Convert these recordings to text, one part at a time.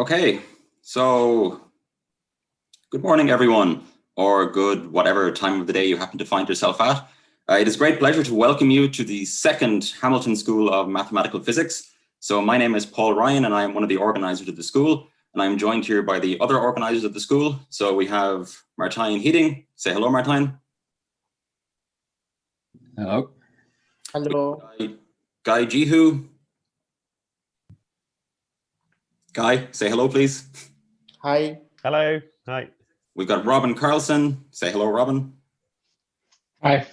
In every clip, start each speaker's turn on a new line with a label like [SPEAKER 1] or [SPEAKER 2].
[SPEAKER 1] Okay, so good morning, everyone, or good whatever time of the day you happen to find yourself at. It is a great pleasure to welcome you to the second Hamilton School of Mathematical Physics. So my name is Paul Ryan, and I am one of the organizers of the school, and I'm joined here by the other organizers of the school. So we have Martijn Heating. Say hello, Martijn.
[SPEAKER 2] Hello.
[SPEAKER 3] Hello.
[SPEAKER 1] Guy Jihu. Guy, say hello, please.
[SPEAKER 3] Hi.
[SPEAKER 4] Hello. Hi.
[SPEAKER 1] We've got Robin Carlson. Say hello, Robin.
[SPEAKER 2] Hi.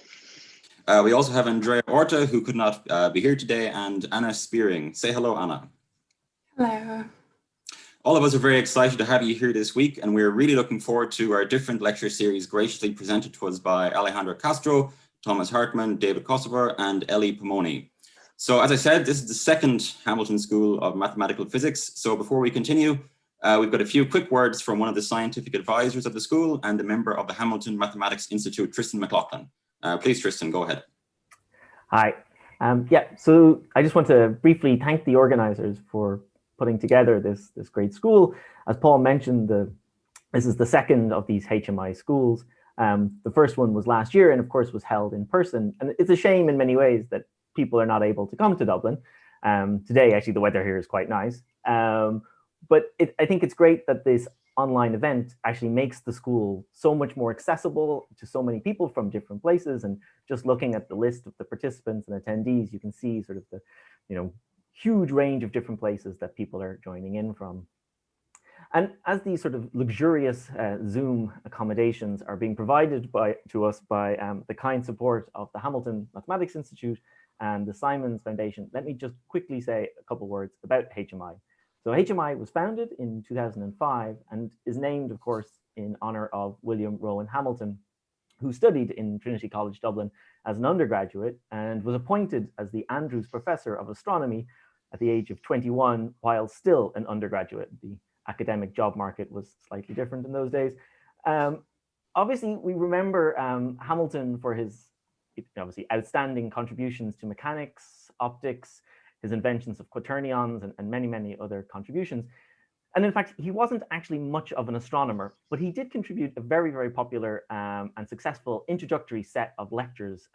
[SPEAKER 1] We also have Andrea Orta, who could not be here today, and Anna Spearing. Say hello, Anna.
[SPEAKER 5] Hello.
[SPEAKER 1] All of us are very excited to have you here this week, and we're really looking forward to our different lecture series graciously presented to us by Alejandra Castro, Thomas Hartman, David Kosovar, and Ellie Pomoni. So as I said, this is the second Hamilton School of Mathematical Physics. So before we continue, we've got a few quick words from one of the scientific advisors of the school and a member of the Hamilton Mathematics Institute, Tristan McLaughlin. Please, Tristan, go ahead.
[SPEAKER 6] Hi. So I just want to briefly thank the organizers for putting together this great school. As Paul mentioned, this is the second of these HMI schools. The first one was last year and of course was held in person. And it's a shame in many ways that people are not able to come to Dublin. Today, actually, the weather here is quite nice. But I think it's great that this online event actually makes the school so much more accessible to so many people from different places. And just looking at the list of the participants and attendees, you can see sort of the huge range of different places that people are joining in from. And as these sort of luxurious Zoom accommodations are being provided to us by the kind support of the Hamilton Mathematics Institute and the Simons Foundation, let me just quickly say a couple words about HMI. So HMI was founded in 2005 and is named, of course, in honor of William Rowan Hamilton, who studied in Trinity College Dublin as an undergraduate and was appointed as the Andrews Professor of Astronomy at the age of 21 while still an undergraduate. The academic job market was slightly different in those days. Obviously, we remember Hamilton for his obviously outstanding contributions to mechanics, optics, his inventions of quaternions, and many, many other contributions. And in fact, he wasn't actually much of an astronomer, but he did contribute a very, very popular and successful introductory set of lectures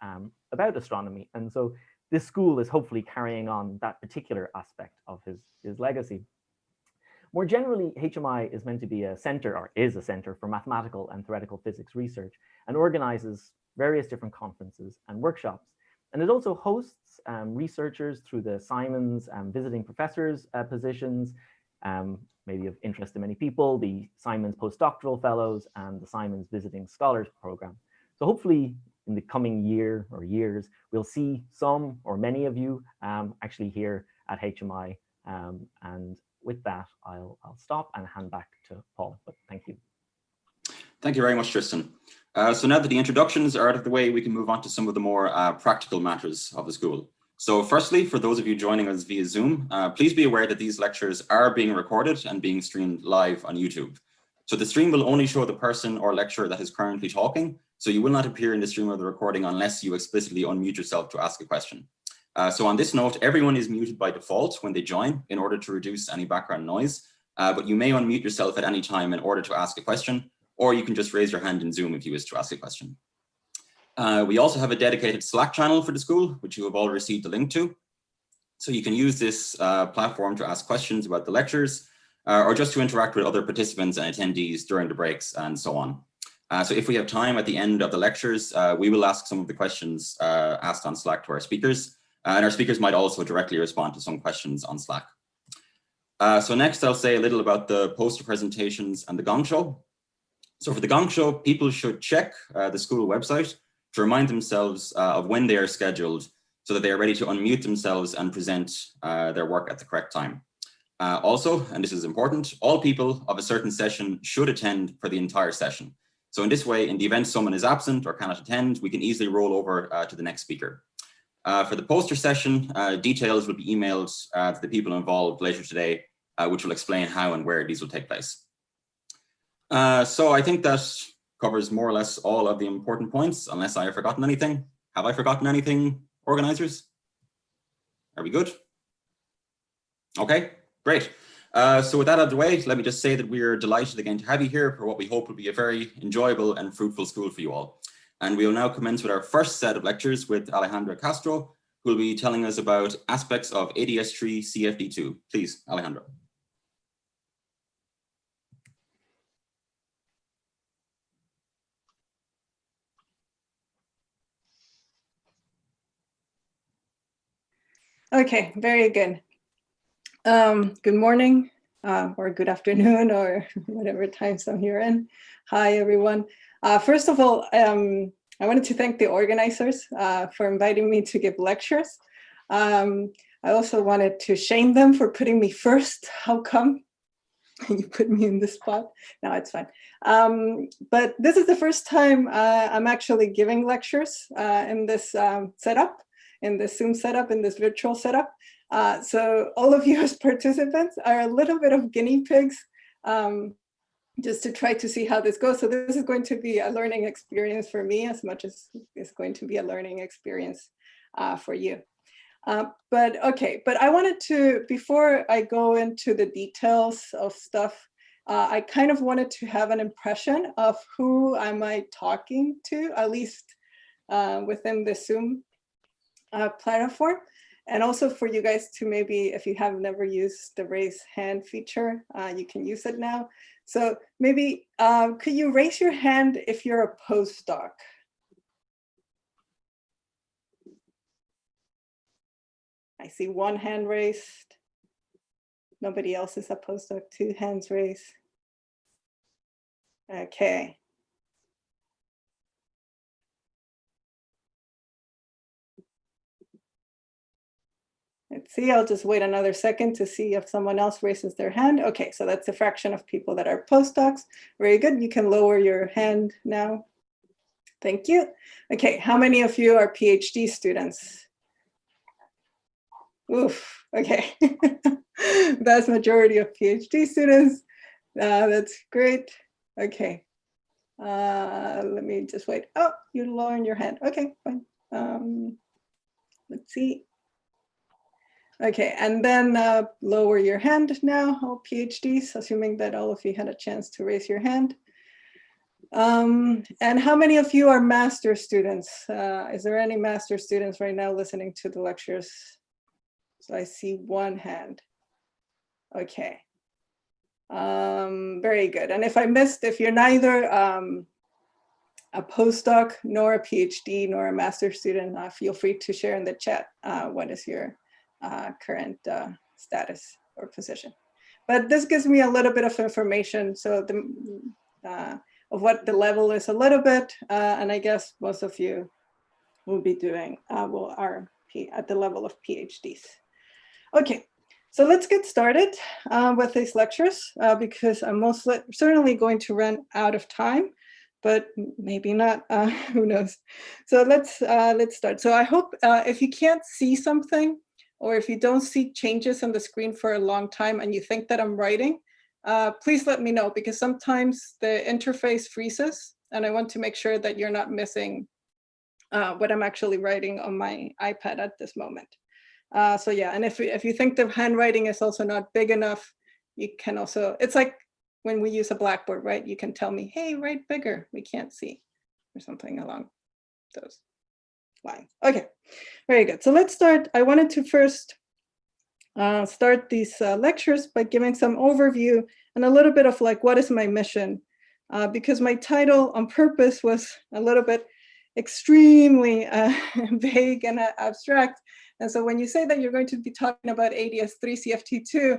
[SPEAKER 6] about astronomy. And so this school is hopefully carrying on that particular aspect of his legacy. More generally, HMI is meant to be a center, or is a center, for mathematical and theoretical physics research, and organizes various different conferences and workshops. And it also hosts researchers through the Simons visiting professors positions, maybe of interest to many people, the Simons postdoctoral fellows and the Simons visiting scholars program. So hopefully in the coming year or years, we'll see some or many of you actually here at HMI. And with that, I'll stop and hand back to Paul, but thank you.
[SPEAKER 1] Thank you very much, Tristan. So now that the introductions are out of the way, we can move on to some of the more practical matters of the school. So firstly, for those of you joining us via Zoom, please be aware that these lectures are being recorded and being streamed live on YouTube. So the stream will only show the person or lecturer that is currently talking, so you will not appear in the stream of the recording unless you explicitly unmute yourself to ask a question. So on this note, everyone is muted by default when they join in order to reduce any background noise, but you may unmute yourself at any time in order to ask a question, or you can just raise your hand in Zoom if you wish to ask a question. We also have a dedicated Slack channel for the school, which you have all received a link to. So you can use this platform to ask questions about the lectures, or just to interact with other participants and attendees during the breaks and so on. So if we have time at the end of the lectures, we will ask some of the questions asked on Slack to our speakers, and our speakers might also directly respond to some questions on Slack. So next I'll say a little about the poster presentations and the Gong Show. So for the Gong Show, people should check the school website to remind themselves of when they are scheduled so that they are ready to unmute themselves and present their work at the correct time. Also, and this is important, all people of a certain session should attend for the entire session. So in this way, in the event someone is absent or cannot attend, we can easily roll over to the next speaker. For the poster session, details will be emailed to the people involved later today, which will explain how and where these will take place. So I think that covers more or less all of the important points, unless I have forgotten anything. Have I forgotten anything, organizers? Are we good? Okay, great. So with that out of the way, let me just say that we are delighted again to have you here for what we hope will be a very enjoyable and fruitful school for you all. And we will now commence with our first set of lectures with Alejandra Castro, who will be telling us about aspects of ADS3 CFD2. Please, Alejandra.
[SPEAKER 4] Okay, very good. Good morning or good afternoon or whatever time zone you're in. Hi, everyone. First of all, I wanted to thank the organizers for inviting me to give lectures. I also wanted to shame them for putting me first. How come you put me in this spot? No, it's fine. But this is the first time I'm actually giving lectures in this setup, in this Zoom setup, in this virtual setup. So all of you as participants are a little bit of guinea pigs just to try to see how this goes. So this is going to be a learning experience for me as much as it's going to be a learning experience for you. But I wanted to, before I go into the details of stuff, I kind of wanted to have an impression of who am I talking to, at least within the Zoom platform. And also for you guys to maybe, if you have never used the raise hand feature, you can use it now. So maybe, could you raise your hand if you're a postdoc? I see one hand raised. Nobody else is a postdoc, 2 hands raised. Okay. Let's see, I'll just wait another second to see if someone else raises their hand. Okay, so that's a fraction of people that are postdocs. Very good, you can lower your hand now. Thank you. Okay, how many of you are PhD students? Oof, okay. Vast majority of PhD students. That's great. Okay. Let me just wait. Oh, you're lowering your hand. Okay, fine. Let's see. Okay, and then lower your hand now, all PhDs, assuming that all of you had a chance to raise your hand. And how many of you are master students? Is there any master students right now listening to the lectures? So I see one hand. Okay. Very good. And if I missed, if you're neither a postdoc, nor a PhD, nor a master student, feel free to share in the chat what is your current status or position. But this gives me a little bit of information, so of what the level is a little bit, and I guess most of you will be doing, are at the level of PhDs. Okay, so let's get started with these lectures because I'm most certainly going to run out of time, but maybe not, who knows. So let's start. So I hope if you can't see something, or if you don't see changes on the screen for a long time and you think that I'm writing, please let me know, because sometimes the interface freezes and I want to make sure that you're not missing what I'm actually writing on my iPad at this moment. So yeah, and if you think the handwriting is also not big enough, you can also, it's like when we use a Blackboard, right? You can tell me, hey, write bigger, we can't see, or something along those lines. Okay, very good. So let's start. I wanted to first start these lectures by giving some overview and a little bit of like, what is my mission? Because my title on purpose was a little bit extremely vague and abstract. And so when you say that you're going to be talking about ADS3 CFT2,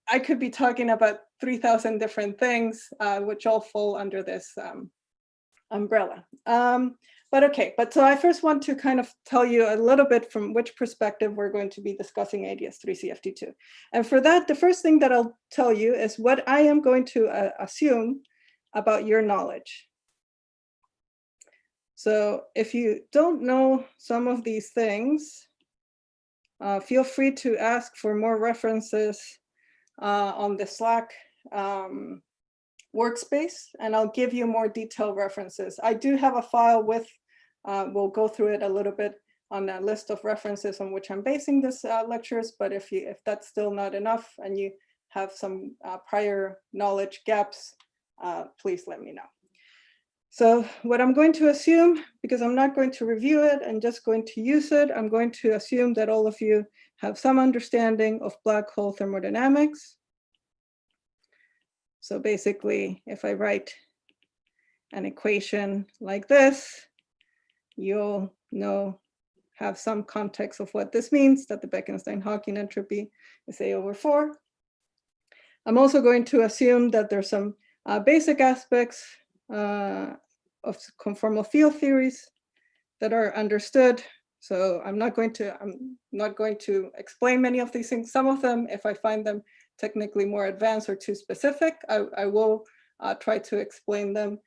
[SPEAKER 4] I could be talking about 3,000 different things, which all fall under this umbrella. But okay, so I first want to kind of tell you a little bit from which perspective we're going to be discussing ADS3 CFT2. And for that, the first thing that I'll tell you is what I am going to assume about your knowledge. So if you don't know some of these things, feel free to ask for more references on the Slack workspace, and I'll give you more detailed references. I do have a file with, we'll go through it a little bit, on a list of references on which I'm basing this lectures, but if that's still not enough and you have some prior knowledge gaps, please let me know. So what I'm going to assume, because I'm not going to review it and just going to use it, I'm going to assume that all of you have some understanding of black hole thermodynamics. So basically, if I write an equation like this, you'll have some context of what this means, that the Bekenstein-Hawking entropy is A/4. I'm also going to assume that there's some basic aspects of conformal field theories that are understood. So I'm not going to explain many of these things. Some of them, if I find them technically more advanced or too specific, I will try to explain them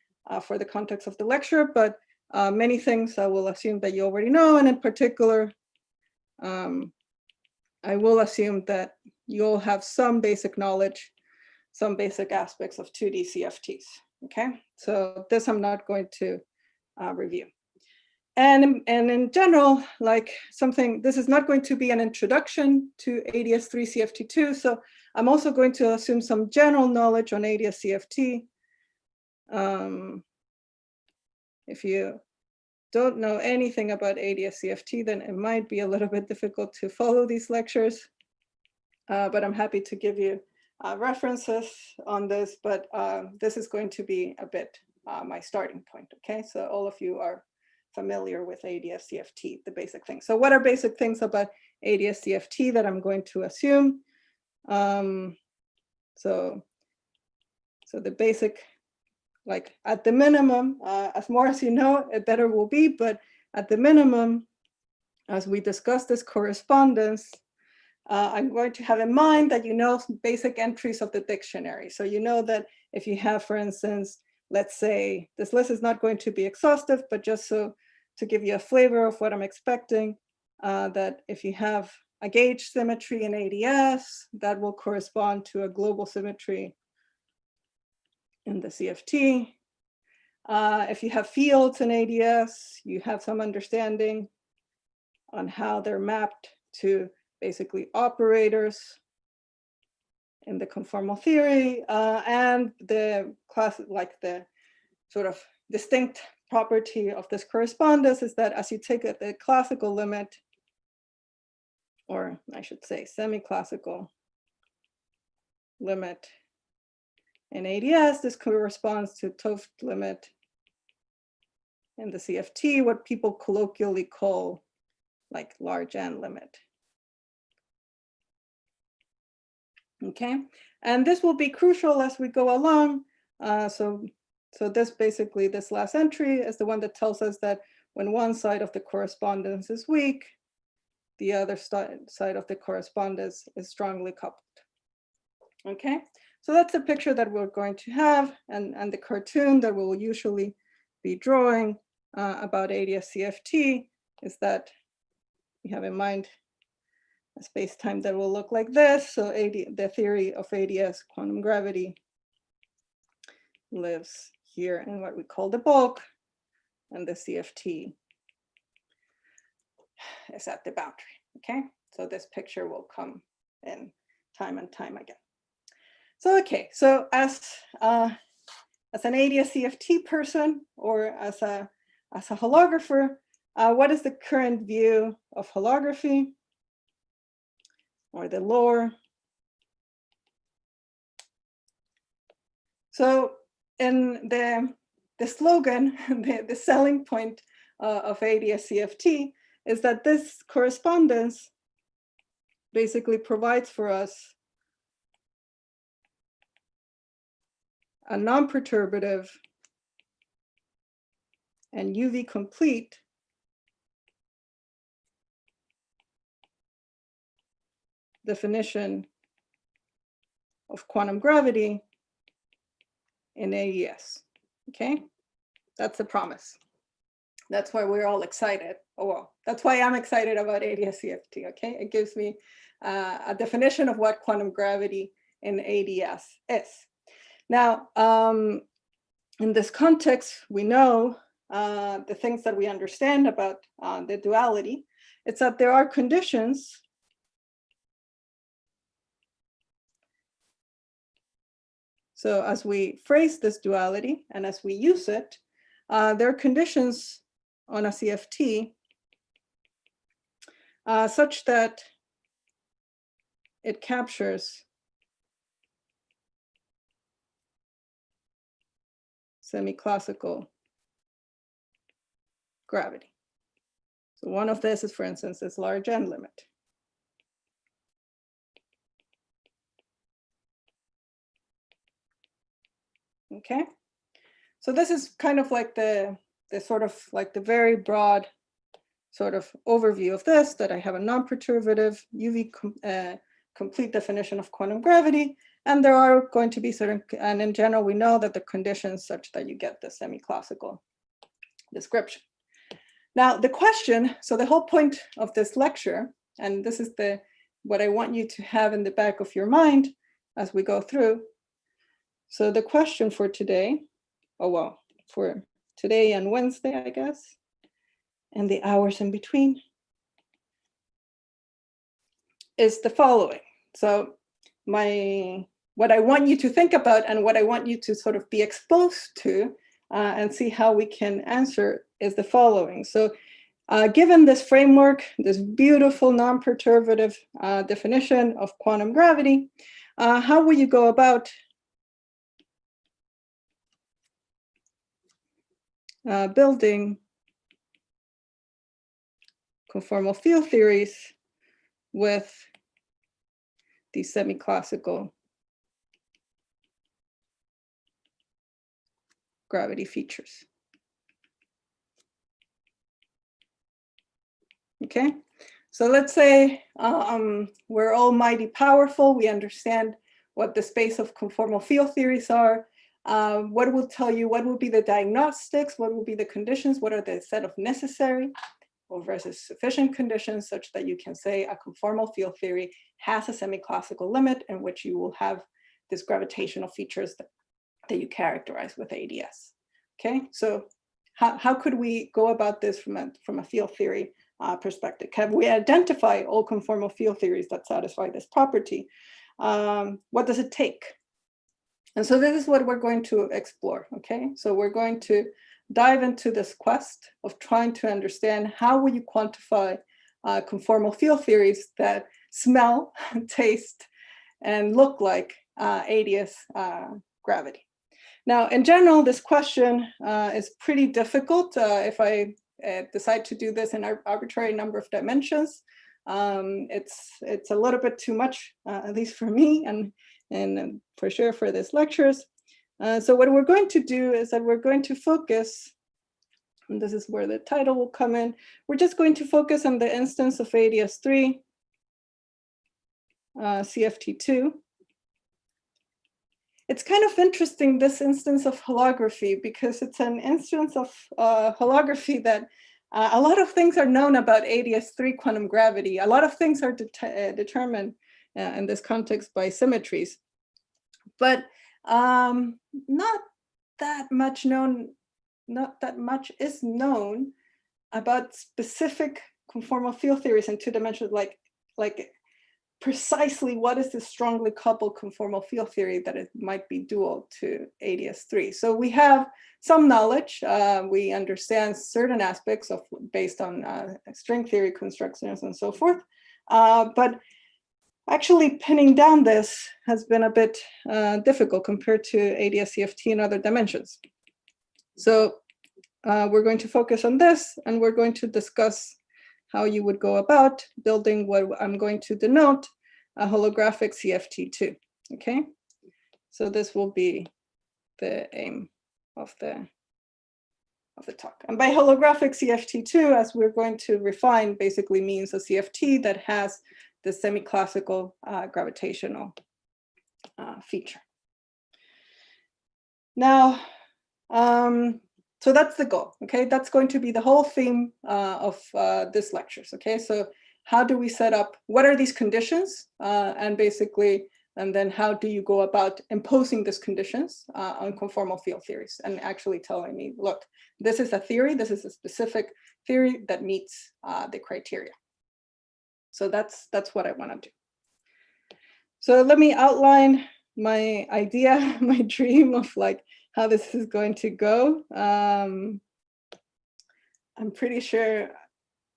[SPEAKER 4] for the context of the lecture, but many things I will assume that you already know, and in particular, I will assume that you'll have some basic knowledge, some basic aspects of 2D CFTs, okay? So this I'm not going to review. And in general, like this is not going to be an introduction to ADS3-CFT2, so I'm also going to assume some general knowledge on ADS-CFT. If you don't know anything about ADS-CFT, then it might be a little bit difficult to follow these lectures, but I'm happy to give you references on this, but this is going to be a bit my starting point, okay? So all of you are familiar with ADS-CFT, the basic things. So what are basic things about ADS-CFT that I'm going to assume? So the basic, like at the minimum, as more as you know, it better will be, but at the minimum, as we discuss this correspondence, I'm going to have in mind that you know some basic entries of the dictionary. So you know that if you have, for instance, let's say, this list is not going to be exhaustive, but just so to give you a flavor of what I'm expecting, that if you have a gauge symmetry in ADS, that will correspond to a global symmetry in the CFT. If you have fields in ADS, you have some understanding on how they're mapped to basically operators in the conformal theory, and the class, like the sort of distinct property of this correspondence is that as you take the classical limit, or I should say semi-classical limit in ADS, this corresponds to 't Hooft limit in the CFT, what people colloquially call like large N limit. Okay, and this will be crucial as we go along. So this basically, this last entry is the one that tells us that when one side of the correspondence is weak, the other side of the correspondence is strongly coupled. Okay, so that's a picture that we're going to have, and the cartoon that we'll usually be drawing about ADS-CFT is that we have in mind a space-time that will look like this. So the theory of ADS quantum gravity lives here in what we call the bulk, and the CFT is at the boundary, okay? So this picture will come in time and time again. So, okay, so as an ADS-CFT person, or as a holographer, what is the current view of holography, or the lore? So in the slogan, the selling point of ADS-CFT is that this correspondence basically provides for us a non-perturbative and UV complete definition of quantum gravity in AES, okay? That's the promise. That's why we're all excited. Oh, well, that's why I'm excited about ADS-CFT, okay? It gives me a definition of what quantum gravity in ADS is. Now, in this context, we know the things that we understand about the duality. it's that there are conditions so as we phrase this duality and as we use it, there are conditions on a CFT such that it captures semi-classical gravity. So one of this is, for instance, this large N limit. Okay, so this is kind of like the sort of like the very broad sort of overview of this, that I have a non-perturbative UV complete definition of quantum gravity, and there are going to be certain, and in general, we know that the conditions such that you get the semi-classical description. Now the question, so the whole point of this lecture, and this is what I want you to have in the back of your mind as we go through. So the question for today, for today and Wednesday, I guess, and the hours in between, is the following. So what I want you to think about and what I want you to sort of be exposed to and see how we can answer is the following. So given this framework, this beautiful non-perturbative definition of quantum gravity, how will you go about building conformal field theories with these semi-classical gravity features? Okay, so let's say we're almighty powerful. We understand what the space of conformal field theories are. What will tell you, what will be the diagnostics, what will be the conditions, what are the set of necessary or versus sufficient conditions such that you can say a conformal field theory has a semi-classical limit in which you will have these gravitational features that you characterize with ADS. Okay, so how could we go about this from a field theory perspective? Can we identify all conformal field theories that satisfy this property? What does it take? And so this is what we're going to explore, okay? So we're going to dive into this quest of trying to understand how will you quantify conformal field theories that smell, taste, and look like ADS gravity. Now, in general, this question is pretty difficult. If I decide to do this in an arbitrary number of dimensions, it's a little bit too much, at least for me, and for sure for this lectures. So what we're going to do is that we're going to focus, and this is where the title will come in, we're just going to focus on the instance of ADS3, CFT2. It's kind of interesting, this instance of holography, because it's an instance of holography that a lot of things are known about ADS3 quantum gravity. A lot of things are determined in this context by symmetries, but not that much is known about specific conformal field theories in two dimensions, like precisely what is the strongly coupled conformal field theory that it might be dual to ADS3. So we have some knowledge. We understand certain aspects of based on string theory constructions and so forth. But actually pinning down this has been a bit difficult compared to ADS-CFT in other dimensions. So we're going to focus on this, and we're going to discuss how you would go about building what I'm going to denote a holographic CFT2, okay? So this will be the aim of the talk. And by holographic CFT2, as we're going to refine, basically means a CFT that has the semi-classical gravitational feature. Now, so that's the goal, okay? That's going to be the whole theme of this lectures, okay? So how do we set up, what are these conditions? And then how do you go about imposing these conditions on conformal field theories and actually telling me, look, this is a theory, this is a specific theory that meets the criteria, So that's what I want to do. So let me outline my idea, my dream of like how this is going to go. I'm pretty sure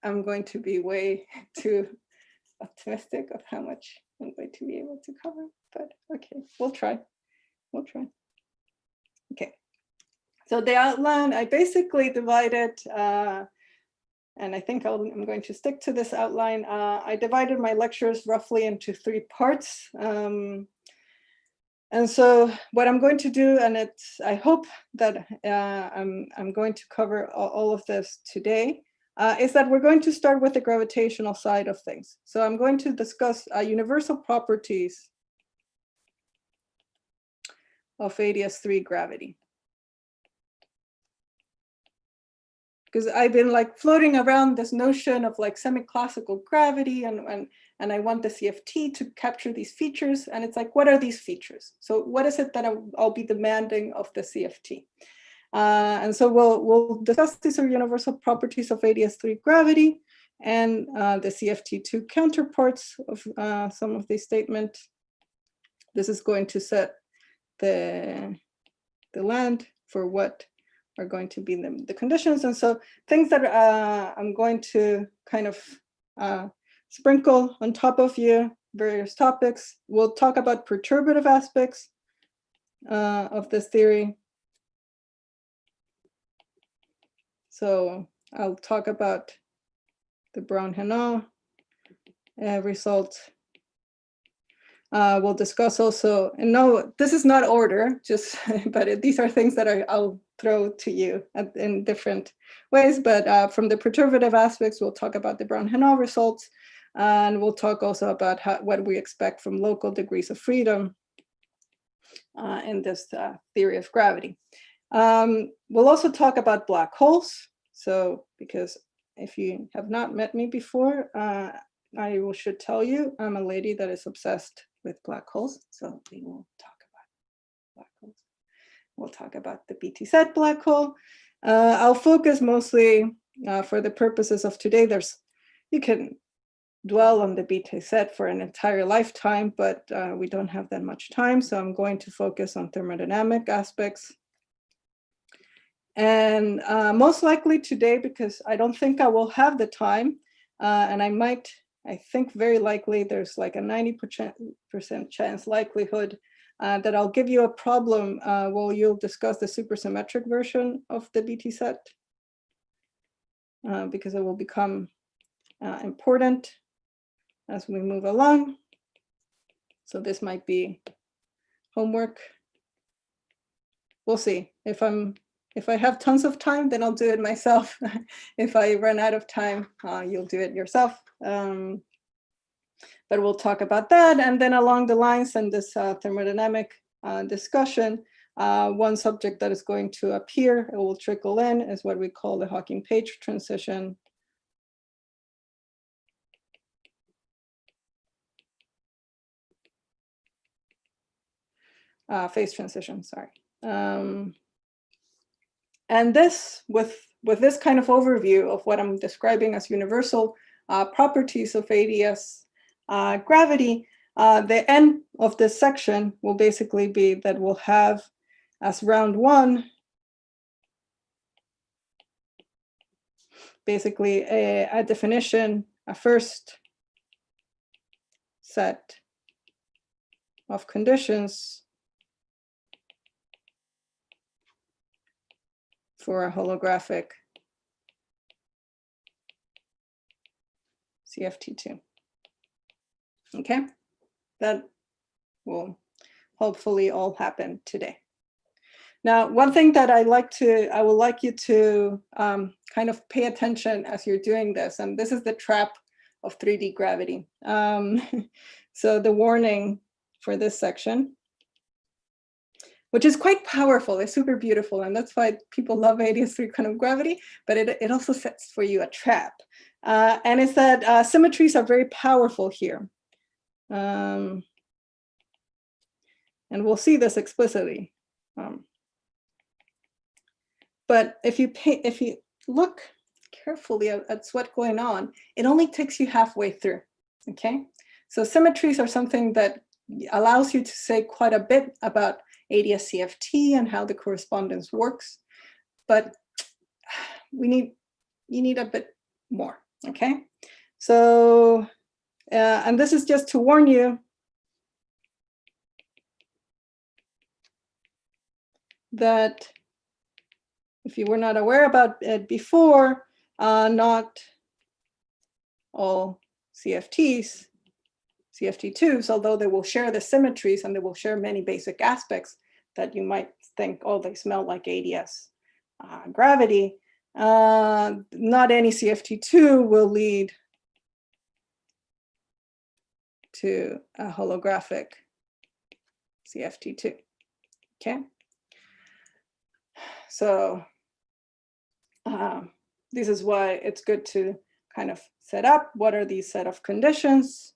[SPEAKER 4] I'm going to be way too optimistic of how much I'm going to be able to cover, but okay, we'll try. Okay, so the outline, I basically divided, and I think I'm going to stick to this outline. I divided my lectures roughly into 3 parts. And so what I'm going to do, and I hope that I'm going to cover all of this today, is that we're going to start with the gravitational side of things. So I'm going to discuss universal properties of ADS3 gravity. Because I've been like floating around this notion of like semi-classical gravity, and I want the CFT to capture these features. And it's like, what are these features? So what is it that I'll be demanding of the CFT? And so we'll discuss these universal properties of ADS3 gravity and the CFT2 counterparts of some of these statements. This is going to set the land for what are going to be the conditions. And so things that I'm going to kind of sprinkle on top of you, various topics. We'll talk about perturbative aspects of this theory. So I'll talk about the Brown-Henault result. We'll discuss also, and no, this is not order, just, but these are things that I'll throw to you in different ways. But from the perturbative aspects, we'll talk about the Brown-Henault results, and we'll talk also about what we expect from local degrees of freedom in this theory of gravity. We'll also talk about black holes. So, because if you have not met me before, I should tell you, I'm a lady that is obsessed with black holes. So we will talk about black holes. We'll talk about the BT set black hole. I'll focus mostly for the purposes of today. You can dwell on the BT set for an entire lifetime, but we don't have that much time. So I'm going to focus on thermodynamic aspects. And most likely today, because I don't think I will have the time, and I think very likely there's like a 90% chance likelihood that I'll give you a problem where you'll discuss the supersymmetric version of the BT set, because it will become important as we move along. So this might be homework. We'll see. If I have tons of time, then I'll do it myself. If I run out of time, you'll do it yourself. But we'll talk about that. And then along the lines and this thermodynamic discussion, one subject that is going to appear, it will trickle in, is what we call the Hawking-Page transition. Phase transition, sorry. And this, with this kind of overview of what I'm describing as universal properties of ADS gravity, the end of this section will basically be that we'll have as round 1, basically a definition, a first set of conditions for a holographic CFT2. Okay, that will hopefully all happen today. Now, one thing that I would like you to kind of pay attention as you're doing this, and this is the trap of 3D gravity. So the warning for this section, which is quite powerful, it's super beautiful, and that's why people love ADS3 kind of gravity, but it also sets for you a trap. And it's that symmetries are very powerful here. And we'll see this explicitly. But if you look carefully at what's going on, it only takes you halfway through. Okay, so symmetries are something that allows you to say quite a bit about ADS-CFT and how the correspondence works, but you need a bit more, okay? So, and this is just to warn you that if you were not aware about it before, not all CFTs, CFT2s, although they will share the symmetries and they will share many basic aspects that you might think, oh, they smell like ADS gravity. Not any CFT2 will lead to a holographic CFT2, okay? So this is why it's good to kind of set up what are these set of conditions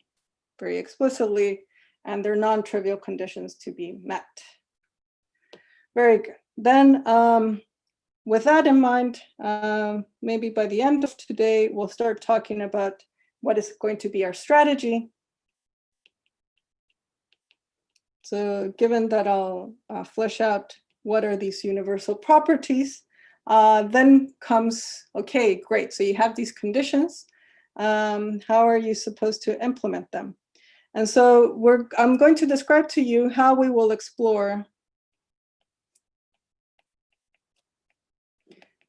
[SPEAKER 4] very explicitly, and they're non-trivial conditions to be met. Very good. Then with that in mind, maybe by the end of today, we'll start talking about what is going to be our strategy. So given that I'll flesh out what are these universal properties, then comes, okay, great. So you have these conditions. How are you supposed to implement them? And so I'm going to describe to you how we will explore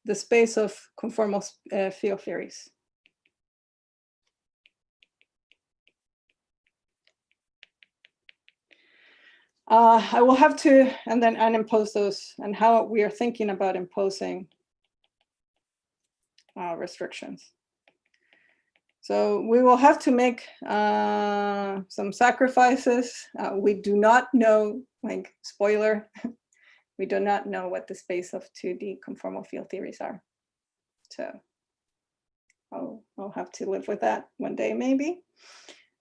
[SPEAKER 4] the space of conformal field theories. I will have to, and then unimpose those and how we are thinking about imposing restrictions. So we will have to make some sacrifices. We do not know, like, spoiler, we do not know what the space of 2D conformal field theories are. So I'll have to live with that one day, maybe.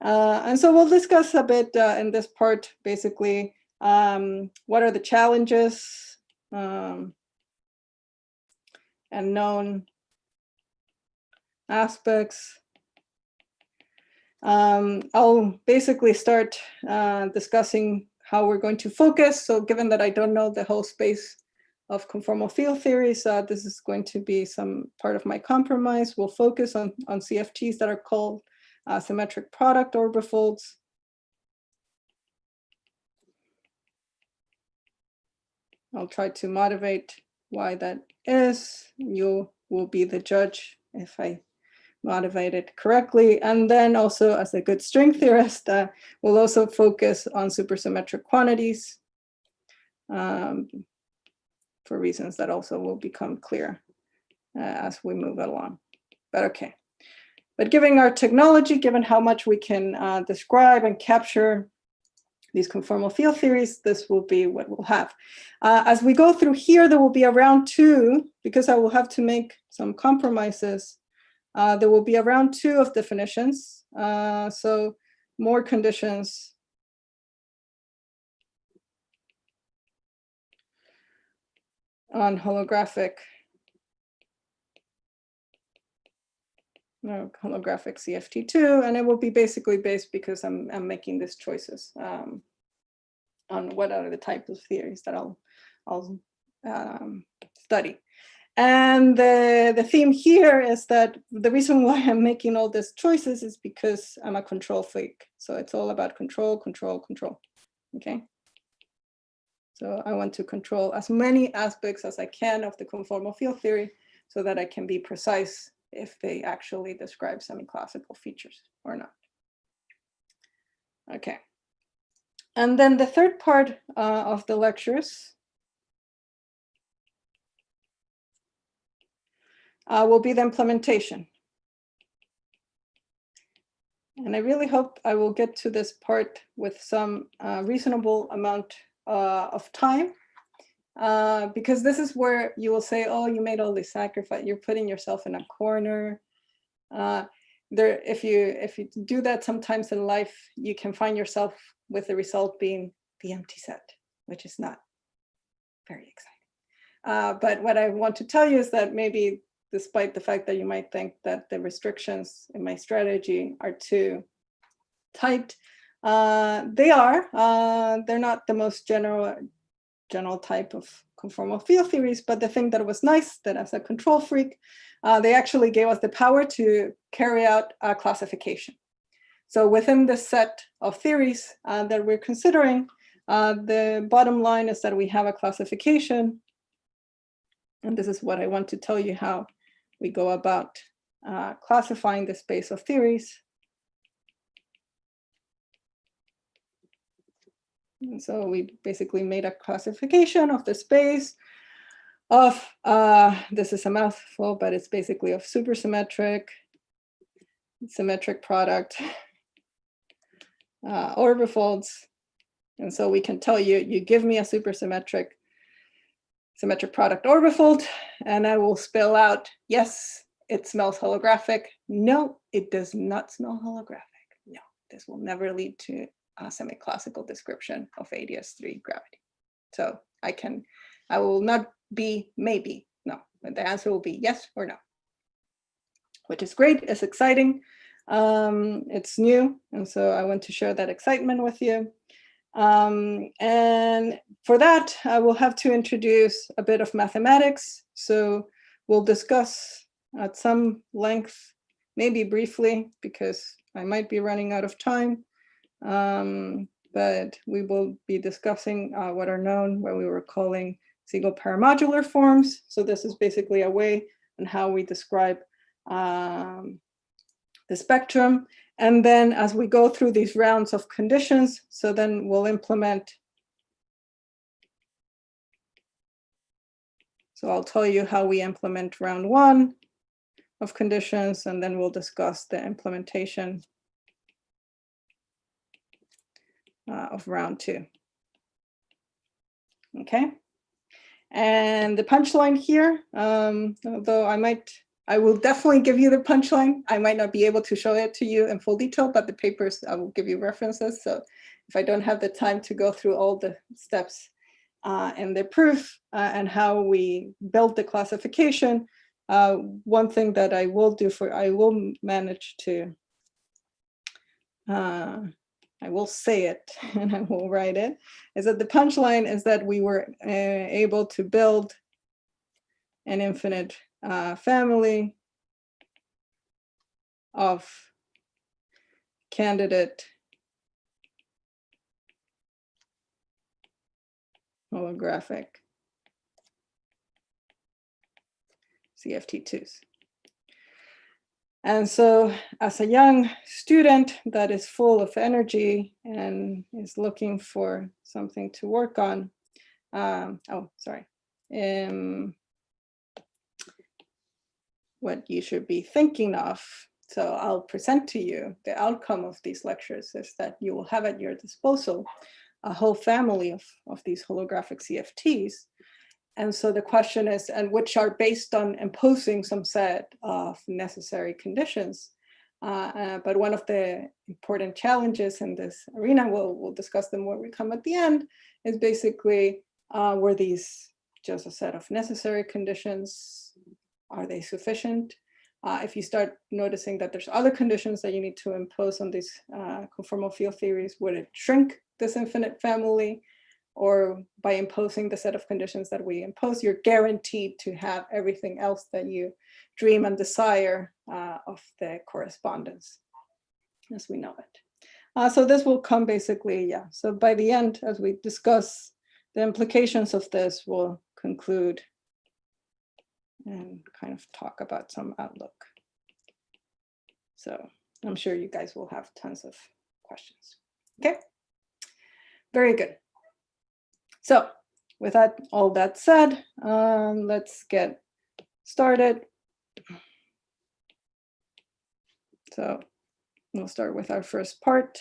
[SPEAKER 4] And so we'll discuss a bit in this part, basically, what are the challenges and known aspects. I'll basically start discussing how we're going to focus. So given that I don't know the whole space of conformal field theories, this is going to be some part of my compromise. We'll focus on CFTs that are called symmetric product orbifolds. I'll try to motivate why that is. You will be the judge if I motivate it correctly. And then also, as a good string theorist, we'll also focus on supersymmetric quantities for reasons that also will become clear as we move along. But okay. But given our technology, given how much we can describe and capture these conformal field theories, this will be what we'll have. As we go through here, there will be a round 2, because I will have to make some compromises. There will be a round 2 of definitions. So more conditions on holographic CFT2, and it will be basically based, because I'm making these choices on what are the types of theories that I'll study. And the theme here is that the reason why I'm making all these choices is because I'm a control freak. So it's all about control, control, control, okay? So I want to control as many aspects as I can of the conformal field theory so that I can be precise if they actually describe semi-classical features or not. Okay. And then the third part of the lectures will be the implementation. And I really hope I will get to this part with some reasonable amount of time, because this is where you will say, oh, you made all this sacrifice, you're putting yourself in a corner. If you do that sometimes in life, you can find yourself with the result being the empty set, which is not very exciting. But what I want to tell you is that maybe, despite the fact that you might think that the restrictions in my strategy are too typed. They are. They're not the most general type of conformal field theories, but the thing that was nice, that as a control freak, they actually gave us the power to carry out a classification. So within the set of theories that we're considering, the bottom line is that we have a classification. And this is what I want to tell you how we go about classifying the space of theories. And so we basically made a classification of the space of, this is a mouthful, but it's basically of supersymmetric, symmetric product, orbifolds. And so we can tell you, you give me a supersymmetric symmetric product orbifold, and I will spell out, yes, it smells holographic. No, it does not smell holographic. No, this will never lead to a semi-classical description of ADS3 gravity. So I will not be maybe, no, the answer will be yes or no, which is great, it's exciting. It's new, and so I want to share that excitement with you. And for that, I will have to introduce a bit of mathematics. So we'll discuss at some length, maybe briefly, because I might be running out of time. But we will be discussing what are known, what we were calling Siegel paramodular forms. So this is basically a way on how we describe the spectrum. And then as we go through these rounds of conditions, so then we'll implement. So I'll tell you how we implement round 1 of conditions, and then we'll discuss the implementation of round 2. Okay. And the punchline here, although I will definitely give you the punchline. I might not be able to show it to you in full detail, but the papers, I will give you references. So if I don't have the time to go through all the steps and the proof and how we build the classification, one thing that I will do I will manage to, I will say it and I will write it, is that the punchline is that we were able to build an infinite family of candidate holographic CFT2s. And so as a young student that is full of energy and is looking for something to work on, what you should be thinking of. So I'll present to you the outcome of these lectures is that you will have at your disposal a whole family of these holographic CFTs. And so the question is, and which are based on imposing some set of necessary conditions. But one of the important challenges in this arena, we'll discuss them when we come at the end, is basically, were these just a set of necessary conditions? Are they sufficient? If you start noticing that there's other conditions that you need to impose on these conformal field theories, would it shrink this infinite family? Or by imposing the set of conditions that we impose, you're guaranteed to have everything else that you dream and desire of the correspondence as we know it. So this will come basically, yeah. So by the end, as we discuss the implications of this, we'll conclude and kind of talk about some outlook. So I'm sure you guys will have tons of questions. Okay, very good. So with that, all that said, let's get started. So we'll start with our first part.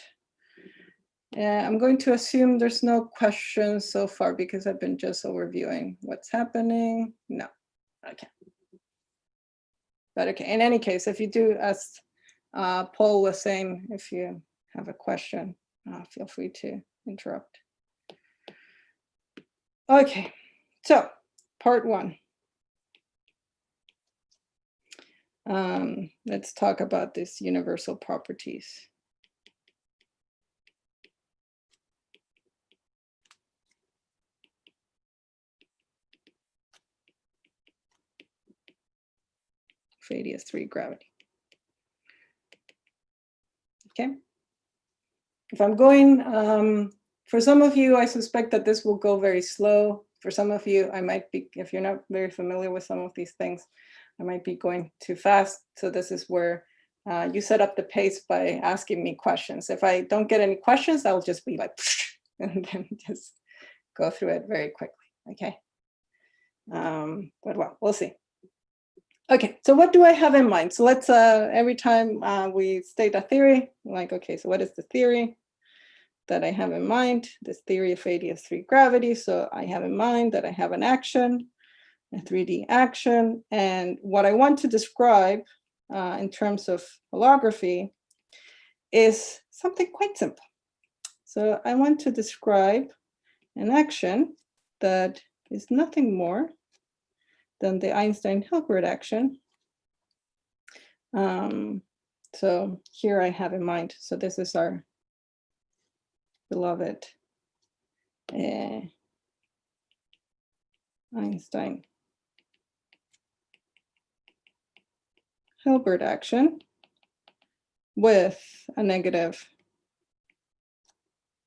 [SPEAKER 4] I'm going to assume there's no questions so far because I've been just overviewing what's happening. No, okay. But okay, in any case, if you do, as Paul was saying, if you have a question, feel free to interrupt. Okay, so part 1. Let's talk about these universal properties. radius 3 gravity. Okay. If I'm going, for some of you, I suspect that this will go very slow. For some of you, I might be, if you're not very familiar with some of these things, I might be going too fast. So this is where you set up the pace by asking me questions. If I don't get any questions, I'll just be like, and then just go through it very quickly, okay? But well, we'll see. Okay, so what do I have in mind? So let's, every time we state a theory, like, okay, so what is the theory that I have in mind? This theory of radius 3 gravity. So I have in mind that I have an action, a 3D action, and what I want to describe in terms of holography is something quite simple. So I want to describe an action that is nothing more than the Einstein-Hilbert action. So here I have in mind, so this is our beloved Einstein-Hilbert action with a negative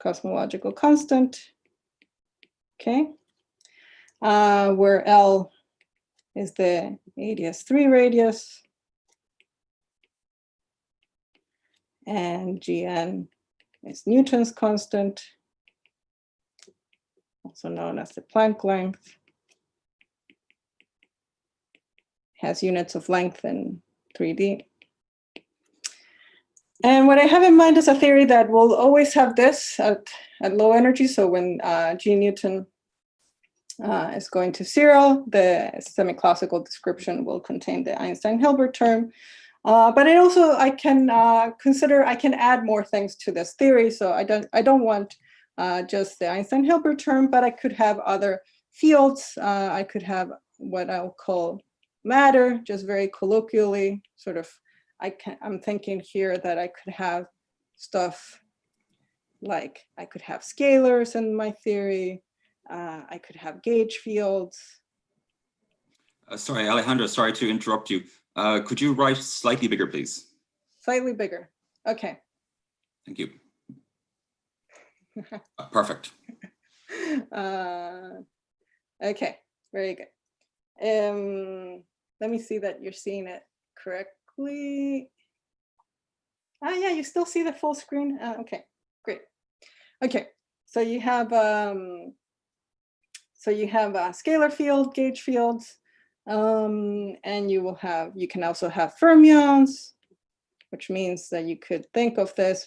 [SPEAKER 4] cosmological constant, okay, where L is the ADS3 radius, and Gn is Newton's constant, also known as the Planck length, has units of length in 3D. And what I have in mind is a theory that will always have this at low energy. So when G Newton is going to 0, the semi-classical description will contain the Einstein-Hilbert term. But it also, I can consider, I can add more things to this theory. So I don't want just the Einstein-Hilbert term, but I could have other fields. I could have what I'll call matter, just very colloquially, sort of. I'm thinking here that I could have stuff like I could have scalars in my theory. I could have gauge fields.
[SPEAKER 1] Sorry, Alejandra, sorry to interrupt you. Could you write slightly bigger, please?
[SPEAKER 4] Slightly bigger. Okay.
[SPEAKER 1] Thank you. Perfect.
[SPEAKER 4] Okay, very good. Let me see that you're seeing it correctly. Yeah, you still see the full screen? Okay, great. Okay, so you have a scalar field, gauge fields, and you can also have fermions, which means that you could think of this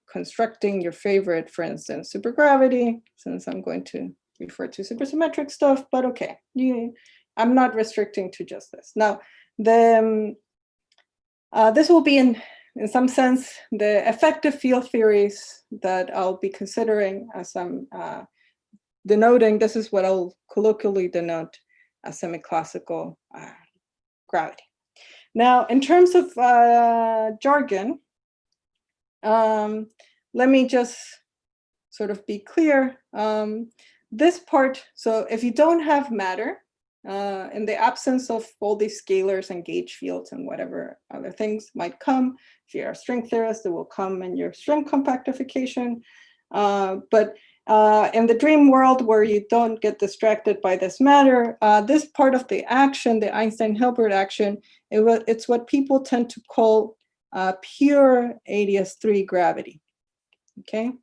[SPEAKER 4] constructing your favorite, for instance, supergravity, since I'm going to refer to supersymmetric stuff, but okay, I'm not restricting to just this. Now, this will be in some sense, the effective field theories that I'll be considering as I'm denoting. This is what I'll colloquially denote as semi-classical gravity. Now, in terms of jargon, let me just sort of be clear. This part, so if you don't have matter, in the absence of all these scalars and gauge fields and whatever other things might come, if you're a string theorist, it will come in your string compactification. But in the dream world where you don't get distracted by this matter, this part of the action, the Einstein-Hilbert action, it's what people tend to call pure ADS3 gravity, okay?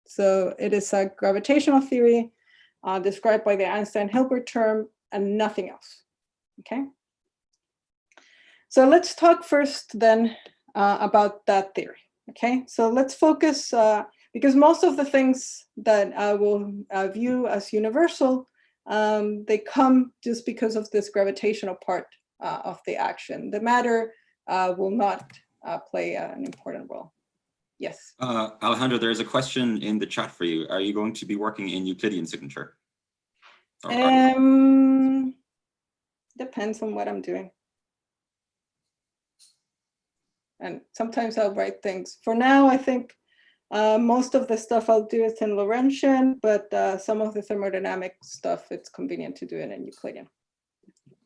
[SPEAKER 4] So it is a gravitational theory described by the Einstein-Hilbert term and nothing else, okay? So let's talk first then about that theory, okay? So let's focus, because most of the things that I will view as universal, they come just because of this gravitational part of the action. The matter will not play an important role. Yes.
[SPEAKER 1] Alejandra, there's a question in the chat for you. Are you going to be working in Euclidean signature?
[SPEAKER 4] Depends on what I'm doing. And sometimes I'll write things. For now, I think most of the stuff I'll do is in Lorentzian, but some of the thermodynamic stuff, it's convenient to do it in Euclidean.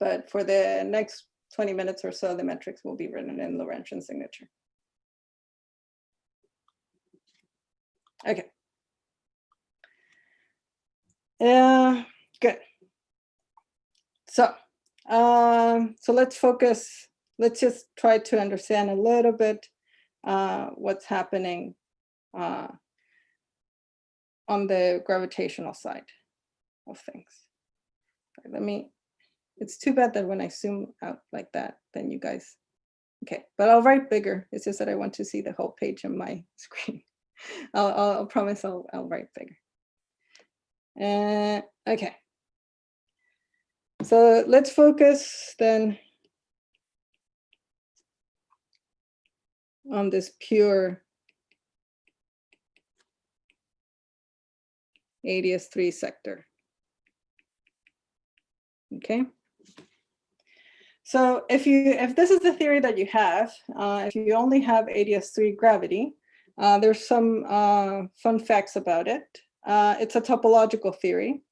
[SPEAKER 4] but for the next 20 minutes or so, the metrics will be written in Lorentzian signature. Okay. Good. So, let's focus. Let's just try to understand a little bit what's happening on the gravitational side of things. Let me. It's too bad that when I zoom out like that, then you guys. Okay, but I'll write bigger. It's just that I want to see the whole page on my screen. I'll promise I'll write bigger. Okay. So let's focus then on this pure ADS3 sector. Okay. So if this is the theory that you have, if you only have ADS3 gravity, there's some fun facts about it. It's a topological theory.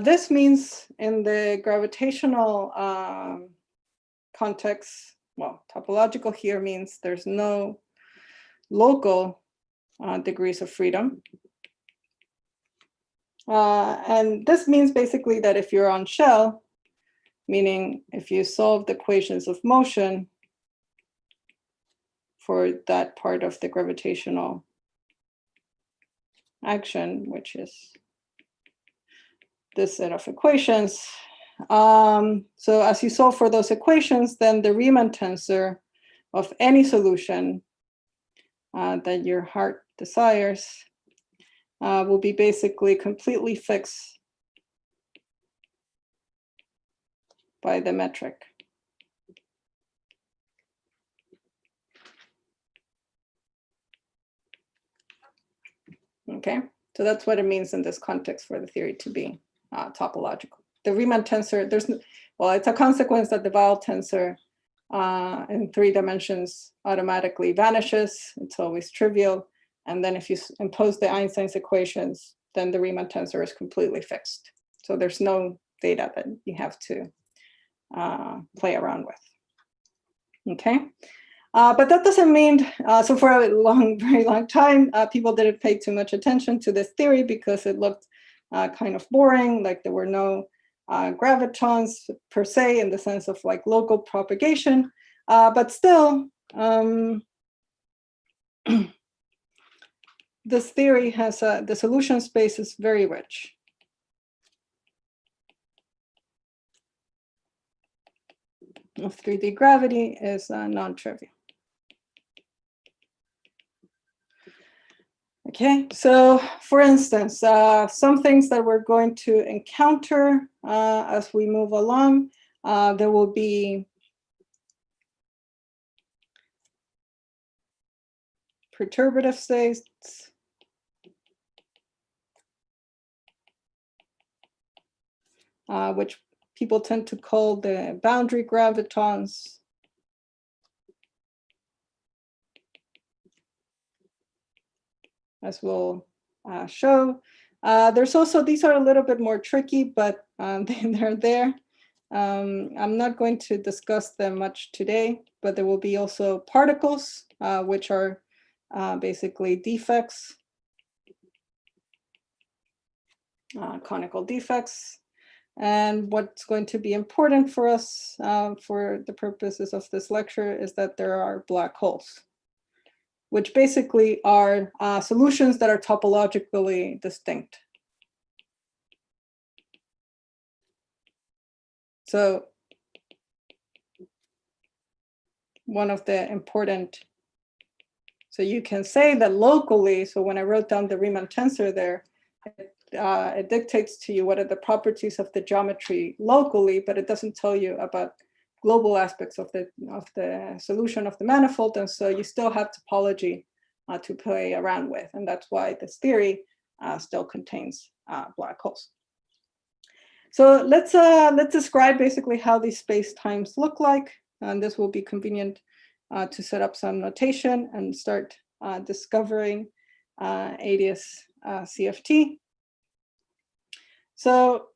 [SPEAKER 4] This means in the gravitational context, well, topological here means there's no local degrees of freedom. And this means basically that if you're on shell, meaning if you solve the equations of motion for that part of the gravitational action, which is this set of equations. So as you solve for those equations, then the Riemann tensor of any solution that your heart desires will be basically completely fixed by the metric. Okay, so that's what it means in this context for the theory to be topological. The Riemann tensor, it's a consequence that the Weyl tensor in 3 dimensions automatically vanishes. It's always trivial. And then if you impose the Einstein's equations, then the Riemann tensor is completely fixed. So there's no data that you have to play around with. Okay. But that doesn't mean, so for a very long time, people didn't pay too much attention to this theory because it looked kind of boring, like there were no gravitons per se in the sense of like local propagation. But still, this theory has, the solution space is very rich. Of 3D gravity is non-trivial. Okay, so for instance, some things that we're going to encounter as we move along, there will be perturbative states, which people tend to call the boundary gravitons. As we'll show. There's also, these are a little bit more tricky, but they're there. I'm not going to discuss them much today, but there will be also particles, which are basically defects, conical defects. And what's going to be important for us for the purposes of this lecture is that there are black holes, which basically are solutions that are topologically distinct. So one of the important, so you can say that locally, so when I wrote down the Riemann tensor there, it dictates to you what are the properties of the geometry locally, but it doesn't tell you about global aspects of the solution of the manifold, and so you still have topology to play around with, and that's why this theory still contains black holes. So let's describe basically how these space-times look like, and this will be convenient to set up some notation and start discovering ADS CFT. So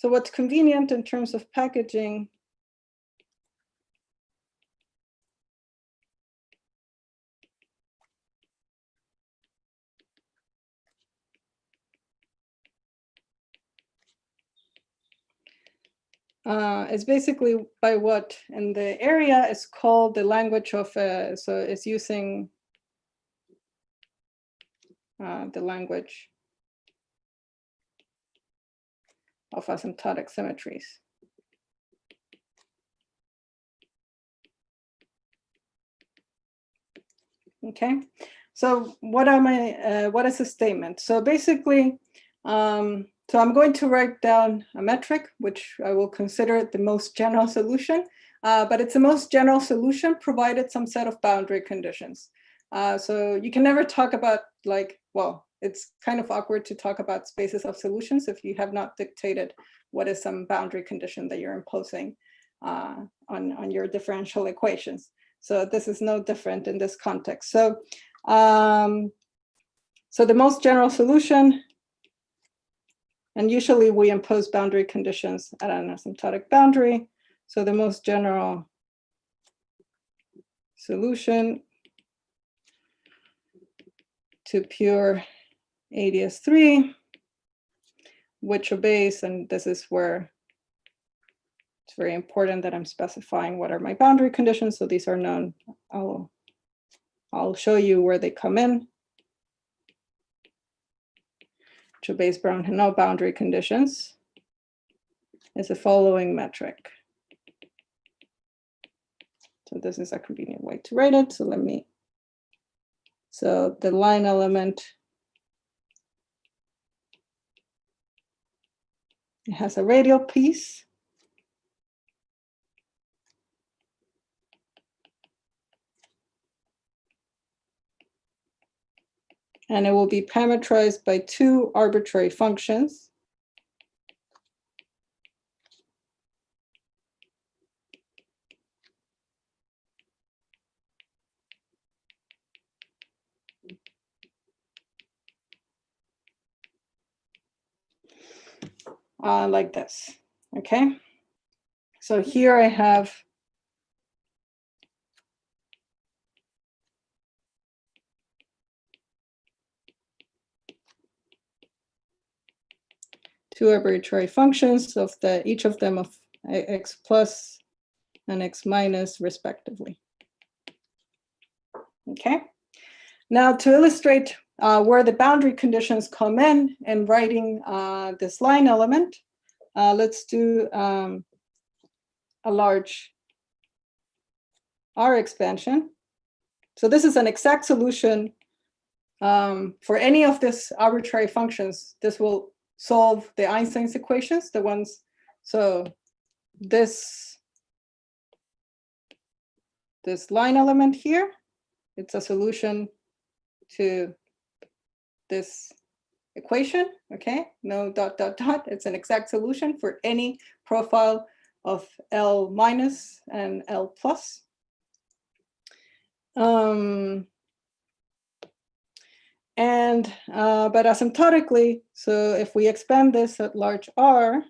[SPEAKER 4] what's convenient in terms of packaging is basically by what in the area is called the language of, so it's using the language of asymptotic symmetries. Okay, so what is the statement? So basically, so I'm going to write down a metric, which I will consider the most general solution, but it's the most general solution provided some set of boundary conditions. So you can never talk about like, well, it's kind of awkward to talk about spaces of solutions if you have not dictated what is some boundary condition that you're imposing on your differential equations. So this is no different in this context. So, so the most general solution, and usually we impose boundary conditions at an asymptotic boundary. So the most general solution to pure ADS3, which obeys, and this is where it's very important that I'm specifying what are my boundary conditions. So these are known. I'll show you where they come in. Which obeys Brown-Henault boundary conditions is the following metric. So this is a convenient way to write it. So so the line element, it has a radial piece. And it will be parameterized by two arbitrary functions. Like this, okay? So here I have two arbitrary functions of each of them of x plus and x minus respectively. Okay, now to illustrate where the boundary conditions come in and writing this line element, let's do a large R expansion. So this is an exact solution for any of these arbitrary functions. This will solve the Einstein's equations, the ones, so this line element here, it's a solution to this equation, okay? No dot, dot, dot, it's an exact solution for any profile of L minus and L plus. But asymptotically, so if we expand this at large R,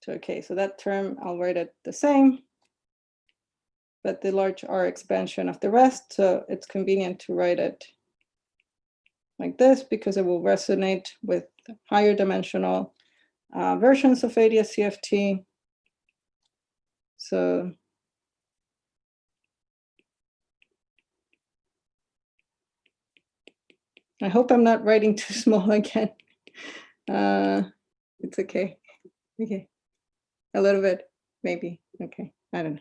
[SPEAKER 4] so okay, so that term, I'll write it the same, but the large R expansion of the rest, so it's convenient to write it like this because it will resonate with higher dimensional versions of ADS-CFT. So I hope I'm not writing too small again. It's okay. Okay, a little bit, maybe. Okay, I don't know.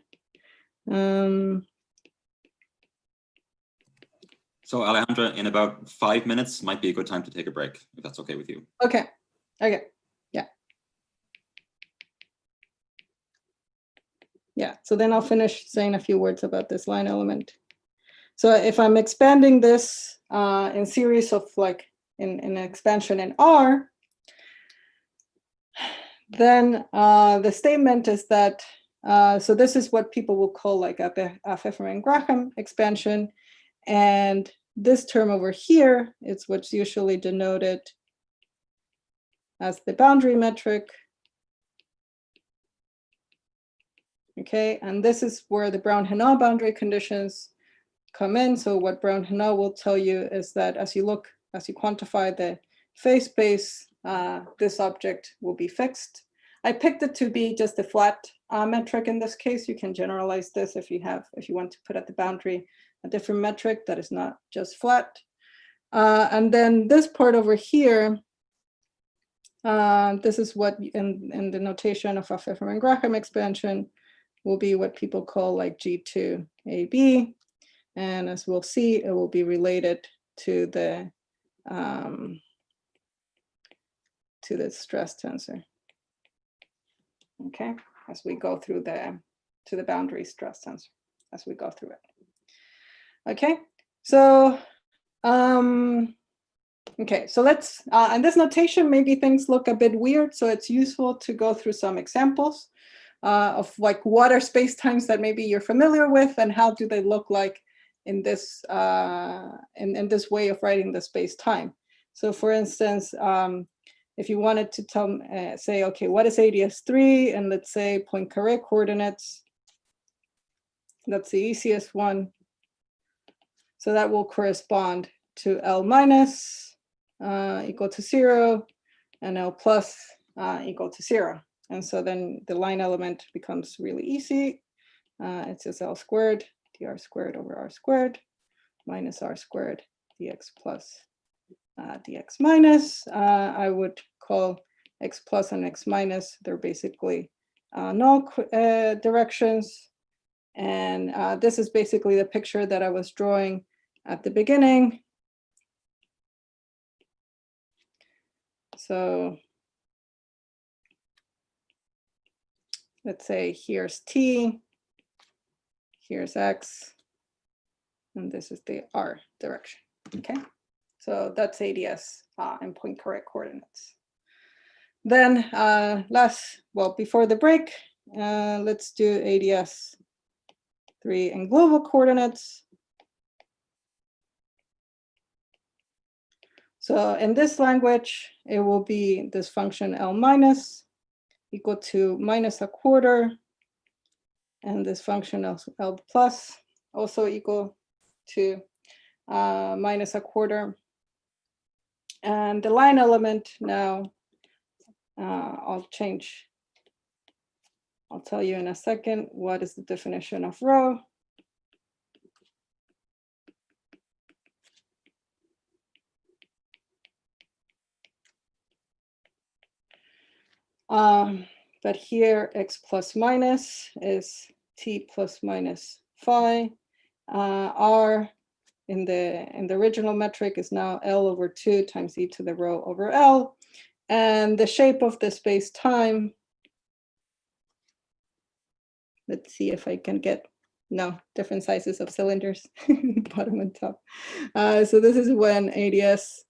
[SPEAKER 1] So Alejandra, in about 5 minutes might be a good time to take a break, if that's okay with you.
[SPEAKER 4] Okay, okay, yeah. Yeah, so then I'll finish saying a few words about this line element. So if I'm expanding this in series of like in an expansion in R, then the statement is that So this is what people will call like a Pfefferman-Graham expansion. And this term over here is what's usually denoted as the boundary metric. Okay, and this is where the Brown-Henault boundary conditions come in. So what Brown-Henault will tell you is that as you quantify the phase space, this object will be fixed. I picked it to be just a flat metric in this case. You can generalize this if you want to put at the boundary a different metric that is not just flat. And then this part over here, this is what in the notation of a Pfefferman-Graham expansion will be what people call like G2AB. And as we'll see, it will be related to the stress tensor. Okay, as we go through to the boundary stress tensor, as we go through it. Okay, so okay, so let's, in this notation, maybe things look a bit weird, so it's useful to go through some examples of like what are spacetimes that maybe you're familiar with and how do they look like in this in this way of writing the space-time. So for instance, if you wanted to say, okay, what is ADS3 and let's say Poincaré coordinates, that's the easiest one. So that will correspond to L minus equal to 0 and L plus equal to 0. And so then the line element becomes really easy. It's just L squared, dr squared over r squared, minus r squared, dx plus dx minus. I would call x plus and x minus, they're basically null directions. And this is basically the picture that I was drawing at the beginning. So let's say here's t, here's x, and this is the r direction, okay? So that's ADS and Poincaré coordinates. Then before the break, let's do ADS 3 and global coordinates. So in this language, it will be this function L minus equal to minus a quarter, and this function L plus also equal to minus a quarter. And the line element now, I'll tell you in a second what is the definition of rho. But here x plus minus is t plus minus phi. R in the original metric is now L over 2 times e to the rho over L. And the shape of the space-time, let's see if I can get, no, different sizes of cylinders, bottom and top. So this is when ADS,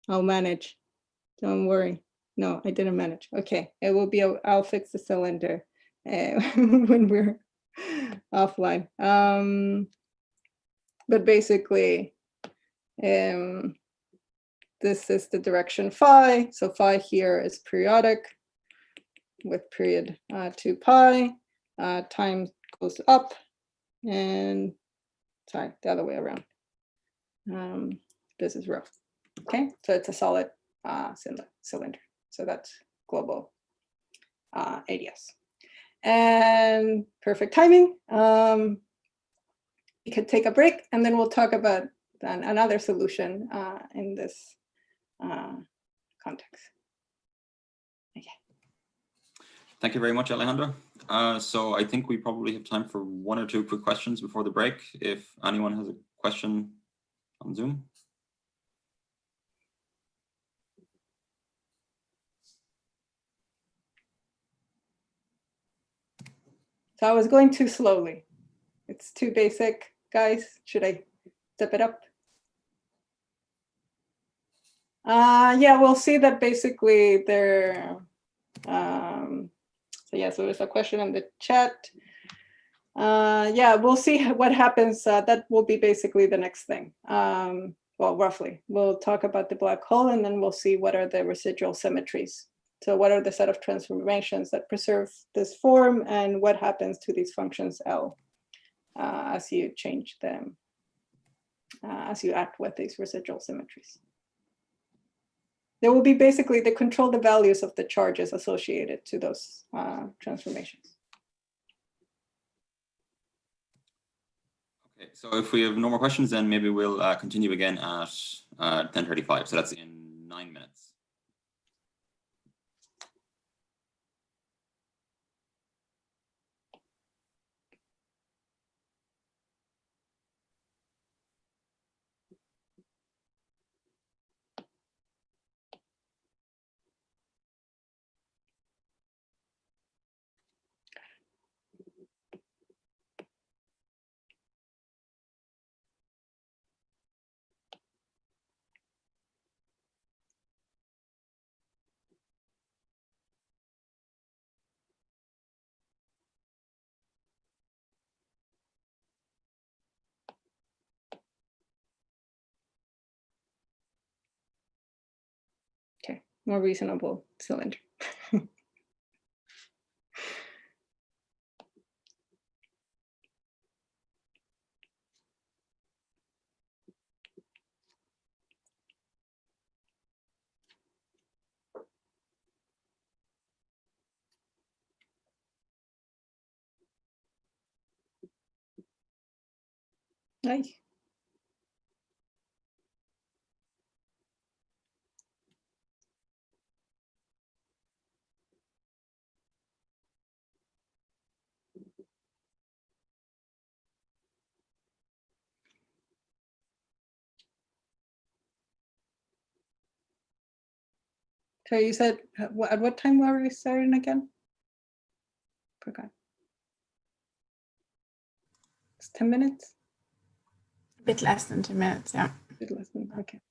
[SPEAKER 4] I'll manage, don't worry. No, I didn't manage. Okay, it will be, I'll fix the cylinder when we're offline. But basically, this is the direction phi. So phi here is periodic with period 2 pi. Time goes up and, sorry, the other way around. This is rho. Okay, so it's a solid cylinder. So that's global ADS. And perfect timing. We could take a break and then we'll talk about another solution in this context. Okay.
[SPEAKER 1] Thank you very much, Alejandra. So I think we probably have time for 1 or 2 quick questions before the break. If anyone has a question on Zoom.
[SPEAKER 4] So I was going too slowly. It's too basic, guys. Should I step it up? Yeah, we'll see that basically they're So yeah, so there's a question in the chat. Yeah, we'll see what happens. That will be basically the next thing. Well, roughly, we'll talk about the black hole, and then we'll see what are the residual symmetries. So what are the set of transformations that preserve this form, and what happens to these functions L as you change them, as you act with these residual symmetries. There will be basically the control the values of the charges associated to those transformations.
[SPEAKER 1] Okay, so if we have no more questions, then maybe we'll continue again at 10:35. So that's in 9 minutes.
[SPEAKER 4] Okay, more reasonable cylinder. Nice. So you said, at what time were we starting again? Forgot. It's 10 minutes?
[SPEAKER 5] A bit less than 2 minutes, yeah.
[SPEAKER 4] A bit less than, okay.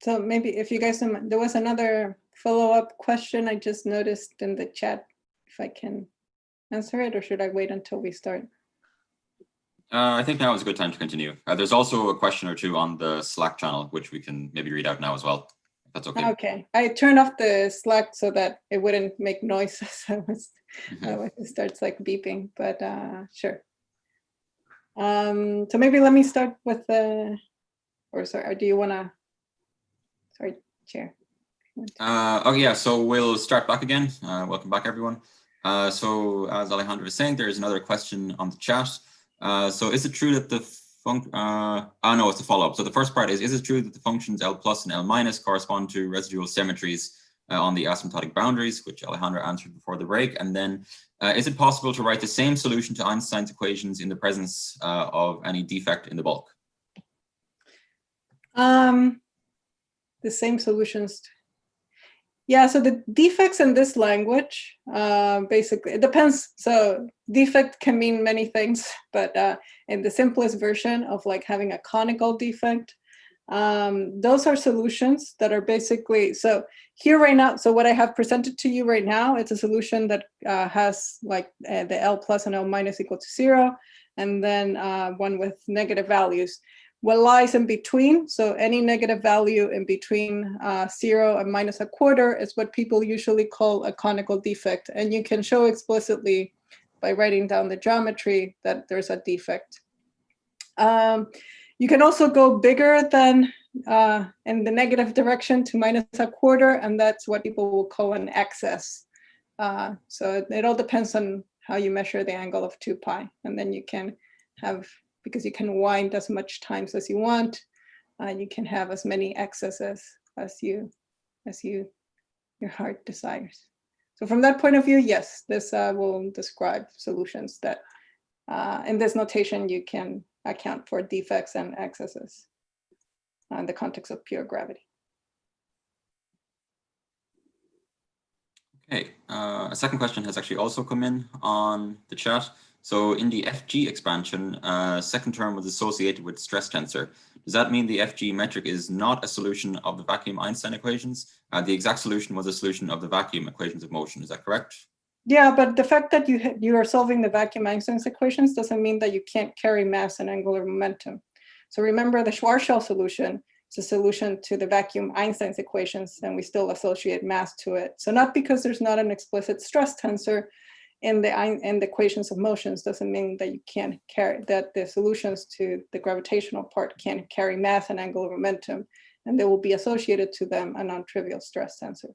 [SPEAKER 4] So maybe if you guys, there was another follow-up question I just noticed in the chat, if I can answer it, or should I wait until we start?
[SPEAKER 1] I think now is a good time to continue. There's also a question or two on the Slack channel, which we can maybe read out now as well. If that's okay.
[SPEAKER 4] Okay, I turned off the Slack so that it wouldn't make noise as it starts like beeping, but sure. So maybe let me start with the, or sorry, or do you wanna, sorry, Chair.
[SPEAKER 1] Oh yeah, so we'll start back again. Welcome back, everyone. So as Alejandra was saying, there's another question on the chat. So is it true that the no, it's a follow-up. So the first part is it true that the functions L plus and L minus correspond to residual symmetries on the asymptotic boundaries, which Alejandra answered before the break? And then is it possible to write the same solution to Einstein's equations in the presence of any defect in the bulk?
[SPEAKER 4] The same solutions. Yeah, so the defects in this language, basically, it depends. So defect can mean many things, but in the simplest version of like having a conical defect, those are solutions that are basically, so here right now, so what I have presented to you right now, it's a solution that has like the L plus and L minus equal to 0, and then one with negative values. What lies in between, so any negative value in between 0 and minus a quarter is what people usually call a conical defect. And you can show explicitly by writing down the geometry that there's a defect. You can also go bigger than in the negative direction to minus a quarter, and that's what people will call an excess. So it all depends on how you measure the angle of 2 pi. And then you can have, because you can wind as much times as you want, you can have as many excesses as your heart desires. So from that point of view, yes, this will describe solutions that in this notation you can account for defects and excesses in the context of pure gravity.
[SPEAKER 1] Okay, a second question has actually also come in on the chat. So in the FG expansion, second term was associated with stress tensor. Does that mean the FG metric is not a solution of the vacuum Einstein equations? The exact solution was a solution of the vacuum equations of motion. Is that correct?
[SPEAKER 4] Yeah, but the fact that you are solving the vacuum Einstein's equations doesn't mean that you can't carry mass and angular momentum. So remember, the Schwarzschild solution is a solution to the vacuum Einstein's equations, and we still associate mass to it. So not because there's not an explicit stress tensor in the equations of motions doesn't mean that you can't carry, that the solutions to the gravitational part can carry mass and angular momentum, and they will be associated to them a non-trivial stress tensor.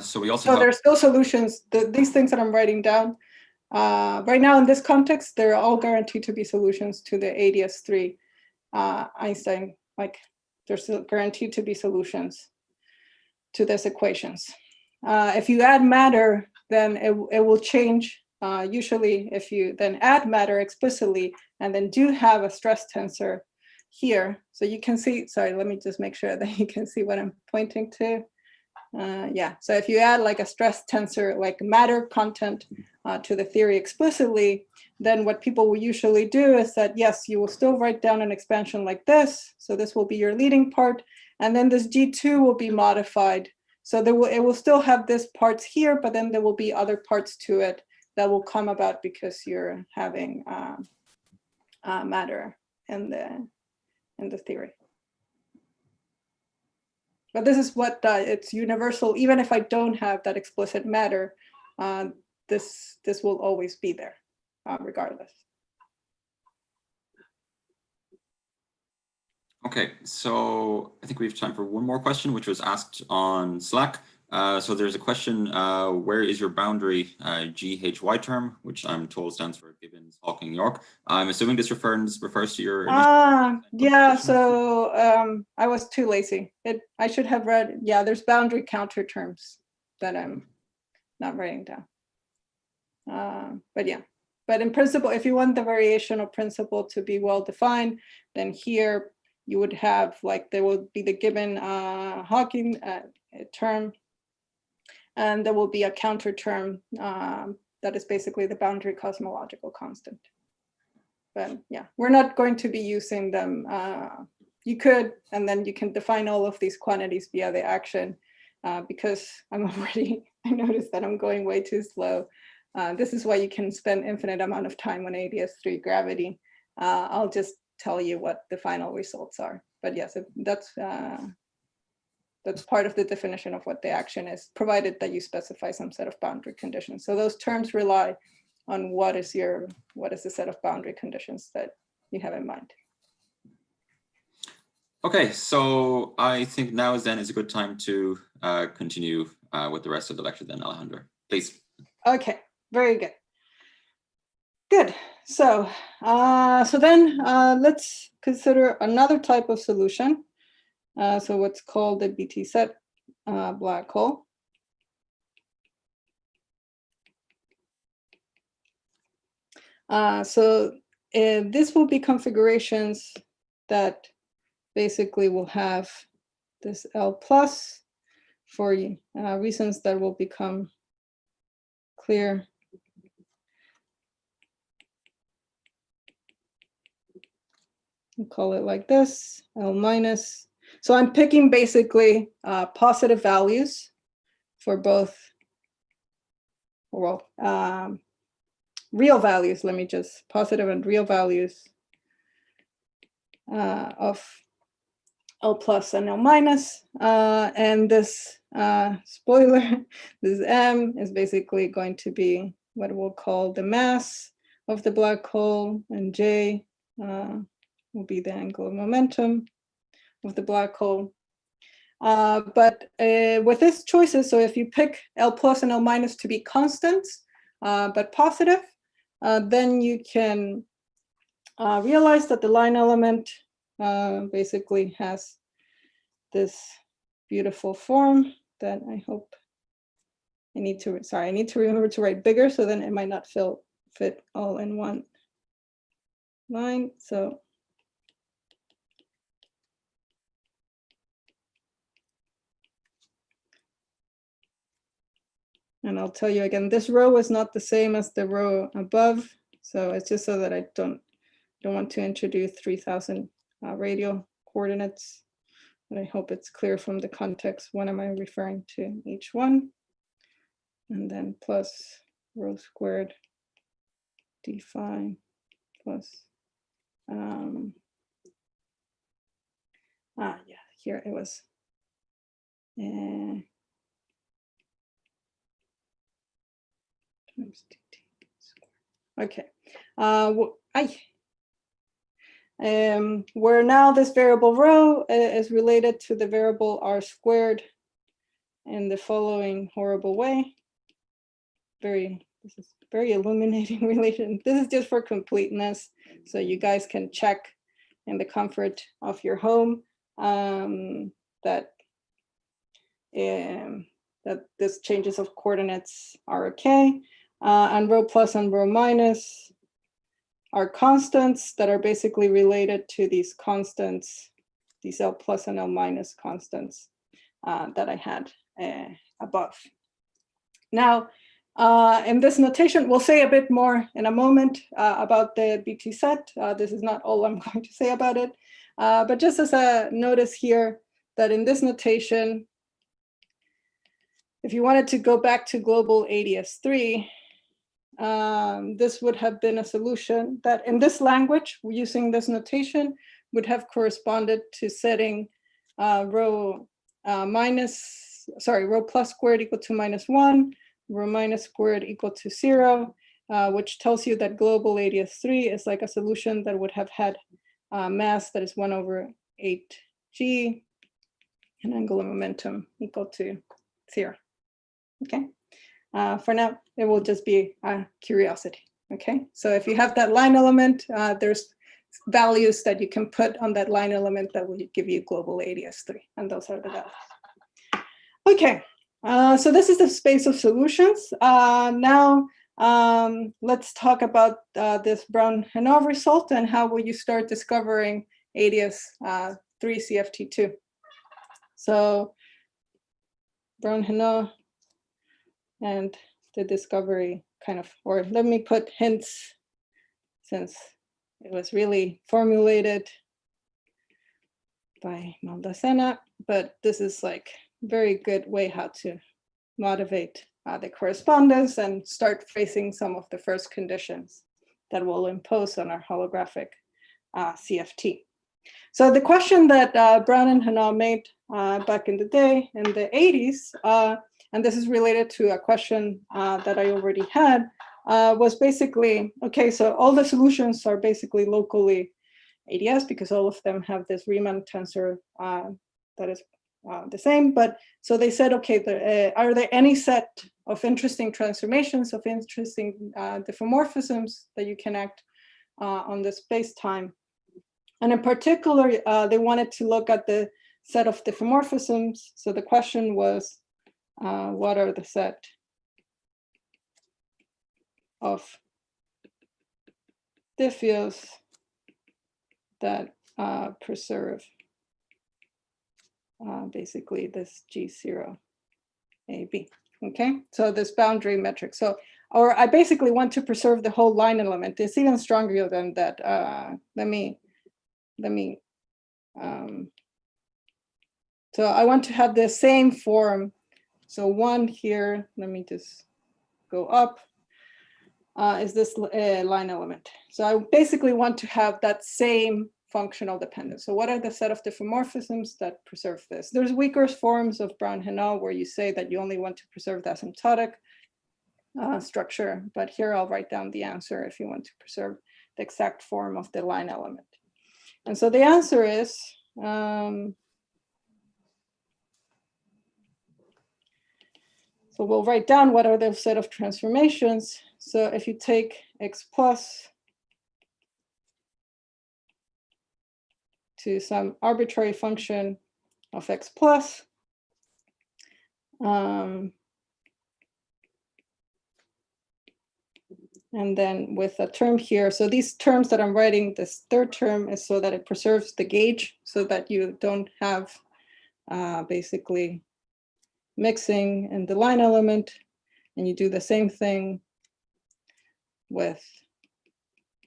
[SPEAKER 1] So we also
[SPEAKER 4] there's still solutions. These things that I'm writing down right now in this context, they're all guaranteed to be solutions to the ADS3 Einstein. Like they're still guaranteed to be solutions to these equations. If you add matter, then it will change. Usually, if you then add matter explicitly and then do have a stress tensor here, so you can see. Sorry, let me just make sure that you can see what I'm pointing to. Yeah, so if you add like a stress tensor, like matter content to the theory explicitly, then what people will usually do is that, yes, you will still write down an expansion like this. So this will be your leading part. And then this G2 will be modified. So it will still have this parts here, but then there will be other parts to it that will come about because you're having matter in the theory. But this is what it's universal. Even if I don't have that explicit matter, this will always be there, regardless.
[SPEAKER 1] Okay, so I think we have time for one more question, which was asked on Slack. So there's a question, where is your boundary GHY term, which I'm told stands for Gibbons, Hawking, York. I'm assuming this refers to your...
[SPEAKER 4] Yeah, so I was too lazy. I should have read, yeah, there's boundary counter terms that I'm not writing down. But yeah, but in principle, if you want the variational principle to be well defined, then here you would have like, there will be the Gibbon Hawking term, and there will be a counter term that is basically the boundary cosmological constant. But yeah, we're not going to be using them. you could, and then you can define all of these quantities via the action. Because I noticed that I'm going way too slow. This is why you can spend infinite amount of time on ADS3 gravity. I'll just tell you what the final results are. But yes, that's part of the definition of what the action is, provided that you specify some set of boundary conditions. So those terms rely on what is the set of boundary conditions that you have in mind.
[SPEAKER 1] Okay, so I think now is a good time to continue with the rest of the lecture then, Alejandra, please.
[SPEAKER 4] Okay, very good. Good. So, then let's consider another type of solution. So what's called the BT set black hole. This will be configurations that basically will have this L plus for reasons that will become clear. We'll call it like this, L minus. So I'm picking basically positive values for both, well, real values, let me just, positive and real values of L plus and L minus. And this spoiler, this M is basically going to be what we'll call the mass of the black hole, and J will be the angular momentum of the black hole. But with these choices, so if you pick L plus and L minus to be constants, but positive, then you can realize that the line element basically has this beautiful form that I hope I need to remember to write bigger, so then it might not fit all in one line. So and I'll tell you again, this row is not the same as the row above. So it's just so that I don't want to introduce 3000 radial coordinates. But I hope it's clear from the context, when am I referring to each one? And then plus rho squared d phi plus, yeah, here it was. Okay, where now this variable rho is related to the variable r squared in the following horrible way. This is very illuminating relation. This is just for completeness, so you guys can check in the comfort of your home that this changes of coordinates are okay. And rho plus and rho minus are constants that are basically related to these constants, these L plus and L minus constants that I had above. Now, in this notation, we'll say a bit more in a moment about the BT set. This is not all I'm going to say about it, but just as a notice here that in this notation, if you wanted to go back to global ADS3, this would have been a solution that in this language, using this notation, would have corresponded to setting rho plus squared equal to -1, rho minus squared equal to 0, which tells you that global ADS3 is like a solution that would have had mass that is 1/8g and angular momentum equal to 0. Okay. For now, it will just be a curiosity. Okay. So if you have that line element, there's values that you can put on that line element that will give you global ADS3, and those are the values. Okay. So this is the space of solutions. Now, let's talk about this Brown-Henault result and how will you start discovering ADS3 CFT2. So Brown-Henault and the discovery kind of, or let me put hints since it was really formulated by Maldacena, but this is like very good way how to motivate the correspondence and start facing some of the first conditions that will impose on our holographic CFT. So the question that Brown and Hanau made back in the day, in the 80s, and this is related to a question that I already had, was basically, okay, so all the solutions are basically locally ADS because all of them have this Riemann tensor that is the same. But so they said, okay, are there any set of interesting transformations, of interesting diffeomorphisms that you can act on the space-time? And in particular, they wanted to look at the set of diffeomorphisms. So the question was, what are the set of diffeos that preserve basically this G0 AB, okay? So this boundary metric. So, or I basically want to preserve the whole line element. It's even stronger than that. So I want to have the same form. So one here, let me just go up, is this line element. So I basically want to have that same functional dependence. So what are the set of diffeomorphisms that preserve this? There's weaker forms of Brown-Hanau where you say that you only want to preserve the asymptotic structure, but here I'll write down the answer if you want to preserve the exact form of the line element. And so the answer is, so we'll write down what are the set of transformations. So if you take x plus to some arbitrary function of x plus, and then with a term here. So these terms that I'm writing, this third term is so that it preserves the gauge so that you don't have basically mixing in the line element. And you do the same thing with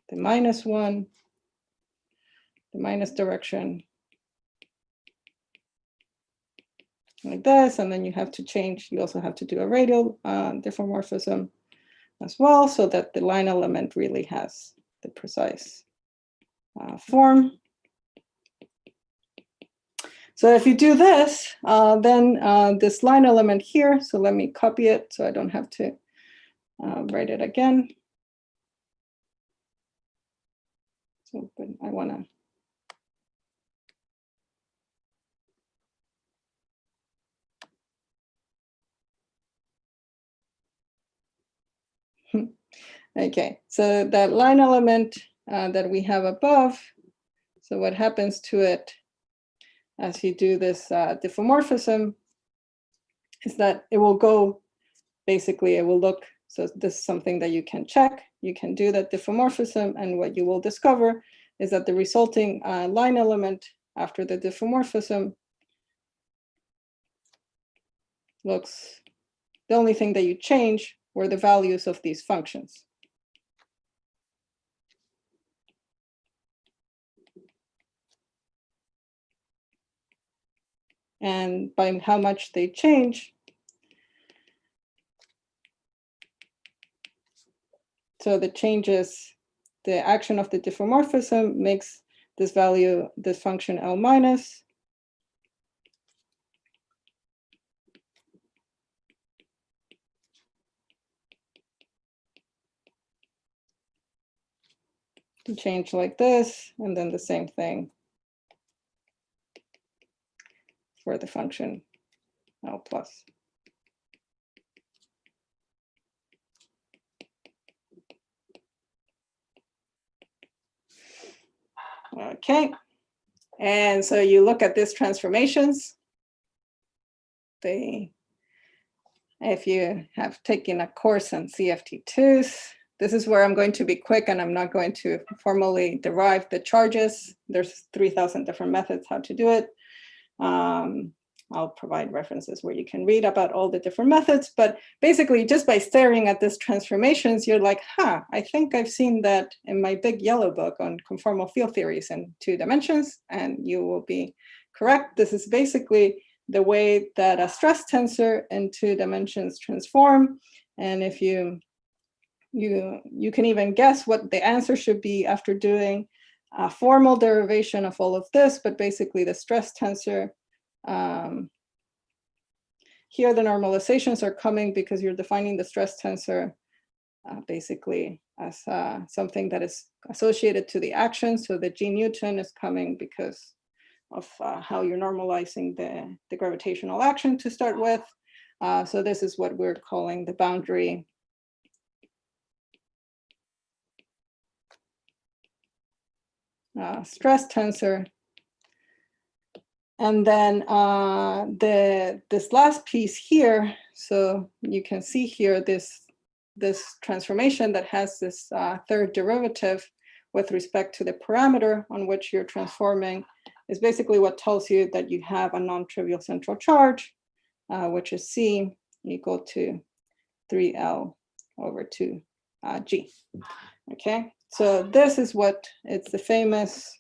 [SPEAKER 4] the -1, the minus direction, like this. And then you have to change, you also have to do a radial diffeomorphism as well, so that the line element really has the precise form. So if you do this, then this line element here, so let me copy it so I don't have to write it again. So but I want to okay, so that line element that we have above, so what happens to it as you do this diffeomorphism is that it will go, basically it will look, so this is something that you can check. You can do that diffeomorphism, and what you will discover is that the resulting line element after the diffeomorphism looks, the only thing that you change were the values of these functions. And by how much they change, so the changes, the action of the diffeomorphism makes this value, this function L minus, to change like this, and then the same thing for the function L plus. Okay, and so you look at these transformations. If you have taken a course on CFT2s, this is where I'm going to be quick and I'm not going to formally derive the charges. There's 3,000 different methods how to do it. I'll provide references where you can read about all the different methods, but basically just by staring at these transformations, you're like, huh, I think I've seen that in my big yellow book on conformal field theories in 2 dimensions, and you will be correct. This is basically the way that a stress tensor in 2 dimensions transform. And if you can even guess what the answer should be after doing a formal derivation of all of this, but basically the stress tensor, here the normalizations are coming because you're defining the stress tensor basically as something that is associated to the action. So the G Newton is coming because of how you're normalizing the gravitational action to start with. So this is what we're calling the boundary stress tensor. And then this last piece here, so you can see here this transformation that has this third derivative with respect to the parameter on which you're transforming is basically what tells you that you have a non-trivial central charge, which is C equal to 3L over 2G. Okay, so this is what it's the famous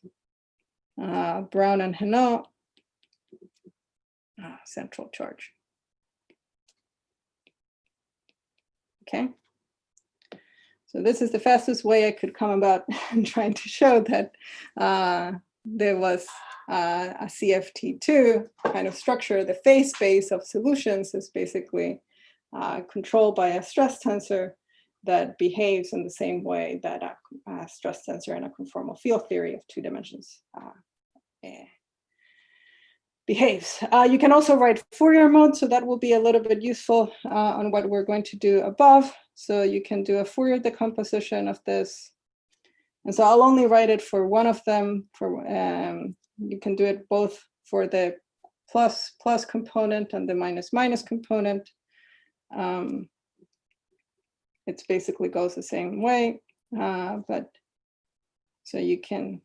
[SPEAKER 4] Brown and Henault central charge. Okay, so this is the fastest way I could come about trying to show that there was a CFT2 kind of structure. The phase space of solutions is basically controlled by a stress tensor that behaves in the same way that a stress tensor in a conformal field theory of 2 dimensions behaves. You can also write Fourier mode, so that will be a little bit useful on what we're going to do above. So you can do a Fourier decomposition of this. And so I'll only write it for one of them. You can do it both for the plus component and the minus component. It basically goes the same way, but so you can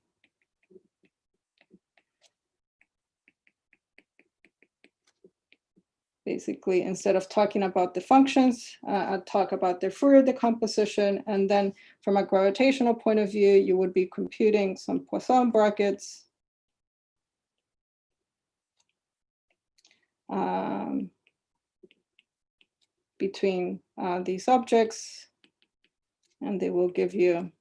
[SPEAKER 4] basically, instead of talking about the functions, I'll talk about their Fourier decomposition. And then from a gravitational point of view, you would be computing some Poisson brackets between these objects, and they will give you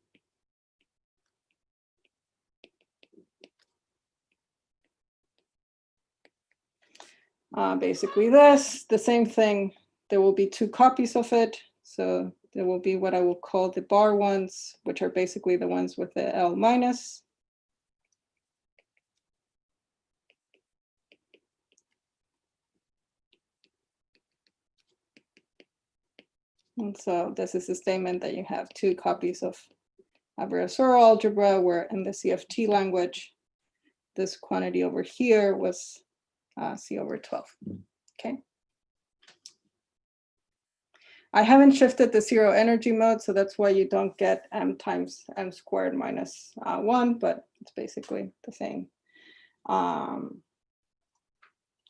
[SPEAKER 4] basically this, the same thing. There will be 2 copies of it. So there will be what I will call the bar ones, which are basically the ones with the L minus. And so this is a statement that you have 2 copies of Virasoro algebra, where in the CFT language, this quantity over here was C over 12. Okay. I haven't shifted the 0 energy mode, so that's why you don't get m times m squared minus 1, but it's basically the same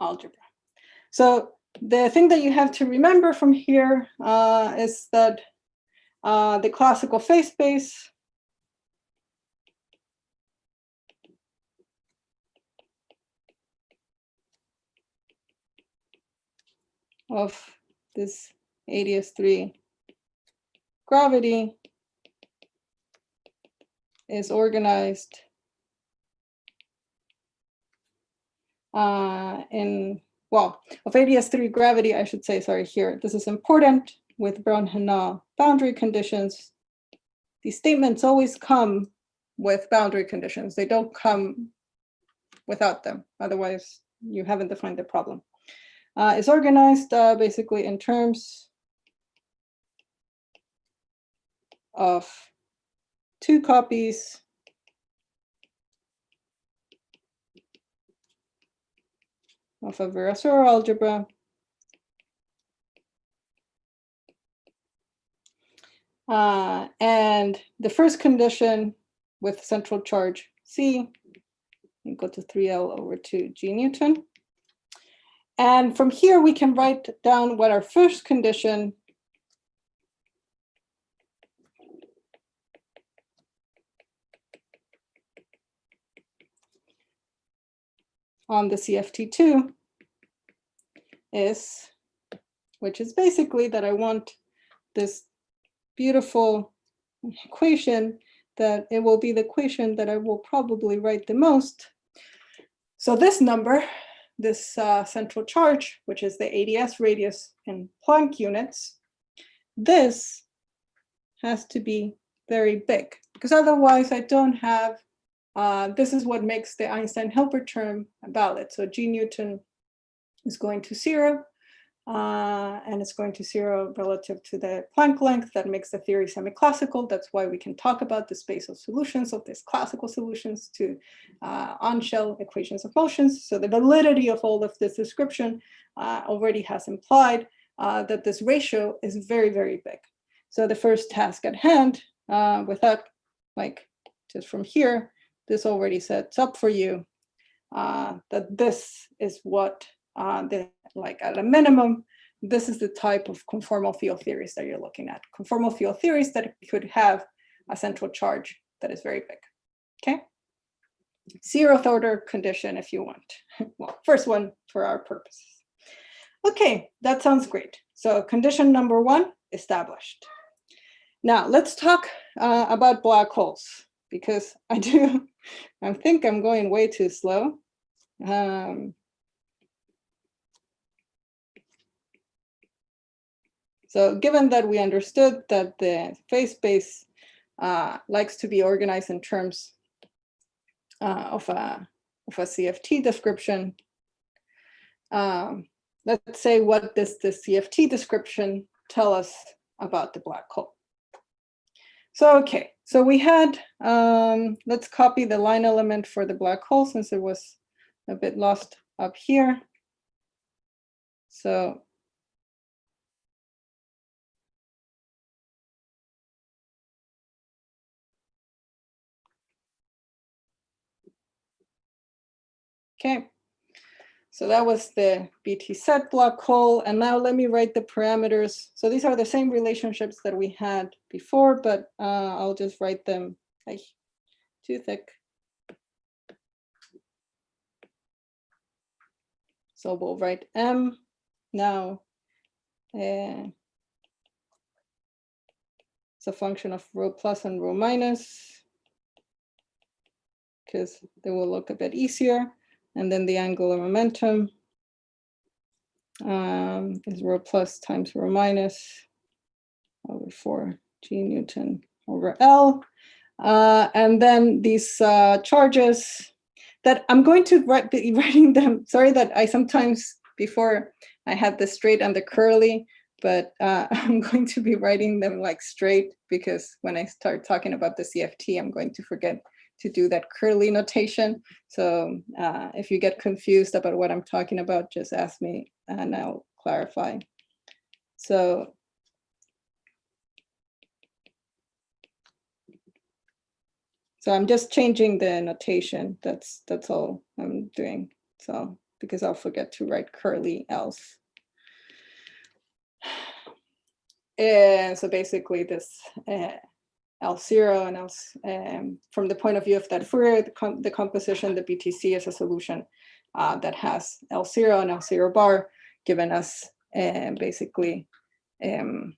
[SPEAKER 4] algebra. So the thing that you have to remember from here is that the classical phase space of this ADS3 gravity is organized of ADS3 gravity, I should say, sorry, here. This is important with Brown-Henault boundary conditions. These statements always come with boundary conditions. They don't come without them. Otherwise, you haven't defined the problem. It's organized basically in terms of 2 copies of a Virasoro algebra. And the first condition with central charge C equal to 3L over 2G Newton. And from here, we can write down what our first condition on the CFT2 is, which is basically that I want this beautiful equation, that it will be the equation that I will probably write the most. So this number, this central charge, which is the ADS radius in Planck units, this has to be very big, because otherwise I don't have, this is what makes the Einstein-Hilbert term valid. So G Newton is going to 0, and it's going to 0 relative to the Planck length. That makes the theory semi-classical. That's why we can talk about the space of solutions of these classical solutions to on-shell equations of motions. So the validity of all of this description already has implied that this ratio is very, very big. So the first task at hand, without like just from here, this already sets up for you that this is what like at a minimum, this is the type of conformal field theories that you're looking at. Conformal field theories that could have a central charge that is very big, okay? 0th order condition if you want. Well, first one for our purposes. Okay, that sounds great. So condition number 1 established. Now let's talk about black holes, because I think I'm going way too slow. So given that we understood that the phase space likes to be organized in terms of a CFT description, let's say what does the CFT description tell us about the black hole? So, okay, so we had, let's copy the line element for the black hole since it was a bit lost up here. So, okay, so that was the BT set black hole. And now let me write the parameters. So these are the same relationships that we had before, but I'll just write them like too thick. So we'll write M now. It's a function of rho plus and rho minus, because they will look a bit easier. And then the angular momentum is rho plus times rho minus over 4 G Newton over L. And then these charges that I'm going to be writing them. Sorry that I sometimes, before I had the straight and the curly, but I'm going to be writing them like straight, because when I start talking about the CFT, I'm going to forget to do that curly notation. So if you get confused about what I'm talking about, just ask me and I'll clarify. So I'm just changing the notation. That's all I'm doing. So because I'll forget to write curly else. And so basically this L0 and L, from the point of view of that Fourier, the composition, the BTC is a solution that has L0 and L0 bar, giving us basically M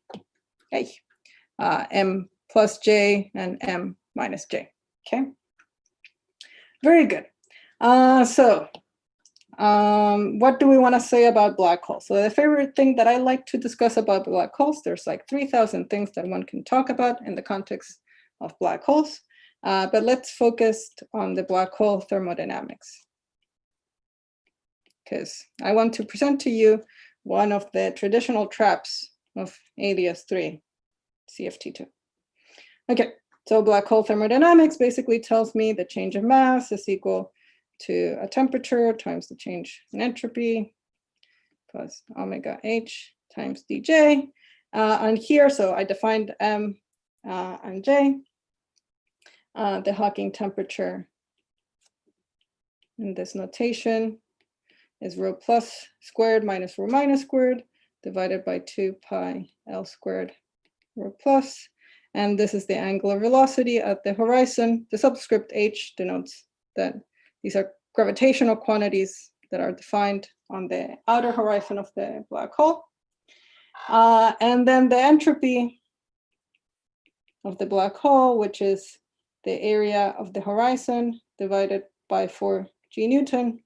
[SPEAKER 4] plus J and M minus J. Okay, very good. So what do we want to say about black holes? So the favorite thing that I like to discuss about black holes, there's like 3,000 things that one can talk about in the context of black holes, but let's focus on the black hole thermodynamics, because I want to present to you one of the traditional traps of ADS3 CFT2. Okay, so black hole thermodynamics basically tells me the change of mass is equal to a temperature times the change in entropy plus omega h times dj. And here, so I defined M and J. The Hawking temperature in this notation is rho plus squared minus rho minus squared divided by 2 pi L squared rho plus. And this is the angular velocity at the horizon. The subscript h denotes that these are gravitational quantities that are defined on the outer horizon of the black hole. And then the entropy of the black hole, which is the area of the horizon divided by 4g Newton.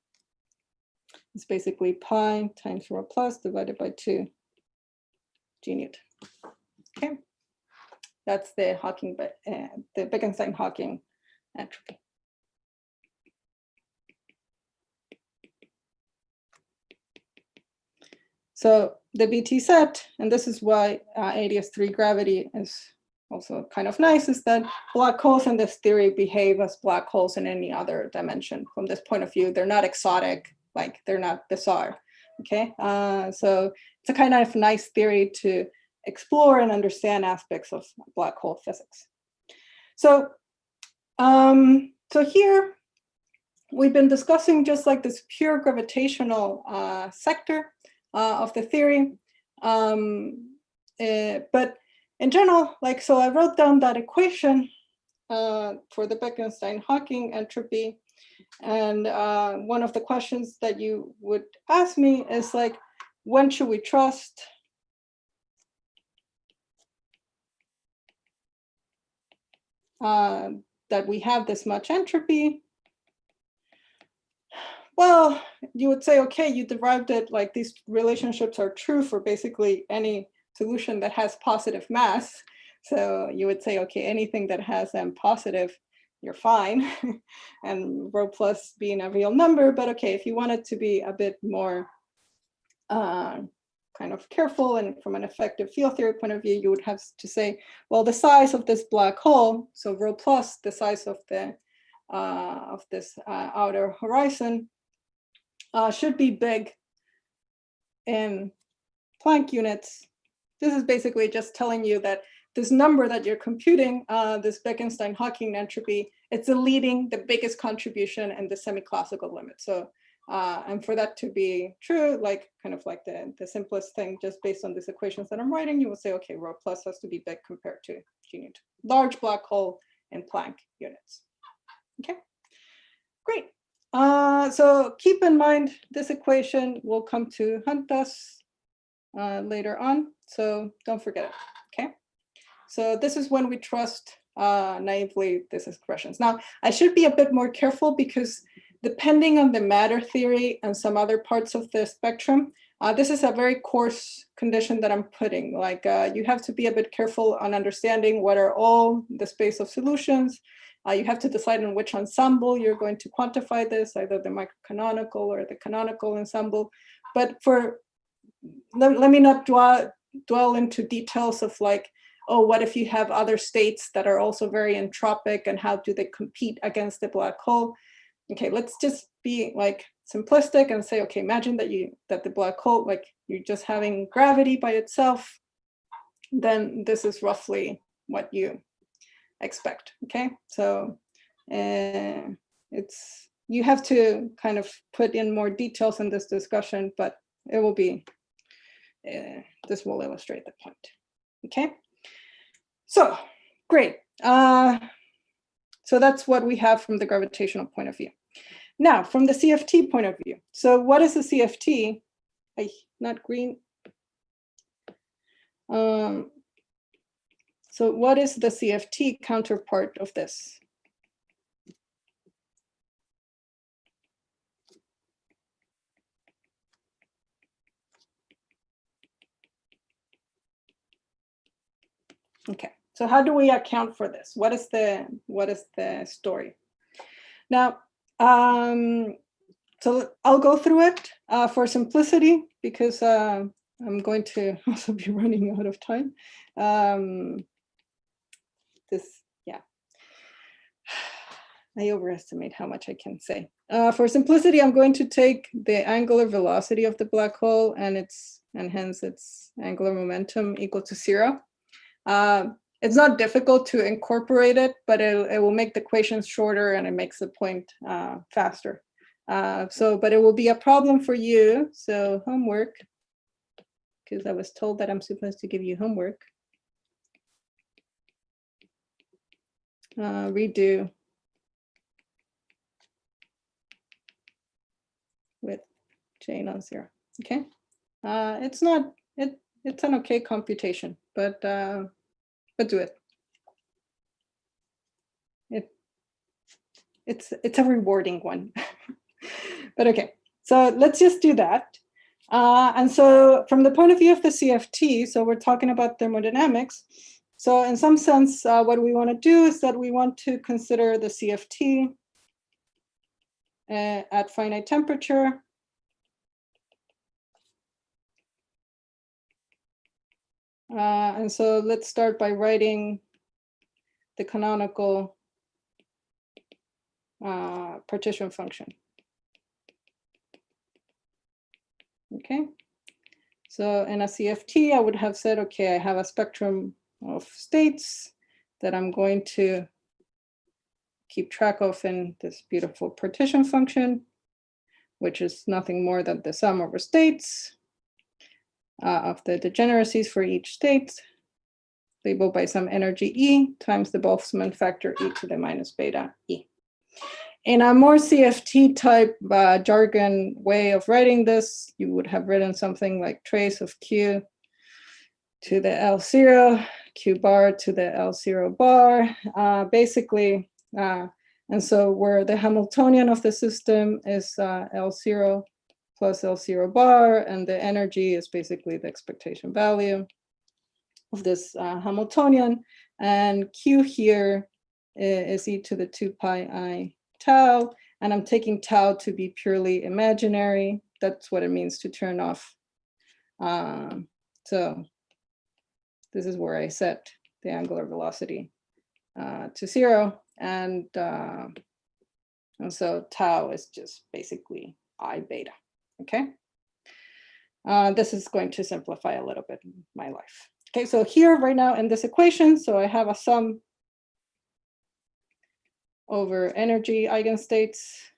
[SPEAKER 4] It's basically pi times rho plus divided by 2g Newton. Okay, that's the Hawking, the Bekenstein-Hawking entropy. So the BT set, and this is why ADS3 gravity is also kind of nice, is that black holes in this theory behave as black holes in any other dimension. From this point of view, they're not exotic, like they're not bizarre, okay? So it's a kind of nice theory to explore and understand aspects of black hole physics. So, so here we've been discussing just like this pure gravitational sector of the theory. But in general, like, so I wrote down that equation for the Bekenstein-Hawking entropy. And one of the questions that you would ask me is like, when should we trust that we have this much entropy? Well, you would say, okay, you derived it, like these relationships are true for basically any solution that has positive mass. So you would say, okay, anything that has m positive, you're fine. And rho plus being a real number, but okay, if you want it to be a bit more kind of careful and from an effective field theory point of view, you would have to say, well, the size of this black hole, so rho plus the size of the this outer horizon, should be big in Planck units. This is basically just telling you that this number that you're computing, this Bekenstein-Hawking entropy, it's the biggest contribution in the semi-classical limit. So, and for that to be true, like kind of like the simplest thing, just based on these equations that I'm writing, you will say, okay, rho plus has to be big compared to g Newton. Large black hole in Planck units. Okay, great. So keep in mind, this equation will come to haunt us later on, so don't forget it, okay? So this is when we trust naively these expressions. Now, I should be a bit more careful because depending on the matter theory and some other parts of the spectrum, this is a very coarse condition that I'm putting. Like you have to be a bit careful on understanding what are all the space of solutions. You have to decide on which ensemble you're going to quantify this, either the microcanonical or the canonical ensemble. But let me not dwell into details of like, oh, what if you have other states that are also very entropic and how do they compete against the black hole? Okay, let's just be like simplistic and say, okay, imagine that the black hole, like you're just having gravity by itself, then this is roughly what you expect, okay? So you have to kind of put in more details in this discussion, but it will be, this will illustrate the point, okay? So, great. So that's what we have from the gravitational point of view. Now, from the CFT point of view. So what is a CFT? Not green. So what is the CFT counterpart of this? Okay, so how do we account for this? What is the story? Now, so I'll go through it for simplicity because I'm going to also be running out of time. I overestimate how much I can say. For simplicity, I'm going to take the angular velocity of the black hole and hence its angular momentum equal to 0. It's not difficult to incorporate it, but it will make the equations shorter and it makes the point faster. But it will be a problem for you. So homework, because I was told that I'm supposed to give you homework. Redo J non-zero. Okay, it's not it's an okay computation, but do it. It's a rewarding one. But okay, so let's just do that. And so from the point of view of the CFT, so we're talking about thermodynamics. So in some sense, what we want to do is that we want to consider the CFT at finite temperature. And so let's start by writing the canonical partition function. Okay, so in a CFT, I would have said, okay, I have a spectrum of states that I'm going to keep track of in this beautiful partition function, which is nothing more than the sum over states of the degeneracies for each state, labeled by some energy E times the Boltzmann factor e to the minus beta E. In a more CFT type jargon way of writing this, you would have written something like trace of Q to the L0, Q bar to the L0 bar, basically. And so where the Hamiltonian of the system is L0 plus L0 bar, and the energy is basically the expectation value of this Hamiltonian. And Q here is e to the 2 pi I tau, and I'm taking tau to be purely imaginary. That's what it means to turn off. So this is where I set the angular velocity to 0, and so tau is just basically I beta. Okay, this is going to simplify a little bit my life. Okay, so here right now in this equation, so I have a sum over energy eigenstates.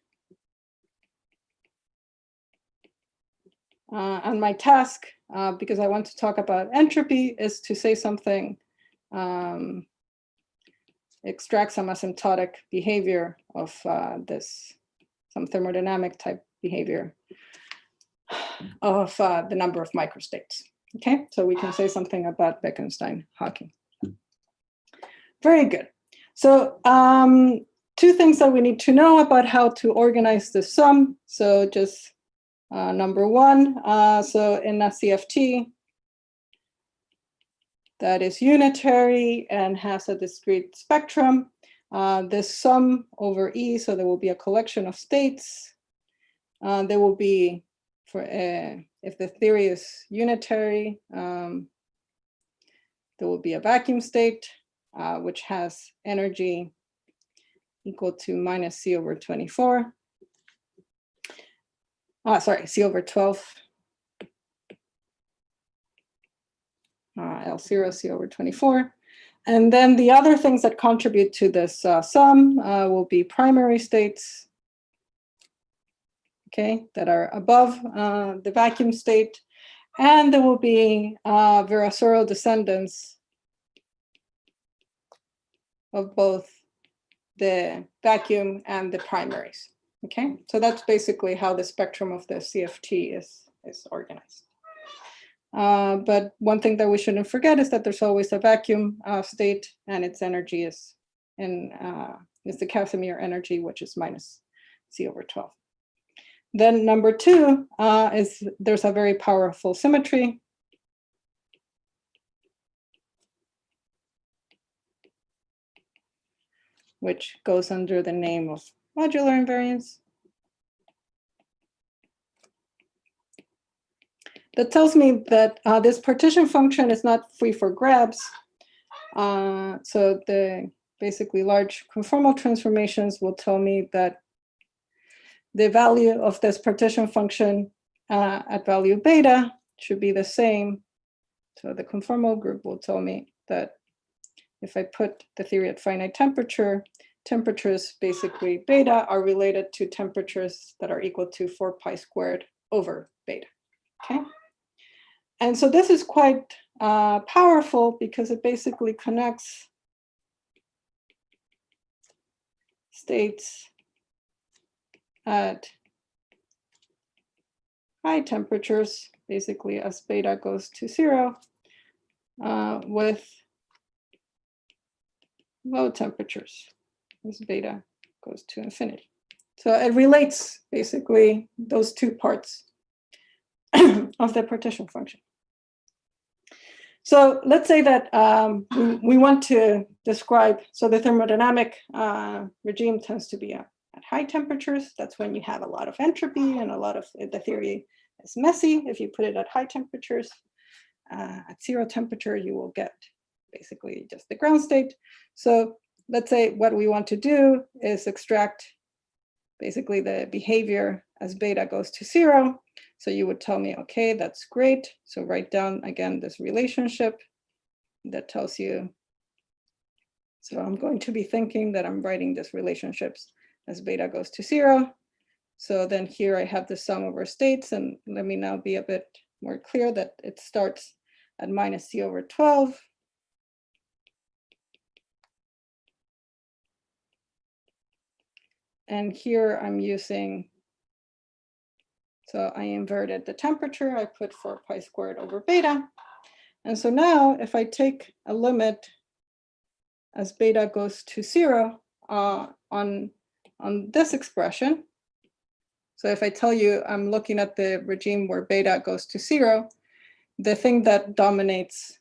[SPEAKER 4] And my task, because I want to talk about entropy, is to say something, extract some asymptotic behavior of some thermodynamic type behavior of the number of microstates. Okay, so we can say something about Bekenstein-Hawking. Very good. So two things that we need to know about how to organize the sum. So just number one, so in a CFT that is unitary and has a discrete spectrum, this sum over E, so there will be a collection of states. There will be, for if the theory is unitary, there will be a vacuum state, which has energy equal to minus C over 24. Sorry, C over 12. L0, C over 24. And then the other things that contribute to this sum will be primary states, okay, that are above the vacuum state. And there will be Virasoro descendants of both the vacuum and the primaries. Okay, so that's basically how the spectrum of the CFT is organized. But one thing that we shouldn't forget is that there's always a vacuum state, and its energy is the Casimir energy, which is minus C over 12. Then number two is there's a very powerful symmetry. Which goes under the name of modular invariance. That tells me that this partition function is not free for grabs. So the basically large conformal transformations will tell me that the value of this partition function at value beta should be the same. So the conformal group will tell me that if I put the theory at finite temperature, temperatures basically beta are related to temperatures that are equal to 4 pi squared over beta, okay? And so this is quite powerful because it basically connects states at high temperatures, basically as beta goes to 0, with low temperatures as beta goes to infinity. So it relates basically those two parts of the partition function. So let's say that we want to describe, so the thermodynamic regime tends to be at high temperatures. That's when you have a lot of entropy and a lot of the theory is messy. If you put it at high temperatures, at 0 temperature, you will get basically just the ground state. So let's say what we want to do is extract basically the behavior as beta goes to 0. So you would tell me, okay, that's great. So write down again this relationship that tells you. So I'm going to be thinking that I'm writing this relationships as beta goes to 0. So then here I have the sum over states, and let me now be a bit more clear that it starts at minus c over 12. And here I'm using, so I inverted the temperature, I put 4 pi squared over beta. And so now if I take a limit as beta goes to 0 on this expression, so if I tell you I'm looking at the regime where beta goes to 0, the thing that dominates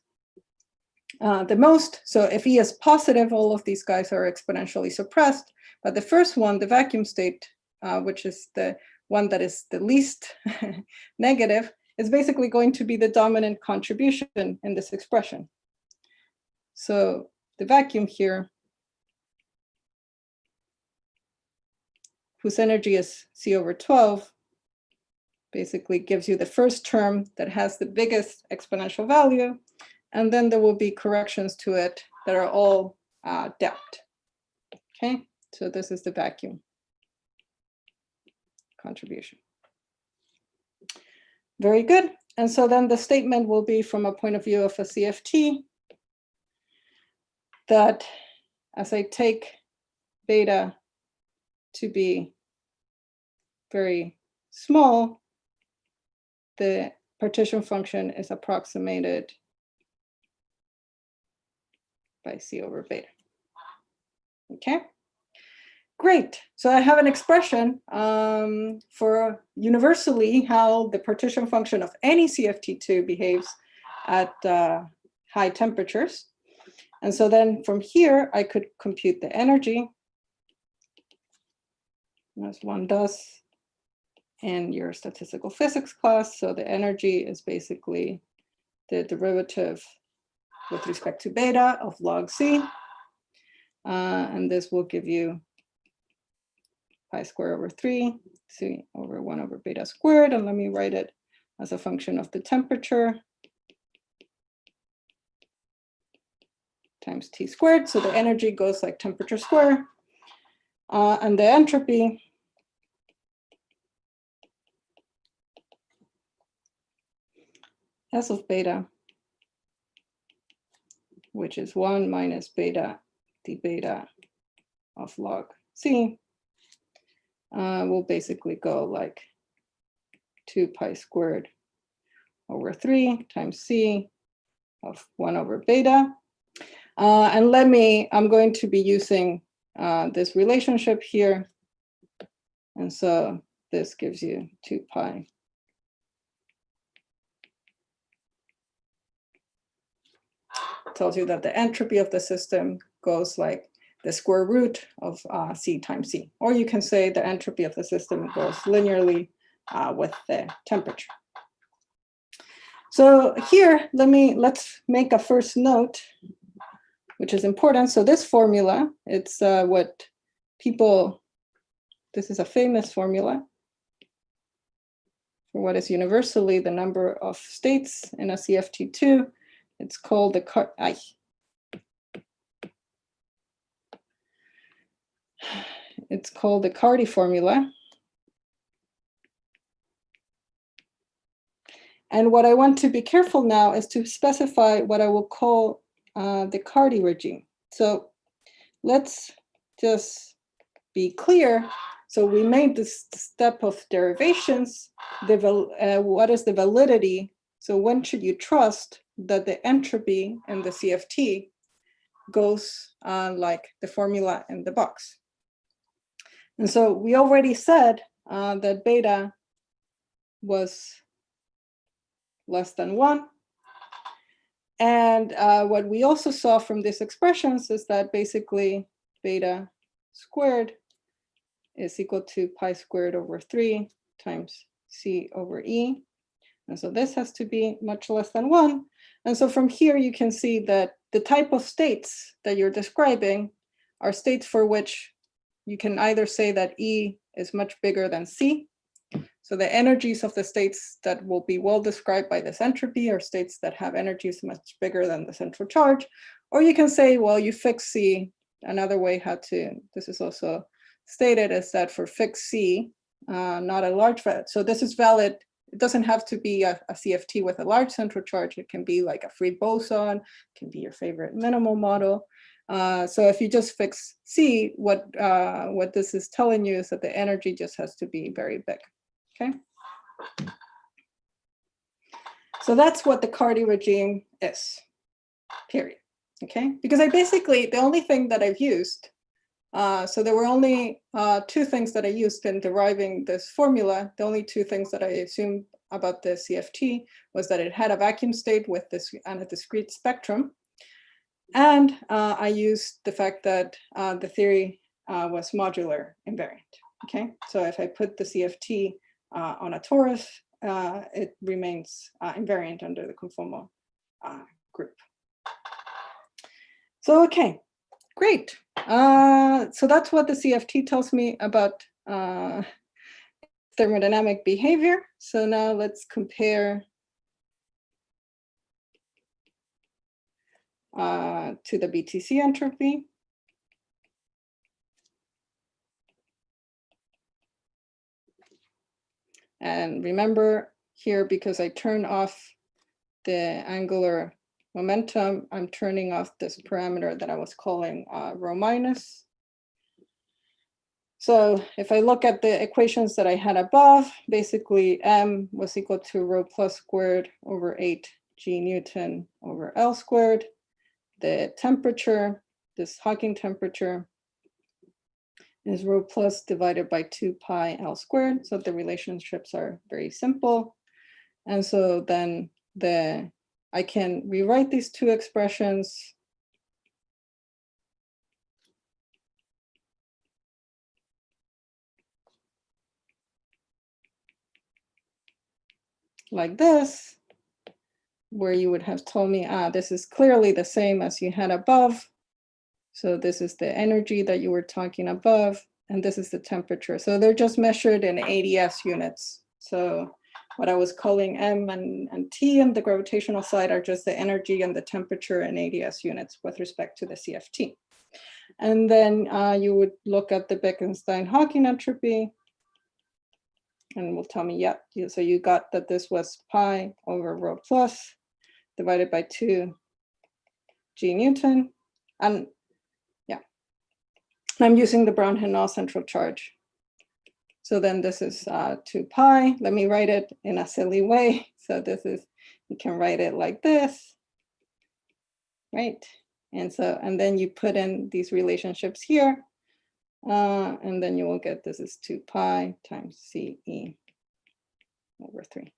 [SPEAKER 4] the most, so if E is positive, all of these guys are exponentially suppressed. But the first one, the vacuum state, which is the one that is the least negative, is basically going to be the dominant contribution in this expression. So the vacuum here, whose energy is c over 12, basically gives you the first term that has the biggest exponential value. And then there will be corrections to it that are all damped. Okay, so this is the vacuum contribution. Very good. And so then the statement will be from a point of view of a CFT that as I take beta to be very small, the partition function is approximated by c over beta. Okay, great. So I have an expression for universally how the partition function of any CFT2 behaves at high temperatures. And so then from here, I could compute the energy, as one does in your statistical physics class. So the energy is basically the derivative with respect to beta of log c. And this will give you pi squared over 3, c over 1 over beta squared. And let me write it as a function of the temperature times T squared. So the energy goes like temperature squared. And the entropy S of beta, which is 1 minus beta d beta of log c, will basically go like 2 pi squared over 3 times c of 1 over beta. And I'm going to be using this relationship here. And so this gives you 2 pi. Tells you that the entropy of the system goes like the square root of c times c. Or you can say the entropy of the system goes linearly with the temperature. So here, let's make a first note, which is important. So this formula, it's what people, this is a famous formula for what is universally the number of states in a CFT2. It's called the Cardy formula. And what I want to be careful now is to specify what I will call the Cardy regime. So let's just be clear. So we made this step of derivations. What is the validity? So when should you trust that the entropy in the CFT goes like the formula in the box? And so we already said that beta was less than 1. And what we also saw from these expressions is that basically beta squared is equal to pi squared over 3 times c over e. And so this has to be much less than 1. And so from here, you can see that the type of states that you're describing are states for which you can either say that E is much bigger than C. So the energies of the states that will be well described by this entropy are states that have energies much bigger than the central charge. Or you can say, well, you fix C. Another way how to, this is also stated, is that for fixed C, not a large, so this is valid. It doesn't have to be a CFT with a large central charge. It can be like a free boson, it can be your favorite minimal model. So if you just fix C, what this is telling you is that the energy just has to be very big, okay? So that's what the Carty regime is, period, okay? Because I basically, the only thing that I've used, so there were only 2 things that I used in deriving this formula. The only 2 things that I assumed about the CFT was that it had a vacuum state with this and a discrete spectrum. And I used the fact that the theory was modular invariant, okay? So if I put the CFT on a torus, it remains invariant under the conformal group. So, okay, great. So that's what the CFT tells me about thermodynamic behavior. So now let's compare to the BTC entropy. And remember here, because I turn off the angular momentum, I'm turning off this parameter that I was calling rho minus. So if I look at the equations that I had above, basically m was equal to rho plus squared over 8 g Newton over L squared. The temperature, this Hawking temperature, is rho plus divided by 2 pi L squared. So the relationships are very simple. And so then I can rewrite these 2 expressions like this, where you would have told me, this is clearly the same as you had above. So this is the energy that you were talking above, and this is the temperature. So they're just measured in ADS units. So what I was calling M and T in the gravitational side are just the energy and the temperature in ADS units with respect to the CFT. And then you would look at the Bekenstein-Hawking entropy, and will tell me, yeah, so you got that this was pi over rho plus divided by 2 g Newton. And yeah, I'm using the Brown-Henao central charge. So then this is 2 pi. Let me write it in a silly way. So this is, you can write it like this, right? And so, and then you put in these relationships here. And then you will get, this is 2 pi times CE over 3.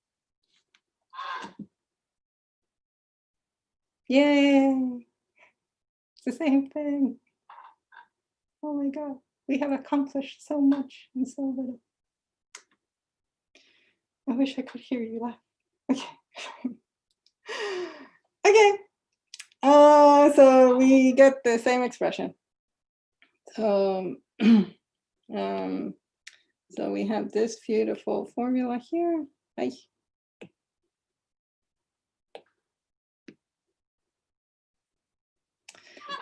[SPEAKER 4] Yay! It's the same thing. Oh my God, we have accomplished so much in so little. I wish I could hear you laugh. Okay. Okay. So we get the same expression. So, so we have this beautiful formula here. Hi.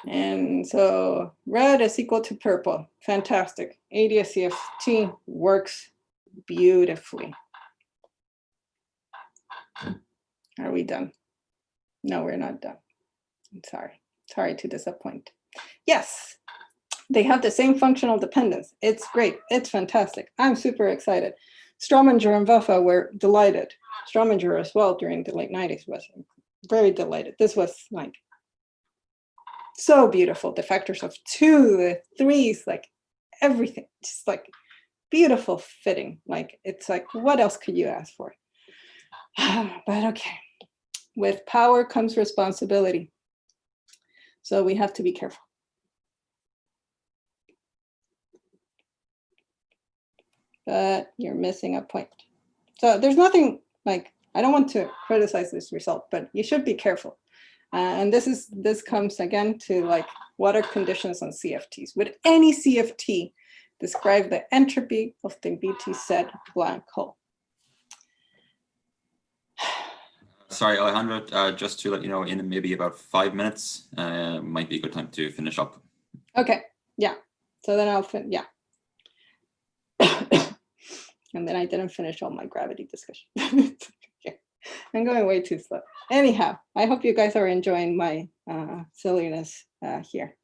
[SPEAKER 4] And so red is equal to purple. Fantastic. ADS-CFT works beautifully. Are we done? No, we're not done. I'm sorry. Sorry to disappoint. Yes. They have the same functional dependence. It's great. It's fantastic. I'm super excited. Strominger and Weffa were delighted. Strominger as well during the late 90s was very delighted. This was like so beautiful. The factors of 2, the 3s, like everything, just like beautiful fitting. Like, it's like, what else could you ask for? But okay, with power comes responsibility. So we have to be careful. But you're missing a point. So there's nothing like, I don't want to criticize this result, but you should be careful. And this comes again to like, what are conditions on CFTs? With any CFT, describe the entropy of the BT set blank hole.
[SPEAKER 1] Sorry, Alejandra, just to let you know, in maybe about 5 minutes, might be a good time to finish up.
[SPEAKER 4] Okay, yeah. So then I'll yeah. And then I didn't finish all my gravity discussion. Okay. I'm going way too slow. Anyhow, I hope you guys are enjoying my silliness here,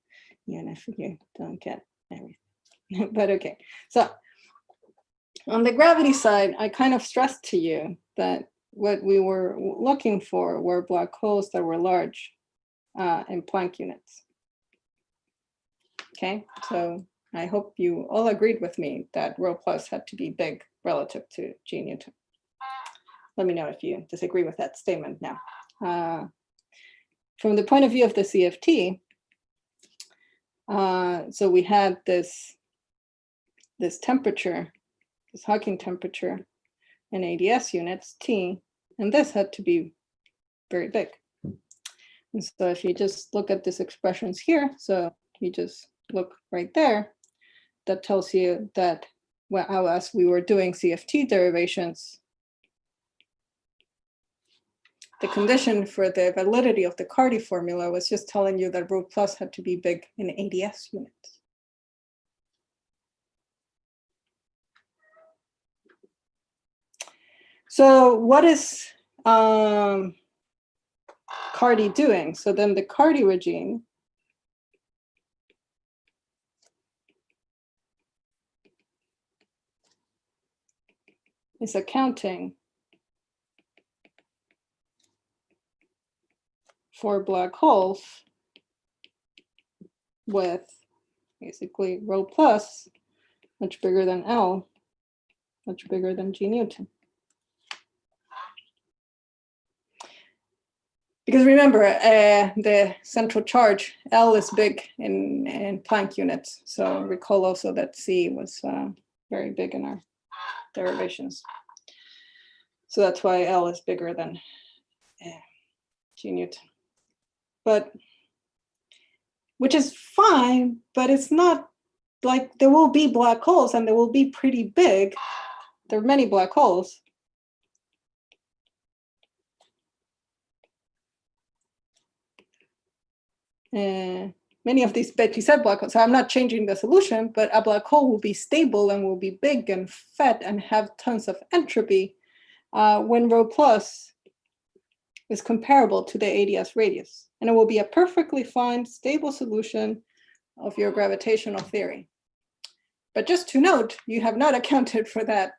[SPEAKER 4] even if you don't get everything. But okay, so on the gravity side, I kind of stressed to you that what we were looking for were black holes that were large in Planck units. Okay, so I hope you all agreed with me that rho plus had to be big relative to G Newton. Let me know if you disagree with that statement now. From the point of view of the CFT, so we had this temperature, this Hawking temperature in ADS units, T, and this had to be very big. And so if you just look at these expressions here, so you just look right there, that tells you that, well, as we were doing CFT derivations, the condition for the validity of the Cardy formula was just telling you that rho plus had to be big in ADS units. So what is Cardy doing? So then the Cardy regime is accounting for black holes with basically rho plus much bigger than L, much bigger than G Newton. Because remember, the central charge, L is big in Planck units. So recall also that C was very big in our derivations. So that's why L is bigger than G Newton. But, which is fine, but it's not like there will be black holes and they will be pretty big. There are many black holes. Many of these Betty said black holes. So I'm not changing the solution, but a black hole will be stable and will be big and fat and have tons of entropy when rho plus is comparable to the ADS radius. And it will be a perfectly fine, stable solution of your gravitational theory. But just to note, you have not accounted for that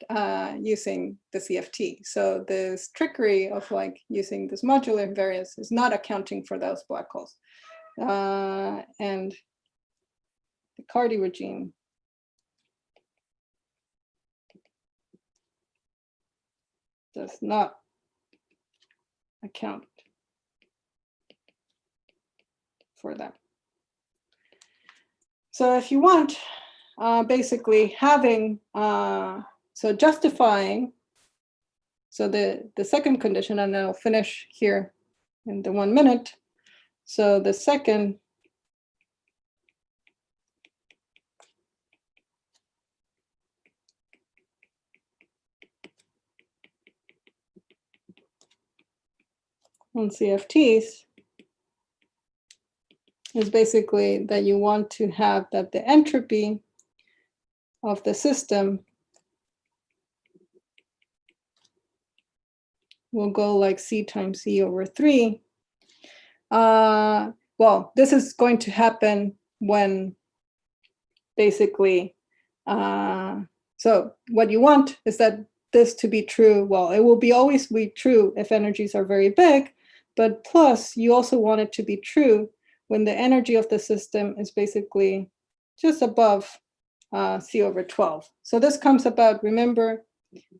[SPEAKER 4] using the CFT. So this trickery of like using this modular invariance is not accounting for those black holes. And the Cardy regime does not account for that. So if you want, basically having, so justifying, so the second condition, and I'll finish here in the 1 minute. So the second on CFTs is basically that you want to have that the entropy of the system will go like C times C over 3. Well, this is going to happen when basically, so what you want is that this to be true. Well, it will be always be true if energies are very big, but plus you also want it to be true when the energy of the system is basically just above C over 12. So this comes about, remember,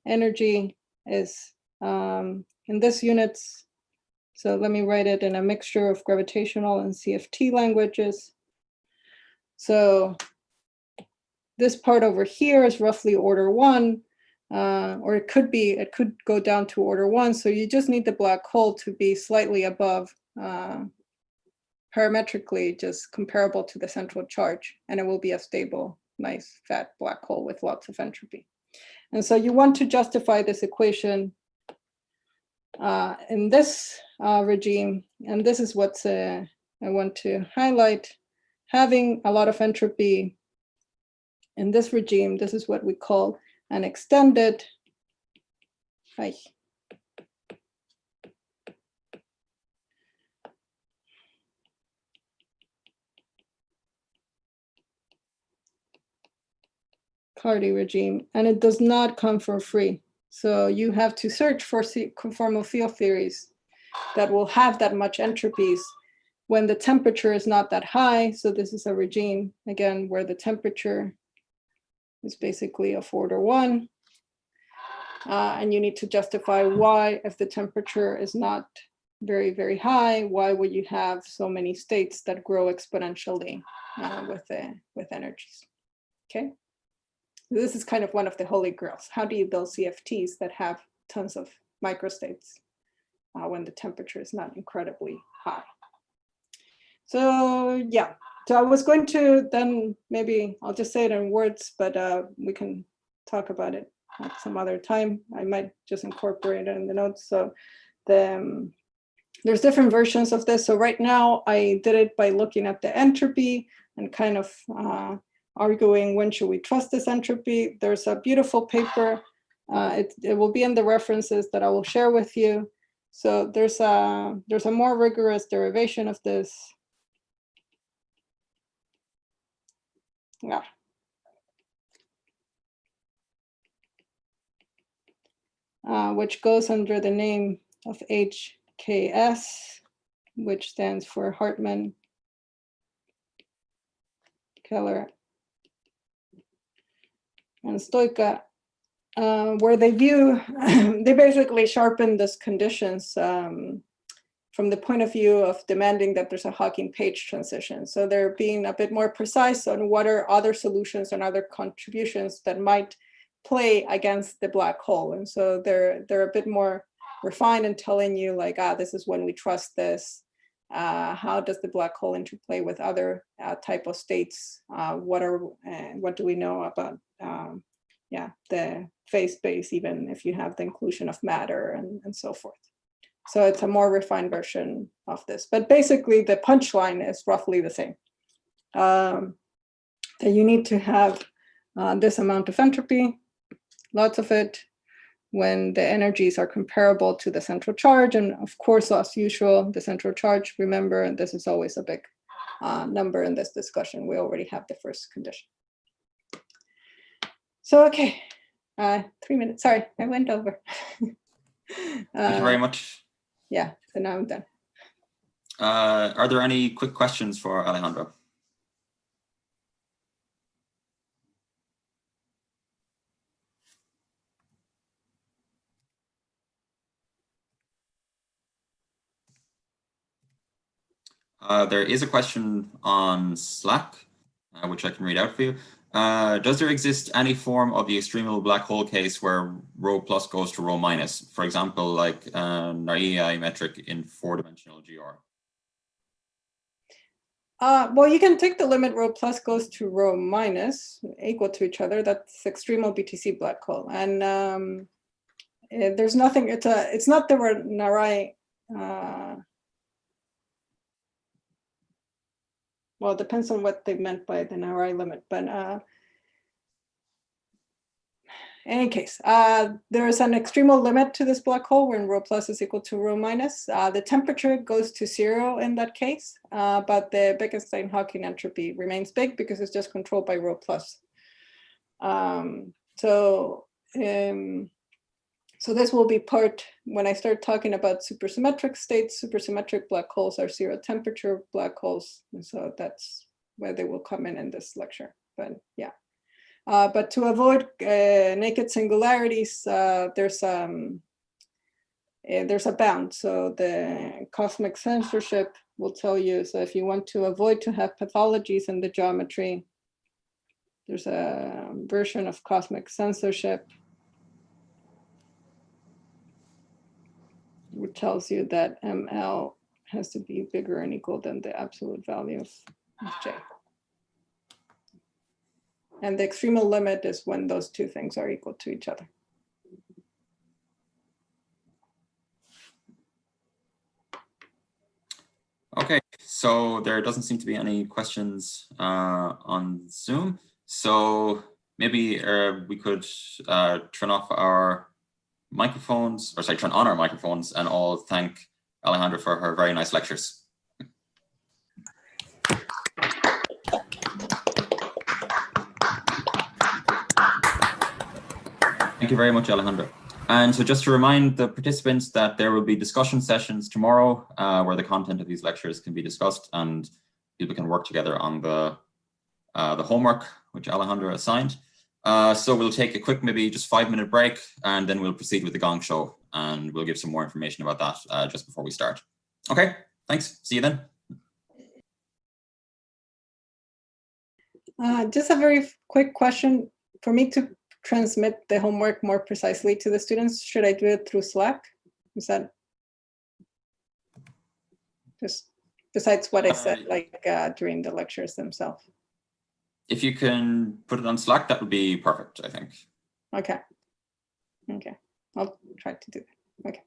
[SPEAKER 4] energy is in this units. So let me write it in a mixture of gravitational and CFT languages. So this part over here is roughly order 1, or it could go down to order 1. So you just need the black hole to be slightly above, parametrically just comparable to the central charge, and it will be a stable, nice, fat black hole with lots of entropy. And so you want to justify this equation in this regime, and this is what I want to highlight. Having a lot of entropy in this regime, this is what we call an extended Cardy regime, and it does not come for free. So you have to search for conformal field theories that will have that much entropies when the temperature is not that high. So this is a regime, again, where the temperature is basically of order 1. And you need to justify why, if the temperature is not very, very high, why would you have so many states that grow exponentially with energies, okay? This is kind of one of the holy grails. How do you build CFTs that have tons of microstates when the temperature is not incredibly high? So yeah, so I was going to then, maybe I'll just say it in words, but we can talk about it at some other time. I might just incorporate it in the notes. So there's different versions of this. So right now I did it by looking at the entropy and kind of arguing when should we trust this entropy. There's a beautiful paper. It will be in the references that I will share with you. So there's a more rigorous derivation of this. Yeah. Which goes under the name of HKS, which stands for Hartman, Keller, and Stoika, where they view, they basically sharpen these conditions from the point of view of demanding that there's a Hawking-Page transition. So they're being a bit more precise on what are other solutions and other contributions that might play against the black hole. And so they're a bit more refined in telling you like, this is when we trust this. How does the black hole interplay with other type of states? What do we know about the phase space, even if you have the inclusion of matter and so forth. So it's a more refined version of this. But basically the punchline is roughly the same. That you need to have this amount of entropy, lots of it, when the energies are comparable to the central charge. And of course, as usual, the central charge, remember, and this is always a big number in this discussion. We already have the first condition. So, okay, 3 minutes. Sorry, I went over.
[SPEAKER 1] Thank you very much.
[SPEAKER 4] Yeah, so now I'm done.
[SPEAKER 1] Are there any quick questions for Alejandra? There is a question on Slack, which I can read out for you. Does there exist any form of the extremal black hole case where rho plus goes to rho minus? For example, like Narai metric in 4-dimensional GR.
[SPEAKER 4] Well, you can take the limit rho plus goes to rho minus equal to each other. That's extremal BTC black hole. And there's nothing, it's not the Narai, well, it depends on what they meant by the Narai limit, but any case, there is an extremal limit to this black hole when rho plus is equal to rho minus. The temperature goes to 0 in that case, but the Bekenstein-Hawking entropy remains big because it's just controlled by rho plus. So this will be part, when I start talking about supersymmetric states, supersymmetric black holes are 0 temperature black holes. And so that's where they will come in this lecture, but yeah. But to avoid naked singularities, there's a bound. So the cosmic censorship will tell you, so if you want to avoid to have pathologies in the geometry, there's a version of cosmic censorship which tells you that ML has to be bigger and equal than the absolute value of J. And the extremal limit is when those two things are equal to each other.
[SPEAKER 1] Okay, so there doesn't seem to be any questions on Zoom. So maybe we could turn off our microphones, or sorry, turn on our microphones and all thank Alejandra for her very nice lectures. Thank you very much, Alejandra. And so just to remind the participants that there will be discussion sessions tomorrow where the content of these lectures can be discussed and people can work together on the homework which Alejandra assigned. So we'll take a quick, maybe just 5-minute break, and then we'll proceed with the Gong Show, and we'll give some more information about that just before we start. Okay, thanks. See you then.
[SPEAKER 4] Just a very quick question. For me to transmit the homework more precisely to the students, should I do it through Slack? Is that just besides what I said, like during the lectures themselves?
[SPEAKER 1] If you can put it on Slack, that would be perfect, I think.
[SPEAKER 4] Okay. Okay. I'll try to do that. Okay.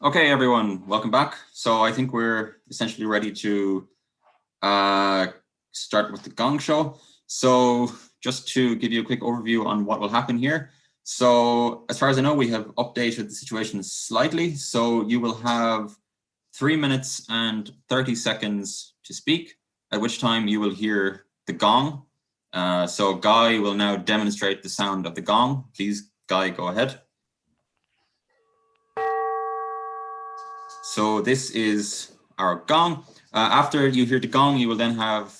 [SPEAKER 1] Okay, everyone, welcome back. So I think we're essentially ready to start with the Gong Show. So just to give you a quick overview on what will happen here. So as far as I know, we have updated the situation slightly. So you will have 3 minutes and 30 seconds to speak, at which time you will hear the gong. So Guy will now demonstrate the sound of the gong. Please, Guy, go ahead. So this is our gong. After you hear the gong, you will then have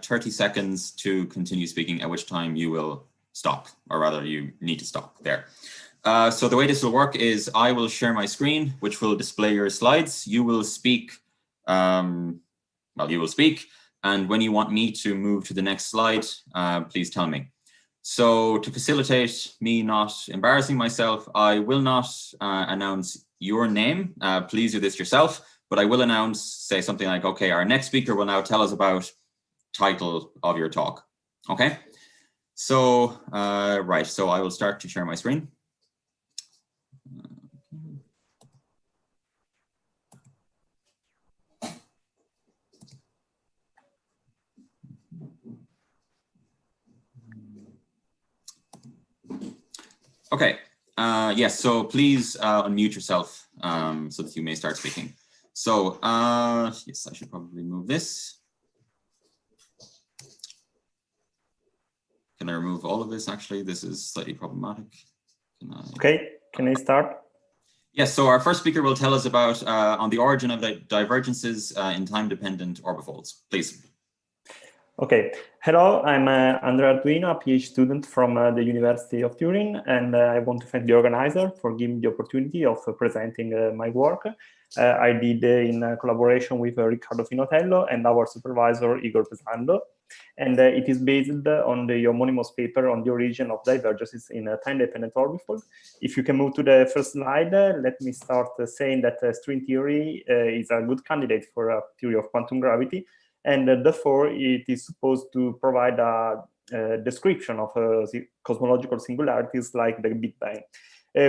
[SPEAKER 1] 30 seconds to continue speaking, at which time you will stop, or rather you need to stop there. So the way this will work is I will share my screen, which will display your slides. You will speak, you will speak. And when you want me to move to the next slide, please tell me. So to facilitate me not embarrassing myself, I will not announce your name. Please do this yourself, but I will announce, say something like, okay, our next speaker will now tell us about title of your talk. Okay. So, right. So I will start to share my screen. Okay, yes, so please unmute yourself so that you may start speaking. So, yes, I should probably move this. Can I remove all of this? Actually, this is slightly problematic.
[SPEAKER 7] Okay, can I start?
[SPEAKER 1] Yes, so our first speaker will tell us about on the origin of the divergences in time-dependent orbifolds. Please.
[SPEAKER 7] Okay, hello, I'm Andrea Arduino, a PhD student from the University of Turin, and I want to thank the organizer for giving the opportunity of presenting my work. I did in collaboration with Riccardo Finotello and our supervisor Igor Pesando, and it is based on the homonymous paper on the origin of divergences in time-dependent orbifold. If you can move to the first slide, let me start saying that string theory is a good candidate for a theory of quantum gravity, and therefore it is supposed to provide a description of cosmological singularities like the Big Bang.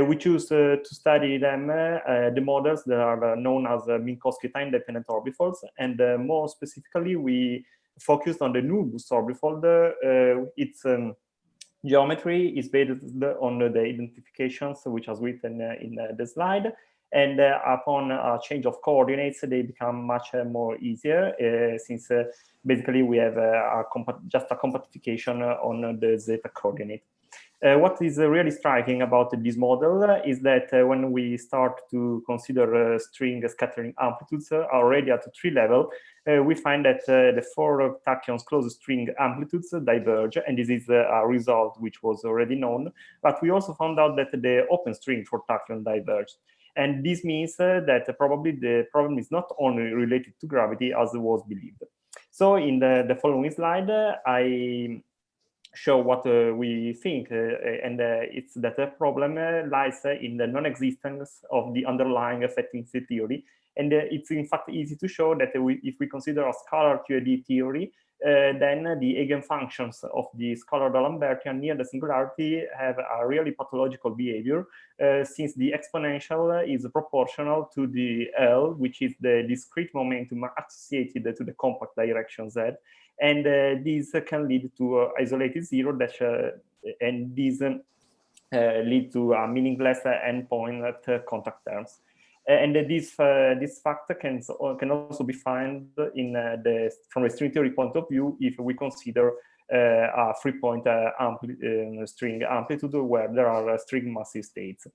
[SPEAKER 7] We choose to study them, the models that are known as Minkowski time-dependent orbifolds, and more specifically, we focused on the null-boost orbifold. Its geometry is based on the identifications which are written in the slide. And upon a change of coordinates, they become much more easier since basically we have just a compactification on the zeta coordinate. What is really striking about this model is that when we start to consider string scattering amplitudes already at 3 level, we find that the 4 tachyons closed string amplitudes diverge, and this is a result which was already known. But we also found out that the open string for tachyon diverged. And this means that probably the problem is not only related to gravity as was believed. So in the following slide, I show what we think, and it's that the problem lies in the non-existence of the underlying affecting field theory. And it's in fact easy to show that if we consider a scalar QED theory, then the eigenfunctions of the scalar D'Alembertian near the singularity have a really pathological behavior, since the exponential is proportional to the L, which is the discrete momentum associated to the compact direction Z. And this can lead to isolated zero, and these lead to a meaningless endpoint at contact terms. And this fact can also be found in from a string theory point of view if we consider a 3-point string amplitude where there are string massive states.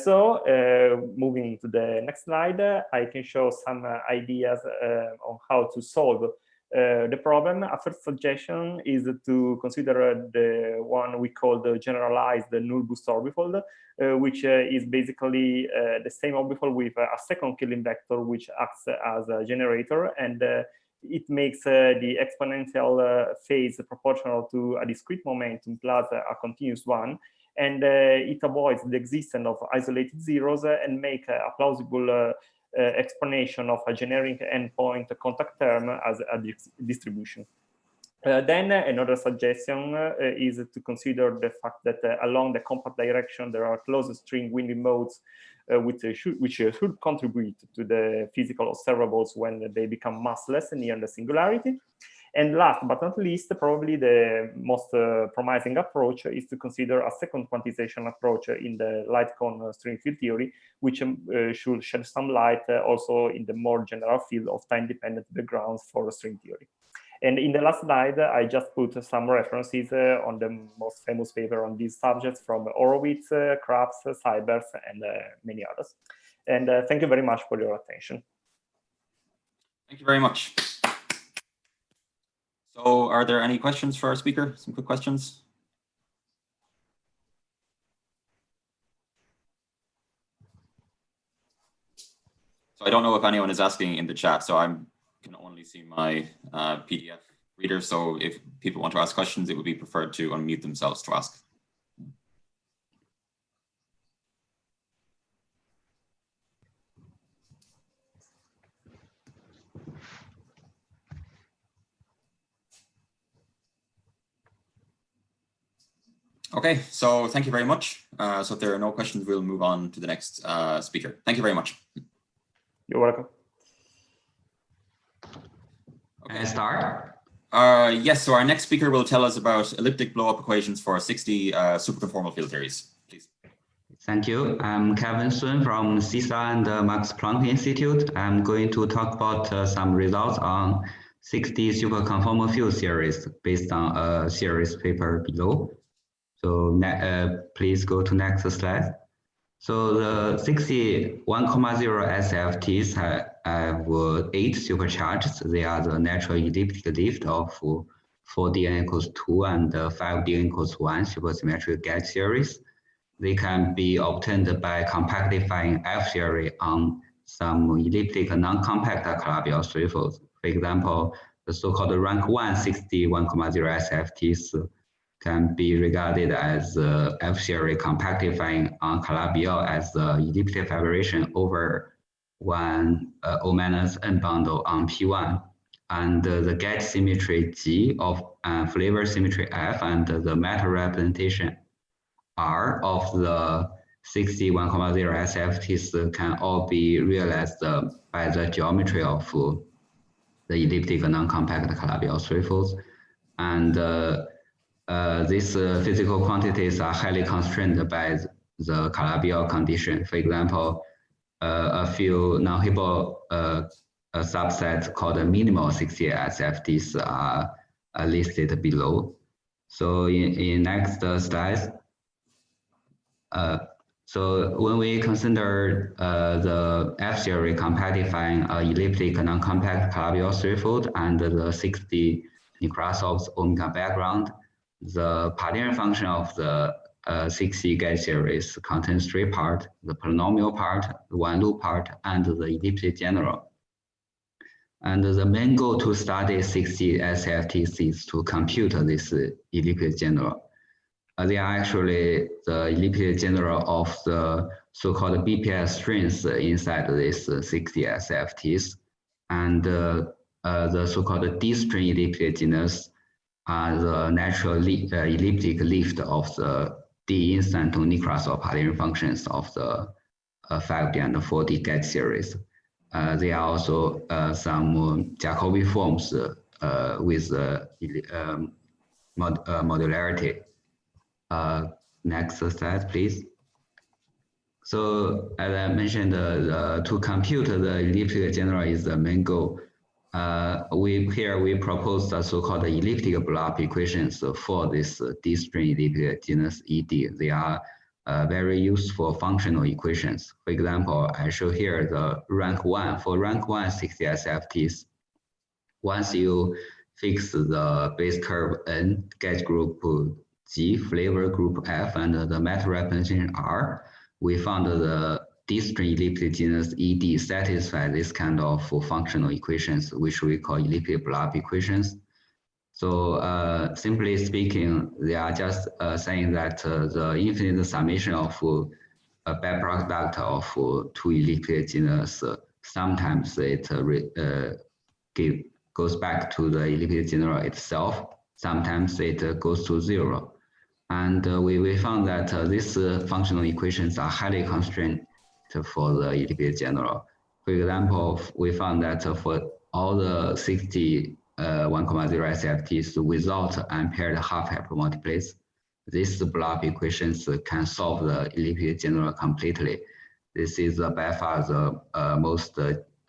[SPEAKER 7] So moving to the next slide, I can show some ideas on how to solve the problem. A first suggestion is to consider the one we call the generalized null-boost orbifold, which is basically the same orbifold with a second Killing vector which acts as a generator, and it makes the exponential phase proportional to a discrete momentum plus a continuous one, and it avoids the existence of isolated zeros and make a plausible explanation of a generic endpoint contact term as a distribution. Then another suggestion is to consider the fact that along the compact direction there are closed string winding modes which should contribute to the physical observables when they become massless near the singularity. And last but not least, probably the most promising approach is to consider a second quantization approach in the light cone string field theory, which should shed some light also in the more general field of time-dependent backgrounds for string theory. And in the last slide, I just put some references on the most famous paper on these subjects from Horowitz, Krabs, Seibers, and many others. And thank you very much for your attention.
[SPEAKER 1] Thank you very much. So are there any questions for our speaker? Some quick questions? So I don't know if anyone is asking in the chat, so I can only see my PDF reader. So if people want to ask questions, it would be preferred to unmute themselves to ask. Okay, so thank you very much. So if there are no questions, we'll move on to the next speaker. Thank you very much.
[SPEAKER 7] You're welcome.
[SPEAKER 1] Okay.
[SPEAKER 8] Can I start?
[SPEAKER 1] Yes, so our next speaker will tell us about elliptic blow-up equations for 60 superconformal field theories. Please.
[SPEAKER 8] Thank you. I'm Kevin Sun from CISA and the Max Planck Institute. I'm going to talk about some results on 60 superconformal field series based on a series paper below. So please go to next slide. So the 60 1,0 SFTs have 8 supercharges. They are the natural elliptic lift of 4d equals 2 and 5d equals 1 supersymmetric gauge series. They can be obtained by compactifying F theory on some elliptic non-compact Calabi-Yau threefolds. For example, the so-called rank 1 60 1,0 SFTs can be regarded as F-theory compactifying on Calabi-Yau as the elliptic fibration over 1 O minus n bundle on P1. And the gauge symmetry G of flavor symmetry F and the matter representation R of the 60 1,0 SFTs can all be realized by the geometry of the elliptic non-compact Calabi-Yau threefolds. And these physical quantities are highly constrained by the Calabi-Yau condition. For example, a few non-Hibble subsets called minimal 60 SFTs are listed below. So in next slides, so when we consider the F-theory compactifying elliptic non-compact Calabi-Yau threefold and the 60 Nekrasov's omega background, the partition function of the 60 gauge series contains 3 parts: the polynomial part, the one loop part, and the elliptic general. And the main goal to study 60 SFTs is to compute this elliptic general. They are actually the elliptic general of the so-called BPS strings inside this 60 SFTs. And the so-called D-string elliptic genus are the natural elliptic lift of the D instant Nekrasov partition functions of the 5D and 4D gauge series. They are also some Jacobi forms with modularity. Next slide, please. So as I mentioned, to compute the elliptic general is the main goal. We propose the so-called elliptic blow-up equations for this D-string elliptic genus ED. They are very useful functional equations. For example, I show here the rank 1. For rank 1 60 SFTs, once you fix the base curve N, gauge group G, flavor group F, and the matter representation R, we found the D-string elliptic genus ED satisfy this kind of functional equations, which we call elliptic blow-up equations. So simply speaking, they are just saying that the infinite summation of a byproduct of 2 elliptic genus, sometimes it goes back to the elliptic general itself. Sometimes it goes to 0. And we found that these functional equations are highly constrained for the elliptic general. For example, we found that for all the 60 1,0 SFTs without unpaired half hypermultiplets, these blob equations can solve the elliptic general completely. This is by far the most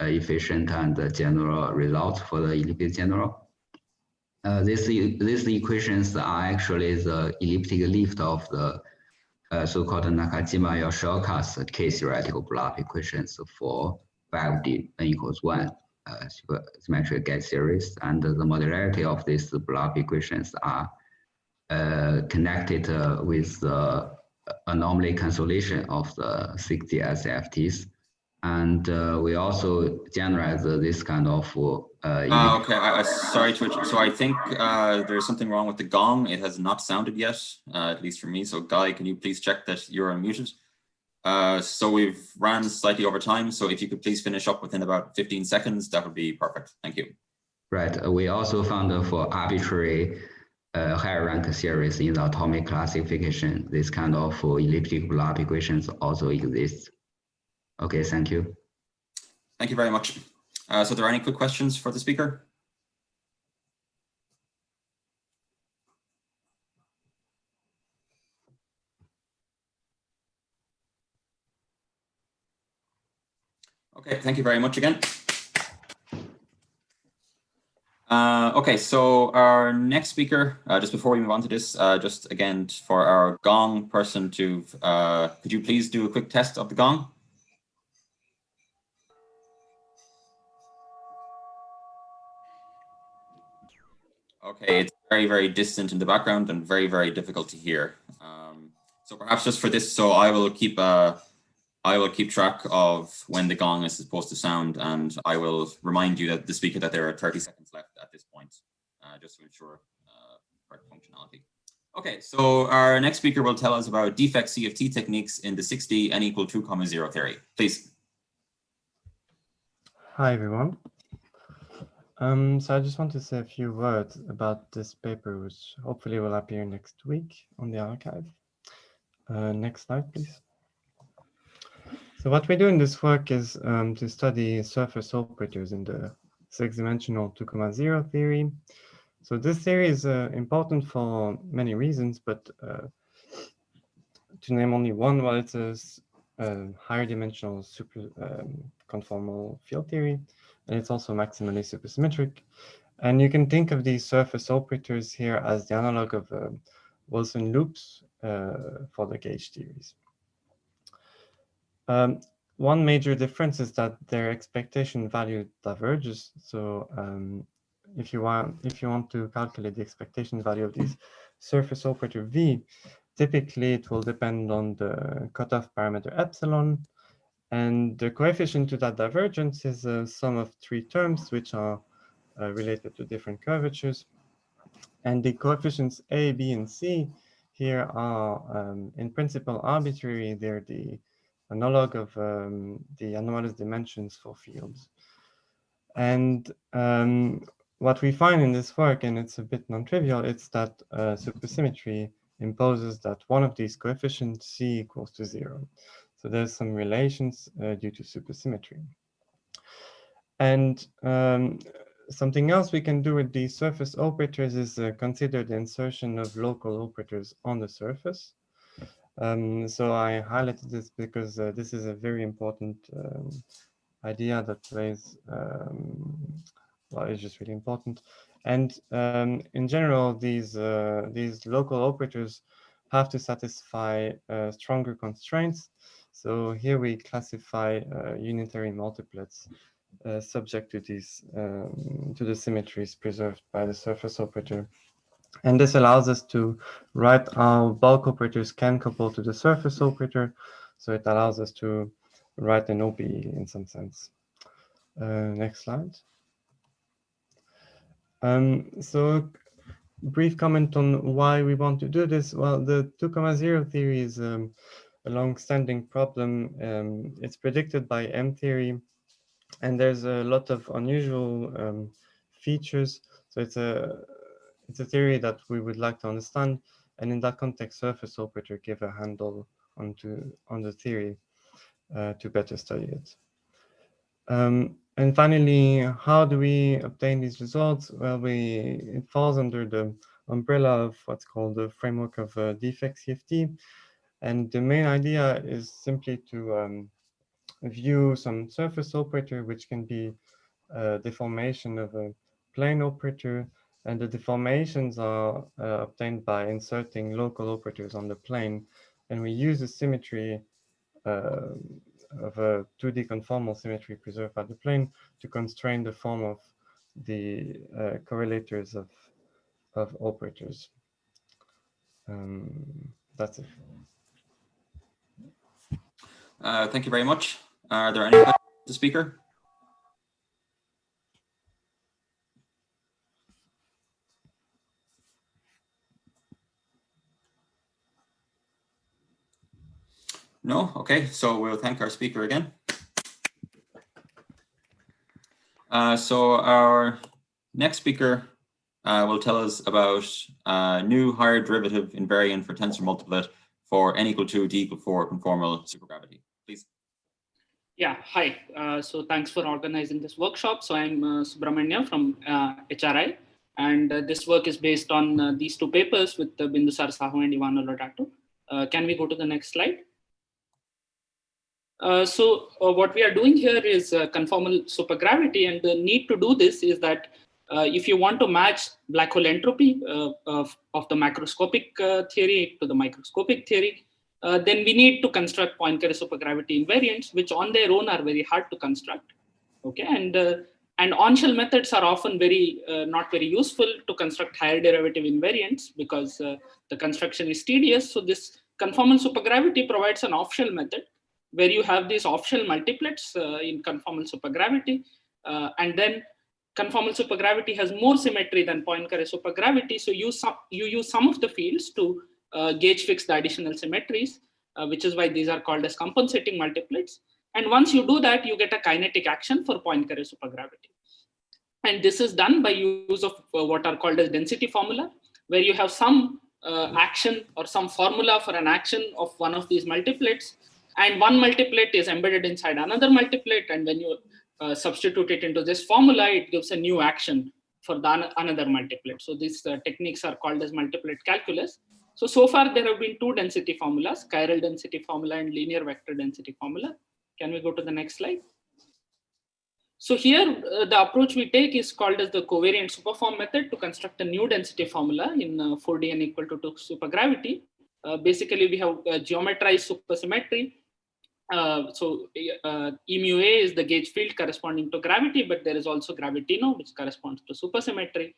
[SPEAKER 8] efficient and general result for the elliptic general. These equations are actually the elliptic lift of the so-called Nakajima-Yoshioka's K-theoretical blob equations for 5D n equals 1 supersymmetric gauge series, and the modularity of these blob equations are connected with the anomaly cancellation of the 60 SFTs. And we also generate this kind of
[SPEAKER 1] okay, sorry to interrupt. So I think there's something wrong with the gong. It has not sounded yet, at least for me. So Guy, can you please check that you're unmuted? So we've ran slightly over time. So if you could please finish up within about 15 seconds, that would be perfect. Thank you.
[SPEAKER 8] Right. We also found for arbitrary higher rank series in the atomic classification, this kind of elliptic blob equations also exist. Okay, thank you.
[SPEAKER 1] Thank you very much. So are there any quick questions for the speaker? Okay, thank you very much again. Okay, so our next speaker, just before we move on to this, just again for our gong person to, could you please do a quick test of the gong? Okay, it's very, very distant in the background and very, very difficult to hear. So perhaps just for this, so I will keep track of when the gong is supposed to sound, and I will remind you that the speaker that there are 30 seconds left at this point, just to ensure correct functionality. Okay, so our next speaker will tell us about defect CFT techniques in the 6D n equal 2,0 theory. Please.
[SPEAKER 9] Hi, everyone. So I just want to say a few words about this paper, which hopefully will appear next week on the archive. Next slide, please. So what we do in this work is to study surface operators in the 6-dimensional 2,0 theory. So this theory is important for many reasons, but to name only one, well, it's a higher dimensional super conformal field theory, and it's also maximally supersymmetric. And you can think of these surface operators here as the analog of Wilson loops for the gauge theories. One major difference is that their expectation value diverges. So if you want to calculate the expectation value of this surface operator V, typically it will depend on the cutoff parameter epsilon, and the coefficient to that divergence is a sum of 3 terms which are related to different curvatures. And the coefficients A, B, and C here are in principle arbitrary. They're the analog of the anomalous dimensions for fields. And what we find in this work, and it's a bit non-trivial, it's that supersymmetry imposes that one of these coefficients C equals to 0. So there's some relations due to supersymmetry. And something else we can do with these surface operators is consider the insertion of local operators on the surface. So I highlighted this because this is a very important idea that plays, well, it's just really important. And in general, these local operators have to satisfy stronger constraints. So here we classify unitary multiplets subject to these to the symmetries preserved by the surface operator. And this allows us to write how bulk operators can couple to the surface operator. So it allows us to write an OPE in some sense. Next slide. So brief comment on why we want to do this. Well, the 2,0 theory is a long-standing problem. It's predicted by M theory, and there's a lot of unusual features. So it's a theory that we would like to understand, and in that context, surface operator give a handle on the theory. to better study it. And finally, how do we obtain these results? Well, it falls under the umbrella of what's called the framework of defect CFT. And the main idea is simply to view some surface operator, which can be a deformation of a plane operator. And the deformations are obtained by inserting local operators on the plane. And we use the symmetry of a 2D conformal symmetry preserved by the plane to constrain the form of the correlators of operators. That's it.
[SPEAKER 1] Thank you very much. Are there any questions to the speaker? No? Okay, so we'll thank our speaker again. So our next speaker will tell us about new higher derivative invariant for tensor multiplet for n equal 2, d equal 4 conformal supergravity. Please.
[SPEAKER 10] Yeah, hi. So thanks for organizing this workshop. So I'm Subramanya from HRI, and this work is based on these two papers with Bindusar Sahu and Ivano Lodato. Can we go to the next slide? So what we are doing here is conformal supergravity, and the need to do this is that if you want to match black hole entropy of the macroscopic theory to the microscopic theory, then we need to construct Poincare supergravity invariants, which on their own are very hard to construct. Okay, and on-shell methods are often very not very useful to construct higher derivative invariants because the construction is tedious. So this conformal supergravity provides an off-shell method where you have these off-shell multiplets in conformal supergravity, and then conformal supergravity has more symmetry than Poincare supergravity. So you use some of the fields to gauge fix the additional symmetries, which is why these are called as compensating multiplets. And once you do that, you get a kinetic action for Poincare supergravity. And this is done by use of what are called as density formula, where you have some action or some formula for an action of one of these multiplets. And one multiplet is embedded inside another multiplet. And when you substitute it into this formula, it gives a new action for the another multiplet. So these techniques are called as multiplet calculus. So far there have been two density formulas, chiral density formula and linear vector density formula. Can we go to the next slide? So here the approach we take is called as the covariant superform method to construct a new density formula in 4D n equal to 2 supergravity. Basically we have geometrized supersymmetry. So E mu A is the gauge field corresponding to gravity, but there is also gravitino, which corresponds to supersymmetry.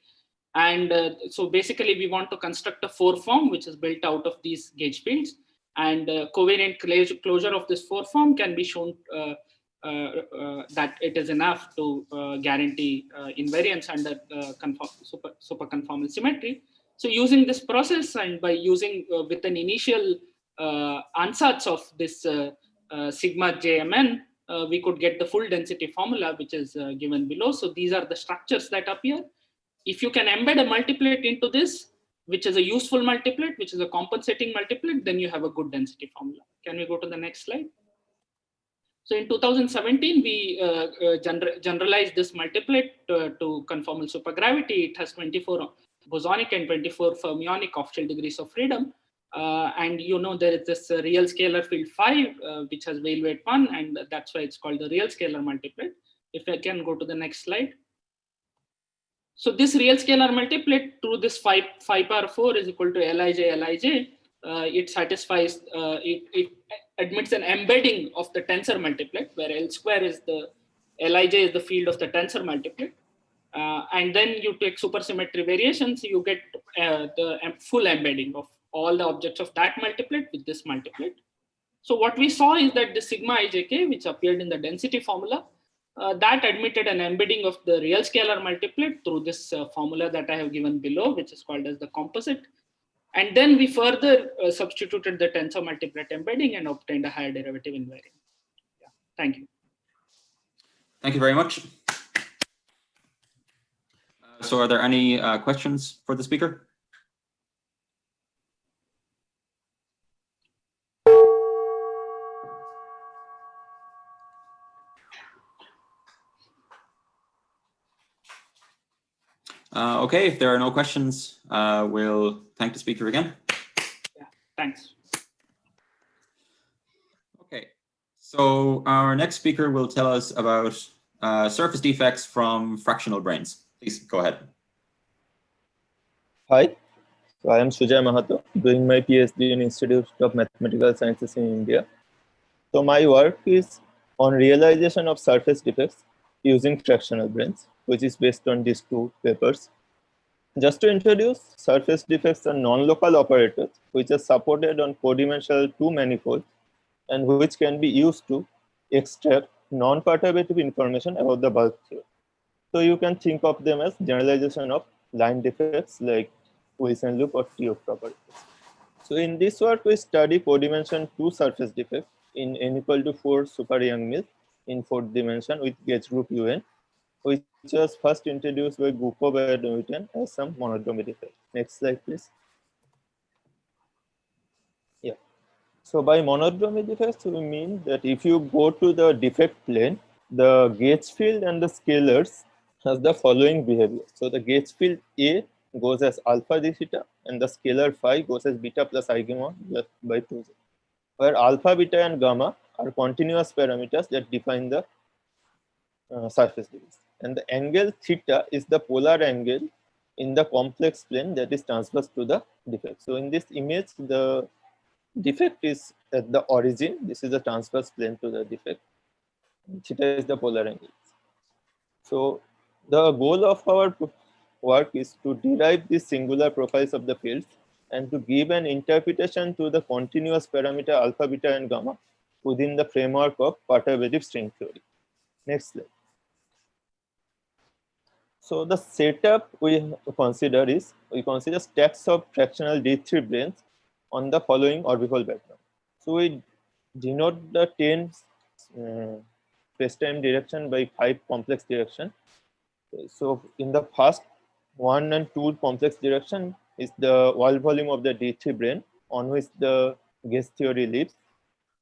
[SPEAKER 10] And so basically we want to construct a 4 form, which is built out of these gauge fields. And covariant closure of this 4 form can be shown that it is enough to guarantee invariance under super conformal symmetry. So using this process and by using with an initial ansatz of this sigma JMN, we could get the full density formula, which is given below. So these are the structures that appear. If you can embed a multiplet into this, which is a useful multiplet, which is a compensating multiplet, then you have a good density formula. Can we go to the next slide? So in 2017, we generalized this multiplet to conformal supergravity. It has 24 bosonic and 24 fermionic off-shell degrees of freedom. And you know there is this real scalar field phi, which has Weyl weight 1, and that's why it's called the real scalar multiplet. If I can go to the next slide. So this real scalar multiplet through this phi power 4 is equal to Lij. It satisfies, it admits an embedding of the tensor multiplet, where L square is the, Lij is the field of the tensor multiplet. And then you take supersymmetry variations, you get the full embedding of all the objects of that multiplet with this multiplet. So what we saw is that the sigma ijk, which appeared in the density formula, that admitted an embedding of the real scalar multiplet through this formula that I have given below, which is called as the composite. And then we further substituted the tensor multiplet embedding and obtained a higher derivative invariant. Yeah, thank you.
[SPEAKER 1] Thank you very much. So are there any questions for the speaker? Okay, if there are no questions, we'll thank the speaker again.
[SPEAKER 10] Yeah, thanks.
[SPEAKER 1] Okay, so our next speaker will tell us about surface defects from fractional branes. Please go ahead.
[SPEAKER 11] Hi, so I am Sujay Mahato, doing my PhD in Institute of Mathematical Sciences in India. So my work is on realization of surface defects using fractional branes, which is based on these two papers. Just to introduce, surface defects are non-local operators which are supported on codimensional 2 manifolds and which can be used to extract non-perturbative information about the bulk theory. So you can think of them as generalization of line defects like Wilson loop or TO properties. So in this work, we study codimension 2 surface defects in n = 4 super Young-Mills in 4th dimension with gauge group UN, which was first introduced by Gupov and Newton as some monodromy defect. Next slide, please. Yeah. So by monodromy defects, we mean that if you go to the defect plane, the gauge field and the scalars has the following behavior. So the gauge field A goes as alpha d theta and the scalar phi goes as beta plus I gamma by 2z, where alpha, beta and gamma are continuous parameters that define the surface defects. And the angle theta is the polar angle in the complex plane that is transverse to the defect. So in this image, the defect is at the origin. This is the transverse plane to the defect. Theta is the polar angle. So the goal of our work is to derive these singular profiles of the fields and to give an interpretation to the continuous parameter alpha, beta and gamma within the framework of perturbative string theory. Next slide. So the setup we consider is, we consider stacks of fractional D3 branes on the following orbifold background. So we denote the 10 spacetime direction by 5 complex direction. So in the first 1 and 2 complex direction is the wall volume of the D3 brane on which the gauge theory lives.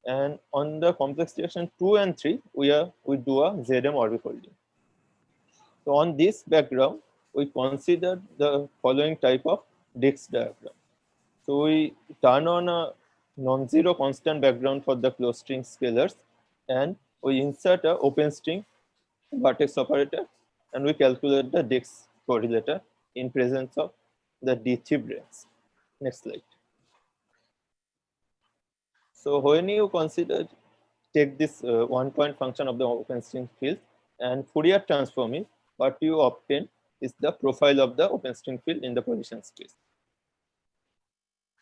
[SPEAKER 11] And on the complex direction 2 and 3, we do a ZM orbifolding. So on this background, we consider the following type of Dix diagram. So we turn on a non-zero constant background for the closed string scalars, and we insert a open string vertex operator, and we calculate the Dix correlator in presence of the D3 branes. Next slide. So when you take this 1-point function of the open string field and Fourier transform it, what you obtain is the profile of the open string field in the position space.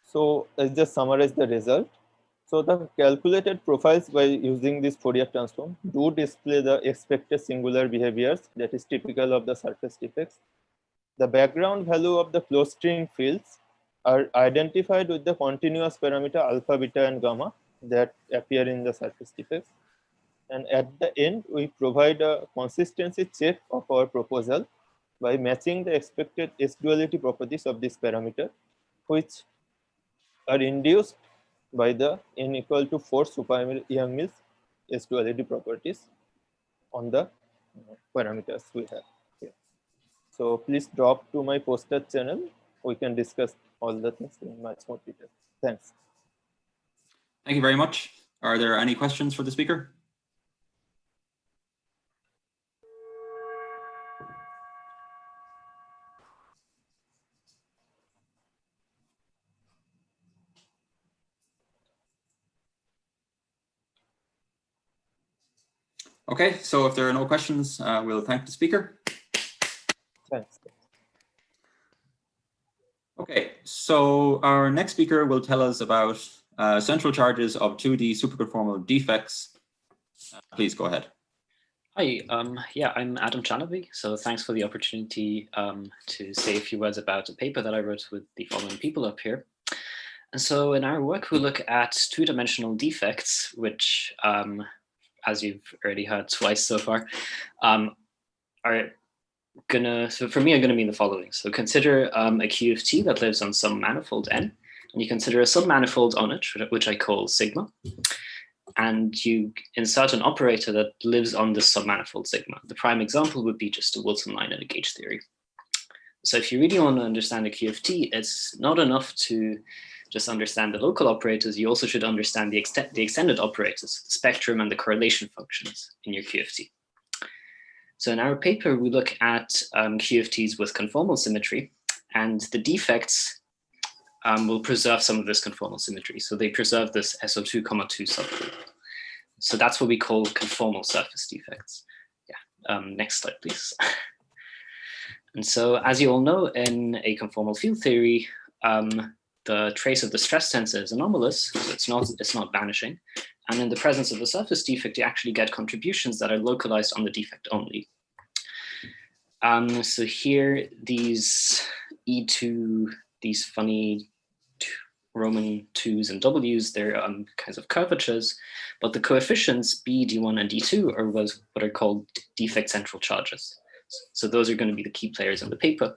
[SPEAKER 11] So let's just summarize the result. So the calculated profiles by using this Fourier transform do display the expected singular behaviors that is typical of the surface defects. The background value of the closed string fields are identified with the continuous parameter alpha, beta and gamma that appear in the surface defects. And at the end, we provide a consistency check of our proposal by matching the expected S-duality properties of this parameter, which are induced by the n = 4 super Young-Mills S-duality properties on the parameters we have here. So please drop to my poster channel. We can discuss all the things in much more detail. Thanks.
[SPEAKER 1] Thank you very much. Are there any questions for the speaker? Okay, so if there are no questions, we'll thank the speaker.
[SPEAKER 11] Thanks.
[SPEAKER 1] Okay, so our next speaker will tell us about central charges of 2D superconformal defects. Please go ahead.
[SPEAKER 12] Hi, yeah, I'm Adam Chalabi. So thanks for the opportunity to say a few words about a paper that I wrote with the following people up here. And so in our work, we look at 2-dimensional defects, which, as you've already heard twice so far, so for me, are gonna mean the following. So consider a QFT that lives on some manifold n, and you consider a submanifold on it, which I call sigma. And you insert an operator that lives on this submanifold sigma. The prime example would be just a Wilson line in a gauge theory. So if you really want to understand a QFT, it's not enough to just understand the local operators. You also should understand the extended operators, the spectrum and the correlation functions in your QFT. So in our paper, we look at QFTs with conformal symmetry, and the defects will preserve some of this conformal symmetry. So they preserve this SO2, 2 subgroup. So that's what we call conformal surface defects. Yeah, next slide, please. And so as you all know, in a conformal field theory, the trace of the stress tensor is anomalous, so it's not vanishing. And in the presence of the surface defect, you actually get contributions that are localized on the defect only. So here, these E2, these funny Roman 2s and Ws, they're kinds of curvatures, but the coefficients B, D1, and D2 are what are called defect central charges. So those are going to be the key players in the paper.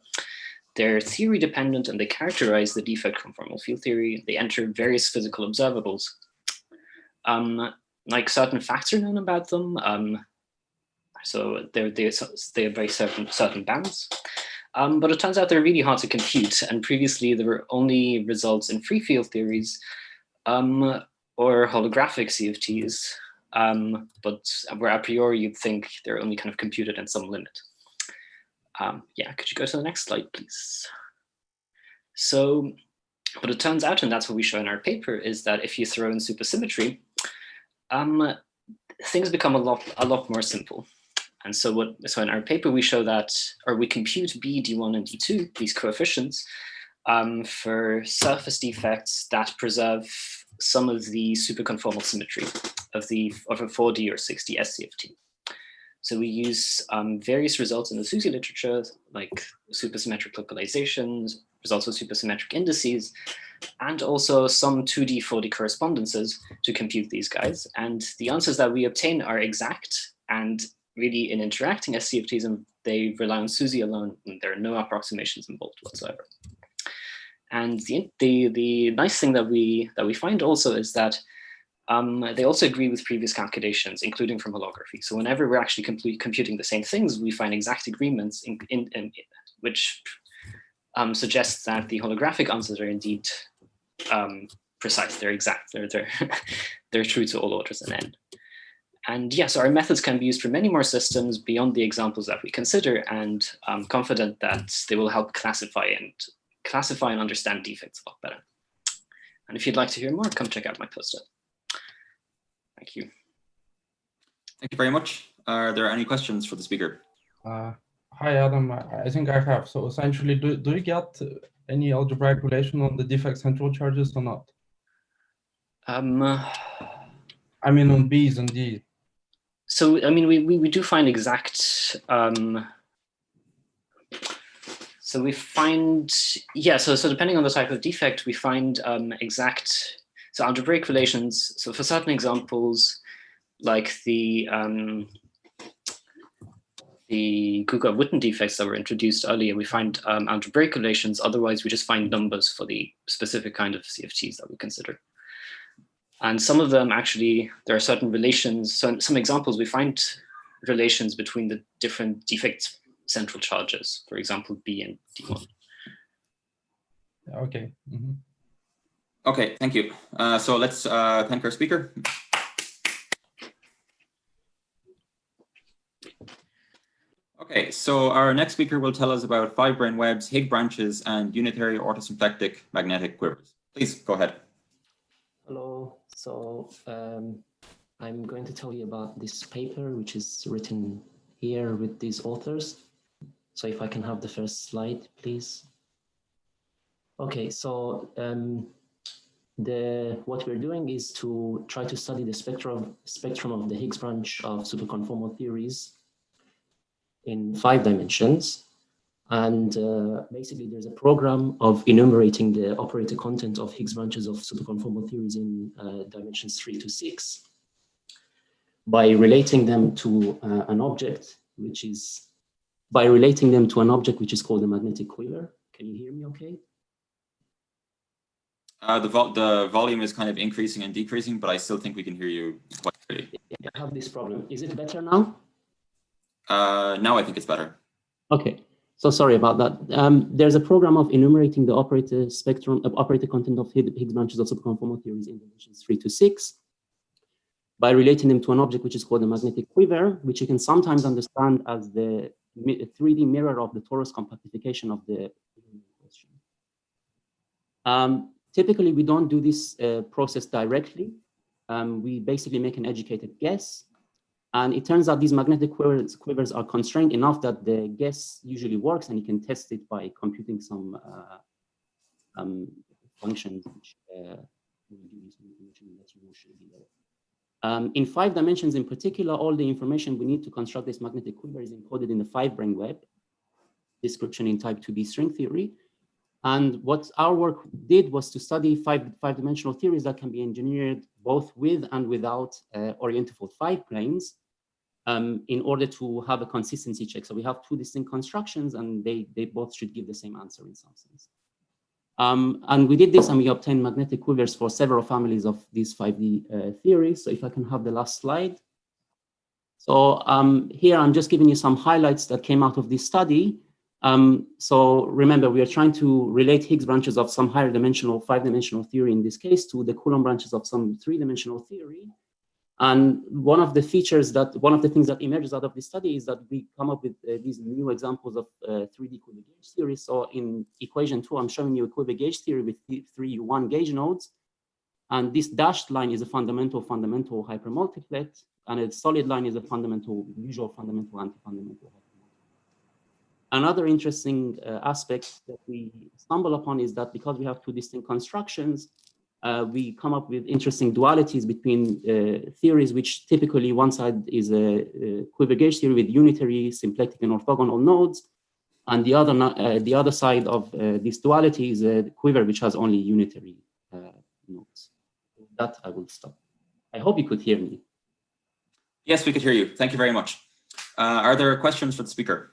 [SPEAKER 12] They're theory dependent and they characterize the defect conformal field theory. They enter various physical observables. Like certain facts are known about them. So they're very certain bands. But it turns out they're really hard to compute. And previously there were only results in free field theories or holographic CFTs. But where a priori you'd think they're only kind of computed in some limit. Yeah, could you go to the next slide, please? So what it turns out, and that's what we show in our paper, is that if you throw in supersymmetry, things become a lot more simple. And so in our paper, we show that, or we compute B, D1, and D2, these coefficients, for surface defects that preserve some of the superconformal symmetry of a 4D or 6D SCFT. So we use various results in the SUSY literature, like supersymmetric localizations, results of supersymmetric indices, and also some 2D, 4D correspondences to compute these guys. And the answers that we obtain are exact, and really in interacting SCFTs, they rely on SUSY alone, and there are no approximations involved whatsoever. And the nice thing that we find also is that they also agree with previous calculations, including from holography. So whenever we're actually computing the same things, we find exact agreements which suggests that the holographic answers are indeed precise. They're exact. They're true to all orders and n. And yes, our methods can be used for many more systems beyond the examples that we consider, and I'm confident that they will help classify and understand defects a lot better. And if you'd like to hear more, come check out my poster. Thank you.
[SPEAKER 1] Thank you very much. Are there any questions for the speaker?
[SPEAKER 2] Hi, Adam. I think I have. So essentially, do you get any algebraic relation on the defect central charges or not? I mean, on B's and D.
[SPEAKER 12] So, I mean, we do find exact. So we find, yeah, so depending on the type of defect, we find exact. So algebraic relations, so for certain examples, like the Guga-Witten defects that were introduced earlier, we find algebraic relations. Otherwise, we just find numbers for the specific kind of CFTs that we consider. And some of them actually, there are certain relations. So in some examples, we find relations between the different defect central charges, for example, B and D1.
[SPEAKER 2] Okay. Mm-hmm.
[SPEAKER 1] Okay, thank you. So let's thank our speaker. Okay, so our next speaker will tell us about five-brain webs, Higgs branches, and unitary orthosymplectic magnetic quivers. Please go ahead.
[SPEAKER 13] Hello. So I'm going to tell you about this paper, which is written here with these authors. So if I can have the first slide, please. Okay, so what we're doing is to try to study the spectrum of the Higgs branch of superconformal theories in 5 dimensions. And basically, there's a program of enumerating the operator content of Higgs branches of superconformal theories in dimensions 3 to 6 by relating them to an object, which is called a magnetic quiver. Can you hear me okay?
[SPEAKER 1] The volume is kind of increasing and decreasing, but I still think we can hear you quite clearly.
[SPEAKER 13] I have this problem. Is it better now?
[SPEAKER 1] Now I think it's better.
[SPEAKER 13] Okay. So sorry about that. There's a program of enumerating the operator spectrum, operator content of Higgs branches of superconformal theories in dimensions 3 to 6 by relating them to an object which is called a magnetic quiver, which you can sometimes understand as the 3D mirror of the torus compactification of the question. Typically, we don't do this process directly. We basically make an educated guess. And it turns out these magnetic quivers are constrained enough that the guess usually works, and you can test it by computing some functions which will give you some information that you should be there. In 5 dimensions in particular, all the information we need to construct this magnetic quiver is encoded in the 5-brane web description in type 2B string theory. And what our work did was to study five-dimensional theories that can be engineered both with and without orientable 5 planes in order to have a consistency check. So we have 2 distinct constructions, and they both should give the same answer in some sense. And we did this, and we obtained magnetic quivers for several families of these 5D theories. So if I can have the last slide. So here I'm just giving you some highlights that came out of this study. So remember, we are trying to relate Higgs branches of some higher dimensional 5-dimensional theory in this case to the Coulomb branches of some 3-dimensional theory. And one of the things that emerges out of this study is that we come up with these new examples of 3D quiver gauge theory. So in equation 2, I'm showing you a quiver gauge theory with 3 1 gauge nodes. And this dashed line is a fundamental hypermultiplet, and a solid line is a usual fundamental anti-fundamental. Another interesting aspect that we stumble upon is that because we have 2 distinct constructions, we come up with interesting dualities between theories, which typically one side is a quiver gauge theory with unitary, symplectic, and orthogonal nodes, and the other side of this duality is a quiver which has only unitary nodes. With that, I will stop. I hope you could hear me.
[SPEAKER 1] Yes, we could hear you. Thank you very much. Are there questions for the speaker?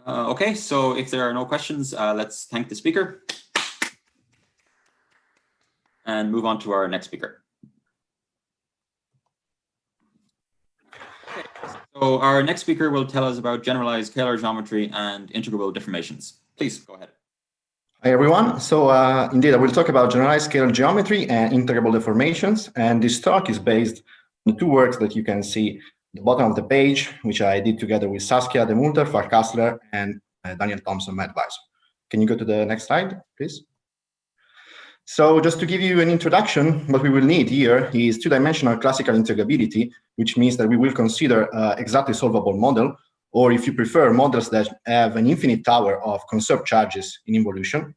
[SPEAKER 1] Okay, so if there are no questions, let's thank the speaker and move on to our next speaker. Okay, so our next speaker will tell us about generalized scalar geometry and integrable deformations. Please go ahead.
[SPEAKER 14] Hi, everyone. So indeed, I will talk about generalized scalar geometry and integrable deformations. And this talk is based on the 2 works that you can see at the bottom of the page, which I did together with Saskia de Munter, Far Kastler, and Daniel Thompson, my advisor. Can you go to the next slide, please? So just to give you an introduction, what we will need here is 2-dimensional classical integrability, which means that we will consider exactly solvable model, or if you prefer, models that have an infinite tower of conserved charges in involution.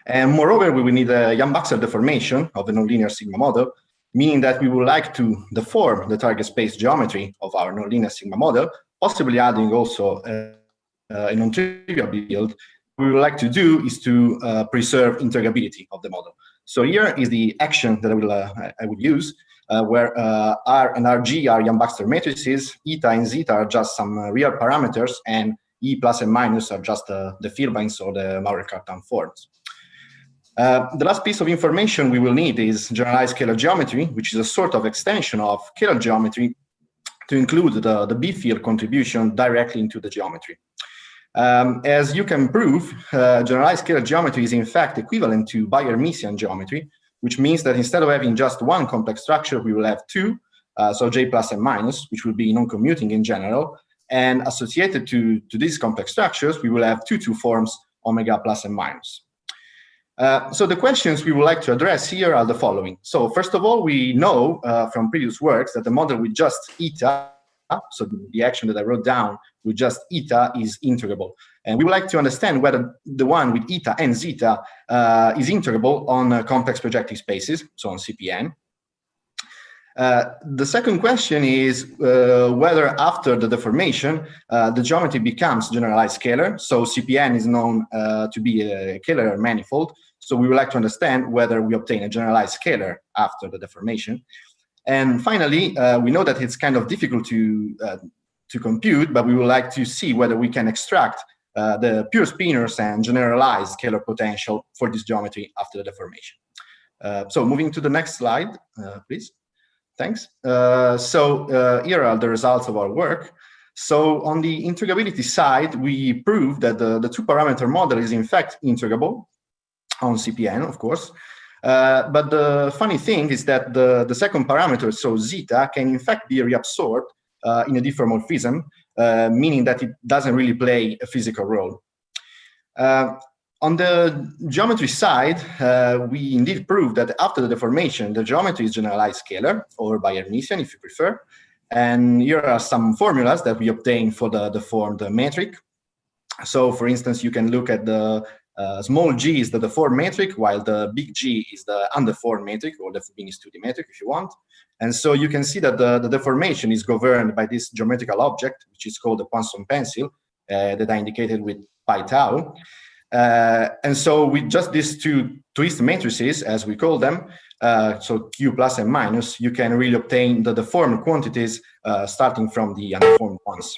[SPEAKER 14] And moreover, we will need a Yang-Baxter deformation of the nonlinear sigma model, meaning that we would like to deform the target space geometry of our nonlinear sigma model, possibly adding also a non-trivial build. What we would like to do is to preserve integrability of the model. So here is the action that I would use, where R and RG are Yang-Baxter matrices, eta and zeta are just some real parameters, and E plus and minus are just the Firbeins or the Maurer-Cartan forms. The last piece of information we will need is generalized scalar geometry, which is a sort of extension of scalar geometry to include the B-field contribution directly into the geometry. As you can prove, generalized scalar geometry is in fact equivalent to bi-Hermitian geometry, which means that instead of having just 1 complex structure, we will have 2, so J plus and minus, which will be non-commuting in general, and associated to these complex structures, we will have 2 forms, omega plus and minus. So the questions we would like to address here are the following. So first of all, we know from previous works that the model with just eta, so the action that I wrote down with just eta is integrable. And we would like to understand whether the one with eta and zeta is integrable on complex projective spaces, so on CPN. The second question is whether after the deformation, the geometry becomes generalized scalar. So CPN is known to be a Kähler manifold. So we would like to understand whether we obtain a generalized scalar after the deformation. And finally, we know that it's kind of difficult to to compute, but we would like to see whether we can extract the pure spinors and generalized scalar potential for this geometry after the deformation. So moving to the next slide, please. Thanks. Here are the results of our work. So on the integrability side, we proved that the two-parameter model is in fact integrable on CPN, of course. But the funny thing is that the second parameter, so zeta, can in fact be reabsorbed in a diffeomorphism, meaning that it doesn't really play a physical role. On the geometry side, we indeed proved that after the deformation, the geometry is generalized scalar, or by Hermitian if you prefer. And here are some formulas that we obtained for the deformed metric. So for instance, you can look at the small g is the deformed metric, while the big G is the undeformed metric, or the Fubini's 2D metric if you want. And so you can see that the deformation is governed by this geometrical object, which is called the Poisson pencil, that I indicated with pi tau. And so with just these two twist matrices, as we call them, so Q plus and minus, you can really obtain the deformed quantities starting from the undeformed ones.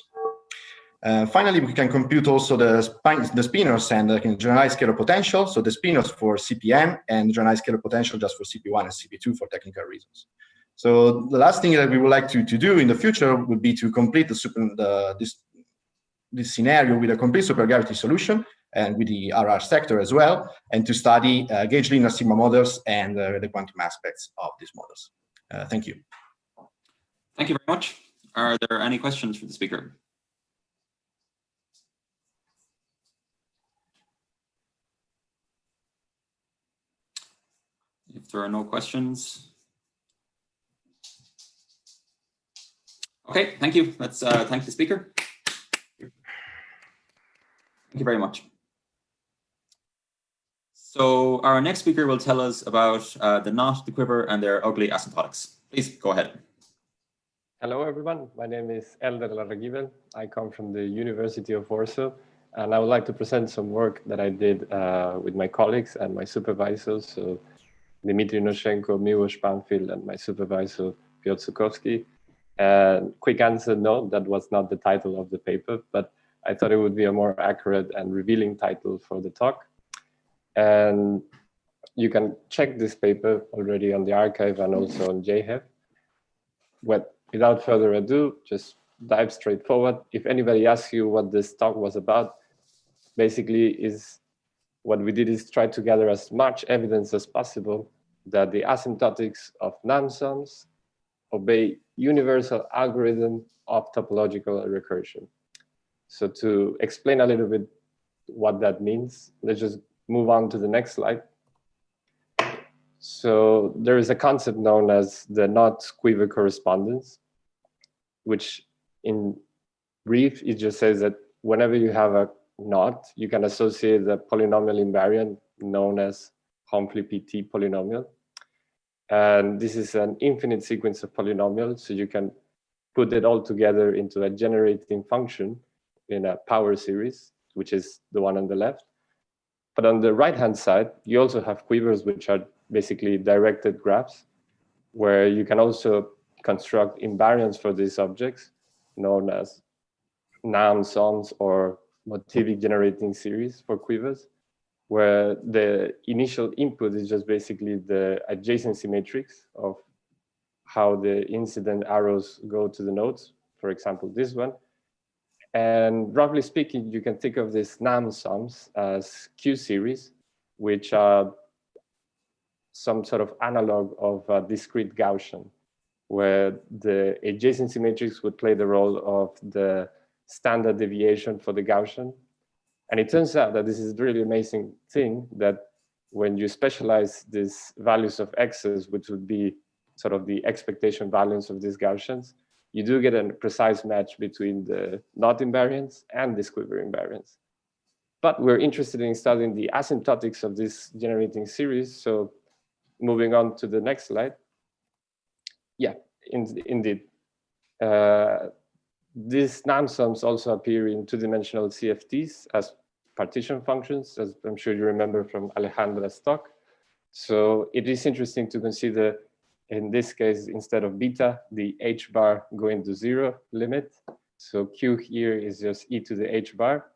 [SPEAKER 14] Finally, we can compute also the spinors and the generalized scalar potential. So the spinors for CPM and generalized scalar potential just for CP1 and CP2 for technical reasons. So the last thing that we would like to do in the future would be to complete this scenario with a complete supergravity solution and with the RR sector as well, and to study gauge linear sigma models and the quantum aspects of these models. Thank you.
[SPEAKER 1] Thank you very much. Are there any questions for the speaker? If there are no questions. Okay, thank you. Let's thank the speaker. Thank you very much. So our next speaker will tell us about the knot, the quiver, and their ugly asymptotics. Please go ahead.
[SPEAKER 15] Hello, everyone. My name is Elder Larragivel. I come from the University of Warsaw, and I would like to present some work that I did with my colleagues and my supervisors, so Dmitry Noshenko, Miłosz Panfil, and my supervisor, Piotr Sukowski. And quick answer, no, that was not the title of the paper, but I thought it would be a more accurate and revealing title for the talk. And you can check this paper already on the archive and also on JHEV. But without further ado, just dive straight forward. If anybody asks you what this talk was about, basically what we did is try to gather as much evidence as possible that the asymptotics of non-sums obey universal algorithm of topological recursion. So to explain a little bit what that means, let's just move on to the next slide. So there is a concept known as the knot-quiver correspondence, which in brief, it just says that whenever you have a knot, you can associate the polynomial invariant known as Homfli-PT polynomial. And this is an infinite sequence of polynomials, so you can put it all together into a generating function in a power series, which is the one on the left. But on the right-hand side, you also have quivers, which are basically directed graphs, where you can also construct invariants for these objects, known as non-sums or motivic generating series for quivers, where the initial input is just basically the adjacency matrix of how the incident arrows go to the nodes, for example, this one. And roughly speaking, you can think of these non-sums as Q series, which are some sort of analog of a discrete Gaussian, where the adjacency matrix would play the role of the standard deviation for the Gaussian. And it turns out that this is a really amazing thing, that when you specialize these values of x's, which would be sort of the expectation values of these Gaussians, you do get a precise match between the knot invariants and this quiver invariants. But we're interested in studying the asymptotics of this generating series. So moving on to the next slide. Yeah, indeed. These non-sums also appear in two-dimensional CFTs as partition functions, as I'm sure you remember from Alejandra's talk. So it is interesting to consider, in this case, instead of beta, the h bar going to 0 limit. So Q here is just e to the h bar.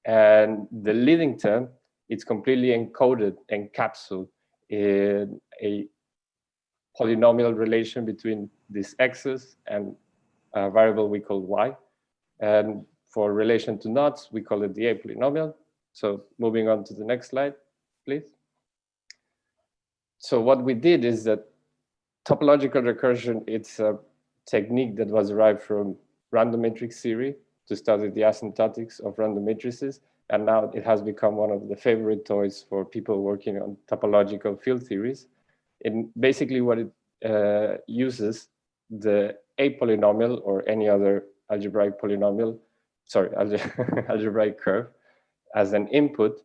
[SPEAKER 15] And the leading term, it's completely encoded, encapsulated in a polynomial relation between these x's and a variable we call y. And for relation to knots, we call it the A polynomial. So moving on to the next slide, please. So what we did is that topological recursion, it's a technique that was derived from random matrix theory to study the asymptotics of random matrices. And now it has become one of the favorite toys for people working on topological field theories. And basically what it uses the A polynomial or any other algebraic polynomial, sorry, algebraic curve as an input,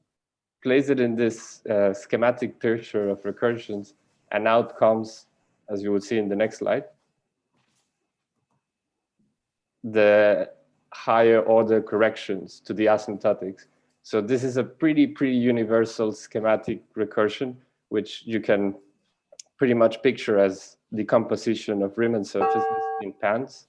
[SPEAKER 15] place it in this schematic picture of recursions, and out comes, as you will see in the next slide, the higher order corrections to the asymptotics. So this is a pretty universal schematic recursion, which you can pretty much picture as the composition of Riemann surfaces in pans.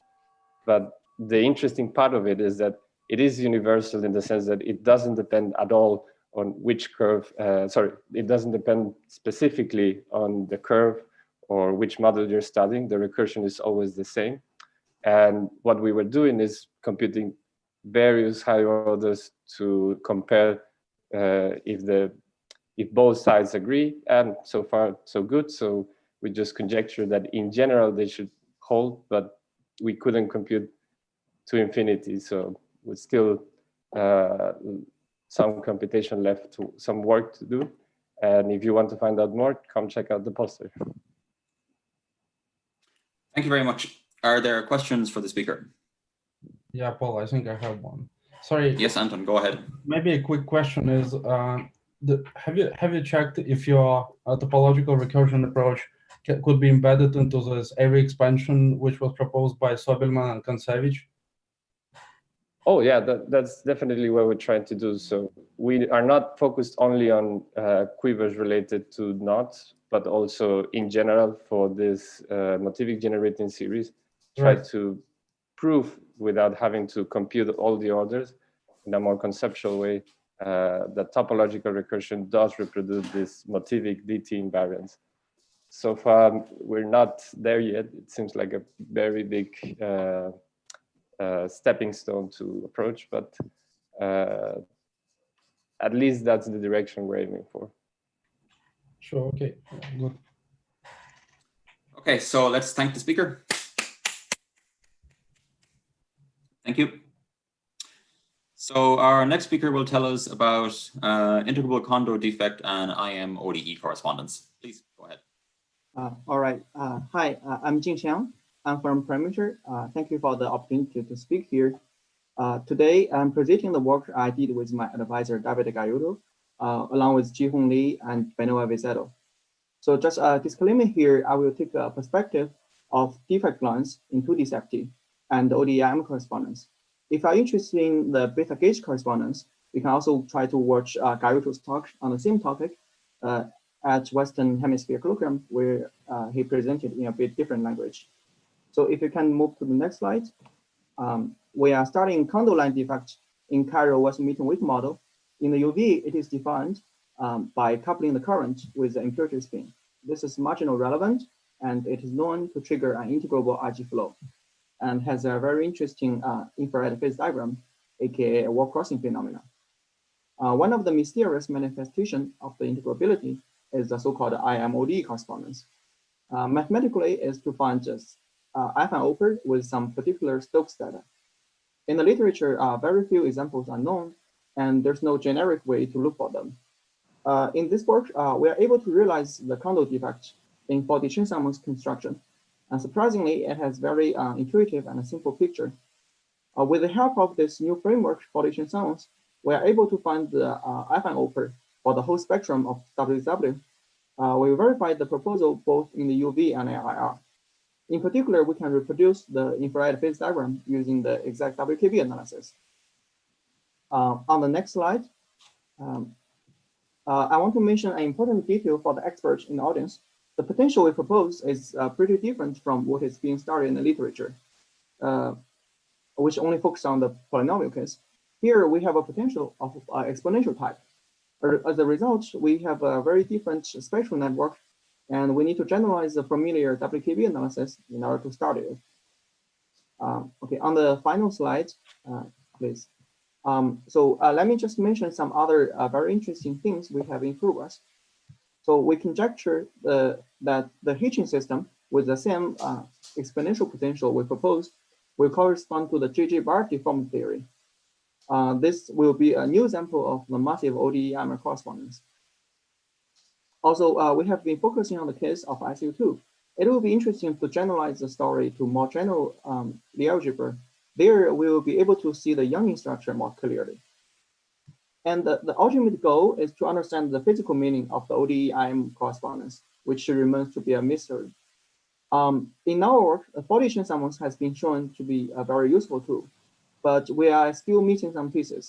[SPEAKER 15] But the interesting part of it is that it is universal in the sense that it doesn't depend at all on which curve, it doesn't depend specifically on the curve or which model you're studying. The recursion is always the same. And what we were doing is computing various higher orders to compare if both sides agree, and so far so good. So we just conjecture that in general they should hold, but we couldn't compute to infinity. So with still some computation left, some work to do. And if you want to find out more, come check out the poster.
[SPEAKER 1] Thank you very much. Are there questions for the speaker?
[SPEAKER 2] Yeah, Paul, I think I have one. Sorry.
[SPEAKER 1] Yes, Anton, go ahead.
[SPEAKER 2] Maybe a quick question is, have you checked if your topological recursion approach could be embedded into this area expansion, which was proposed by Sobelman and Kancevich?
[SPEAKER 15] Oh yeah, that's definitely what we're trying to do. So we are not focused only on quivers related to knots, but also in general for this motivic generating series, try to prove without having to compute all the orders in a more conceptual way that topological recursion does reproduce this motivic DT invariance. So far, we're not there yet. It seems like a very big stepping stone to approach, but at least that's the direction we're aiming for.
[SPEAKER 2] Sure, okay, good.
[SPEAKER 1] Okay, so let's thank the speaker. Thank you. So our next speaker will tell us about integrable Kondo defect and IM ODE correspondence. Please go ahead.
[SPEAKER 16] All right. Hi, I'm Jing Xiang. I'm from Perimeter. Thank you for the opportunity to speak here. Today, I'm presenting the work I did with my advisor, David Gallardo, along with Jihong Li and Benoit Vizetto. So just a disclaimer here, I will take a perspective of defect lines in 2D safety and ODIM correspondence. If you're interested in the beta gauge correspondence, you can also try to watch Gallardo's talk on the same topic at Western Hemisphere Colloquium, where he presented in a bit different language. So if you can move to the next slide. We are starting Kondo line defect in chiral Western-Meaton-Wick model. In the UV, it is defined by coupling the current with the impurity spin. This is marginal relevant, and it is known to trigger an integrable RG flow, and has a very interesting infrared phase diagram, aka a wall crossing phenomena. One of the mysterious manifestations of the integrability is the so-called IMOD correspondence. Mathematically, is to find just F and OPER with some particular Stokes data. In the literature, very few examples are known, and there's no generic way to look for them. In this work, we are able to realize the Kondo defect in 4D Chern-Simons construction. And surprisingly, it has very intuitive and a simple picture. With the help of this new framework, 4D Chern-Simons, we are able to find the F and OPER for the whole spectrum of WW. We verified the proposal both in the UV and IR. In particular, we can reproduce the infrared phase diagram using the exact WKB analysis. On the next slide, I want to mention an important detail for the experts in the audience. The potential we propose is pretty different from what is being studied in the literature. We which only focus on the polynomial case. Here we have a potential of exponential type. As a result, we have a very different spectral network, and we need to generalize the familiar WKB analysis in order to start it. Okay, on the final slide, please. Let me just mention some other very interesting things we have in progress. So we conjecture that the Hitching system with the same exponential potential we proposed will correspond to the JJ-bar deformed theory. This will be a new example of the massive ODE-IMR correspondence. Also, we have been focusing on the case of SU2. It will be interesting to generalize the story to more general Lie algebra. There, we will be able to see the Youngin structure more clearly. And the ultimate goal is to understand the physical meaning of the ODE-IM correspondence, which remains to be a mystery. In our work, the foldation summons has been shown to be a very useful tool, but we are still missing some pieces.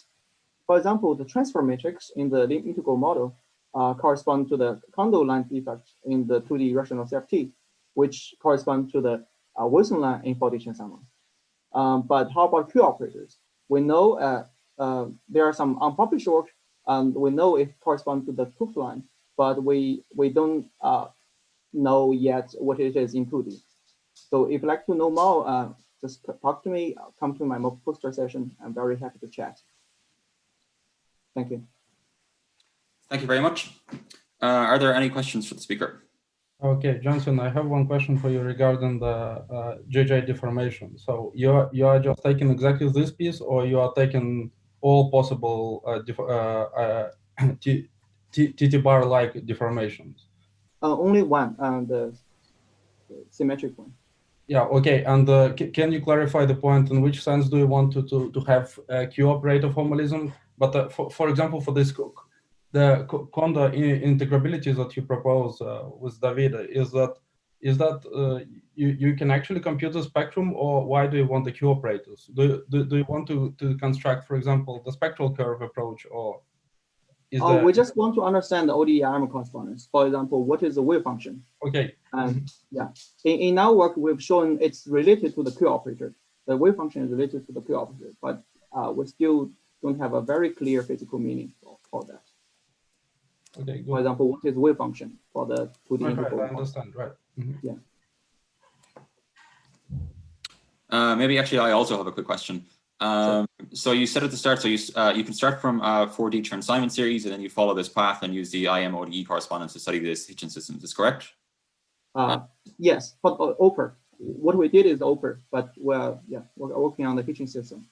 [SPEAKER 16] For example, the transfer matrix in the limit integral model correspond to the Kondo line defect in the 2D rational CFT, which correspond to the Wilson line in foldation summons. But how about Q operators? We know there are some unpublished work, and we know it corresponds to the Tooth line, but we don't know yet what it is in 2D. So if you'd like to know more, just talk to me, come to my poster session. I'm very happy to chat. Thank you.
[SPEAKER 1] Thank you very much. Are there any questions for the speaker?
[SPEAKER 2] Okay, Johnson, I have one question for you regarding the JJ deformation. So you are just taking exactly this piece, or you are taking all possible TT bar-like deformations?
[SPEAKER 16] Only one, the symmetric one.
[SPEAKER 2] Yeah, okay. And can you clarify the point? In which sense do you want to have a Q operator formalism? But for example, for this, the Kondo integrability that you propose with David, is that you can actually compute the spectrum, or why do you want the Q operators? Do you want to construct, for example, the spectral curve approach, or is
[SPEAKER 16] we just want to understand the ODE-IMR correspondence. For example, what is the wave function?
[SPEAKER 2] Okay.
[SPEAKER 16] And yeah, in our work, we've shown it's related to the Q operator. The wave function is related to the Q operator, but we still don't have a very clear physical meaning for that.
[SPEAKER 2] Okay, good.
[SPEAKER 16] For example, what is wave function for the 2D
[SPEAKER 2] integral? I understand, right. Mm-hmm.
[SPEAKER 16] Yeah.
[SPEAKER 1] Maybe actually I also have a quick question.
[SPEAKER 16] Sure.
[SPEAKER 1] So you said at the start, so you can start from 4D Chern-Simon series, and then you follow this path and use the IM-ODE correspondence to study this Hitchin system. Is this correct?
[SPEAKER 16] Yes, but OPER. What we did is OPER, but we're working on the Hitchin system.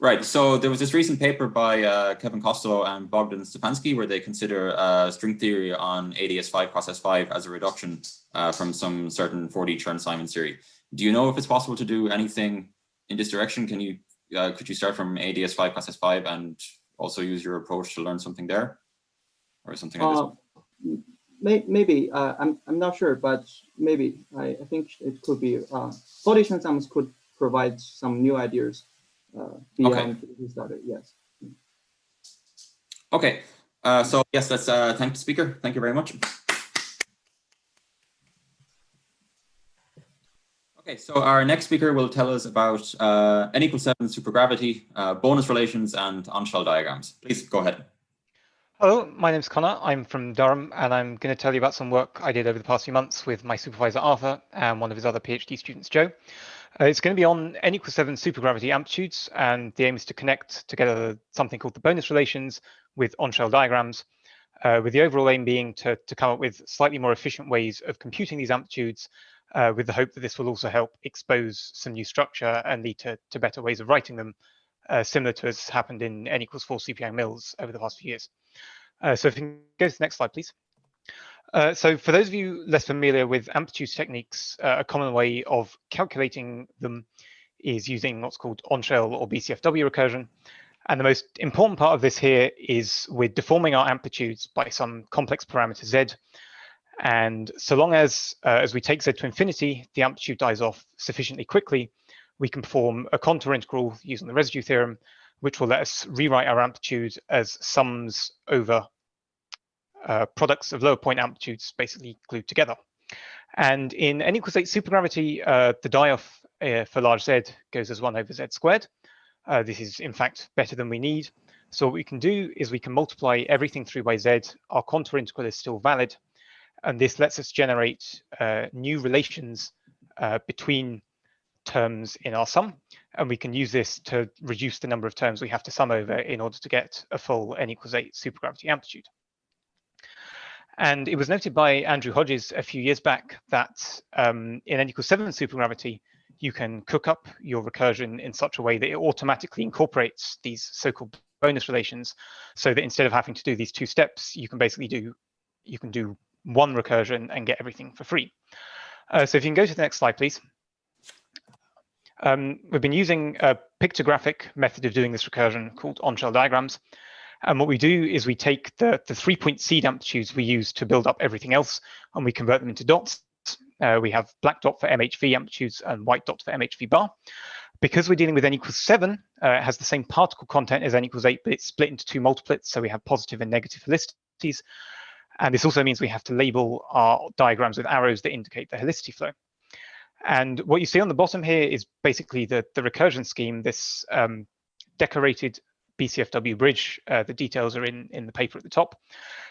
[SPEAKER 1] Right. So there was this recent paper by Kevin Costello and Bogdan Stepansky where they consider string theory on ADS5 cross S5 as a reduction from some certain 4D Chern-Simon series. Do you know if it's possible to do anything in this direction? Can you could you start from ADS5 cross S5 and also use your approach to learn something there, or something like this?
[SPEAKER 16] Maybe I'm not sure, but maybe I think it could be. Foldation sums could provide some new ideas beyond we started. Yes.
[SPEAKER 1] Okay. So yes, let's thank the speaker. Thank you very much. Okay, so our next speaker will tell us about n=7 supergravity, bonus relations, and on-shell diagrams. Please go ahead.
[SPEAKER 17] Hello, my name's Connor. I'm from Durham, and I'm going to tell you about some work I did over the past few months with my supervisor Arthur and one of his other PhD students, Joe. It's going to be on n=7 supergravity amplitudes, and the aim is to connect together something called the bonus relations with on-shell diagrams, with the overall aim being to come up with slightly more efficient ways of computing these amplitudes, with the hope that this will also help expose some new structure and lead to better ways of writing them, similar to as happened in n=4 CPI mills over the past few years. So if you can go to the next slide, please. So for those of you less familiar with amplitude techniques, a common way of calculating them is using what's called on-shell or BCFW recursion. And the most important part of this here is we're deforming our amplitudes by some complex parameter z. And so long as we take z to infinity, the amplitude dies off sufficiently quickly, we can perform a contour integral using the residue theorem, which will let us rewrite our amplitude as sums over products of lower point amplitudes basically glued together. And in n=8 supergravity, the die-off for large Z goes as 1 over Z squared. This is in fact better than we need. So what we can do is we can multiply everything through by Z. Our contour integral is still valid. And this lets us generate new relations between terms in our sum. And we can use this to reduce the number of terms we have to sum over in order to get a full n equals 8 supergravity amplitude. And it was noted by Andrew Hodges a few years back that in n equals 7 supergravity, you can cook up your recursion in such a way that it automatically incorporates these so-called bonus relations, so that instead of having to do these 2 steps, you can basically do one recursion and get everything for free. So if you can go to the next slide, please. We've been using a pictographic method of doing this recursion called on-shell diagrams. And what we do is we take the 3-point seed amplitudes we use to build up everything else, and we convert them into dots. We have black dot for MHV amplitudes and white dot for MHV bar. Because we're dealing with n equals 7, it has the same particle content as n equals 8, but it's split into 2 multiplets, so we have positive and negative helicities. And this also means we have to label our diagrams with arrows that indicate the helicity flow. And what you see on the bottom here is basically the recursion scheme, this decorated BCFW bridge. The details are in the paper at the top.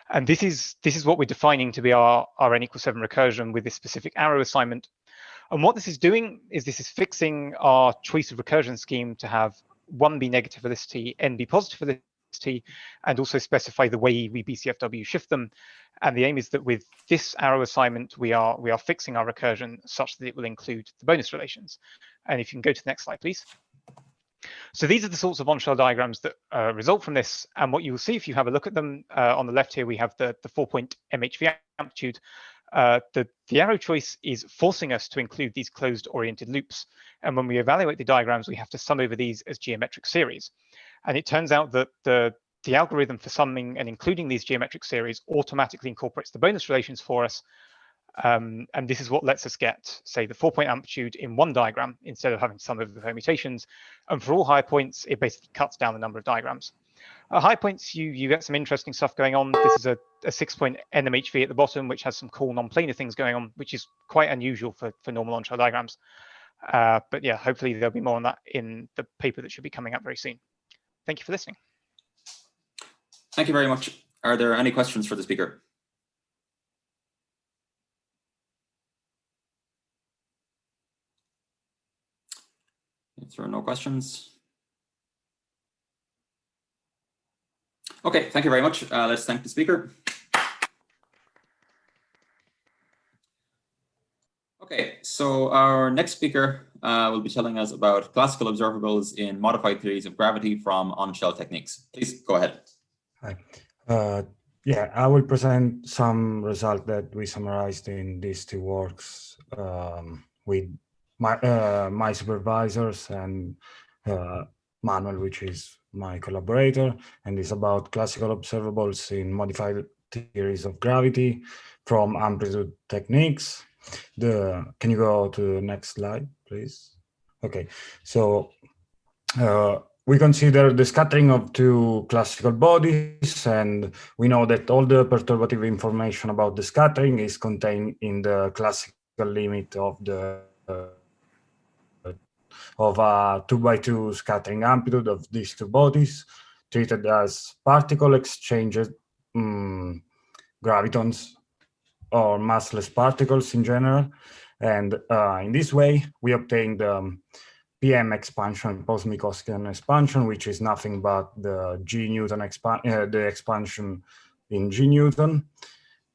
[SPEAKER 17] And this is what we're defining to be our n equals 7 recursion with this specific arrow assignment. And what this is doing is this is fixing our choice of recursion scheme to have 1 be negative helicity, n be positive helicity, and also specify the way we BCFW shift them. And the aim is that with this arrow assignment, we are fixing our recursion such that it will include the bonus relations. And if you can go to the next slide, please. So these are the sorts of on-shell diagrams that result from this. And what you will see if you have a look at them on the left here, we have the 4-point MHV amplitude. The arrow choice is forcing us to include these closed-oriented loops. And when we evaluate the diagrams, we have to sum over these as geometric series. And it turns out that the algorithm for summing and including these geometric series automatically incorporates the bonus relations for us. And this is what lets us get, say, the 4-point amplitude in one diagram instead of having to sum over the permutations. And for all high points, it basically cuts down the number of diagrams. At high points, you get some interesting stuff going on. This is a 6-point NMHV at the bottom, which has some cool non-planar things going on, which is quite unusual for normal on-shell diagrams. But yeah, hopefully there'll be more on that in the paper that should be coming up very soon. Thank you for listening.
[SPEAKER 1] Thank you very much. Are there any questions for the speaker? If there are no questions. Okay, thank you very much. Let's thank the speaker. Okay, so our next speaker will be telling us about classical observables in modified theories of gravity from on-shell techniques. Please go ahead.
[SPEAKER 18] Hi. Yeah, I will present some results that we summarized in these 2 works with my supervisors and Manuel, which is my collaborator, and it's about classical observables in modified theories of gravity from amplitude techniques. Can you go to the next slide, please? Okay, so we consider the scattering of 2 classical bodies, and we know that all the perturbative information about the scattering is contained in the classical limit of the of a 2x2 scattering amplitude of these 2 bodies, treated as particle exchanged gravitons or massless particles in general. And in this way, we obtain the PM expansion, post-Minkowskian expansion, which is nothing but the G-Newton the expansion in G-Newton.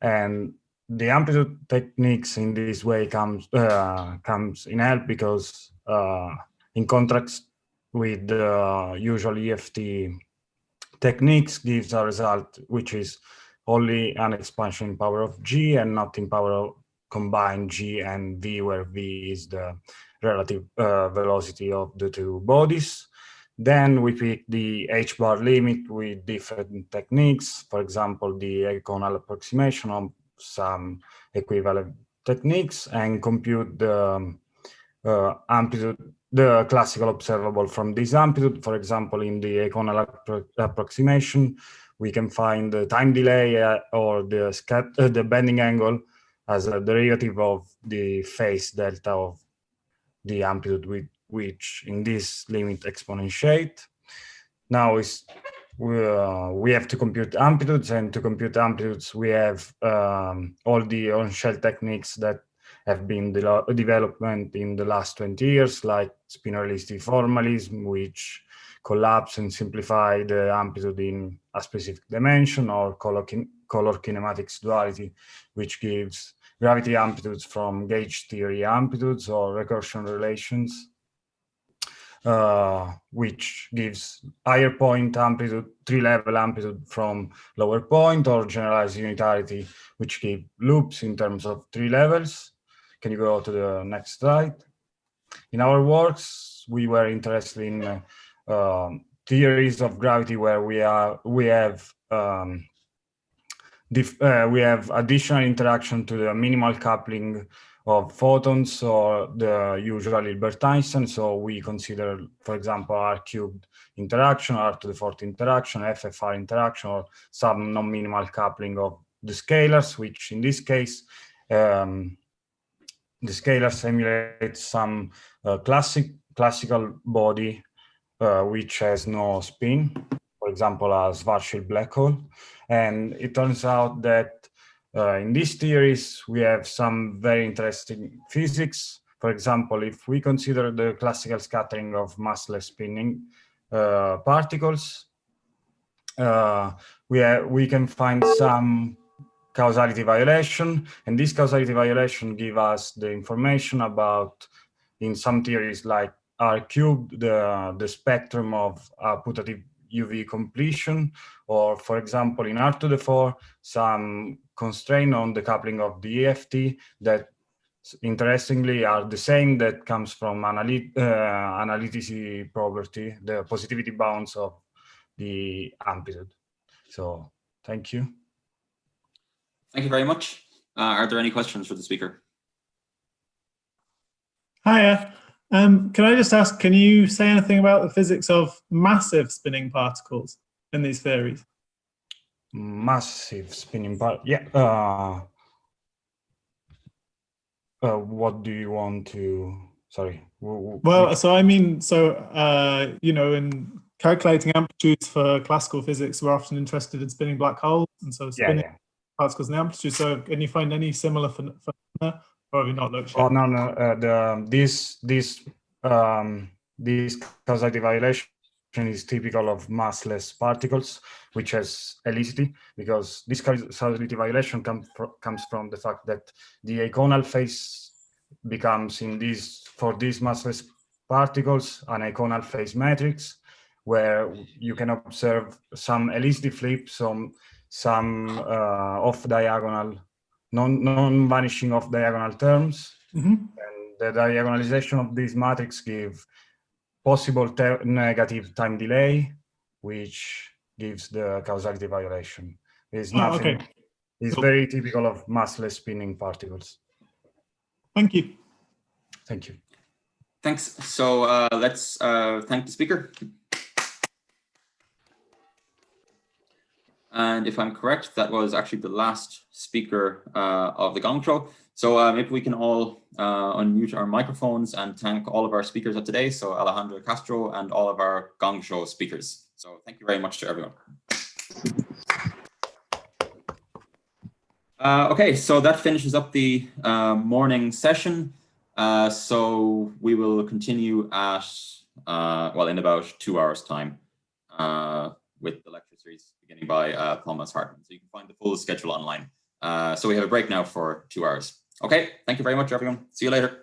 [SPEAKER 18] And the amplitude techniques in this way comes in help because in contrast with the usual EFT techniques gives a result which is only an expansion in power of G and not in power of combined G and V, where V is the relative velocity of the 2 bodies. Then we pick the H-bar limit with different techniques, for example, the agonal approximation of some equivalent techniques, and compute the amplitude, the classical observable from this amplitude. For example, in the agonal approximation, we can find the time delay or the bending angle as a derivative of the phase delta of the amplitude which in this limit exponentiate. Now we have to compute amplitudes, and to compute amplitudes we have all the on-shell techniques that have been developed in the last 20 years, like spin-realistic formalism, which collapse and simplify the amplitude in a specific dimension, or color kinematics duality, which gives gravity amplitudes from gauge theory amplitudes, or recursion relations, which gives higher point amplitude, tree-level amplitude from lower point, or generalized unitarity, which give loops in terms of tree levels. Can you go to the next slide? In our works, we were interested in theories of gravity where we have additional interaction to the minimal coupling of photons or the usual Hilbert-Einstein. So we consider, for example, R-cubed interaction, R⁴ interaction, FFR interaction, or some non-minimal coupling of the scalars, which in this case, the scalar simulates some classical body which has no spin, for example, a Schwarzschild black hole. And it turns out that in these theories, we have some very interesting physics. For example, if we consider the classical scattering of massless spinning particles, we can find some causality violation, and this causality violation give us the information about, in some theories like R-cubed, the spectrum of putative UV completion, or for example, in R⁴, some constraint on the coupling of the EFT that interestingly are the same that comes from analyticity property, the positivity bounds of the amplitude. So thank you.
[SPEAKER 1] Thank you very much. Are there any questions for the speaker?
[SPEAKER 19] Hiya. Can I just ask, can you say anything about the physics of massive spinning particles in these theories?
[SPEAKER 18] Massive spinning yeah. What do you want to, sorry.
[SPEAKER 19] Well, so I mean, you know, in calculating amplitudes for classical physics, we're often interested in spinning black holes, and so spinning particles in the amplitude. So can you find any similar phenomena, or have you not looked yet?
[SPEAKER 18] Oh, no. This causality violation is typical of massless particles, which has helicity, because this causality violation comes from the fact that the iconal phase becomes, for these massless particles, an iconal phase matrix, where you can observe some helicity flips, some off-diagonal, non-vanishing off-diagonal terms.
[SPEAKER 19] Mm-hmm.
[SPEAKER 18] And the diagonalization of this matrix give possible negative time delay, which gives the causality violation. It's nothing.
[SPEAKER 19] Okay.
[SPEAKER 18] It's very typical of massless spinning particles.
[SPEAKER 19] Thank you.
[SPEAKER 18] Thank you.
[SPEAKER 1] Thanks. So let's thank the speaker. And if I'm correct, that was actually the last speaker of the Gong Show. So maybe we can all unmute our microphones and thank all of our speakers of today. So Alejandra Castro and all of our Gong Show speakers. So thank you very much to everyone. Okay, so that finishes up the morning session. So we will continue at, well, in about 2 hours time with the lecture series beginning by Thomas Hartman. So you can find the full schedule online. So we have a break now for 2 hours. Okay, thank you very much, everyone. See you later.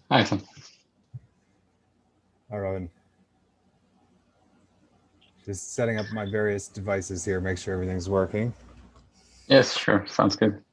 [SPEAKER 20] Hi, Tom.
[SPEAKER 21] Hi, Robin. Just setting up my various devices here, make sure everything's working.
[SPEAKER 20] Yes, sure. Sounds good.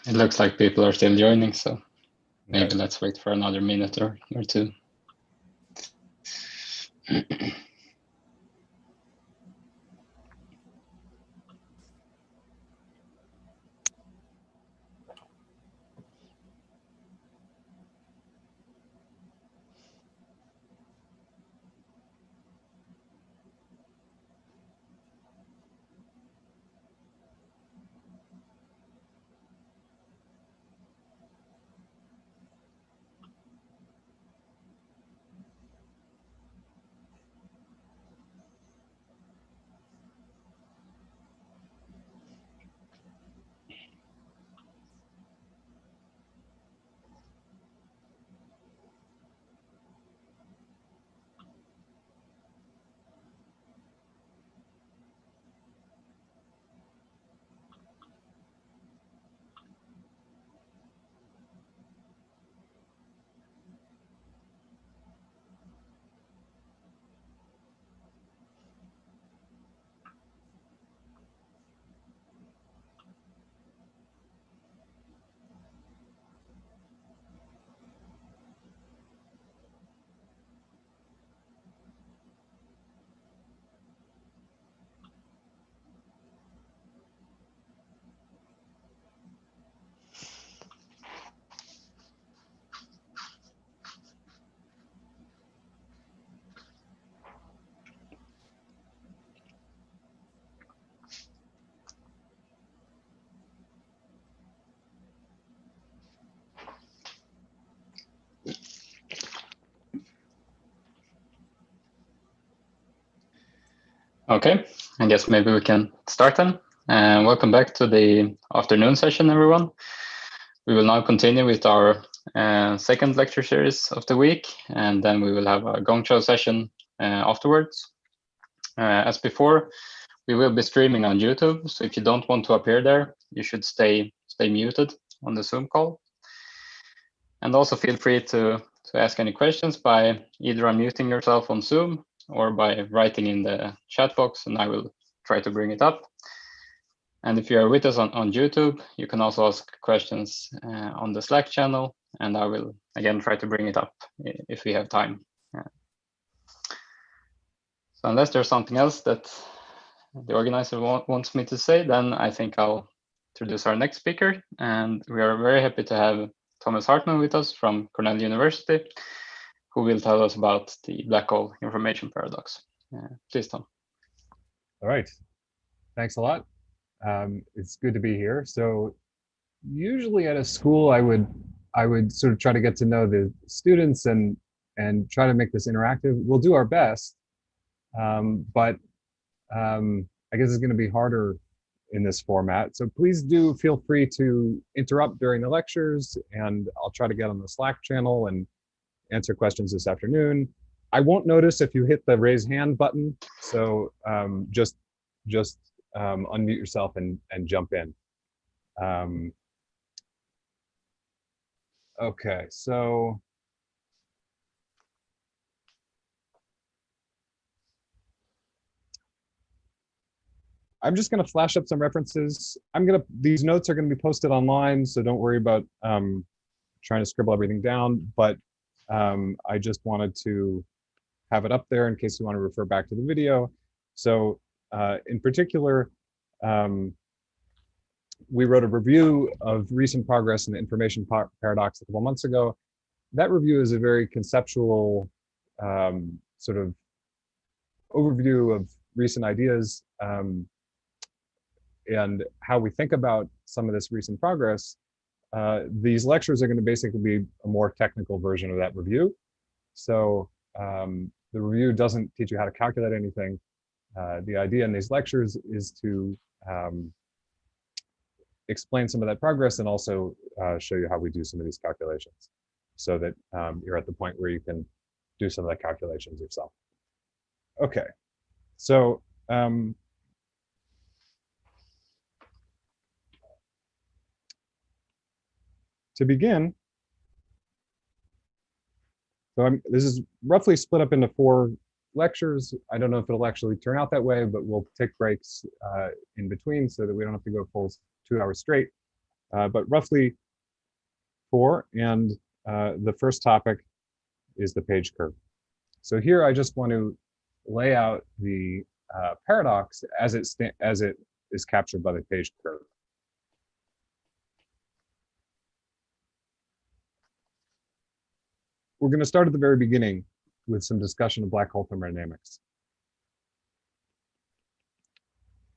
[SPEAKER 20] It looks like people are still joining, so maybe let's wait for another minute or two. Okay, I guess maybe we can start then. Welcome back to the afternoon session, everyone. We will now continue with our second lecture series of the week, and then we will have a Gong Show session afterwards. As before, we will be streaming on YouTube, so if you don't want to appear there, you should stay muted on the Zoom call. And also feel free to ask any questions by either unmuting yourself on Zoom or by writing in the chat box, and I will try to bring it up. And if you are with us on YouTube, you can also ask questions on the Slack channel, and I will again try to bring it up if we have time. So unless there's something else that the organizer wants me to say, then I think I'll introduce our next speaker. And we are very happy to have Thomas Hartman with us from Cornell University, who will tell us about the black hole information paradox. Please, Tom.
[SPEAKER 21] All right. Thanks a lot. It's good to be here. So usually at a school, I would sort of try to get to know the students and try to make this interactive. We'll do our best, but I guess it's going to be harder in this format. So please do feel free to interrupt during the lectures, and I'll try to get on the Slack channel and answer questions this afternoon. I won't notice if you hit the raise hand button, so just unmute yourself and jump in. Okay, so I'm just going to flash up some references. These notes are going to be posted online, so don't worry about trying to scribble everything down, but I just wanted to have it up there in case you want to refer back to the video. So in particular, we wrote a review of recent progress in the information paradox a couple months ago. That review is a very conceptual sort of overview of recent ideas and how we think about some of this recent progress. These lectures are going to basically be a more technical version of that review. So the review doesn't teach you how to calculate anything. The idea in these lectures is to explain some of that progress and also show you how we do some of these calculations so that you're at the point where you can do some of the calculations yourself. Okay, so to begin, so this is roughly split up into 4 lectures. I don't know if it'll actually turn out that way, but we'll take breaks in between so that we don't have to go full 2 hours straight. but roughly 4. And the first topic is the page curve. So here I just want to lay out the paradox as it is captured by the page curve. We're going to start at the very beginning with some discussion of black hole thermodynamics.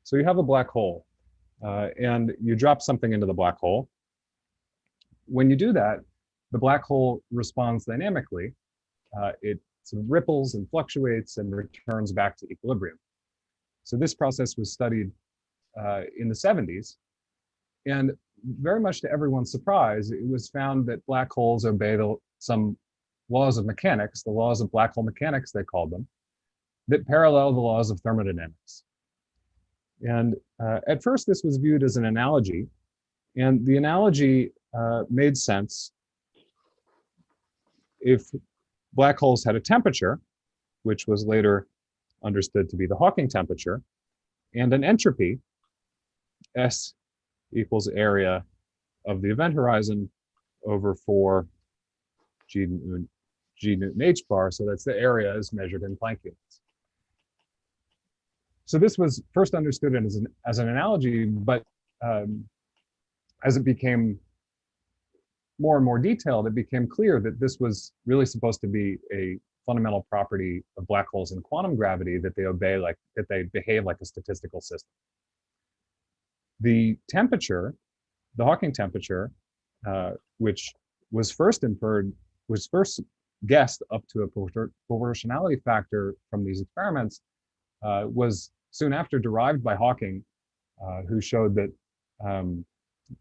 [SPEAKER 21] So you have a black hole, and you drop something into the black hole. When you do that, the black hole responds dynamically. It sort of ripples and fluctuates and returns back to equilibrium. So this process was studied in the 70s. And very much to everyone's surprise, it was found that black holes obey some laws of mechanics, the laws of black hole mechanics, they called them, that parallel the laws of thermodynamics. And at first, this was viewed as an analogy. And the analogy made sense if black holes had a temperature, which was later understood to be the Hawking temperature, and an entropy, S equals area of the event horizon over 4 G Newton H bar. So that's the area as measured in Planck units. So this was first understood as an analogy, but as it became more and more detailed, it became clear that this was really supposed to be a fundamental property of black holes in quantum gravity, that they behave like a statistical system. The temperature, the Hawking temperature, which was first guessed up to a proportionality factor from these experiments, was soon after derived by Hawking, who showed that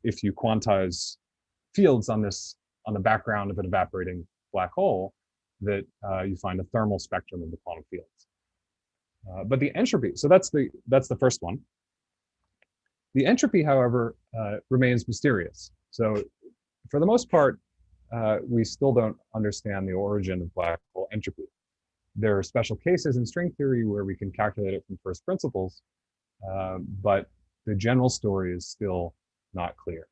[SPEAKER 21] if you quantize fields on the background of an evaporating black hole, that you find a thermal spectrum of the quantum fields. But the entropy, so that's the first one. The entropy, however, remains mysterious. So for the most part, we still don't understand the origin of black hole entropy. There are special cases in string theory where we can calculate it from first principles, but the general story is still not clear.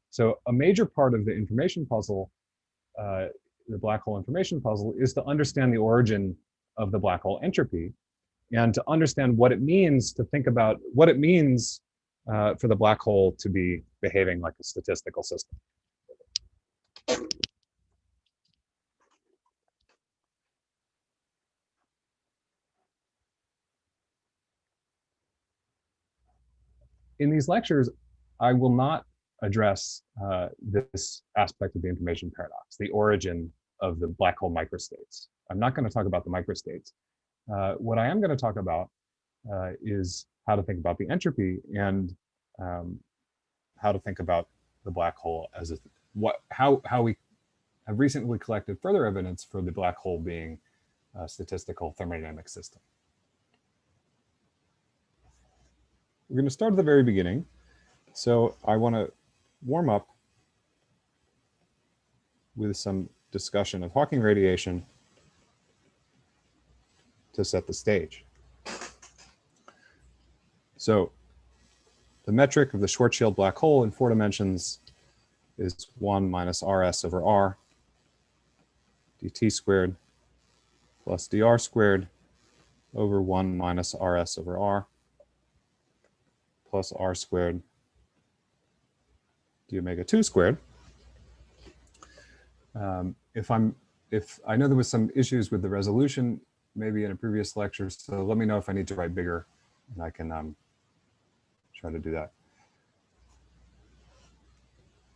[SPEAKER 21] So a major part of the information puzzle, the black hole information puzzle, is to understand the origin of the black hole entropy and to understand what it means to think about what it means for the black hole to be behaving like a statistical system. In these lectures, I will not address this aspect of the information paradox, the origin of the black hole microstates. I'm not going to talk about the microstates. What I am going to talk about is how to think about the entropy and how to think about the black hole as how we have recently collected further evidence for the black hole being a statistical thermodynamic system. We're going to start at the very beginning. So I want to warm up with some discussion of Hawking radiation to set the stage. So the metric of the Schwarzschild black hole in 4 dimensions is 1 minus Rs over R dt squared plus dr squared over 1 minus Rs over R plus R squared d omega 2 squared. If I know there was some issues with the resolution maybe in a previous lecture, so let me know if I need to write bigger and I can try to do that.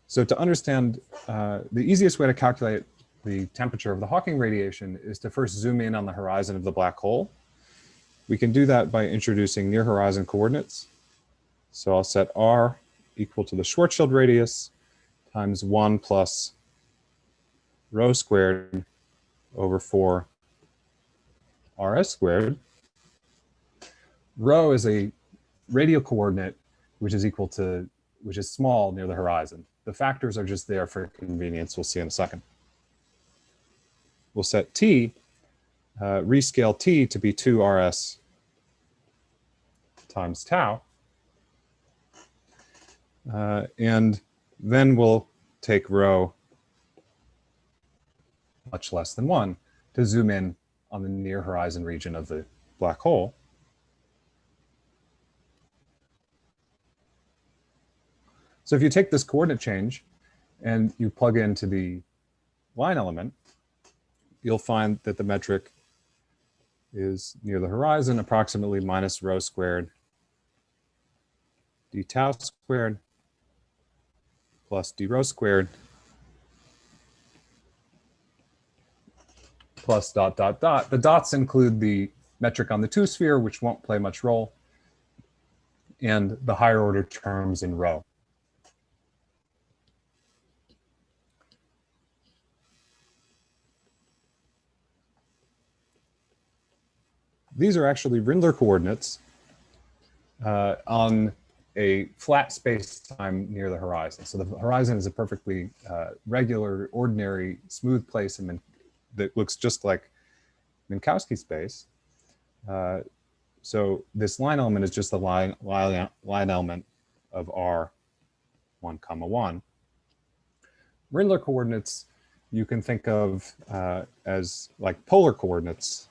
[SPEAKER 21] So to understand, the easiest way to calculate the temperature of the Hawking radiation is to first zoom in on the horizon of the black hole. We can do that by introducing near horizon coordinates. So I'll set R equal to the Schwarzschild radius times 1 plus rho squared over 4 Rs squared. Rho is a radial coordinate which is small near the horizon. The factors are just there for convenience. We'll see in a second. We'll set T, rescale T to be 2 Rs times tau. And then we'll take rho much less than 1 to zoom in on the near horizon region of the black hole. So if you take this coordinate change and you plug into the line element, you'll find that the metric is near the horizon, approximately minus rho squared d tau squared plus d rho squared plus dot, dot, dot. The dots include the metric on the 2 sphere, which won't play much role, and the higher order terms in rho. These are actually Rindler coordinates on a flat space-time near the horizon. So the horizon is a perfectly regular, ordinary, smooth place that looks just like Minkowski space. So this line element is just the line element of R 1, 1. Rindler coordinates you can think of as like polar coordinates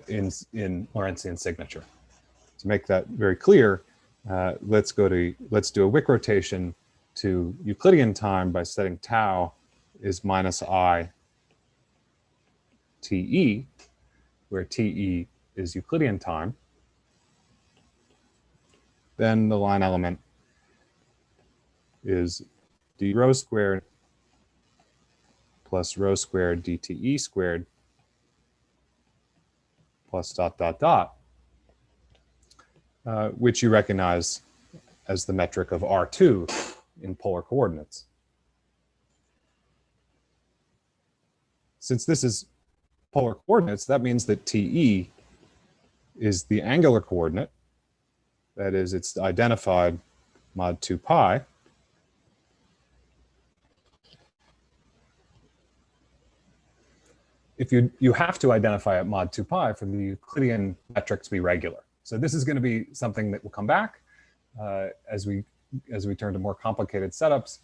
[SPEAKER 21] in Lorentzian signature. To make that very clear, let's do a Wick rotation to Euclidean time by setting tau is minus I TE, where TE is Euclidean time. Then the line element is d rho squared plus rho squared dTE squared plus dot, dot, dot, which you recognize as the metric of R2 in polar coordinates. Since this is polar coordinates, that means that TE is the angular coordinate. That is, it's identified mod 2 pi. If you have to identify at mod 2 pi for the Euclidean metric to be regular. So this is going to be something that will come back as we turn to more complicated setups.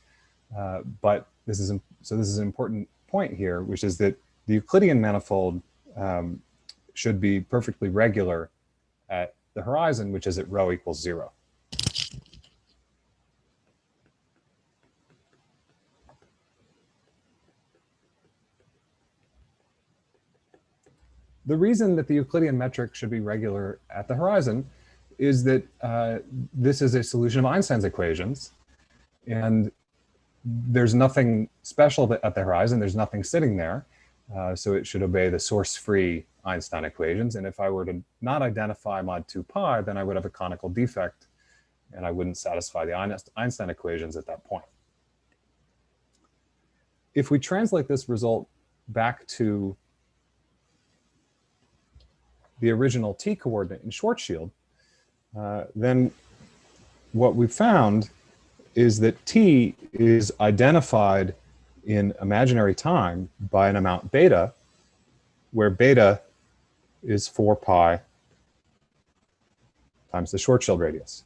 [SPEAKER 21] But this is an important point here, which is that the Euclidean manifold should be perfectly regular at the horizon, which is at rho equals 0. The reason that the Euclidean metric should be regular at the horizon is that this is a solution of Einstein's equations, and there's nothing special at the horizon. There's nothing sitting there, so it should obey the source-free Einstein equations. And if I were to not identify mod 2 pi, then I would have a conical defect, and I wouldn't satisfy the Einstein equations at that point. If we translate this result back to the original t coordinate in Schwarzschild, then what we found is that t is identified in imaginary time by an amount beta, where beta is 4 pi times the Schwarzschild radius.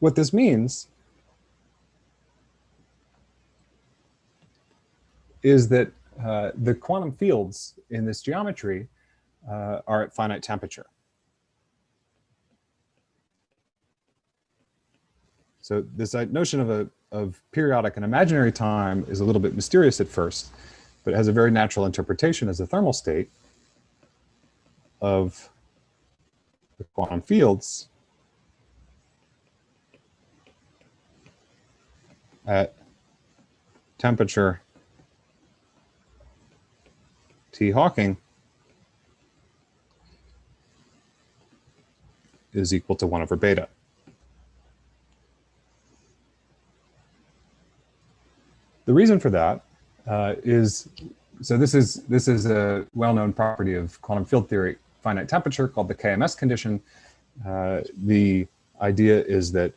[SPEAKER 21] What this means is that the quantum fields in this geometry are at finite temperature. So this notion of periodic and imaginary time is a little bit mysterious at first, but it has a very natural interpretation as a thermal state of the quantum fields at temperature T Hawking is equal to 1 over beta. The reason for that is, so this is a well-known property of quantum field theory finite temperature called the KMS condition. The idea is that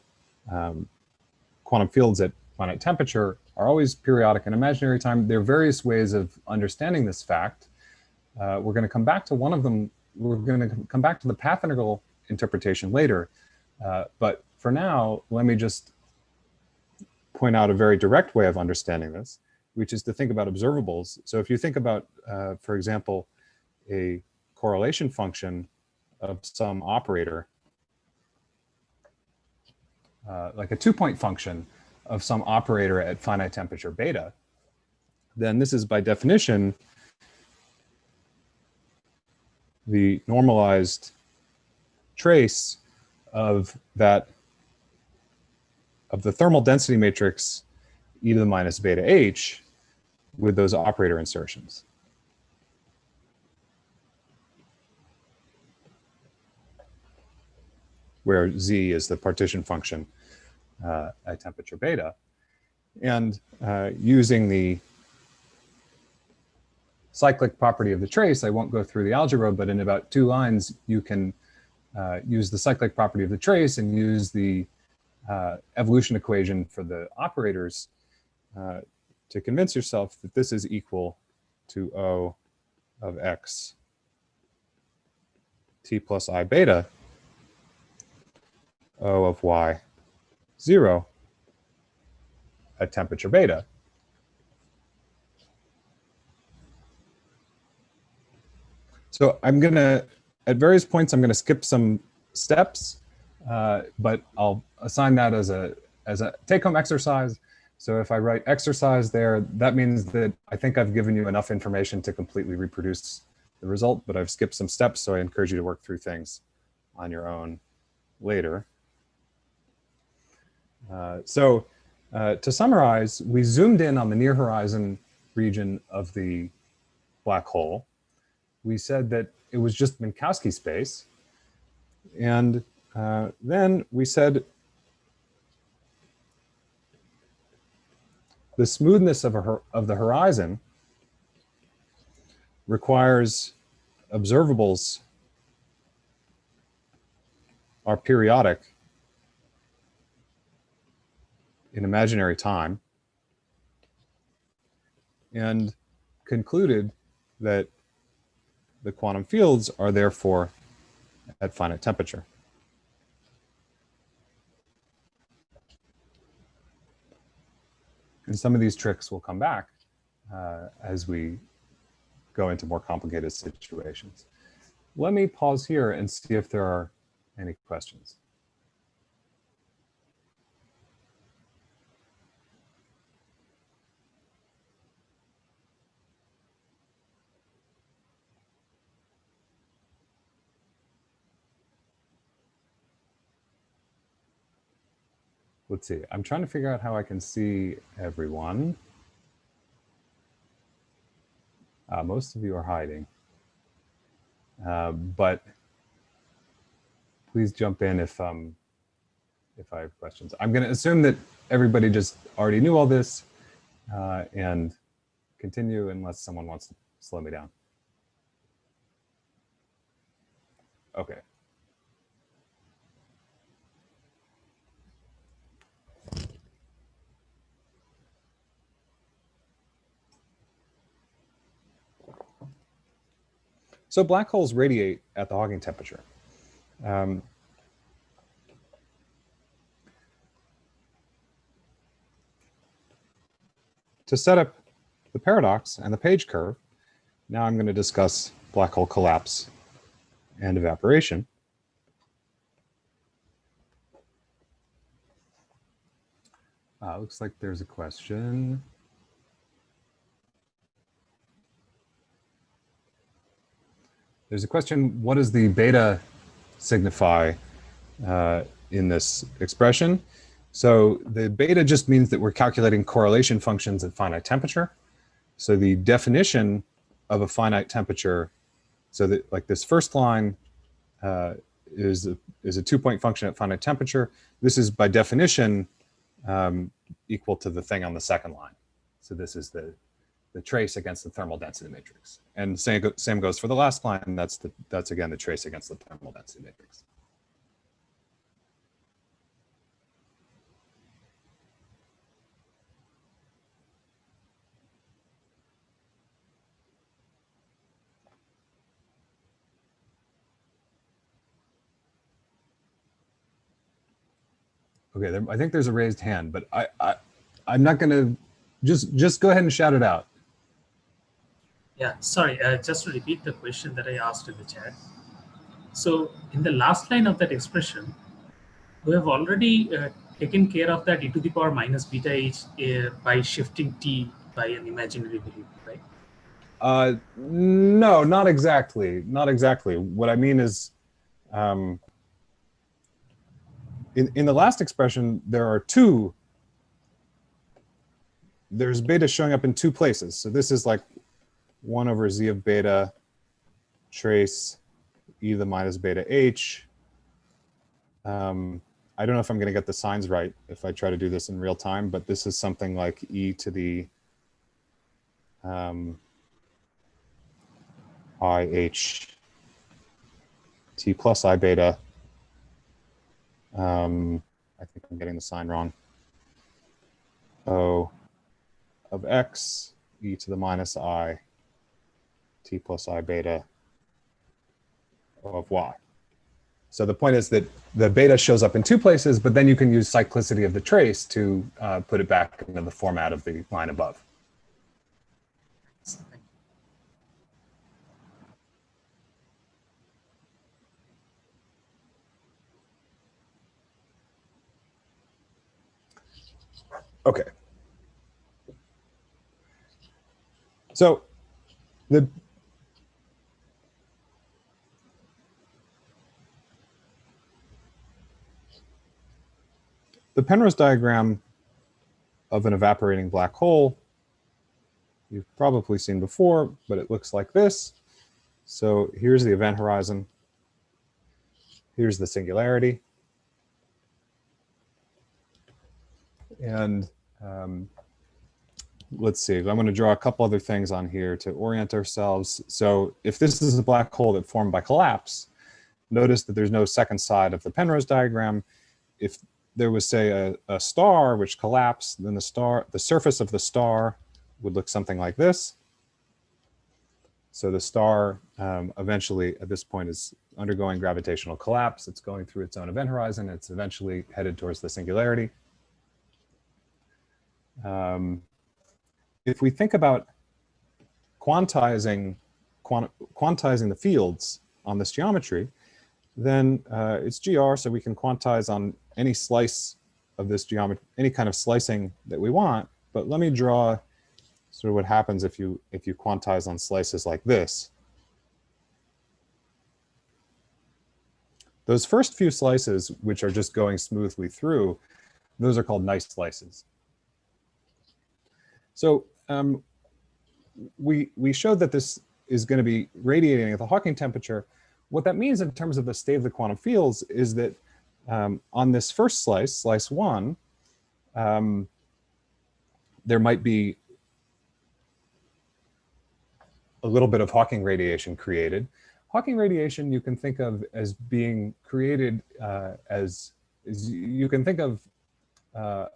[SPEAKER 21] quantum fields at finite temperature are always periodic and imaginary time. There are various ways of understanding this fact. We're going to come back to one of them. We're going to come back to the path integral interpretation later. But for now, let me just point out a very direct way of understanding this, which is to think about observables. So if you think about, for example, a correlation function of some operator, like a 2-point function of some operator at finite temperature beta, then this is by definition the normalized trace of that, of the thermal density matrix e to the minus beta h with those operator insertions. Where z is the partition function at temperature beta. And using the cyclic property of the trace, I won't go through the algebra, but in about 2 lines, you can use the cyclic property of the trace and use the evolution equation for the operators to convince yourself that this is equal to O of x t plus I beta O of y 0 at temperature beta. So I'm going to, at various points, I'm going to skip some steps, but I'll assign that as a take-home exercise. So if I write exercise there, that means that I think I've given you enough information to completely reproduce the result, but I've skipped some steps, so I encourage you to work through things on your own later. To summarize, we zoomed in on the near horizon region of the black hole. We said that it was just Minkowski space. And then we said the smoothness of the horizon requires observables are periodic in imaginary time, and concluded that the quantum fields are therefore at finite temperature. And some of these tricks will come back as we go into more complicated situations. Let me pause here and see if there are any questions. Let's see, I'm trying to figure out how I can see everyone. Most of you are hiding, but please jump in if I have questions. I'm going to assume that everybody just already knew all this and continue unless someone wants to slow me down. Okay. So black holes radiate at the Hawking temperature. To set up the paradox and the page curve, now I'm going to discuss black hole collapse and evaporation. Looks like there's a question. There's a question, what does the beta signify in this expression? So the beta just means that we're calculating correlation functions at finite temperature. So the definition of a finite temperature, so that like this first line is a 2-point function at finite temperature. This is by definition equal to the thing on the second line. So this is the the trace against the thermal density matrix. And same goes for the last line. That's again the trace against the thermal density matrix. Okay, I think there's a raised hand, but I'm not gonna, just go ahead and shout it out.
[SPEAKER 3] Yeah, sorry, just to repeat the question that I asked in the chat. So in the last line of that expression, we have already taken care of that e to the power minus beta h by shifting t by an imaginary variable, right?
[SPEAKER 21] No, not exactly. Not exactly. What I mean is, in the last expression, there's beta showing up in two places. So this is like 1 over z of beta trace e to the minus beta h. I don't know if I'm going to get the signs right if I try to do this in real time, but this is something like e to the I h t plus I beta. I think I'm getting the sign wrong. O of x e to the minus I t plus I beta of y. So the point is that the beta shows up in two places, but then you can use cyclicity of the trace to put it back into the format of the line above. Okay. So the Penrose diagram of an evaporating black hole, you've probably seen before, but it looks like this. So here's the event horizon. Here's the singularity. And let's see, I'm going to draw a couple other things on here to orient ourselves. So if this is a black hole that formed by collapse, notice that there's no second side of the Penrose diagram. If there was, say, a star which collapsed, then the surface of the star would look something like this. So the star eventually, at this point, is undergoing gravitational collapse. It's going through its own event horizon. It's eventually headed towards the singularity. If we think about quantizing the fields on this geometry, then it's GR, so we can quantize on any slice of this geometry, any kind of slicing that we want. But let me draw sort of what happens if you quantize on slices like this. Those first few slices, which are just going smoothly through, those are called nice slices. So we showed that this is going to be radiating at the Hawking temperature. What that means in terms of the state of the quantum fields is that on this first slice, slice 1, there might be a little bit of Hawking radiation created. Hawking radiation you can think of as being created you can think of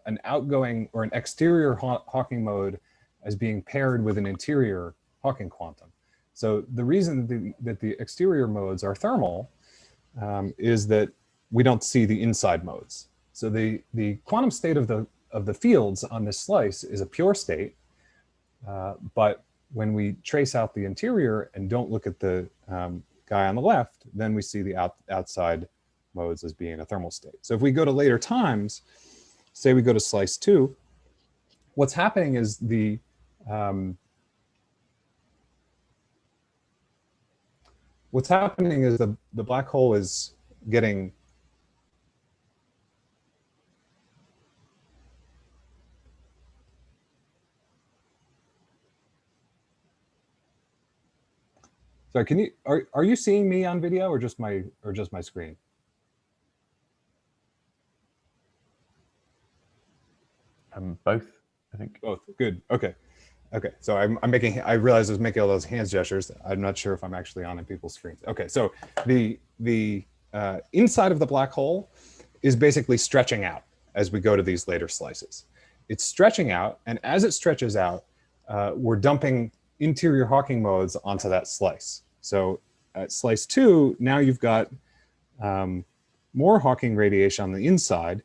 [SPEAKER 21] an outgoing or an exterior Hawking mode as being paired with an interior Hawking quantum. So the reason that the exterior modes are thermal is that we don't see the inside modes. So the quantum state of the fields on this slice is a pure state, but when we trace out the interior and don't look at the guy on the left, then we see the outside modes as being a thermal state. So if we go to later times, say we go to slice 2, what's happening is the black hole is getting sorry, are you seeing me on video or just my screen?
[SPEAKER 22] Both, I think.
[SPEAKER 21] Both, good, okay. Okay, so I realized I was making all those hands gestures. I'm not sure if I'm actually on people's screens. Okay, so the inside of the black hole is basically stretching out as we go to these later slices. It's stretching out, and as it stretches out, we're dumping interior Hawking modes onto that slice. So at slice 2, now you've got more Hawking radiation on the inside,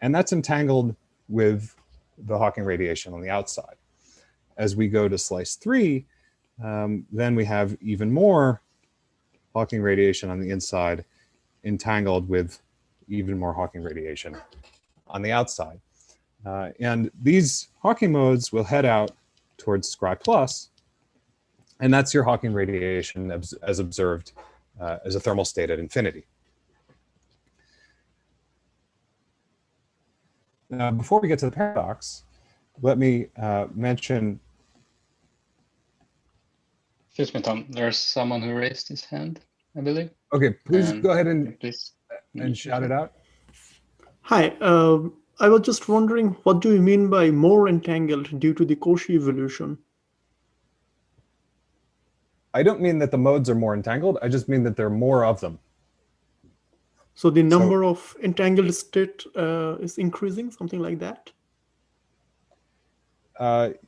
[SPEAKER 21] and that's entangled with the Hawking radiation on the outside. As we go to slice 3, then we have even more Hawking radiation on the inside entangled with even more Hawking radiation on the outside. And these Hawking modes will head out towards Scry+, and that's your Hawking radiation as observed as a thermal state at infinity. Now, before we get to the paradox, let me mention.
[SPEAKER 20] Excuse me, Tom. There's someone who raised his hand, I believe.
[SPEAKER 21] Okay, please go ahead and shout it out.
[SPEAKER 6] Hi, I was just wondering, what do you mean by more entangled due to the Cauchy evolution?
[SPEAKER 21] I don't mean that the modes are more entangled. I just mean that there are more of them.
[SPEAKER 6] So the number of entangled state is increasing, something like that?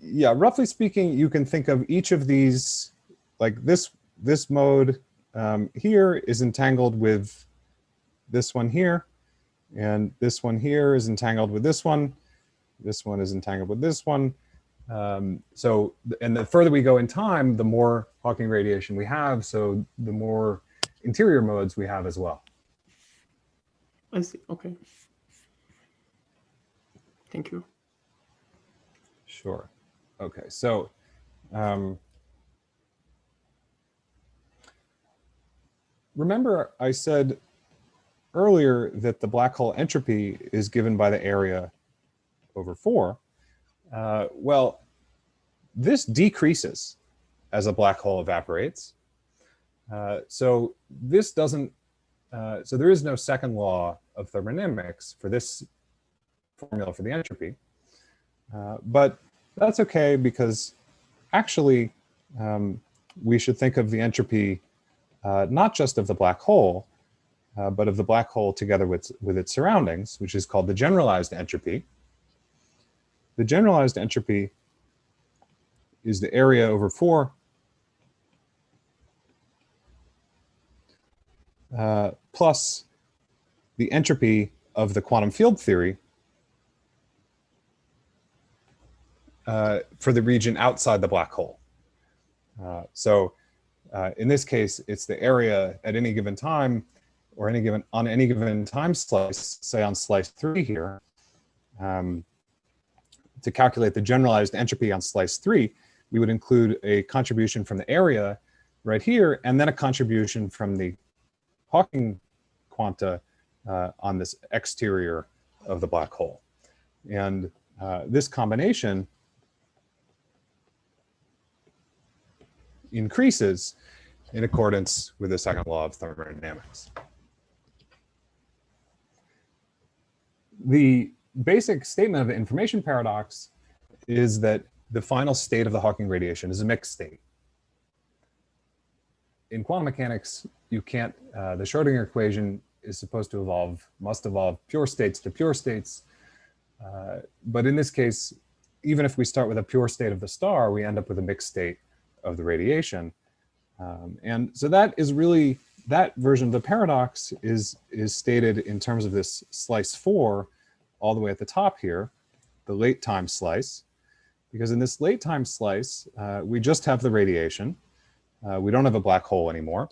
[SPEAKER 21] Yeah, roughly speaking, you can think of each of these, like this mode here is entangled with this one here, and this one here is entangled with this one is entangled with this one. So, and the further we go in time, the more Hawking radiation we have, so the more interior modes we have as well.
[SPEAKER 6] I see, okay. Thank you.
[SPEAKER 21] Sure. Okay, so remember I said earlier that the black hole entropy is given by the area over 4. Well, this decreases as a black hole evaporates. So this doesn't, so there is no second law of thermodynamics for this formula for the entropy. But that's okay, because actually we should think of the entropy not just of the black hole, but of the black hole together with its surroundings, which is called the generalized entropy. The generalized entropy is the area over 4 plus the entropy of the quantum field theory for the region outside the black hole. So in this case, it's the area at any given time, or on any given time slice, say on slice 3 here, to calculate the generalized entropy on slice 3, we would include a contribution from the area right here, and then a contribution from the Hawking quanta on this exterior of the black hole. And this combination increases in accordance with the second law of thermodynamics. The basic statement of the information paradox is that the final state of the Hawking radiation is a mixed state. In quantum mechanics, you can't, the Schrodinger equation is supposed to must evolve pure states to pure states. But in this case, even if we start with a pure state of the star, we end up with a mixed state of the radiation. And so that is really, that version of the paradox is stated in terms of this slice 4 all the way at the top here, the late time slice. Because in this late time slice, we just have the radiation. We don't have a black hole anymore.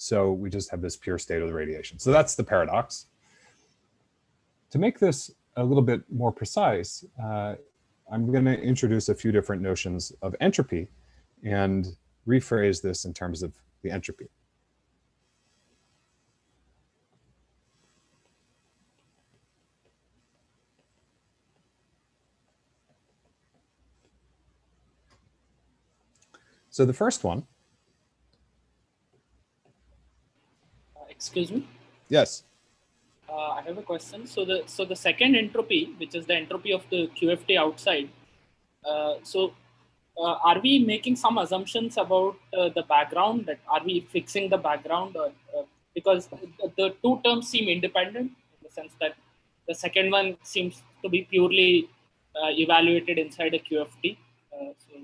[SPEAKER 21] So we just have this pure state of the radiation. So that's the paradox. To make this a little bit more precise, I'm going to introduce a few different notions of entropy and rephrase this in terms of the entropy. So the first one.
[SPEAKER 10] Excuse me?
[SPEAKER 21] Yes.
[SPEAKER 10] I have a question. So the second entropy, which is the entropy of the QFT outside, so are we making some assumptions about the background? That are we fixing the background, or because the two terms seem independent in the sense that the second one seems to be purely evaluated inside a QFT. So.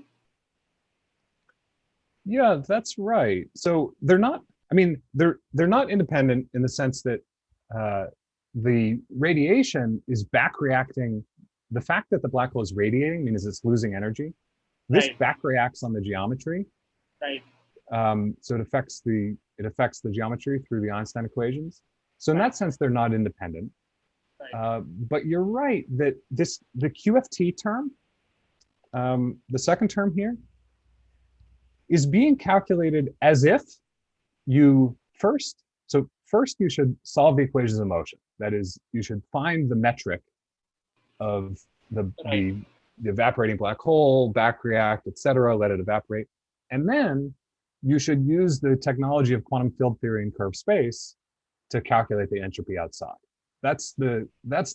[SPEAKER 21] Yeah, that's right. So they're not. I mean, they're not independent in the sense that the radiation is back reacting. The fact that the black hole is radiating means it's losing energy. This back reacts on the geometry.
[SPEAKER 10] Right.
[SPEAKER 21] So it affects the geometry through the Einstein equations. So in that sense, they're not independent. But you're right that the QFT term, the second term here, is being calculated as if you first you should solve the equations of motion. That is, you should find the metric of the evaporating black hole, back react, etc., let it evaporate. And then you should use the technology of quantum field theory in curved space to calculate the entropy outside. That's the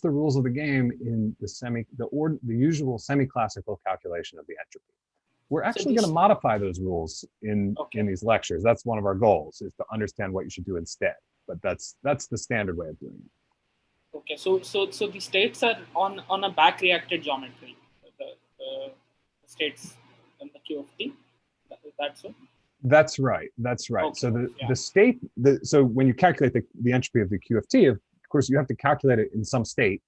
[SPEAKER 21] rules of the game in the usual semi-classical calculation of the entropy. We're actually going to modify those rules in these lectures. That's one of our goals, is to understand what you should do instead. But that's the standard way of doing it.
[SPEAKER 10] Okay, so the states are on a back reacted geometry. The states in the QFT. Is that so?
[SPEAKER 21] That's right. That's right.
[SPEAKER 10] Okay,
[SPEAKER 21] So the state. So when you calculate the entropy of the QFT, of course, you have to calculate it in some state.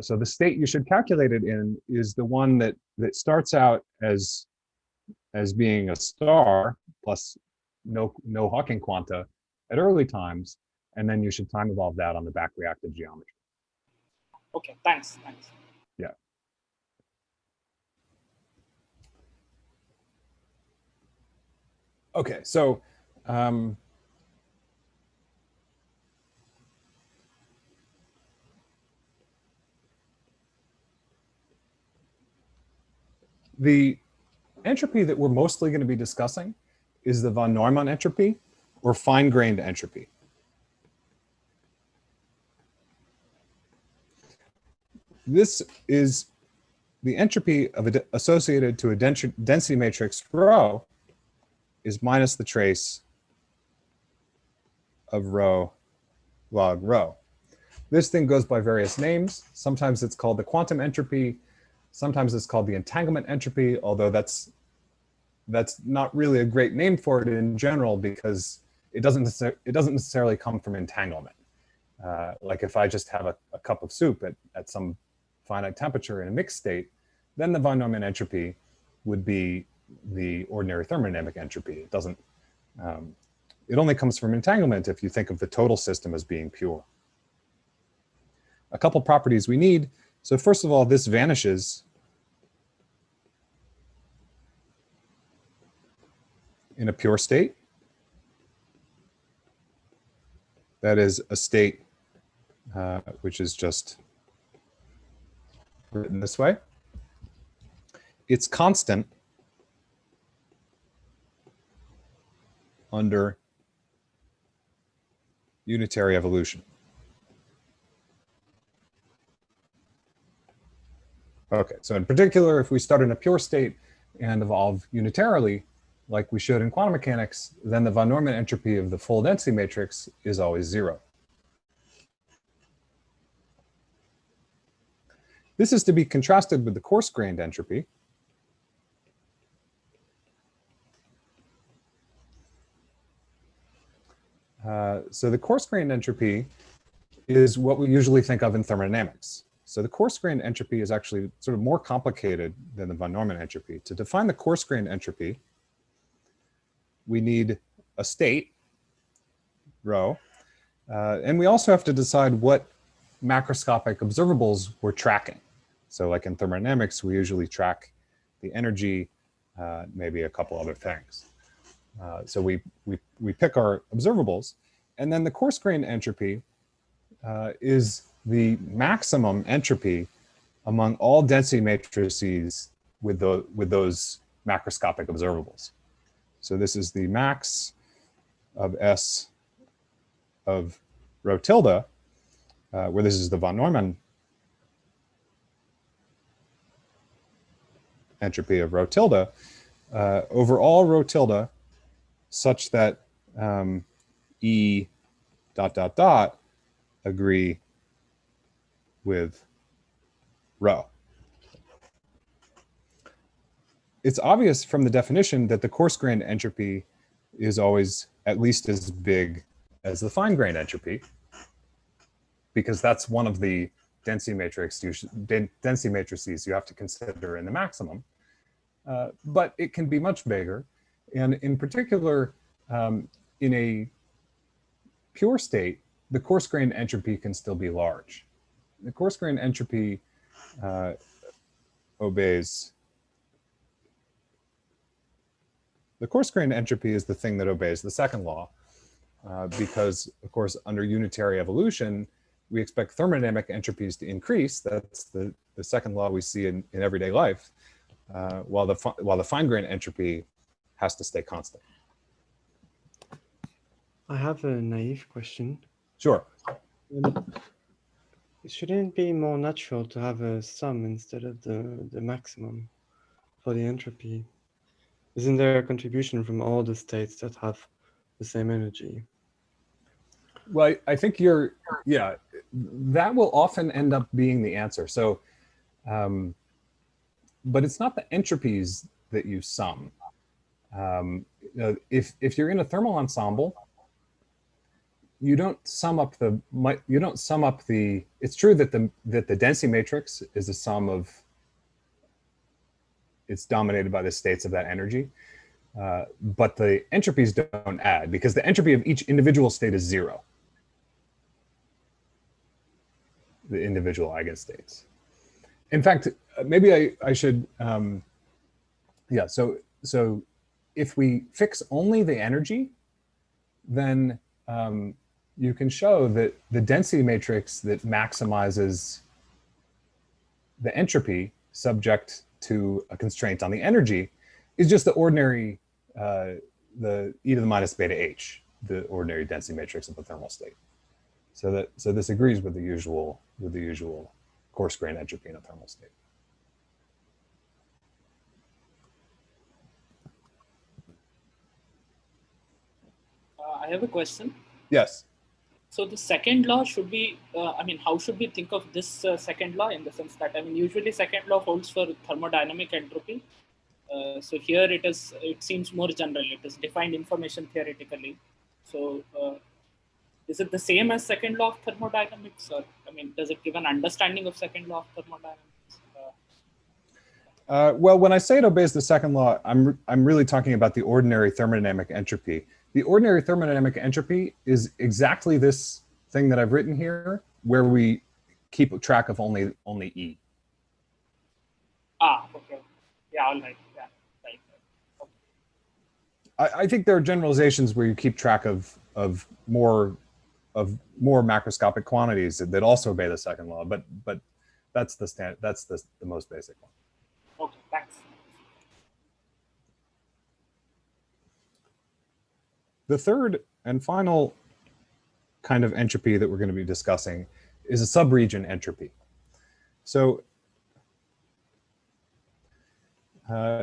[SPEAKER 21] So the state you should calculate it in is the one that starts out as being a star plus no Hawking quanta at early times, and then you should time evolve that on the back reactive geometry.
[SPEAKER 10] Okay, thanks.
[SPEAKER 21] Yeah. Okay, so the entropy that we're mostly going to be discussing is the von Neumann entropy, or fine-grained entropy. This is the entropy associated to a density matrix rho is minus the trace of rho log rho. This thing goes by various names. Sometimes it's called the quantum entropy. Sometimes it's called the entanglement entropy, although that's not really a great name for it in general, because it doesn't necessarily come from entanglement. Like if I just have a cup of soup at some finite temperature in a mixed state, then the von Neumann entropy would be the ordinary thermodynamic entropy. It doesn't. It only comes from entanglement if you think of the total system as being pure. A couple properties we need. So first of all, this vanishes in a pure state. That is a state which is just written this way. It's constant under unitary evolution. Okay, so in particular, if we start in a pure state and evolve unitarily, like we should in quantum mechanics, then the von Neumann entropy of the full density matrix is always 0. This is to be contrasted with the coarse-grained entropy. So the coarse-grained entropy is what we usually think of in thermodynamics. So the coarse-grained entropy is actually sort of more complicated than the von Neumann entropy. To define the coarse-grained entropy, we need a state, rho, and we also have to decide what macroscopic observables we're tracking. So like in thermodynamics, we usually track the energy, maybe a couple other things. So we pick our observables, and then the coarse-grained entropy is the maximum entropy among all density matrices with those macroscopic observables. So this is the max of S of rho tilde, where this is the von Neumann entropy of rho tilde over all rho tilde such that E dot dot dot agree with rho. It's obvious from the definition that the coarse-grained entropy is always at least as big as the fine-grained entropy, because that's one of the density matrices you have to consider in the maximum. But it can be much bigger. And in particular, in a pure state, the coarse-grained entropy can still be large. The coarse-grained entropy obeys. The coarse-grained entropy is the thing that obeys the second law, because, of course, under unitary evolution, we expect thermodynamic entropies to increase. That's the second law we see in everyday life, while the fine-grained entropy has to stay constant.
[SPEAKER 9] I have a naive question.
[SPEAKER 21] Sure.
[SPEAKER 9] Shouldn't it be more natural to have a sum instead of the maximum for the entropy? Isn't there a contribution from all the states that have the same energy?
[SPEAKER 21] Well, I think yeah, that will often end up being the answer. So, but it's not the entropies that you sum. If you're in a thermal ensemble, you don't sum up the, it's true that the density matrix is a sum of, it's dominated by the states of that energy, but the entropies don't add, because the entropy of each individual state is 0. The individual eigenstates. In fact, maybe I should, yeah, so if we fix only the energy, then you can show that the density matrix that maximizes the entropy subject to a constraint on the energy is just the ordinary, the e to the minus beta h, the ordinary density matrix of the thermal state. So this agrees with the usual coarse-grained entropy in a thermal state.
[SPEAKER 10] I have a question.
[SPEAKER 21] Yes.
[SPEAKER 10] So the second law should be, I mean, how should we think of this second law, in the sense that, I mean, usually second law holds for thermodynamic entropy. So here it seems more general. It is defined information theoretically. So is it the same as second law of thermodynamics, or, I mean, does it give an understanding of second law of thermodynamics?
[SPEAKER 21] Well, when I say it obeys the second law, I'm really talking about the ordinary thermodynamic entropy. The ordinary thermodynamic entropy is exactly this thing that I've written here, where we keep track of only E.
[SPEAKER 10] Ah, okay. Yeah, all right. Yeah, right.
[SPEAKER 21] Okay. I think there are generalizations where you keep track of more macroscopic quantities that also obey the second law, but that's the most basic one.
[SPEAKER 10] Okay, thanks.
[SPEAKER 21] The third and final kind of entropy that we're going to be discussing is a subregion entropy. So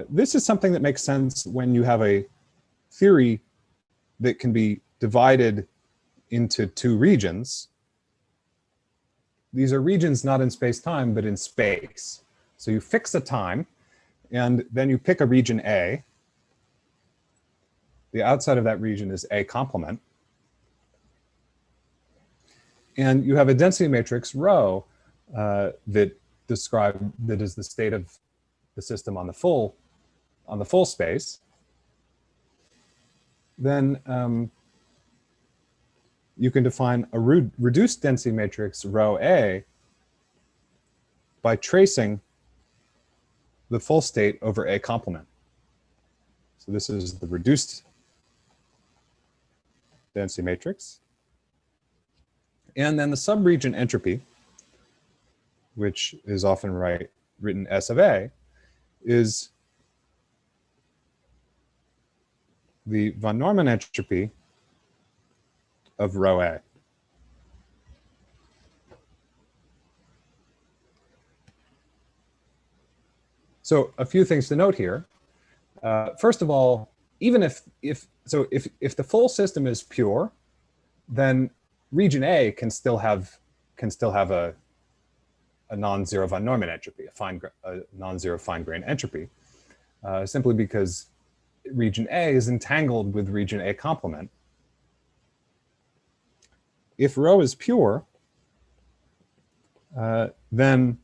[SPEAKER 21] this is something that makes sense when you have a theory that can be divided into 2 regions. These are regions not in space-time, but in space. So you fix a time, and then you pick a region A. The outside of that region is A complement. And you have a density matrix rho that is the state of the system on the full space. Then you can define a reduced density matrix rho A by tracing the full state over A complement. So this is the reduced density matrix. And then the subregion entropy, which is often written S of A, is the von Neumann entropy of rho A. So a few things to note here. First of all, even if the full system is pure, then region A can still have a non-zero von Neumann entropy, a non-zero fine-grained entropy, simply because region A is entangled with region A complement. If rho is pure, then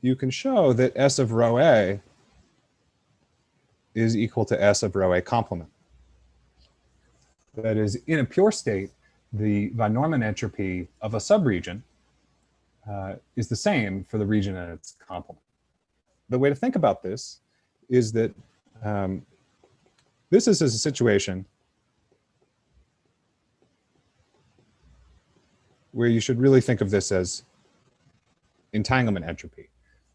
[SPEAKER 21] you can show that S of rho A is equal to S of rho A complement. That is, in a pure state, the von Neumann entropy of a subregion is the same for the region and its complement. The way to think about this is that this is a situation where you should really think of this as entanglement entropy.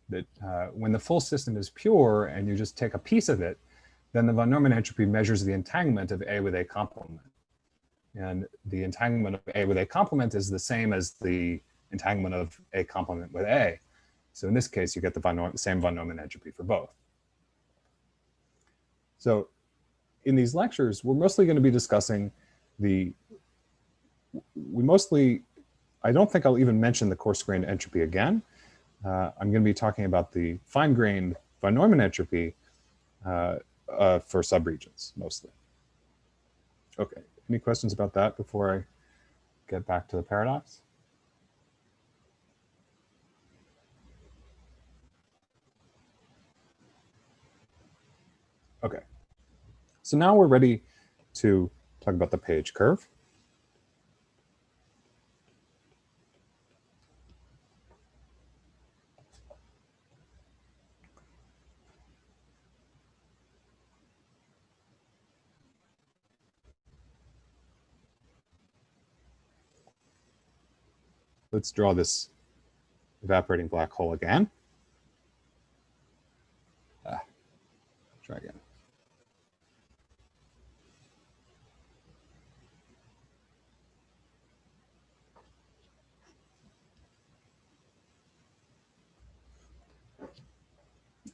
[SPEAKER 21] That when the full system is pure and you just take a piece of it, then the von Neumann entropy measures the entanglement of A with A complement. And the entanglement of A with A complement is the same as the entanglement of A complement with A. So in this case, you get the same von Neumann entropy for both. So in these lectures, we're mostly going to be discussing I don't think I'll even mention the coarse-grained entropy again. I'm going to be talking about the fine-grained von Neumann entropy for subregions, mostly. Okay, any questions about that before I get back to the paradox? Okay, so now we're ready to talk about the page curve. Let's draw this evaporating black hole again. Try again.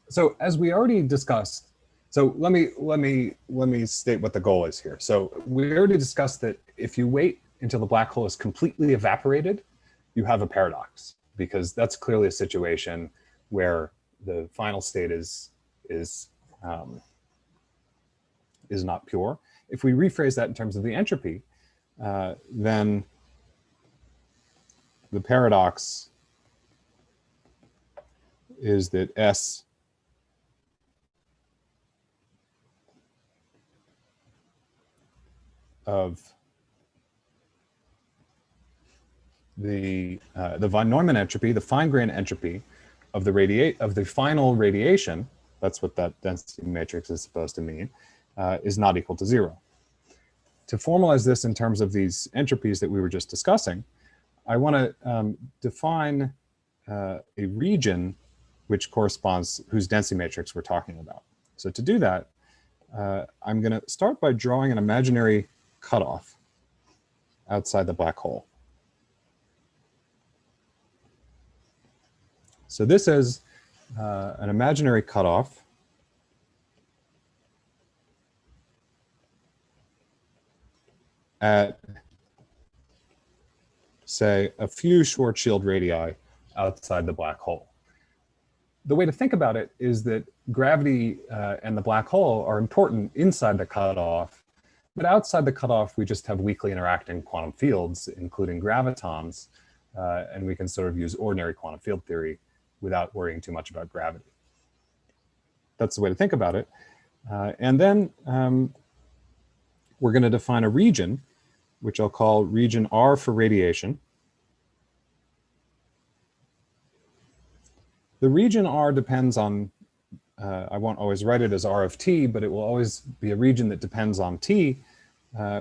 [SPEAKER 21] So as we already discussed, so let me state what the goal is here. So we already discussed that if you wait until the black hole is completely evaporated, you have a paradox, because that's clearly a situation where the final state is not pure. If we rephrase that in terms of the entropy, then the paradox is that S of the von Neumann entropy, the fine-grained entropy of the final radiation, that's what that density matrix is supposed to mean, is not equal to 0. To formalize this in terms of these entropies that we were just discussing, I want to define a region which corresponds, whose density matrix we're talking about. So to do that, I'm going to start by drawing an imaginary cutoff outside the black hole. So this is an imaginary cutoff at, say, a few Schwarzschild radii outside the black hole. The way to think about it is that gravity and the black hole are important inside the cutoff, but outside the cutoff, we just have weakly interacting quantum fields, including gravitons, and we can sort of use ordinary quantum field theory without worrying too much about gravity. That's the way to think about it. And then we're going to define a region, which I'll call region R for radiation. The region R depends on, I won't always write it as R of t, but it will always be a region that depends on t,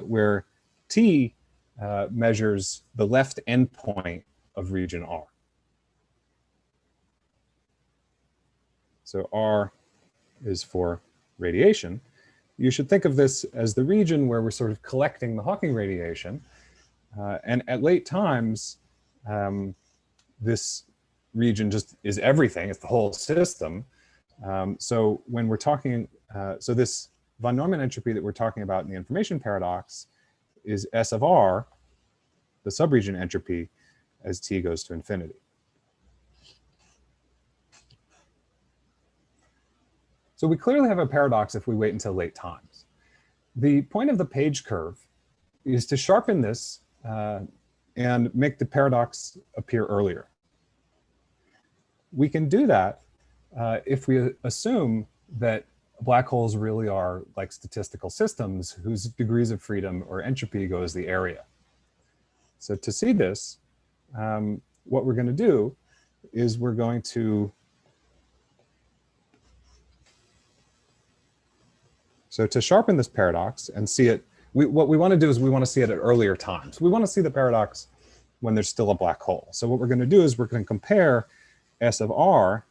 [SPEAKER 21] where t measures the left endpoint of region R. So R is for radiation. You should think of this as the region where we're sort of collecting the Hawking radiation. And at late times, this region just is everything, it's the whole system. So when we're talking, so this von Neumann entropy that we're talking about in the information paradox is S of R, the subregion entropy, as t goes to infinity. So we clearly have a paradox if we wait until late times. The point of the page curve is to sharpen this and make the paradox appear earlier. We can do that if we assume that black holes really are like statistical systems whose degrees of freedom or entropy go as the area. So to see this, what we're going to do is we're going to sharpen this paradox and see it, what we want to do is we want to see it at earlier times. We want to see the paradox when there's still a black hole. So what we're going to do is we're going to compare S of R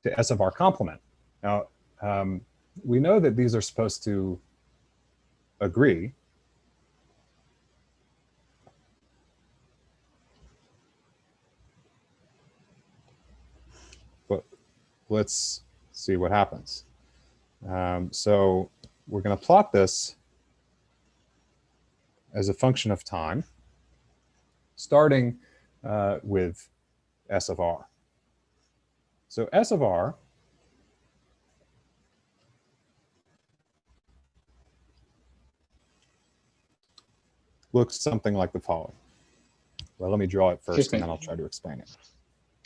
[SPEAKER 21] to S of R complement. Now, we know that these are supposed to agree. But let's see what happens. So we're going to plot this as a function of time, starting with S of R. So S of R looks something like the following. Well, let me draw it first, and then I'll try to explain it.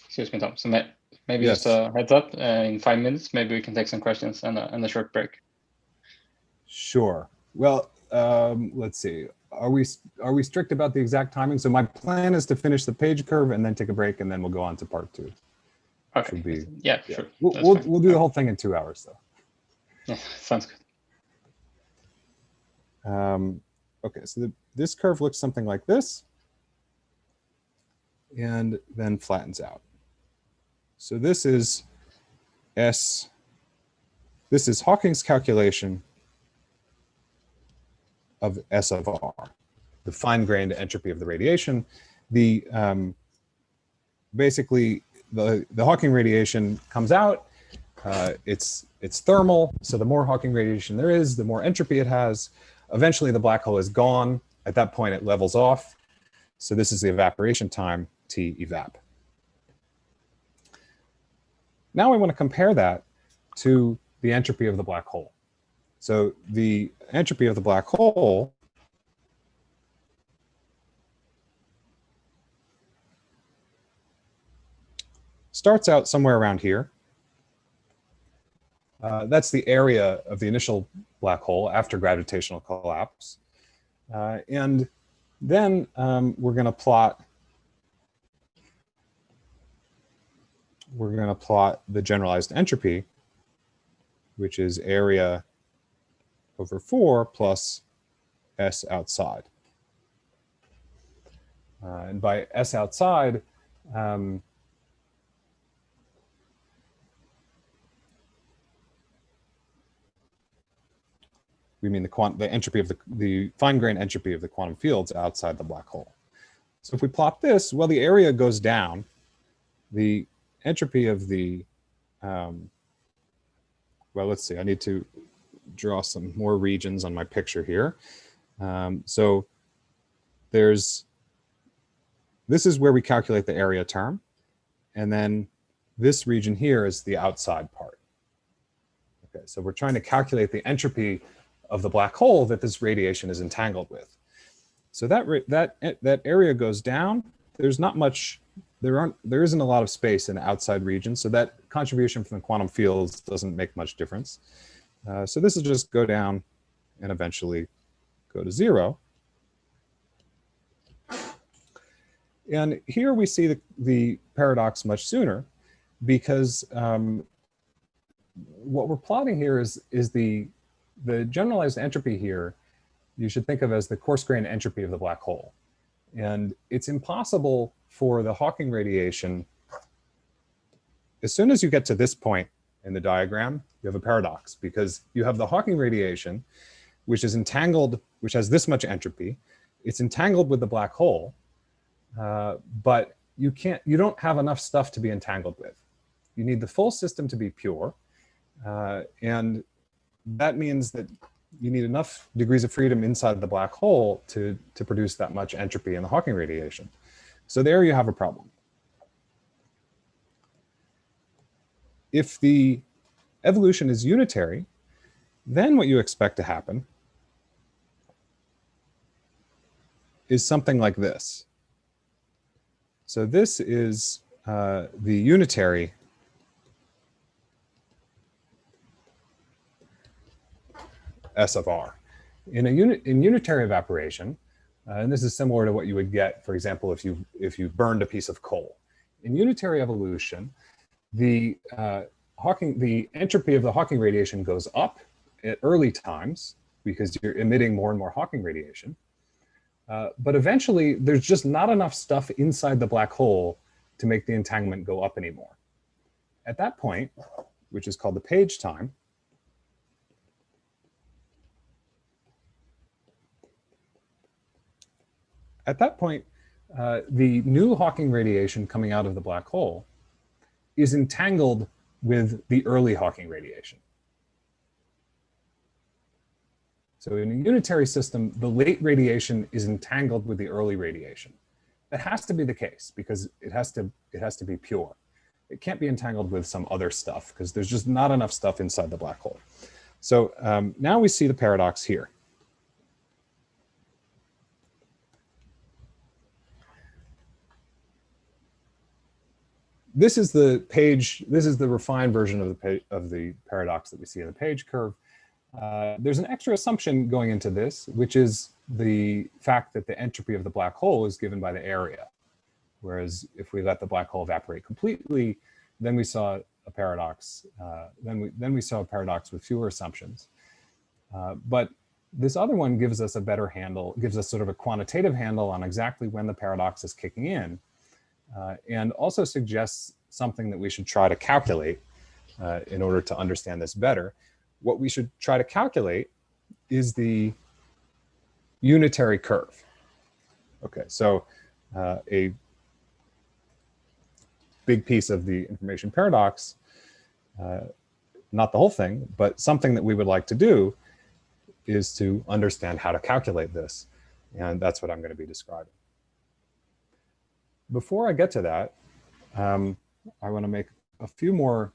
[SPEAKER 20] Excuse me, Tom. So maybe
[SPEAKER 21] Yes.
[SPEAKER 20] just a heads up, in 5 minutes, maybe we can take some questions and a short break.
[SPEAKER 21] Sure. Well, let's see. Are we strict about the exact timing? So my plan is to finish the page curve and then take a break, and then we'll go on to part 2.
[SPEAKER 20] Okay. Yeah, sure.
[SPEAKER 21] We'll do the whole thing in 2 hours, though.
[SPEAKER 20] Yeah, sounds good.
[SPEAKER 21] Okay, so this curve looks something like this, and then flattens out. So this is Hawking's calculation of S of R, the fine-grained entropy of the radiation. Basically, the Hawking radiation comes out. It's thermal, so the more Hawking radiation there is, the more entropy it has. Eventually, the black hole is gone. At that point, it levels off. So this is the evaporation time, T evap. Now I want to compare that to the entropy of the black hole. So the entropy of the black hole starts out somewhere around here. That's the area of the initial black hole after gravitational collapse. And then we're going to plot the generalized entropy, which is area over 4 plus S outside. And by S outside, we mean the entropy of the fine-grained entropy of the quantum fields outside the black hole. So if we plot this, well, the area goes down. The entropy of the, well, let's see, I need to draw some more regions on my picture here. So this is where we calculate the area term. And then this region here is the outside part. Okay, so we're trying to calculate the entropy of the black hole that this radiation is entangled with. So that area goes down. There's not much, there isn't a lot of space in the outside region, so that contribution from the quantum fields doesn't make much difference. So this will just go down and eventually go to 0. And here we see the paradox much sooner, because what we're plotting here is the generalized entropy here, you should think of as the coarse-grained entropy of the black hole. And it's impossible for the Hawking radiation, as soon as you get to this point in the diagram, you have a paradox, because you have the Hawking radiation, which is entangled, which has this much entropy. It's entangled with the black hole, but you don't have enough stuff to be entangled with. You need the full system to be pure. And that means that you need enough degrees of freedom inside the black hole to produce that much entropy in the Hawking radiation. So there you have a problem. If the evolution is unitary, then what you expect to happen is something like this. So this is the unitary S of R. In unitary evaporation, and this is similar to what you would get, for example, if you burned a piece of coal. In unitary evolution, the entropy of the Hawking radiation goes up at early times because you're emitting more and more Hawking radiation. But eventually, there's just not enough stuff inside the black hole to make the entanglement go up anymore. At that point, which is called the page time, at that point, the new Hawking radiation coming out of the black hole is entangled with the early Hawking radiation. So in a unitary system, the late radiation is entangled with the early radiation. That has to be the case because it has to be pure. It can't be entangled with some other stuff because there's just not enough stuff inside the black hole. So now we see the paradox here. This is the page, this is the refined version of the paradox that we see in the page curve. There's an extra assumption going into this, which is the fact that the entropy of the black hole is given by the area. Whereas if we let the black hole evaporate completely, then we saw a paradox. Then we saw a paradox with fewer assumptions. But this other one gives us a better handle, gives us sort of a quantitative handle on exactly when the paradox is kicking in. And also suggests something that we should try to calculate in order to understand this better. What we should try to calculate is the unitary curve. Okay, so a big piece of the information paradox, not the whole thing, but something that we would like to do is to understand how to calculate this. And that's what I'm going to be describing. Before I get to that, I want to make a few more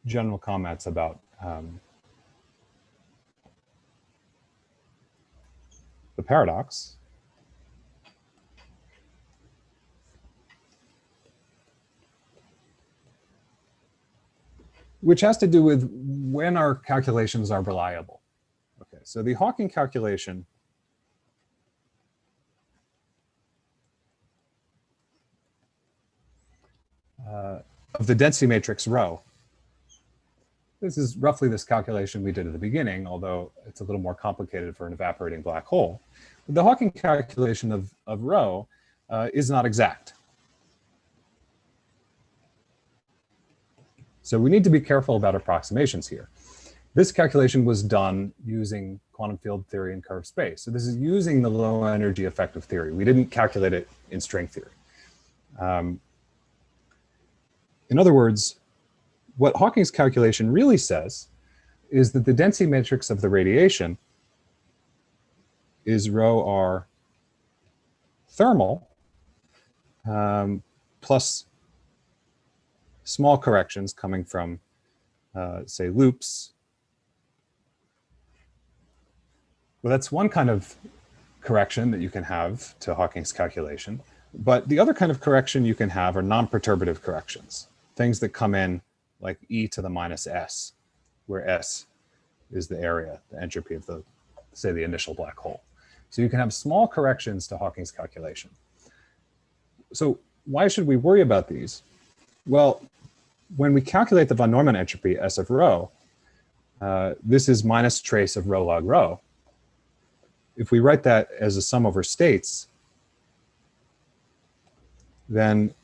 [SPEAKER 21] general comments about the paradox. Which has to do with when our calculations are reliable. Okay, so the Hawking calculation of the density matrix rho. This is roughly this calculation we did at the beginning, although it's a little more complicated for an evaporating black hole. But the Hawking calculation of rho is not exact. So we need to be careful about approximations here. This calculation was done using quantum field theory in curved space. So this is using the low energy effective theory. We didn't calculate it in string theory. In other words, what Hawking's calculation really says is that the density matrix of the radiation is rho r thermal plus small corrections coming from, say, loops. Well, that's one kind of correction that you can have to Hawking's calculation. But the other kind of correction you can have are non-perturbative corrections, things that come in like e to the minus s, where s is the area, the entropy of the, say, the initial black hole. So you can have small corrections to Hawking's calculation. So why should we worry about these? Well, when we calculate the von Neumann entropy, S of rho, this is minus trace of rho log rho. If we write that as a sum over states, then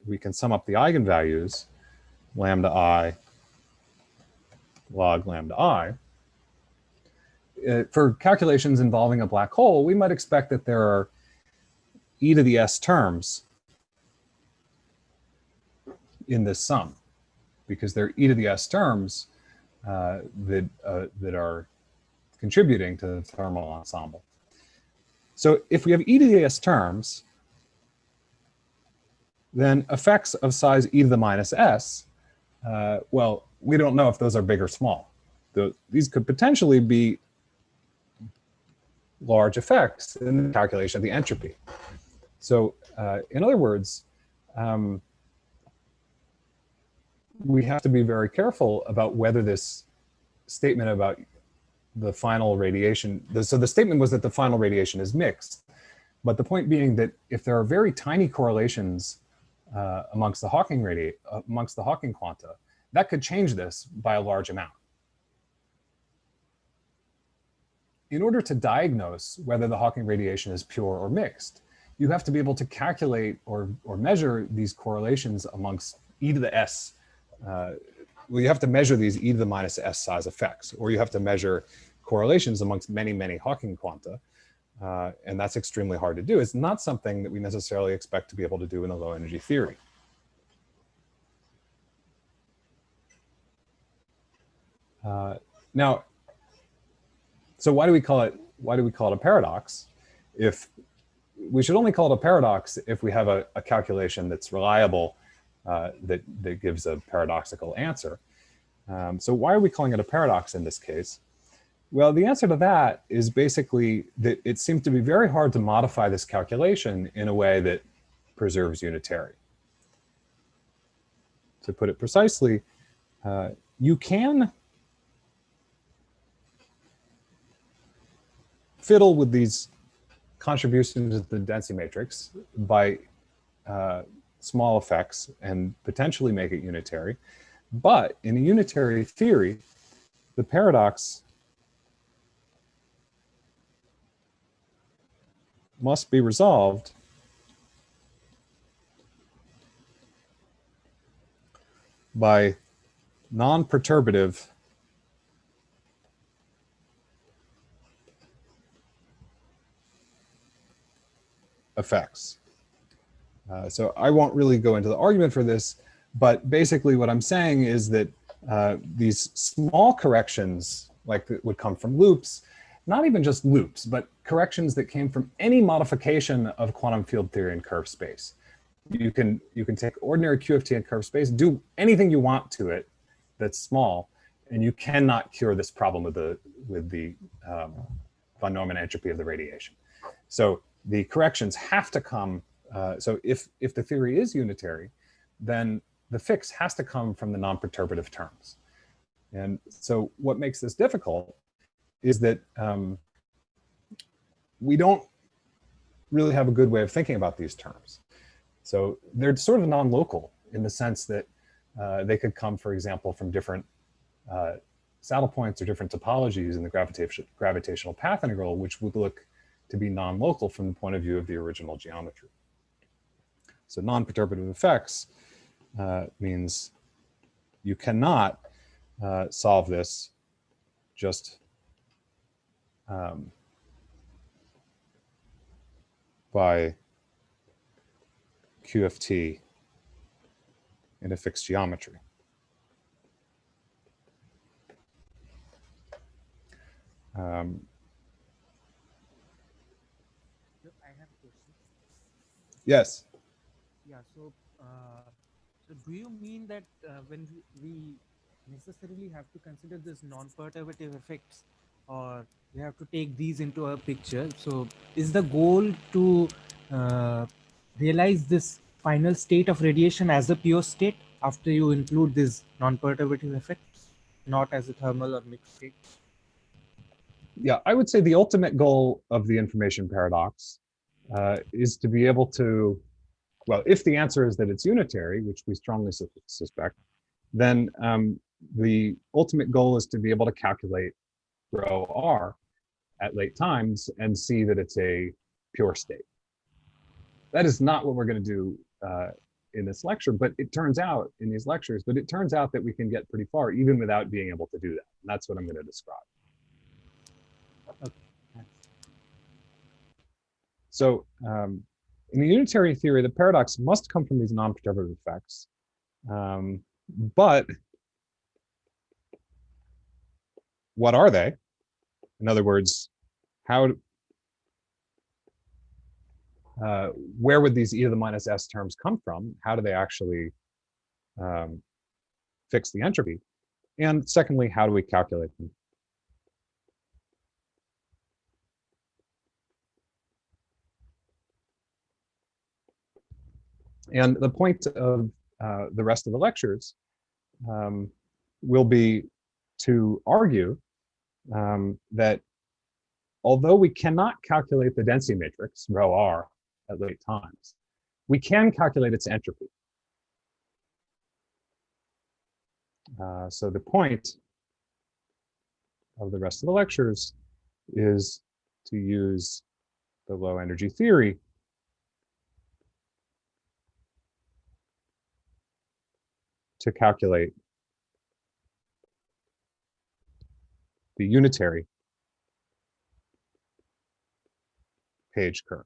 [SPEAKER 21] we can sum up the eigenvalues, lambda I log lambda I. for calculations involving a black hole, we might expect that there are e to the s terms in this sum, because they're e to the s terms that are contributing to the thermal ensemble. So if we have e to the s terms, then effects of size e to the minus s, well, we don't know if those are big or small. These could potentially be large effects in the calculation of the entropy. So in other words, we have to be very careful about whether this statement about the final radiation, so the statement was that the final radiation is mixed, but the point being that if there are very tiny correlations amongst the Hawking quanta, that could change this by a large amount. In order to diagnose whether the Hawking radiation is pure or mixed, you have to be able to calculate or measure these correlations amongst e to the s. Well, you have to measure these e to the minus s size effects, or you have to measure correlations amongst many, many Hawking quanta. And that's extremely hard to do. It's not something that we necessarily expect to be able to do in a low energy theory. Now, so why do we call it a paradox? If we should only call it a paradox if we have a calculation that's reliable, that gives a paradoxical answer. So why are we calling it a paradox in this case? Well, the answer to that is basically that it seems to be very hard to modify this calculation in a way that preserves unitary. To put it precisely, you can fiddle with these contributions to the density matrix by small effects and potentially make it unitary. But in a unitary theory, the paradox must be resolved by non-perturbative effects. So I won't really go into the argument for this, but basically what I'm saying is that these small corrections, like that would come from loops, not even just loops, but corrections that came from any modification of quantum field theory in curved space. You can take ordinary QFT in curved space, do anything you want to it that's small, and you cannot cure this problem with the von Neumann entropy of the radiation. So the corrections have to come. So if the theory is unitary, then the fix has to come from the non-perturbative terms. And so what makes this difficult is that we don't really have a good way of thinking about these terms. So they're sort of non-local in the sense that they could come, for example, from different saddle points or different topologies in the gravitational path integral, which would look to be non-local from the point of view of the original geometry. So non-perturbative effects means you cannot solve this just by QFT in a fixed geometry.
[SPEAKER 5] I have a question.
[SPEAKER 21] Yes.
[SPEAKER 5] Yeah, so do you mean that when we necessarily have to consider this non-perturbative effects, or we have to take these into a picture? So is the goal to realize this final state of radiation as a pure state after you include these non-perturbative effects, not as a thermal or mixed state?
[SPEAKER 21] Yeah, I would say the ultimate goal of the information paradox is to be able to, well, if the answer is that it's unitary, which we strongly suspect, then the ultimate goal is to be able to calculate rho r at late times and see that it's a pure state. That is not what we're going to do in this lecture, but it turns out in these lectures, but it turns out that we can get pretty far even without being able to do that. And that's what I'm going to describe. So in the unitary theory, the paradox must come from these non-perturbative effects. But what are they? In other words, where would these e to the minus s terms come from? How do they actually fix the entropy? And secondly, how do we calculate them? And the point of the rest of the lectures will be to argue that although we cannot calculate the density matrix, rho r, at late times, we can calculate its entropy. So the point of the rest of the lectures is to use the low energy theory to calculate the unitary page curve.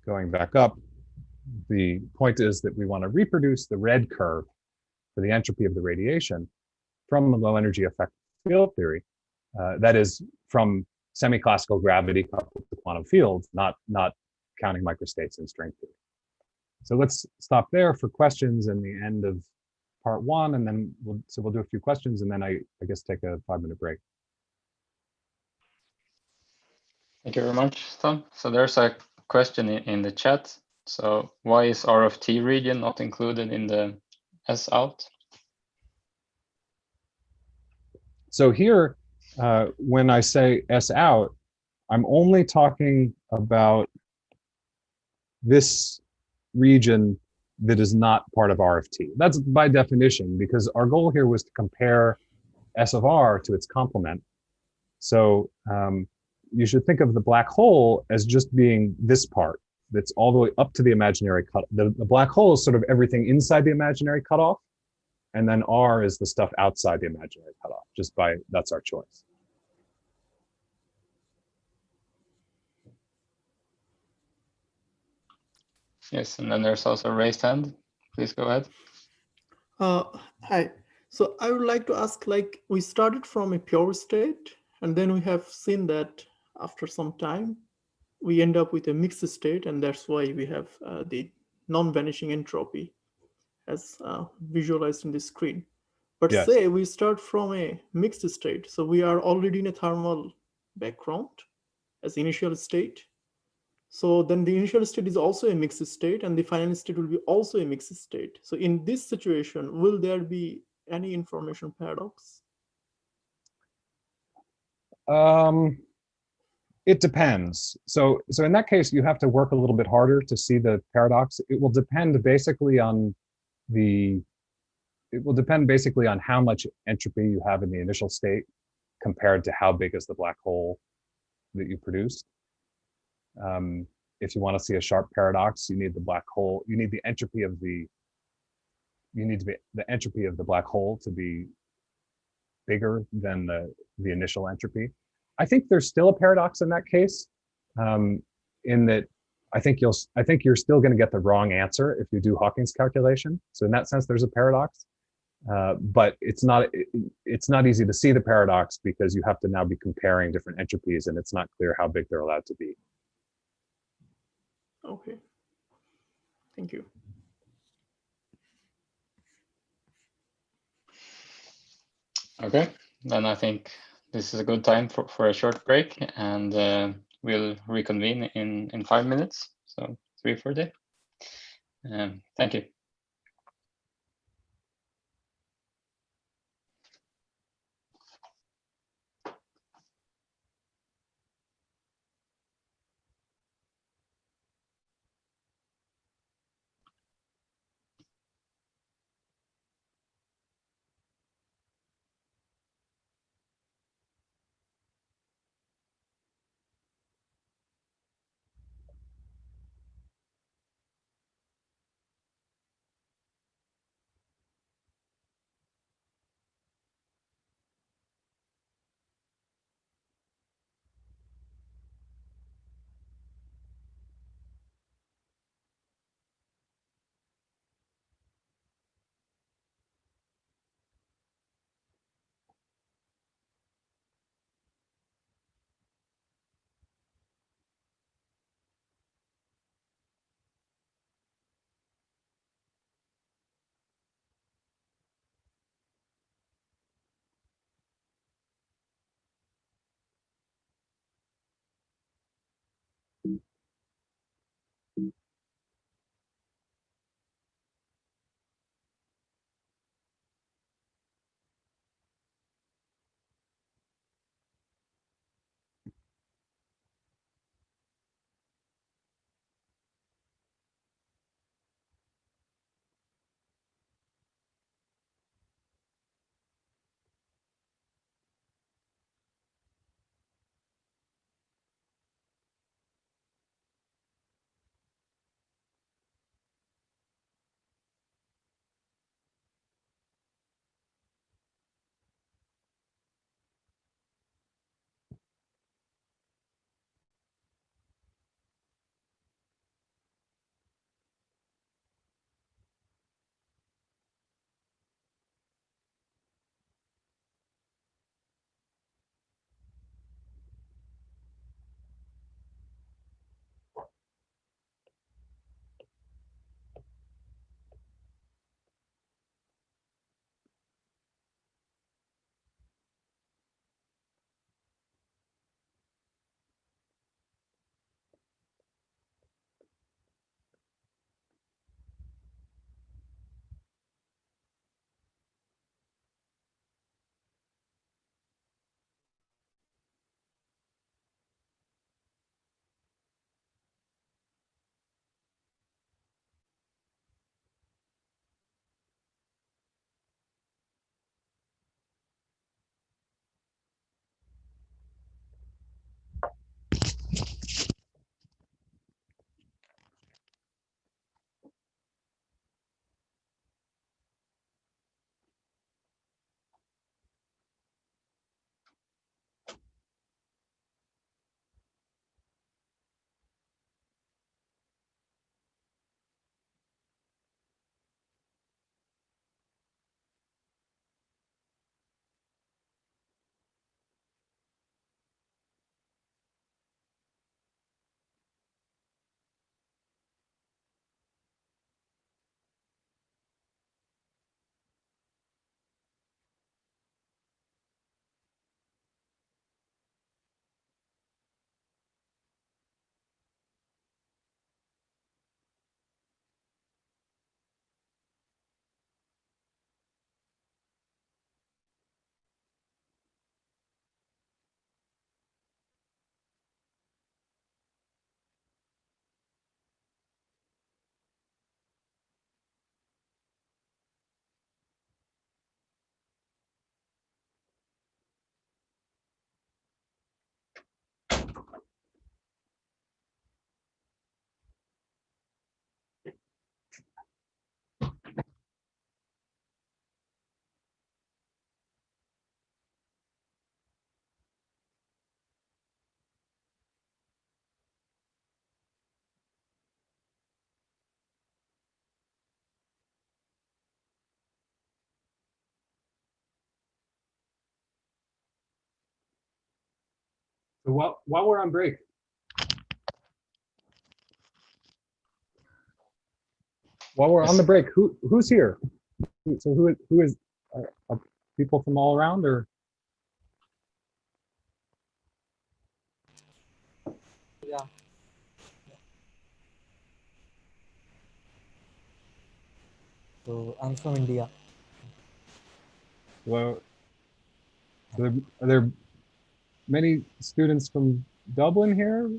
[SPEAKER 21] Going back up, the point is that we want to reproduce the red curve for the entropy of the radiation from the low energy effect field theory. That is from semi-classical gravity coupled to quantum fields, not counting microstates in string theory. So let's stop there for questions in the end of part one, and then we'll do a few questions, and then I guess take a 5-minute break.
[SPEAKER 20] Thank you very much, Tom. So there's a question in the chat. So why is R of T region not included in the S out?
[SPEAKER 21] So here, when I say S out, I'm only talking about this region that is not part of R of T. That's by definition, because our goal here was to compare S of R to its complement. So you should think of the black hole as just being this part that's all the way up to the imaginary cut. The black hole is sort of everything inside the imaginary cutoff, and then R is the stuff outside the imaginary cutoff, that's our choice.
[SPEAKER 20] Yes, and then there's also a raised hand. Please go ahead.
[SPEAKER 6] Hi. So I would like to ask, like, we started from a pure state, and then we have seen that after some time, we end up with a mixed state, and that's why we have the non-vanishing entropy as visualized in the screen. But
[SPEAKER 21] yes.
[SPEAKER 6] Say we start from a mixed state, so we are already in a thermal background as initial state. So then the initial state is also a mixed state, and the final state will be also a mixed state. So in this situation, will there be any information paradox?
[SPEAKER 21] It depends. So in that case, you have to work a little bit harder to see the paradox. It will depend basically on how much entropy you have in the initial state compared to how big is the black hole that you produced. If you want to see a sharp paradox, you need the black hole. You need the entropy of the entropy of the black hole to be bigger than the initial entropy. I think there's still a paradox in that case, in that I think you're still going to get the wrong answer if you do Hawking's calculation. So in that sense, there's a paradox, but it's not easy to see the paradox because you have to now be comparing different entropies, and it's not clear how big they're allowed to be.
[SPEAKER 6] Okay, thank you.
[SPEAKER 20] Okay, then I think this is a good time for a short break, and we'll reconvene in 5 minutes, so 3:40. Thank you.
[SPEAKER 21] So while we're on break, while we're on the break, who's here? So who is are people from all around, or?
[SPEAKER 5] Yeah. So I'm from India.
[SPEAKER 21] Well, are there many students from Dublin here?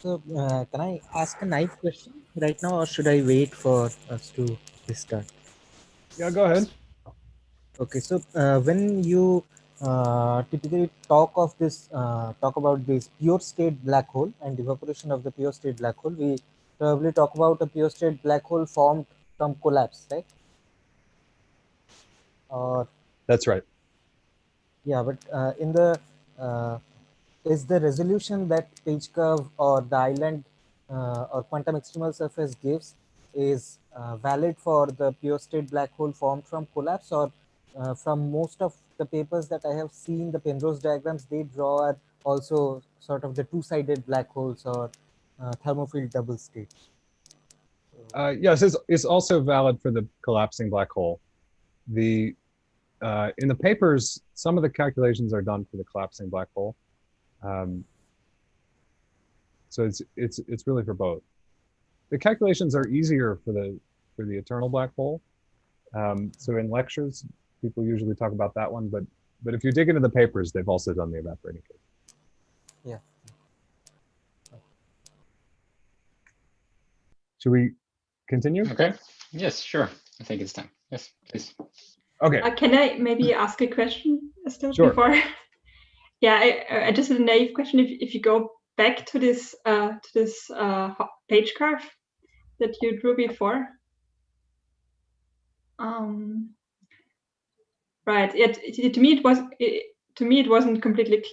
[SPEAKER 5] So can I ask a naive question right now, or should I wait for us to restart?
[SPEAKER 21] Yeah, go ahead.
[SPEAKER 5] Okay, so when you typically talk about this pure state black hole and evaporation of the pure state black hole, we probably talk about a pure state black hole formed from collapse, right? Or
[SPEAKER 21] That's right.
[SPEAKER 5] yeah, but in the is the resolution that page curve or the island or quantum extremal surface gives is valid for the pure state black hole formed from collapse, or from most of the papers that I have seen, the Penrose diagrams they draw are also sort of the two-sided black holes or thermophile double state.
[SPEAKER 21] Yes, it's also valid for the collapsing black hole. In the papers, some of the calculations are done for the collapsing black hole. So it's really for both. The calculations are easier for the eternal black hole. So in lectures, people usually talk about that one, but if you dig into the papers, they've also done the evaporating case.
[SPEAKER 5] Yeah.
[SPEAKER 21] Should we continue?
[SPEAKER 20] Okay. Yes, sure. I think it's time. Yes, please.
[SPEAKER 21] Okay.
[SPEAKER 4] Can I maybe ask a question still
[SPEAKER 21] Sure.
[SPEAKER 4] before? Yeah, I just had a naive question. If you go back to this page curve that you drew before, right? To me it wasn't completely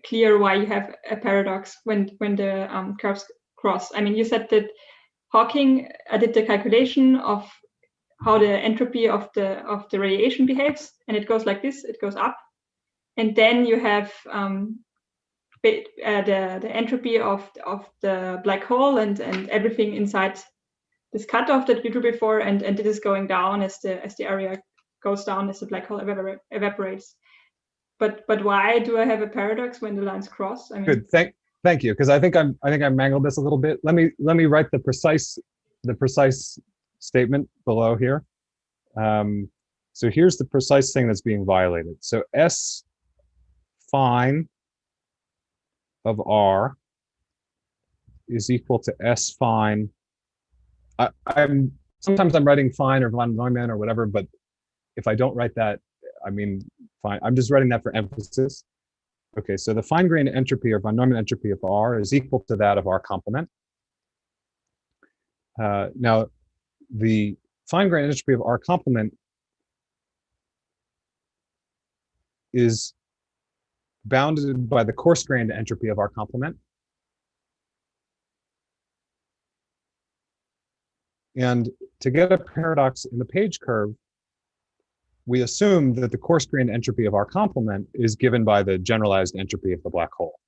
[SPEAKER 4] clear why you have a paradox when the curves cross. I mean, you said that Hawking did the calculation of how the entropy of the radiation behaves, and it goes like this: it goes up, and then you have the entropy of the black hole and everything inside this cutoff that you drew before, and it is going down as the area goes down as the black hole evaporates. But why do I have a paradox when the lines cross? I mean,
[SPEAKER 21] Good. Thank you, because I think I mangled this a little bit. Let me write the precise statement below here. So here's the precise thing that's being violated. So S fine of R is equal to S fine. Sometimes I'm writing fine or von Neumann or whatever, but if I don't write that, I mean fine. I'm just writing that for emphasis. Okay, so the fine-grained entropy or von Neumann entropy of R is equal to that of R complement. Now, the fine-grained entropy of R complement is bounded by the coarse-grained entropy of R complement. And to get a paradox in the page curve, we assume that the coarse-grained entropy of R complement is given by the generalized entropy of the black hole.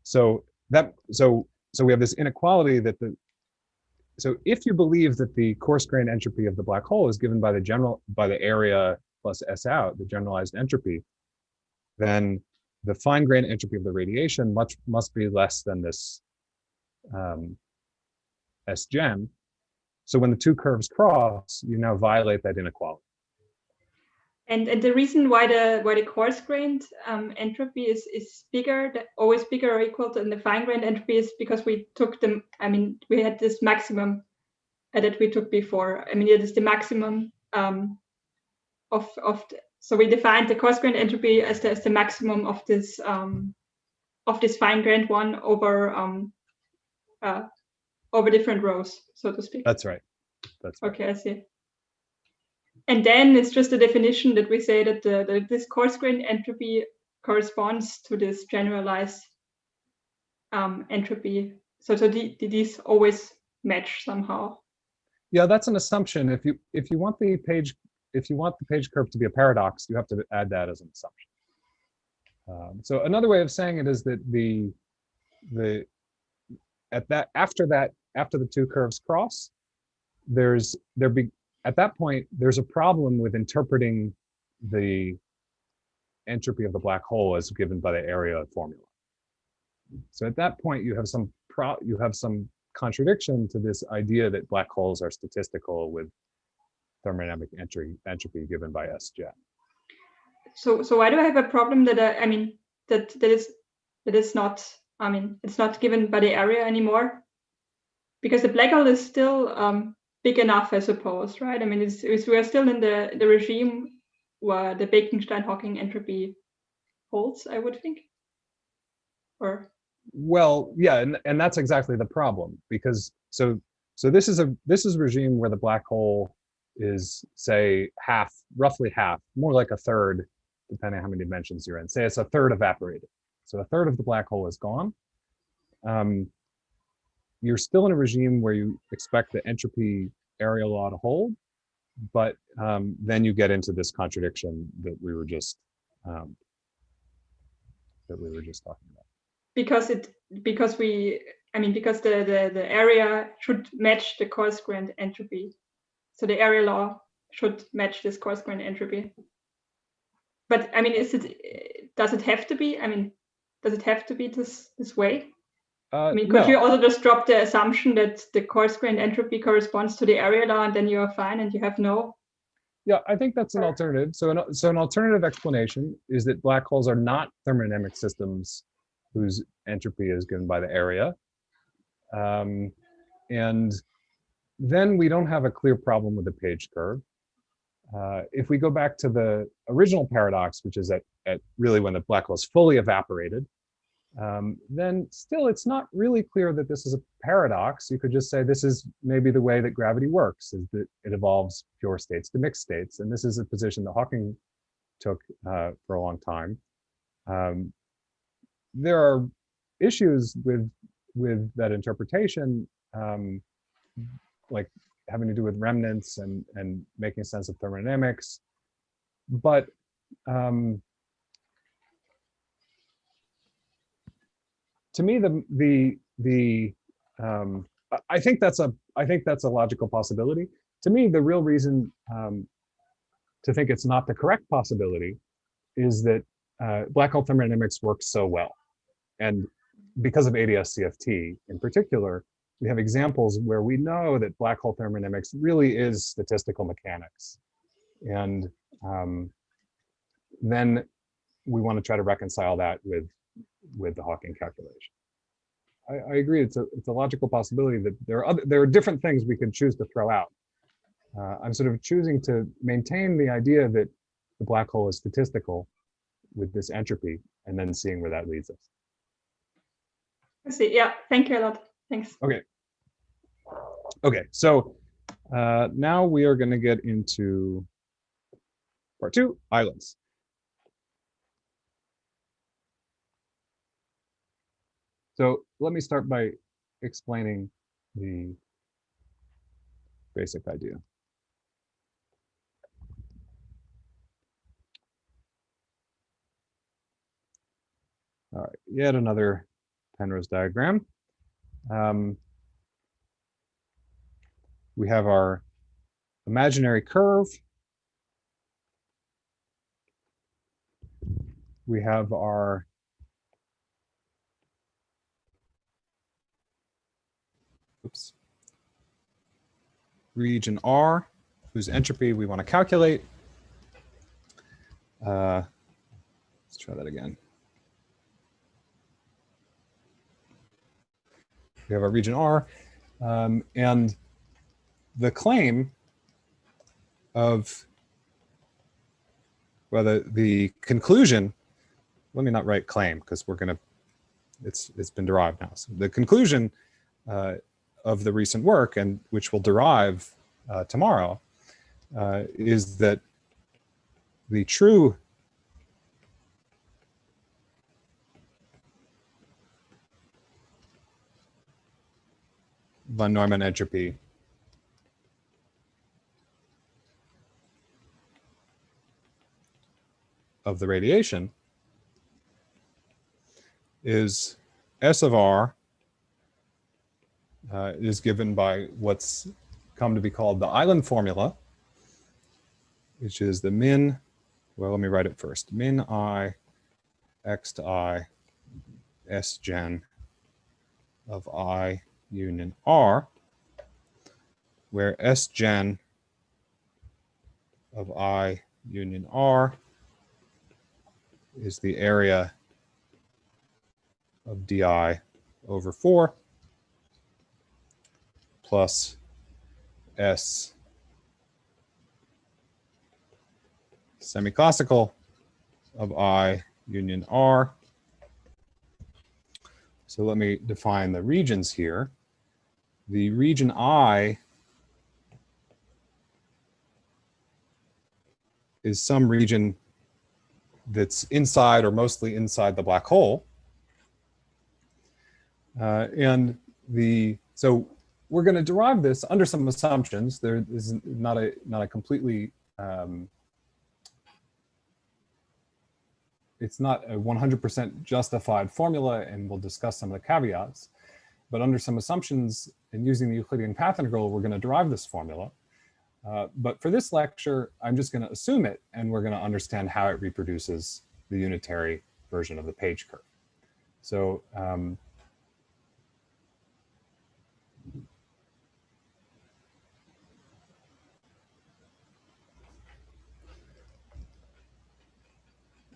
[SPEAKER 21] So we have this inequality that so if you believe that the coarse-grained entropy of the black hole is given by the area plus S out, the generalized entropy, then the fine-grained entropy of the radiation must be less than this S-gen. So when the two curves cross, you now violate that inequality.
[SPEAKER 4] And the reason why the coarse-grained entropy is bigger, always bigger or equal to the fine-grained entropy, is because we took them. I mean, we had this maximum that we took before. I mean, it is the maximum so we defined the coarse-grained entropy as the maximum of this fine-grained one over different rows, so to speak.
[SPEAKER 21] That's right. That's right.
[SPEAKER 4] Okay, I see. And then it's just a definition that we say that this coarse-grained entropy corresponds to this generalized entropy. So these always match somehow.
[SPEAKER 21] Yeah, that's an assumption. If you want the page curve to be a paradox, you have to add that as an assumption. So another way of saying it is that after the two curves cross, at that point, there's a problem with interpreting the entropy of the black hole as given by the area formula. So at that point, you have some contradiction to this idea that black holes are statistical with thermodynamic entropy given by S-gen.
[SPEAKER 4] So why do I have a problem that is not? I mean, it's not given by the area anymore, because the black hole is still big enough, I suppose, right? I mean, we are still in the regime where the Bekenstein-Hawking entropy holds, I would think. Or
[SPEAKER 21] well, yeah, and that's exactly the problem, because so this is a regime where the black hole is, say, roughly half, more like a third, depending on how many dimensions you're in. Say it's a third evaporated. So a third of the black hole is gone. You're still in a regime where you expect the entropy area law to hold, but then you get into this contradiction that we were just talking about.
[SPEAKER 4] Because the area should match the coarse-grained entropy. So the area law should match this coarse-grained entropy. But I mean, does it have to be? I mean, does it have to be this way? I mean, could you also just drop the assumption that the coarse-grained entropy corresponds to the area law, and then you are fine and you have no?
[SPEAKER 21] Yeah, I think that's an alternative. So an alternative explanation is that black holes are not thermodynamic systems whose entropy is given by the area. And then we don't have a clear problem with the page curve. If we go back to the original paradox, which is at really when the black hole is fully evaporated, then still it's not really clear that this is a paradox. You could just say this is maybe the way that gravity works, is that it evolves pure states to mixed states. And this is a position that Hawking took for a long time. There are issues with that interpretation, like having to do with remnants and making sense of thermodynamics. But to me, I think that's a logical possibility. To me, the real reason to think it's not the correct possibility is that black hole thermodynamics works so well, and because of ADS-CFT in particular, we have examples where we know that black hole thermodynamics really is statistical mechanics, and then we want to try to reconcile that with the Hawking calculation. I agree. It's a logical possibility that there are different things we could choose to throw out. I'm sort of choosing to maintain the idea that the black hole is statistical with this entropy, and then seeing where that leads us.
[SPEAKER 4] I see. Yeah. Thank you a lot. Thanks.
[SPEAKER 21] Okay. Okay. So now we are going to get into part 2, islands. So let me start by explaining the basic idea. All right, yet another Penrose diagram. We have our imaginary curve. We have our oops, region R, whose entropy we want to calculate. Let's try that again. We have our region R, and the claim of, well, the conclusion, let me not write claim because we're going to, it's been derived now. So the conclusion of the recent work, and which will derive tomorrow, is that the true von Neumann entropy of the radiation is S of R is given by what's come to be called the island formula, which is the min, well, let me write it first. Min I x to I S gen of I union R, where S gen of I union R is the area of di over 4 plus S semiclassical of I union R. So let me define the regions here. The region I is some region that's inside or mostly inside the black hole. So we're going to derive this under some assumptions. There is not a completely, it's not a 100% justified formula, and we'll discuss some of the caveats. But under some assumptions and using the Euclidean path integral, we're going to derive this formula. But for this lecture, I'm just going to assume it, and we're going to understand how it reproduces the unitary version of the page curve. So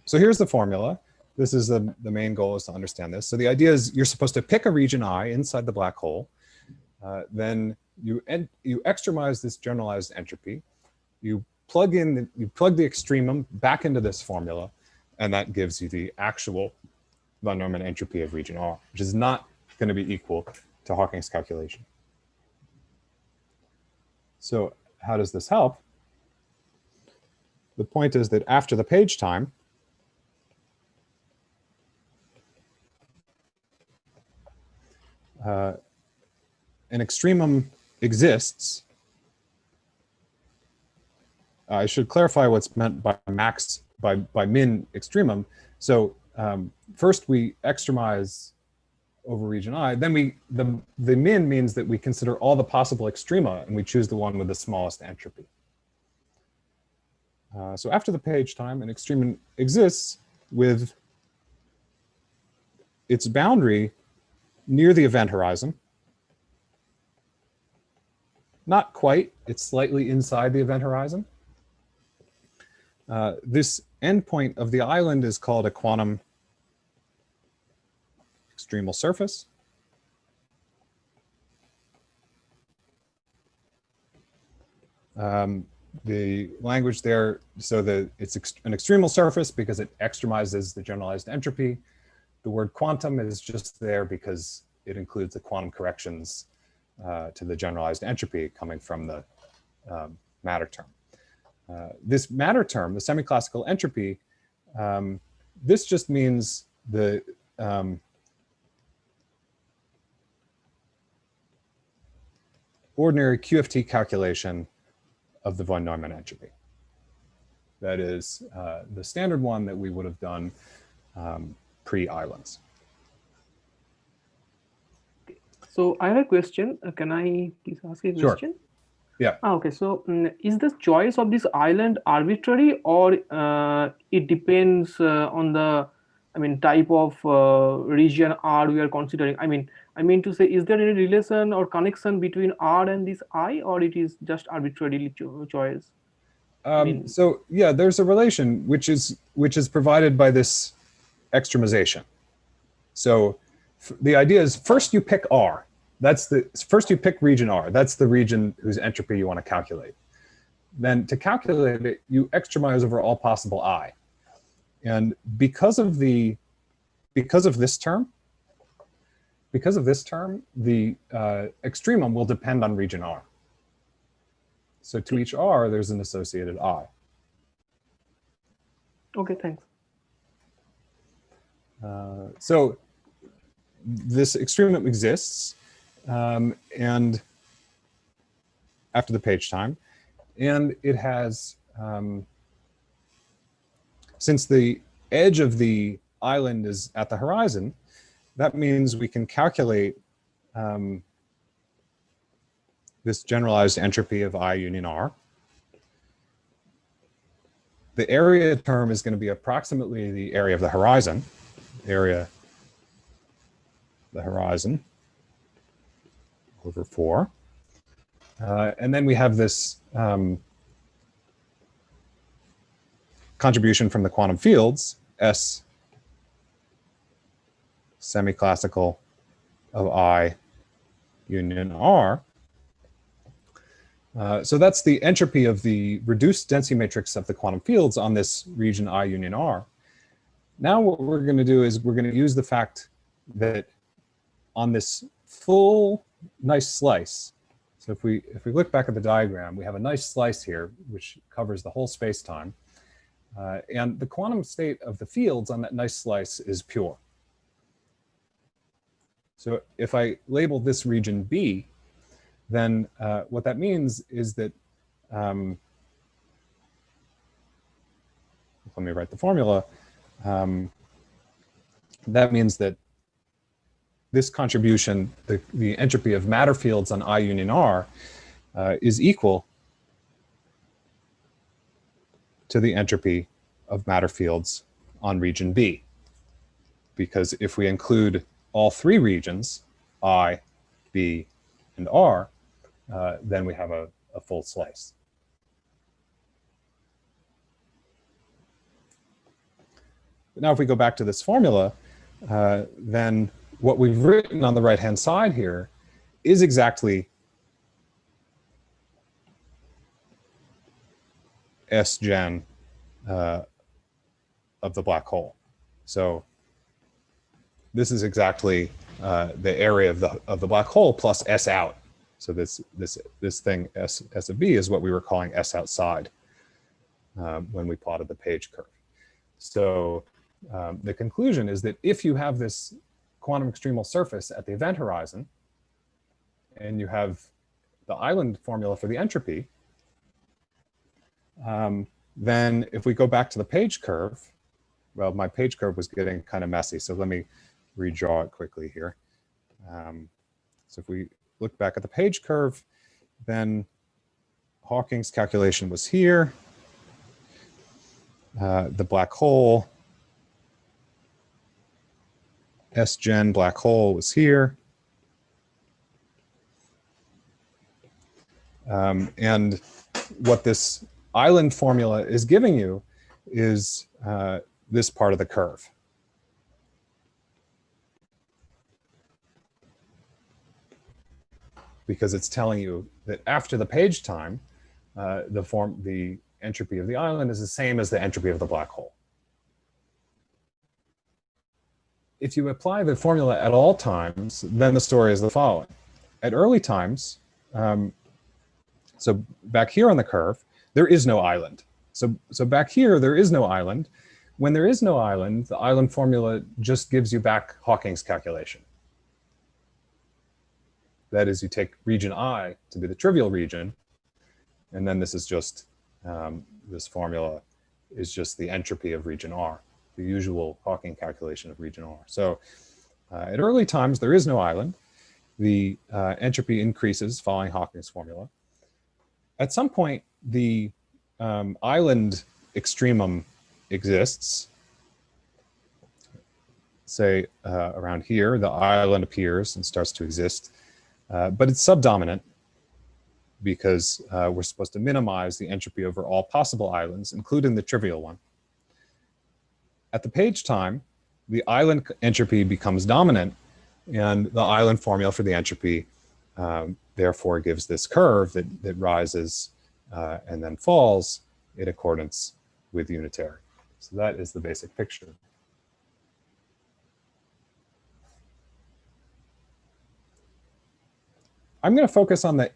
[SPEAKER 21] so here's the formula. This is the main goal, is to understand this. So the idea is you're supposed to pick a region I inside the black hole. Then you extremize this generalized entropy. You plug the extremum back into this formula, and that gives you the actual von Neumann entropy of region R, which is not going to be equal to Hawking's calculation. So how does this help? The point is that after the page time, an extremum exists. I should clarify what's meant by max, by min extremum. So first we extremize over region I, then the min means that we consider all the possible extrema and we choose the one with the smallest entropy. So after the page time, an extremum exists with its boundary near the event horizon. Not quite, it's slightly inside the event horizon. This endpoint of the island is called a quantum extremal surface. The language there, so it's an extremal surface because it extremizes the generalized entropy. The word quantum is just there because it includes the quantum corrections to the generalized entropy coming from the matter term. This matter term, the semiclassical entropy, this just means the ordinary QFT calculation of the von Neumann entropy. That is the standard one that we would have done pre-islands.
[SPEAKER 7] So I have a question. Can I please ask a question?
[SPEAKER 21] Sure. Yeah.
[SPEAKER 7] Okay. So is the choice of this island arbitrary, or it depends on the type of region R we are considering? I mean to say, is there any relation or connection between R and this I, or it is just arbitrarily choice?
[SPEAKER 21] So yeah, there's a relation which is provided by this extremization. So the idea is first you pick R. First you pick region R. That's the region whose entropy you want to calculate. Then to calculate it, you extremize over all possible I. And because of this term, the extremum will depend on region R. So to each R, there's an associated I.
[SPEAKER 7] Okay, thanks.
[SPEAKER 21] So this extremum exists, and after the page time, and it has, since the edge of the island is at the horizon, that means we can calculate this generalized entropy of I union R. The area term is going to be approximately the area of the horizon, the horizon over 4. And then we have this contribution from the quantum fields, S semi-classical of I union R. So that's the entropy of the reduced density matrix of the quantum fields on this region I union R. Now what we're going to do is we're going to use the fact that on this full nice slice, so if we look back at the diagram, we have a nice slice here which covers the whole space-time, and the quantum state of the fields on that nice slice is pure. So if I label this region B, then what that means is that, let me write the formula, that means that this contribution, the entropy of matter fields on I union R, is equal to the entropy of matter fields on region B. Because if we include all 3 regions, I, B, and R, then we have a full slice. But now if we go back to this formula, then what we've written on the right-hand side here is exactly S gen of the black hole. So this is exactly the area of the black hole plus S out. So this thing S of B is what we were calling S outside when we plotted the page curve. So the conclusion is that if you have this quantum extremal surface at the event horizon, and you have the island formula for the entropy, then if we go back to the page curve, well, my page curve was getting kind of messy, so let me redraw it quickly here. So if we look back at the page curve, then Hawking's calculation was here. The black hole, S gen black hole was here. And what this island formula is giving you is this part of the curve. Because it's telling you that after the page time, the entropy of the island is the same as the entropy of the black hole. If you apply the formula at all times, then the story is the following. At early times, so back here on the curve, there is no island. So back here, there is no island. When there is no island, the island formula just gives you back Hawking's calculation. That is, you take region I to be the trivial region, and then this is just, this formula is just the entropy of region R, the usual Hawking calculation of region R. So at early times, there is no island. The entropy increases following Hawking's formula. At some point, the island extremum exists. say around here, the island appears and starts to exist, but it's subdominant because we're supposed to minimize the entropy over all possible islands, including the trivial one. At the page time, the island entropy becomes dominant, and the island formula for the entropy therefore gives this curve that rises and then falls in accordance with unitary. So that is the basic picture. I'm going to focus on the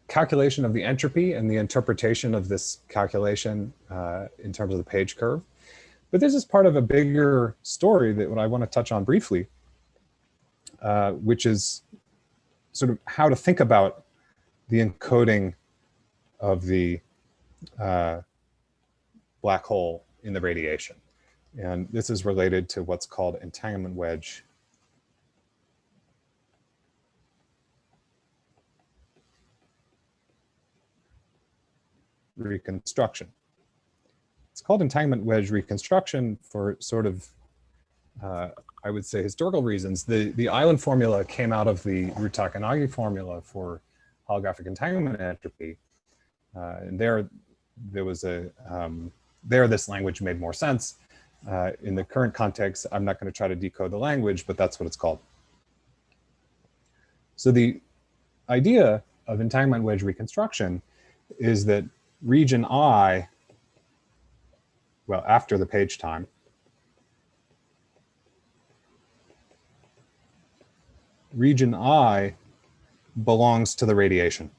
[SPEAKER 21] calculation of the entropy and the interpretation of this calculation in terms of the page curve. But this is part of a bigger story that what I want to touch on briefly, which is sort of how to think about the encoding of the black hole in the radiation. And this is related to what's called entanglement wedge reconstruction. It's called entanglement wedge reconstruction for sort of, I would say, historical reasons. The island formula came out of the Ruh-Takanagi formula for holographic entanglement entropy. And there was a, there this language made more sense. In the current context, I'm not going to try to decode the language, but that's what it's called. So the idea of entanglement wedge reconstruction is that region I, well, after the page time, region I belongs to the radiation.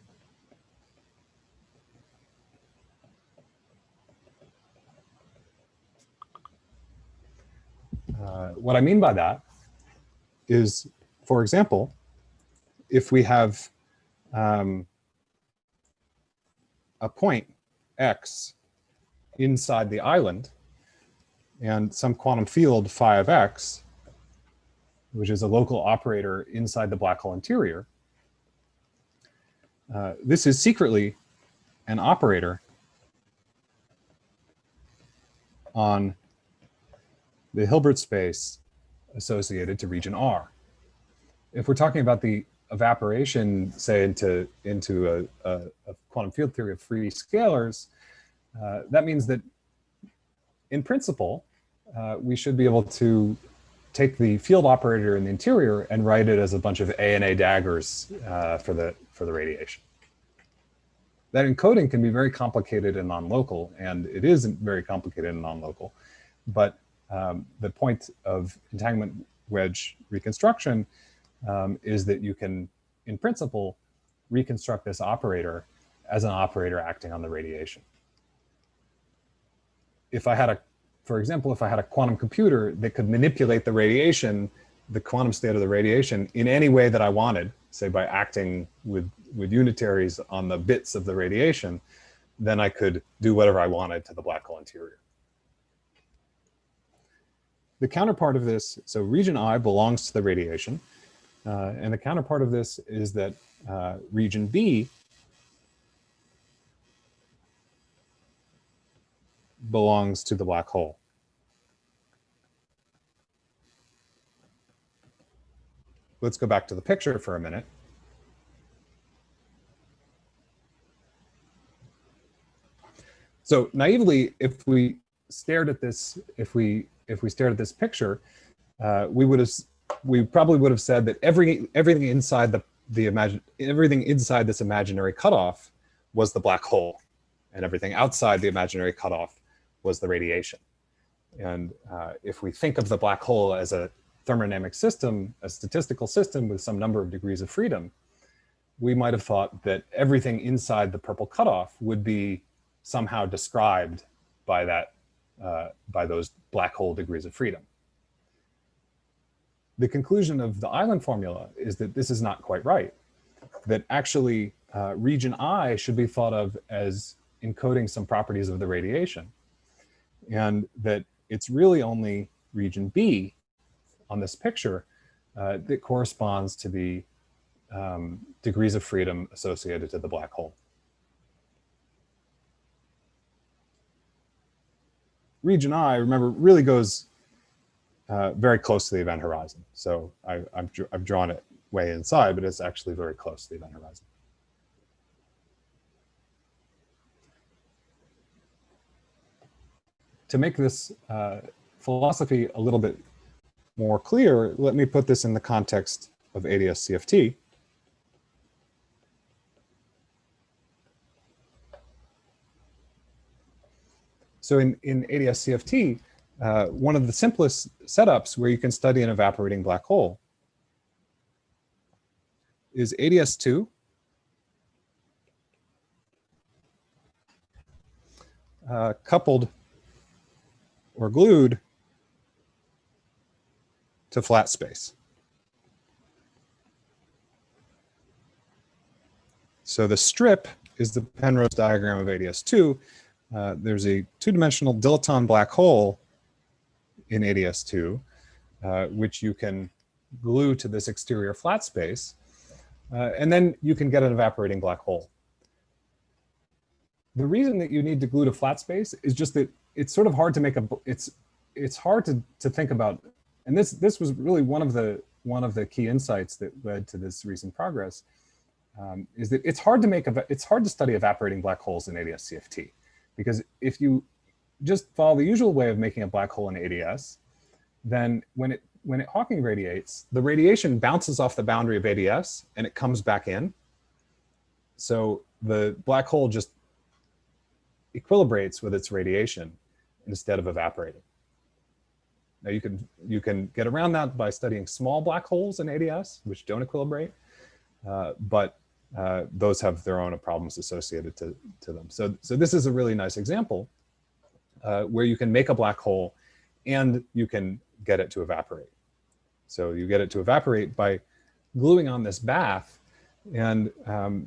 [SPEAKER 21] What I mean by that is, for example, if we have a point x inside the island and some quantum field phi of x, which is a local operator inside the black hole interior, this is secretly an operator on the Hilbert space associated to region R. If we're talking about the evaporation, say, into a quantum field theory of free scalars, that means that in principle, we should be able to take the field operator in the interior and write it as a bunch of A and A daggers for the radiation. That encoding can be very complicated and non-local, and it is very complicated and non-local. But the point of entanglement wedge reconstruction is that you can, in principle, reconstruct this operator as an operator acting on the radiation. If I had for example, if I had a quantum computer that could manipulate the radiation, the quantum state of the radiation in any way that I wanted, say by acting with unitaries on the bits of the radiation, then I could do whatever I wanted to the black hole interior. The counterpart of this, so region I belongs to the radiation, and the counterpart of this is that region B belongs to the black hole. Let's go back to the picture for a minute. So naively, if we stared at this, if we stared at this picture, we probably would have said that everything inside everything inside this imaginary cutoff was the black hole, and everything outside the imaginary cutoff was the radiation. And if we think of the black hole as a thermodynamic system, a statistical system with some number of degrees of freedom, we might have thought that everything inside the purple cutoff would be somehow described by that, by those black hole degrees of freedom. The conclusion of the island formula is that this is not quite right, that actually region I should be thought of as encoding some properties of the radiation, and that it's really only region B on this picture that corresponds to the degrees of freedom associated to the black hole. Region I, remember, really goes very close to the event horizon. So I've drawn it way inside, but it's actually very close to the event horizon. To make this philosophy a little bit more clear, let me put this in the context of ADS-CFT. So in ADS-CFT, one of the simplest setups where you can study an evaporating black hole is ADS2 coupled or glued to flat space. So the strip is the Penrose diagram of ADS2. There's a two-dimensional dilaton black hole in ADS2, which you can glue to this exterior flat space, and then you can get an evaporating black hole. The reason that you need to glue to flat space is just that it's sort of hard to make it's hard to think about, and this was really one of the key insights that led to this recent progress, is that it's hard to study evaporating black holes in ADS-CFT, because if you just follow the usual way of making a black hole in ADS, then when it Hawking radiates, the radiation bounces off the boundary of ADS and it comes back in. So the black hole just equilibrates with its radiation instead of evaporating. Now you can get around that by studying small black holes in ADS, which don't equilibrate, but those have their own problems associated to them. So this is a really nice example where you can make a black hole and you can get it to evaporate. So you get it to evaporate by gluing on this bath, and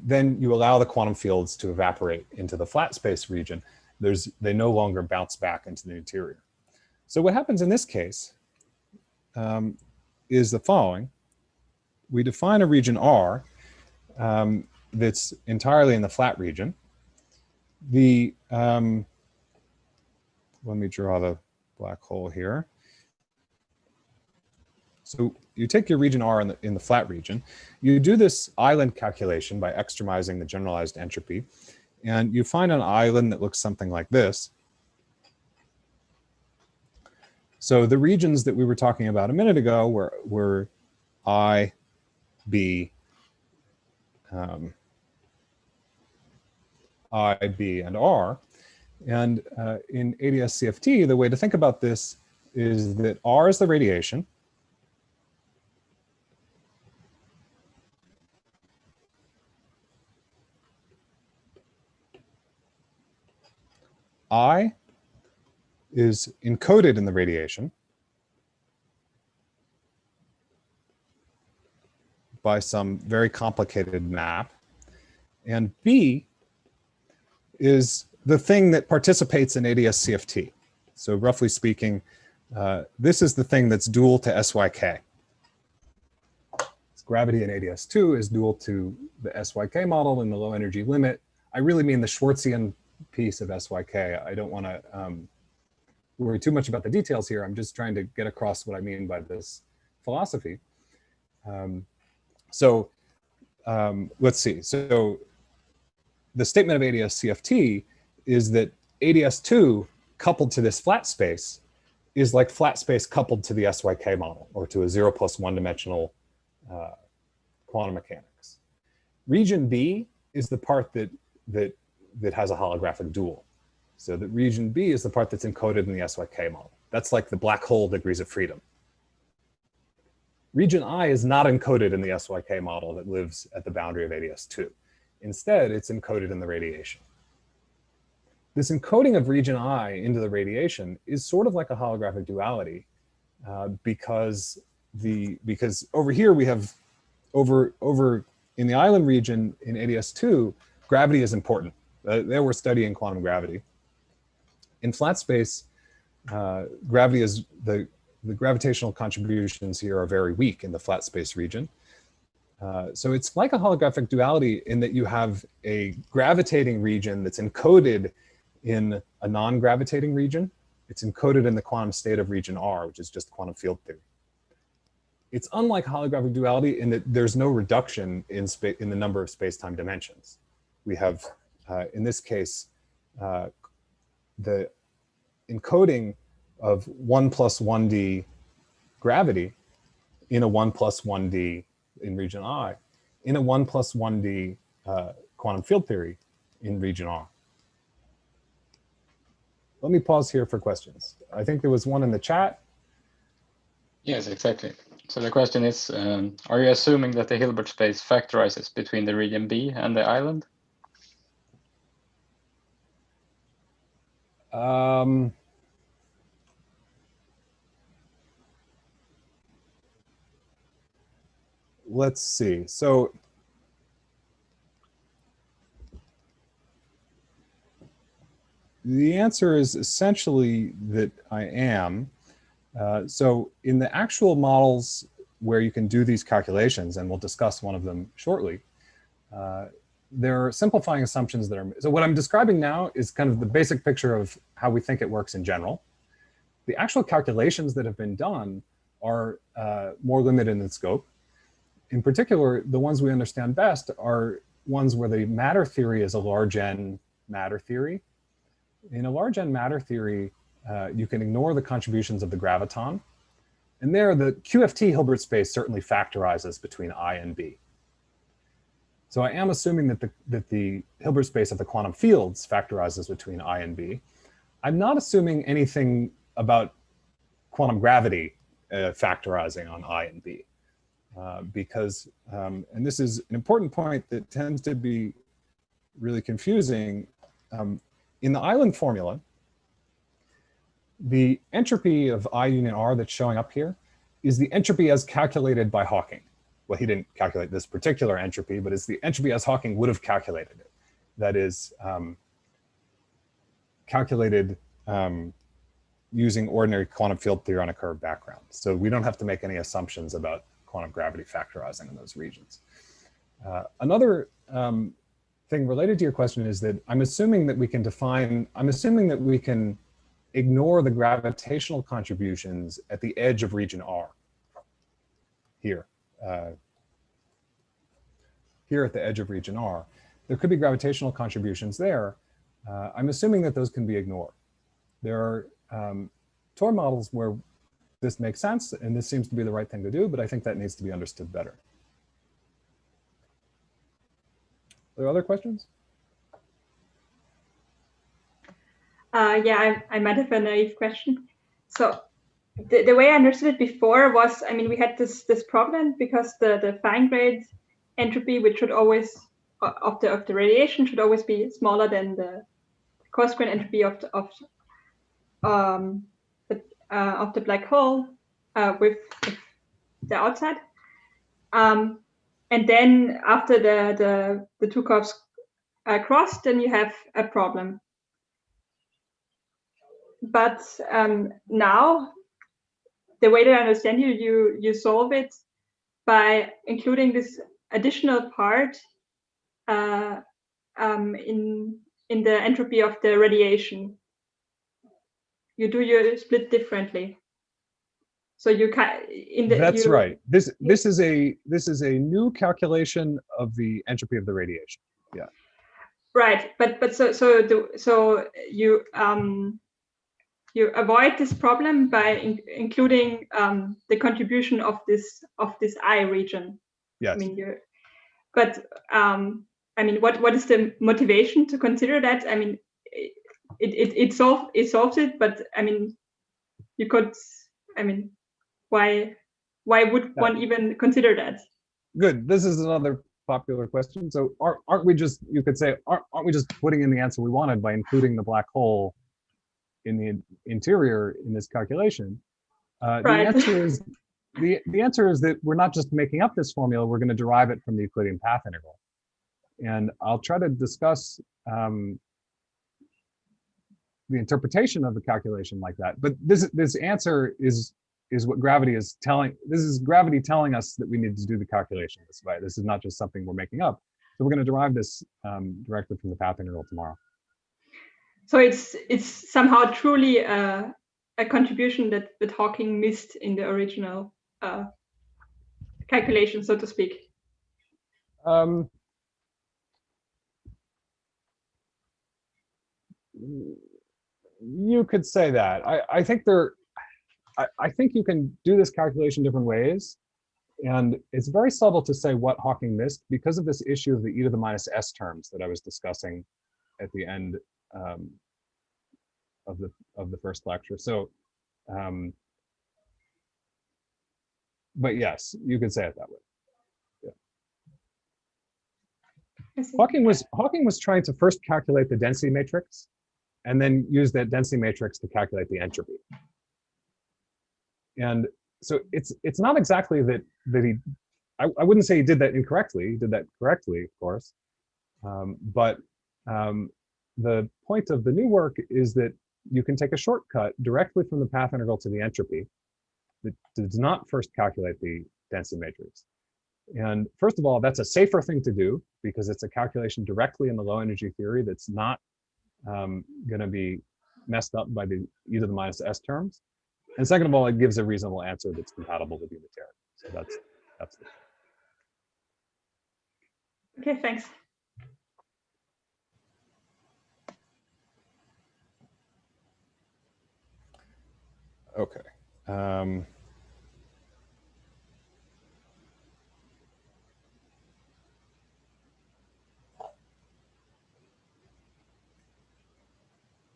[SPEAKER 21] then you allow the quantum fields to evaporate into the flat space region. They no longer bounce back into the interior. So what happens in this case is the following. We define a region R that's entirely in the flat region. Let me draw the black hole here. So you take your region R in the flat region, you do this island calculation by extremizing the generalized entropy, and you find an island that looks something like this. So the regions that we were talking about a minute ago were I, B, and R. And in ADS-CFT, the way to think about this is that R is the radiation. I is encoded in the radiation by some very complicated map. And B is the thing that participates in ADS-CFT. So roughly speaking, this is the thing that's dual to SYK. Gravity in ADS2 is dual to the SYK model in the low energy limit. I really mean the Schwarzian piece of SYK. I don't want to worry too much about the details here. I'm just trying to get across what I mean by this philosophy. Let's see. So the statement of ADS-CFT is that ADS2 coupled to this flat space is like flat space coupled to the SYK model, or to a 0+1 dimensional quantum mechanics. Region B is the part that has a holographic dual. So that region B is the part that's encoded in the SYK model. That's like the black hole degrees of freedom. Region I is not encoded in the SYK model that lives at the boundary of ADS2. Instead, it's encoded in the radiation. This encoding of region I into the radiation is sort of like a holographic duality because over here we have, over in the island region in ADS2, gravity is important. There we're studying quantum gravity. In flat space, gravity is the gravitational contributions here are very weak in the flat space region. So it's like a holographic duality in that you have a gravitating region that's encoded in a non-gravitating region It's encoded in the quantum state of region R, which is just quantum field theory. It's unlike holographic duality in that there's no reduction in the number of space-time dimensions. We have, in this case, the encoding of 1 plus 1D gravity in a 1 plus 1D in region I, in a 1 plus 1D quantum field theory in region R. Let me pause here for questions. I think there was one in the chat.
[SPEAKER 20] Yes, exactly. So the question is, are you assuming that the Hilbert space factorizes between the region B and the island?
[SPEAKER 21] Let's see. So the answer is essentially that I am. So in the actual models where you can do these calculations, and we'll discuss one of them shortly, there are simplifying assumptions that are, so what I'm describing now is kind of the basic picture of how we think it works in general. The actual calculations that have been done are more limited in scope. In particular, the ones we understand best are ones where the matter theory is a large N matter theory. In a large N matter theory, you can ignore the contributions of the graviton. And there, the QFT Hilbert space certainly factorizes between I and B. So I am assuming that the Hilbert space of the quantum fields factorizes between I and B. I'm not assuming anything about quantum gravity factorizing on I and B. Because, and this is an important point that tends to be really confusing, in the island formula, the entropy of I union R that's showing up here is the entropy as calculated by Hawking. Well, he didn't calculate this particular entropy, but it's the entropy as Hawking would have calculated it. That is calculated using ordinary quantum field theory on a curved background. So we don't have to make any assumptions about quantum gravity factorizing in those regions. Another thing related to your question is that I'm assuming that we can ignore the gravitational contributions at the edge of region R. Here. Here at the edge of region R. There could be gravitational contributions there. I'm assuming that those can be ignored. There are Tor models where this makes sense, and this seems to be the right thing to do, but I think that needs to be understood better. Are there other questions?
[SPEAKER 4] Yeah, I might have a naive question. So the way I understood it before was, I mean, we had this problem because the fine grade entropy, which should always of the radiation should always be smaller than the coarse grain entropy of the black hole with the outside. And then after the two curves cross, then you have a problem. But now, the way that I understand you solve it by including this additional part in the entropy of the radiation. You do your split differently. So you can
[SPEAKER 21] That's right. This is a new calculation of the entropy of the radiation. Yeah.
[SPEAKER 4] Right, but so you avoid this problem by including the contribution of this I region.
[SPEAKER 21] Yes.
[SPEAKER 4] I mean, I mean, what is the motivation to consider that? I mean, it solves it, but I mean, you could. I mean, why would one even consider that?
[SPEAKER 21] Good. This is another popular question. So aren't we just, you could say, aren't we just putting in the answer we wanted by including the black hole in the interior in this calculation?
[SPEAKER 4] Right.
[SPEAKER 21] The answer is that we're not just making up this formula, we're going to derive it from the Euclidean path integral. And I'll try to discuss the interpretation of the calculation like that. But this answer is what gravity is telling. This is gravity telling us that we need to do the calculation this way. This is not just something we're making up. So we're going to derive this directly from the path integral tomorrow.
[SPEAKER 4] So it's somehow truly a a contribution that Hawking missed in the original calculation, so to speak?
[SPEAKER 21] You could say that. I think I think you can do this calculation different ways. And it's very subtle to say what Hawking missed because of this issue of the e to the minus s terms that I was discussing at the end of the first lecture. So, but yes, you could say it that way. Yeah. Hawking was trying to first calculate the density matrix, and then use that density matrix to calculate the entropy. And so it's not exactly that he. I wouldn't say he did that incorrectly. He did that correctly, of course. But the point of the new work is that you can take a shortcut directly from the path integral to the entropy that does not first calculate the density matrix. And first of all, that's a safer thing to do because it's a calculation directly in the low energy theory that's not going to be messed up by the e to the minus s terms. And second of all, it gives a reasonable answer that's compatible with unitary. So that's the.
[SPEAKER 4] Okay, thanks.
[SPEAKER 21] Okay.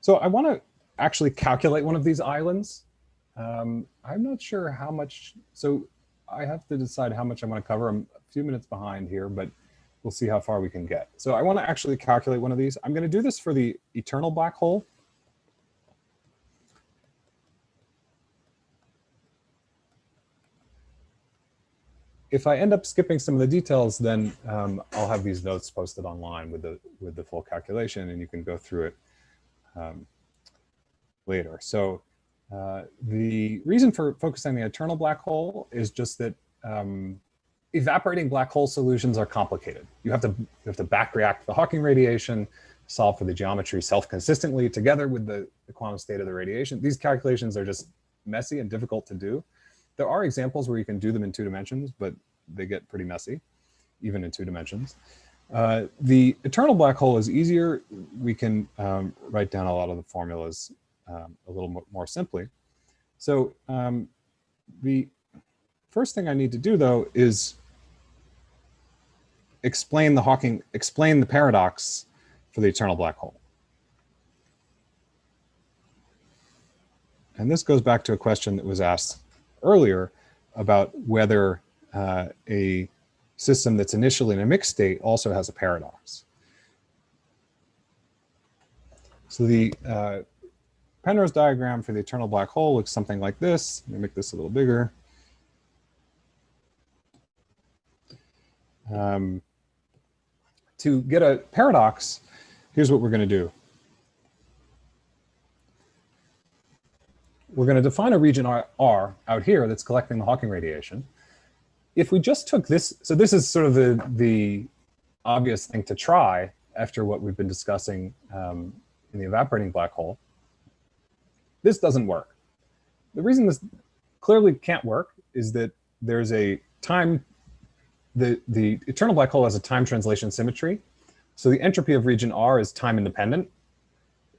[SPEAKER 21] So I want to actually calculate one of these islands. I'm not sure how much, so I have to decide how much I want to cover. I'm a few minutes behind here, but we'll see how far we can get. So I want to actually calculate one of these. I'm going to do this for the eternal black hole. If I end up skipping some of the details, then I'll have these notes posted online with the full calculation, and you can go through it later. So the reason for focusing on the eternal black hole is just that evaporating black hole solutions are complicated. You have to back react the Hawking radiation, solve for the geometry self-consistently together with the quantum state of the radiation. These calculations are just messy and difficult to do. There are examples where you can do them in 2 dimensions, but they get pretty messy, even in 2 dimensions. The eternal black hole is easier. We can write down a lot of the formulas a little more simply. So the first thing I need to do, though, is explain the paradox for the eternal black hole. And this goes back to a question that was asked earlier about whether a system that's initially in a mixed state also has a paradox. So the Penrose diagram for the eternal black hole looks something like this. Let me make this a little bigger. To get a paradox, here's what we're going to do. We're going to define a region R out here that's collecting the Hawking radiation. If we just took this, so this is sort of the obvious thing to try after what we've been discussing in the evaporating black hole. This doesn't work. The reason this clearly can't work is that there's a time, the eternal black hole has a time translation symmetry. So the entropy of region R is time independent,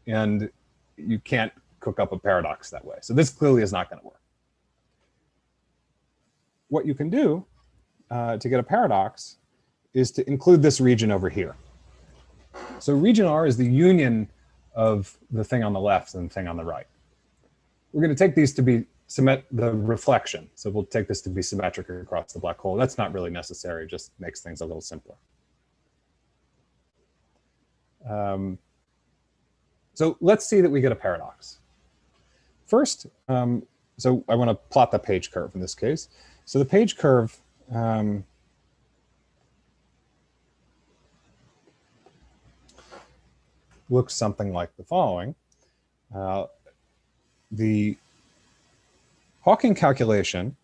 [SPEAKER 21] and you can't cook up a paradox that way. So this clearly is not going to work. What you can do to get a paradox is to include this region over here. So region R is the union of the thing on the left and the thing on the right. We're going to take these to be the reflection. So we'll take this to be symmetric across the black hole. That's not really necessary, it just makes things a little simpler. So let's see that we get a paradox. First, so I want to plot the page curve in this case. So the page curve looks something like the following. The Hawking calculation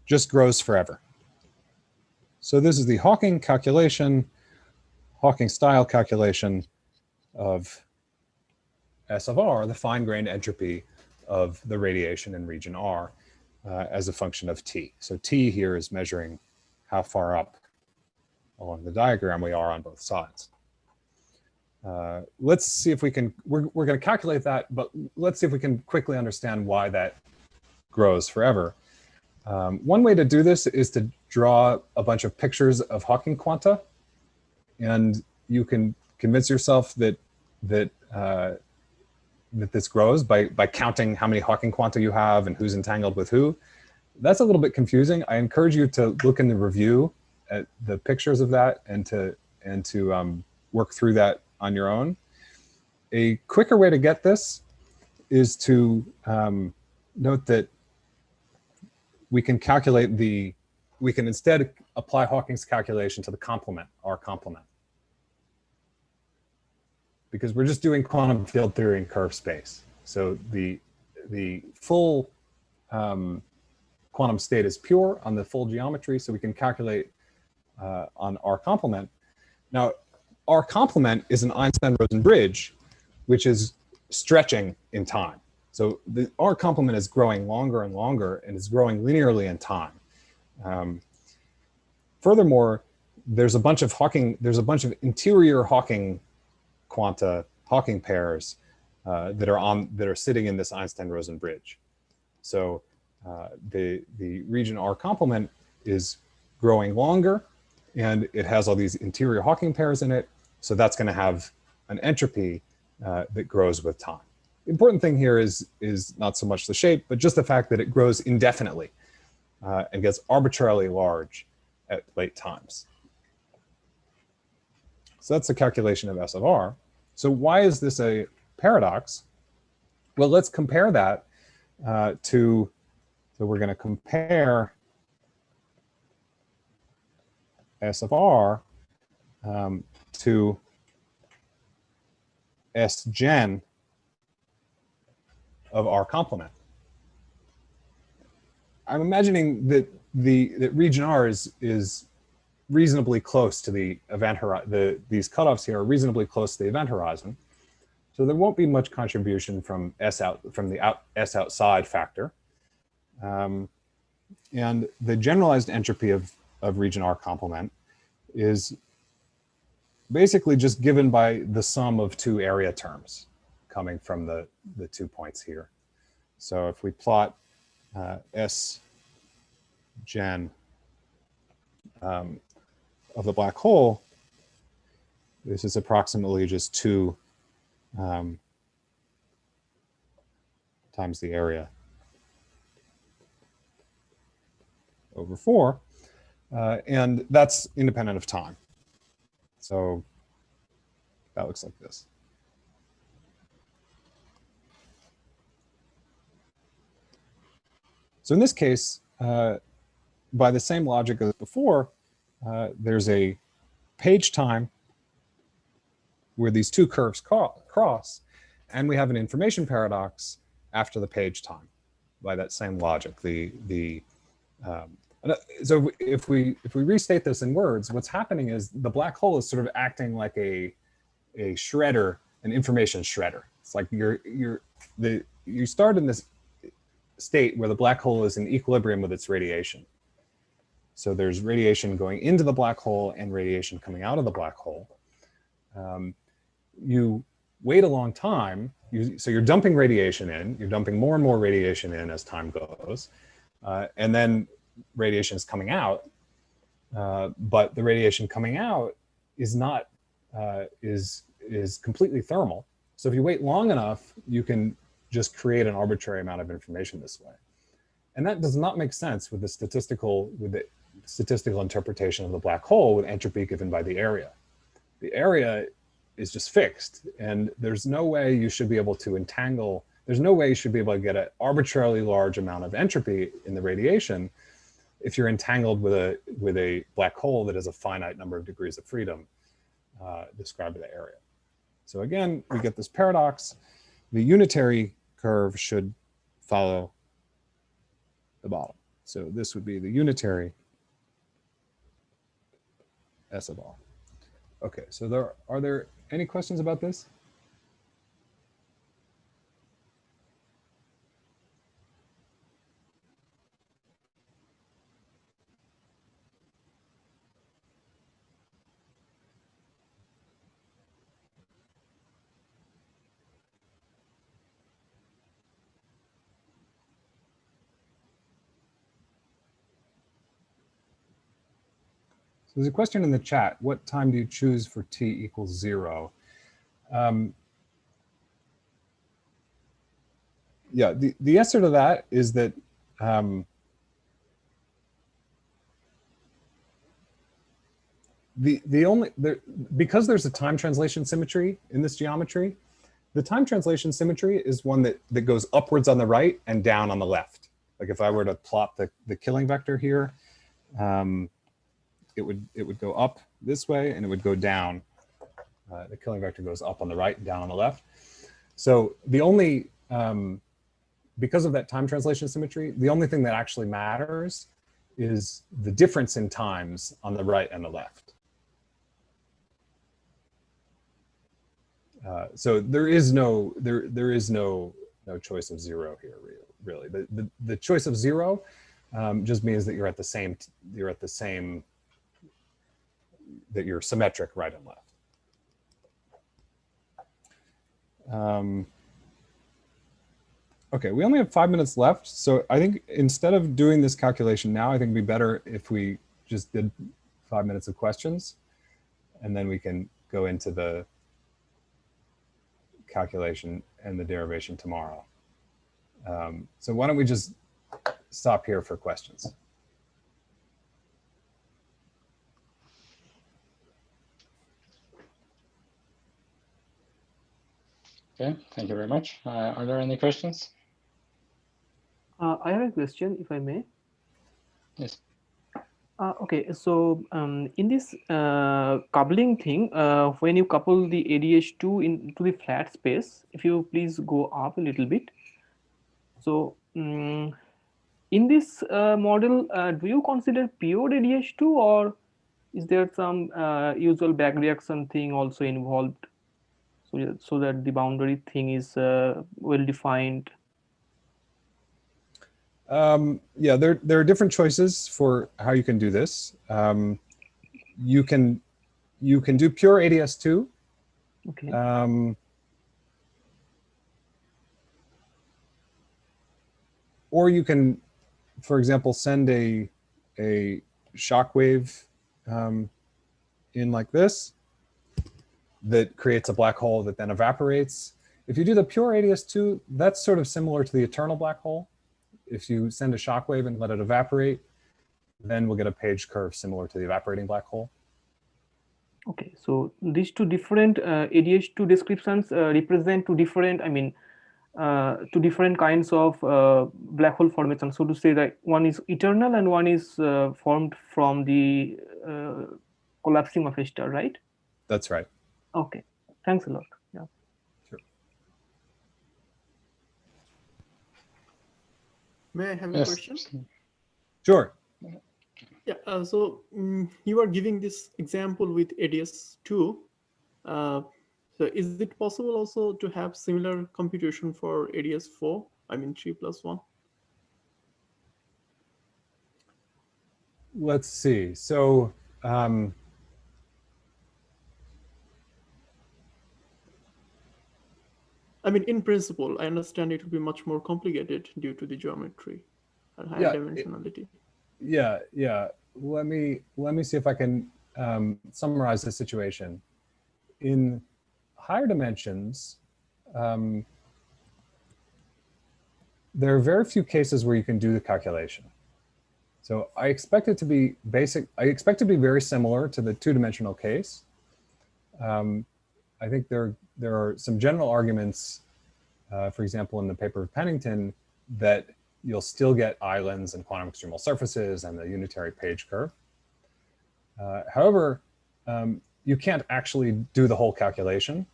[SPEAKER 21] just grows forever. So this is the Hawking calculation, Hawking style calculation of S of R, the fine-grained entropy of the radiation in region R as a function of T. So T here is measuring how far up along the diagram we are on both sides. Let's see if we can, we're going to calculate that, but let's see if we can quickly understand why that grows forever. One way to do this is to draw a bunch of pictures of Hawking quanta, and you can convince yourself that this grows by counting how many Hawking quanta you have and who's entangled with who. That's a little bit confusing. I encourage you to look in the review at the pictures of that and to work through that on your own. A quicker way to get this is to note that we can calculate we can instead apply Hawking's calculation to the complement, R complement. Because we're just doing quantum field theory in curved space. So the full quantum state is pure on the full geometry, so we can calculate on R complement. Now, R complement is an Einstein-Rosen bridge, which is stretching in time. So the R complement is growing longer and longer and is growing linearly in time. Furthermore, there's a bunch of interior Hawking quanta, Hawking pairs that are sitting in this Einstein-Rosen bridge. So the region R complement is growing longer, and it has all these interior Hawking pairs in it. So that's going to have an entropy that grows with time. The important thing here is not so much the shape, but just the fact that it grows indefinitely and gets arbitrarily large at late times. So that's the calculation of S of R. So why is this a paradox? Well, let's compare that so we're going to compare S of R to S gen of R complement. I'm imagining that that region R is reasonably close to the event horizon. These cutoffs here are reasonably close to the event horizon, so there won't be much contribution from the S outside factor, and the generalized entropy of region R complement is basically just given by the sum of two area terms coming from the 2 points here. So if we plot S gen of the black hole, this is approximately just 2 times the area over 4, and that's independent of time. So that looks like this. So in this case, by the same logic as before, there's a page time where these two curves cross, and we have an information paradox after the page time by that same logic. So if we restate this in words, what's happening is the black hole is sort of acting like a shredder, an information shredder. It's like you start in this state where the black hole is in equilibrium with its radiation. So there's radiation going into the black hole and radiation coming out of the black hole. You wait a long time, so you're dumping radiation in, you're dumping more and more radiation in as time goes, and then radiation is coming out, but the radiation coming out is not, is completely thermal. So if you wait long enough, you can just create an arbitrary amount of information this way. And that does not make sense with the statistical interpretation of the black hole with entropy given by the area. The area is just fixed, and there's no way you should be able to entangle, there's no way you should be able to get an arbitrarily large amount of entropy in the radiation if you're entangled with a black hole that has a finite number of degrees of freedom described by the area. So again, we get this paradox. The unitary curve should follow the bottom. So this would be the unitary S of all. Okay, so are there any questions about this? So there's a question in the chat. What time do you choose for t equals 0? Yeah, the answer to that is that because there's a time translation symmetry in this geometry, the time translation symmetry is one that goes upwards on the right and down on the left. Like if I were to plot the killing vector here, it would go up this way and it would go down. The killing vector goes up on the right and down on the left. So the only, because of that time translation symmetry, the only thing that actually matters is the difference in times on the right and the left. So there is no choice of 0 here, really. The choice of 0 just means that you're symmetric right and left. Okay, we only have 5 minutes left, so I think instead of doing this calculation now, I think it'd be better if we just did 5 minutes of questions, and then we can go into the calculation and the derivation tomorrow. So why don't we just stop here for questions?
[SPEAKER 20] Okay, thank you very much. Are there any questions?
[SPEAKER 7] I have a question, if I may.
[SPEAKER 20] Yes.
[SPEAKER 7] Okay, so in this coupling thing, when you couple the ADH2 into the flat space, if you please go up a little bit. So in this model, do you consider pure ADH2, or is there some usual back reaction thing also involved, so that the boundary thing is well defined?
[SPEAKER 21] Yeah, there are different choices for how you can do this. You can do pure ADS2.
[SPEAKER 7] Okay.
[SPEAKER 21] Or you can, for example, send a shockwave in like this that creates a black hole that then evaporates. If you do the pure ADS2, that's sort of similar to the eternal black hole. If you send a shockwave and let it evaporate, then we'll get a page curve similar to the evaporating black hole.
[SPEAKER 7] Okay, so these two different ADH2 descriptions represent two different, two different kinds of black hole formation. So to say that one is eternal and one is formed from the collapsing of a star, right?
[SPEAKER 21] That's right.
[SPEAKER 7] Okay, thanks a lot. Yeah.
[SPEAKER 21] Sure.
[SPEAKER 6] May I have a question?
[SPEAKER 21] Sure.
[SPEAKER 6] Yeah, so you are giving this example with ADS2. So is it possible also to have similar computation for ADS4? 3+1?
[SPEAKER 21] Let's see. So
[SPEAKER 6] in principle, I understand it will be much more complicated due to the geometry and higher dimensionality.
[SPEAKER 21] Yeah. Let me see if I can summarize the situation. In higher dimensions, there are very few cases where you can do the calculation. So I expect it to be basic. I expect it to be very similar to the two-dimensional case. I think there are some general arguments, for example, in the paper of Pennington, that you'll still get islands and quantum extremal surfaces and the unitary page curve. However, you can't actually do the whole calculation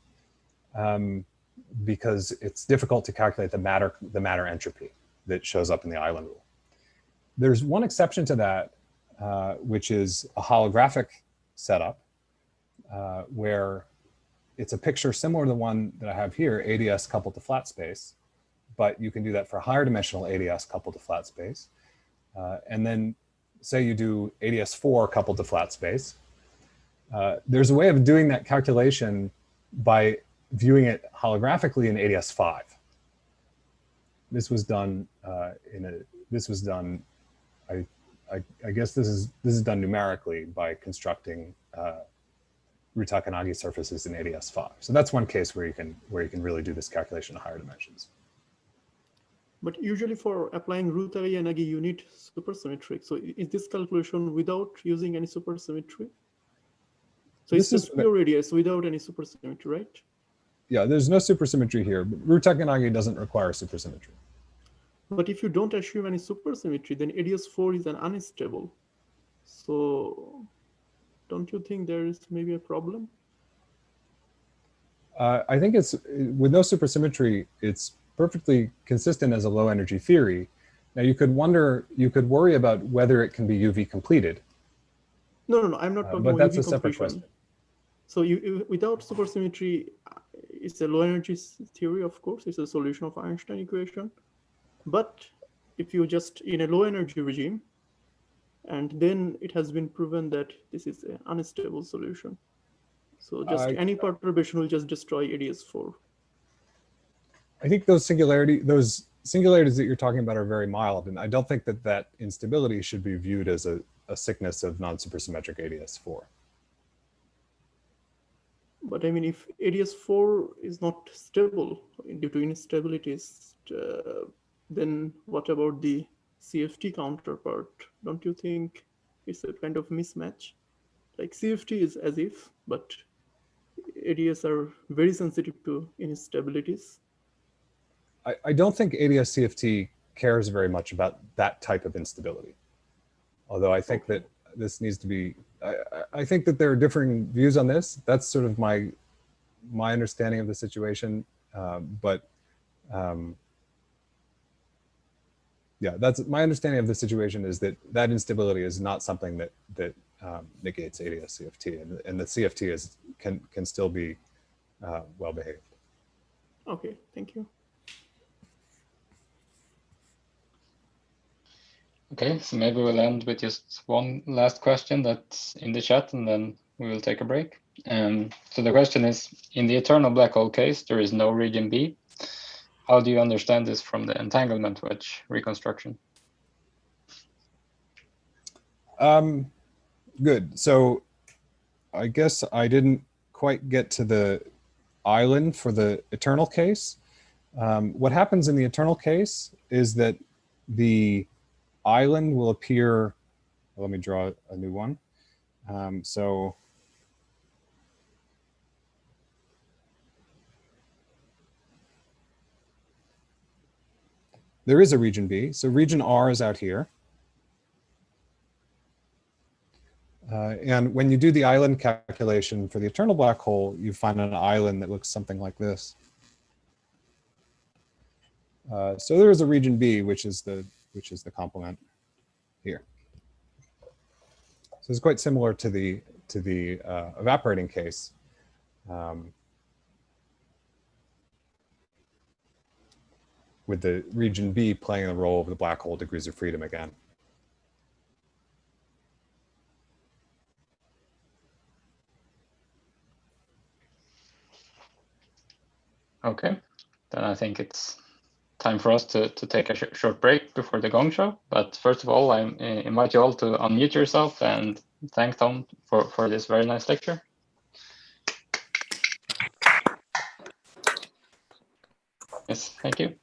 [SPEAKER 21] because it's difficult to calculate the matter entropy that shows up in the island rule. There's one exception to that, which is a holographic setup, where it's a picture similar to the one that I have here, ADS coupled to flat space, but you can do that for higher dimensional ADS coupled to flat space. And then say you do ADS4 coupled to flat space. There's a way of doing that calculation by viewing it holographically in ADS5. This was done I guess this is done numerically by constructing Rutakanagi surfaces in ADS5. So that's one case where you can really do this calculation in higher dimensions.
[SPEAKER 6] But usually for applying Rutakanagi, you need supersymmetry. So is this calculation without using any supersymmetry? So it's just pure radius without any supersymmetry, right?
[SPEAKER 21] Yeah, there's no supersymmetry here, but Rutakanagi doesn't require supersymmetry.
[SPEAKER 6] But if you don't assume any supersymmetry, then ADS4 is an unstable. So don't you think there is maybe a problem?
[SPEAKER 21] I think it's, with no supersymmetry, it's perfectly consistent as a low energy theory. Now you could worry about whether it can be UV completed.
[SPEAKER 6] No, I'm not talking
[SPEAKER 21] but
[SPEAKER 6] about
[SPEAKER 21] that's
[SPEAKER 6] UV
[SPEAKER 21] a separate
[SPEAKER 6] completion.
[SPEAKER 21] question.
[SPEAKER 6] So without supersymmetry, it's a low energy theory, of course, it's a solution of Einstein equation. But if you just in a low energy regime, and then it has been proven that this is an unstable solution. So just any perturbation will just destroy ADS4.
[SPEAKER 21] I think those singularities that you're talking about are very mild, and I don't think that instability should be viewed as a sickness of non-supersymmetric ADS4.
[SPEAKER 6] But I mean, if ADS4 is not stable due to instabilities, then what about the CFT counterpart? Don't you think it's a kind of mismatch? Like CFT is as if, but ADS are very sensitive to instabilities.
[SPEAKER 21] I don't think ADS CFT cares very much about that type of instability. Although I think that this needs to be, I think that there are differing views on this. That's sort of my understanding of the situation. Yeah, that's my understanding of the situation, is that instability is not something that negates ADS CFT, and the CFT can still be well behaved.
[SPEAKER 6] Okay, thank you.
[SPEAKER 20] Okay, so maybe we'll end with just one last question that's in the chat, and then we will take a break. So the question is, in the eternal black hole case, there is no region B. How do you understand this from the entanglement wedge reconstruction?
[SPEAKER 21] Good. So I guess I didn't quite get to the island for the eternal case. What happens in the eternal case is that the island will appear, let me draw a new one. So there is a region B. So region R is out here. And when you do the island calculation for the eternal black hole, you find an island that looks something like this. So there is a region B, which is the complement here. So it's quite similar to the evaporating case. With the region B playing the role of the black hole degrees of freedom again.
[SPEAKER 20] Okay, then I think it's time for us to take a short break before the Gong Show. But first of all, I invite you all to unmute yourself and thank Tom for this very nice lecture. Yes, thank you.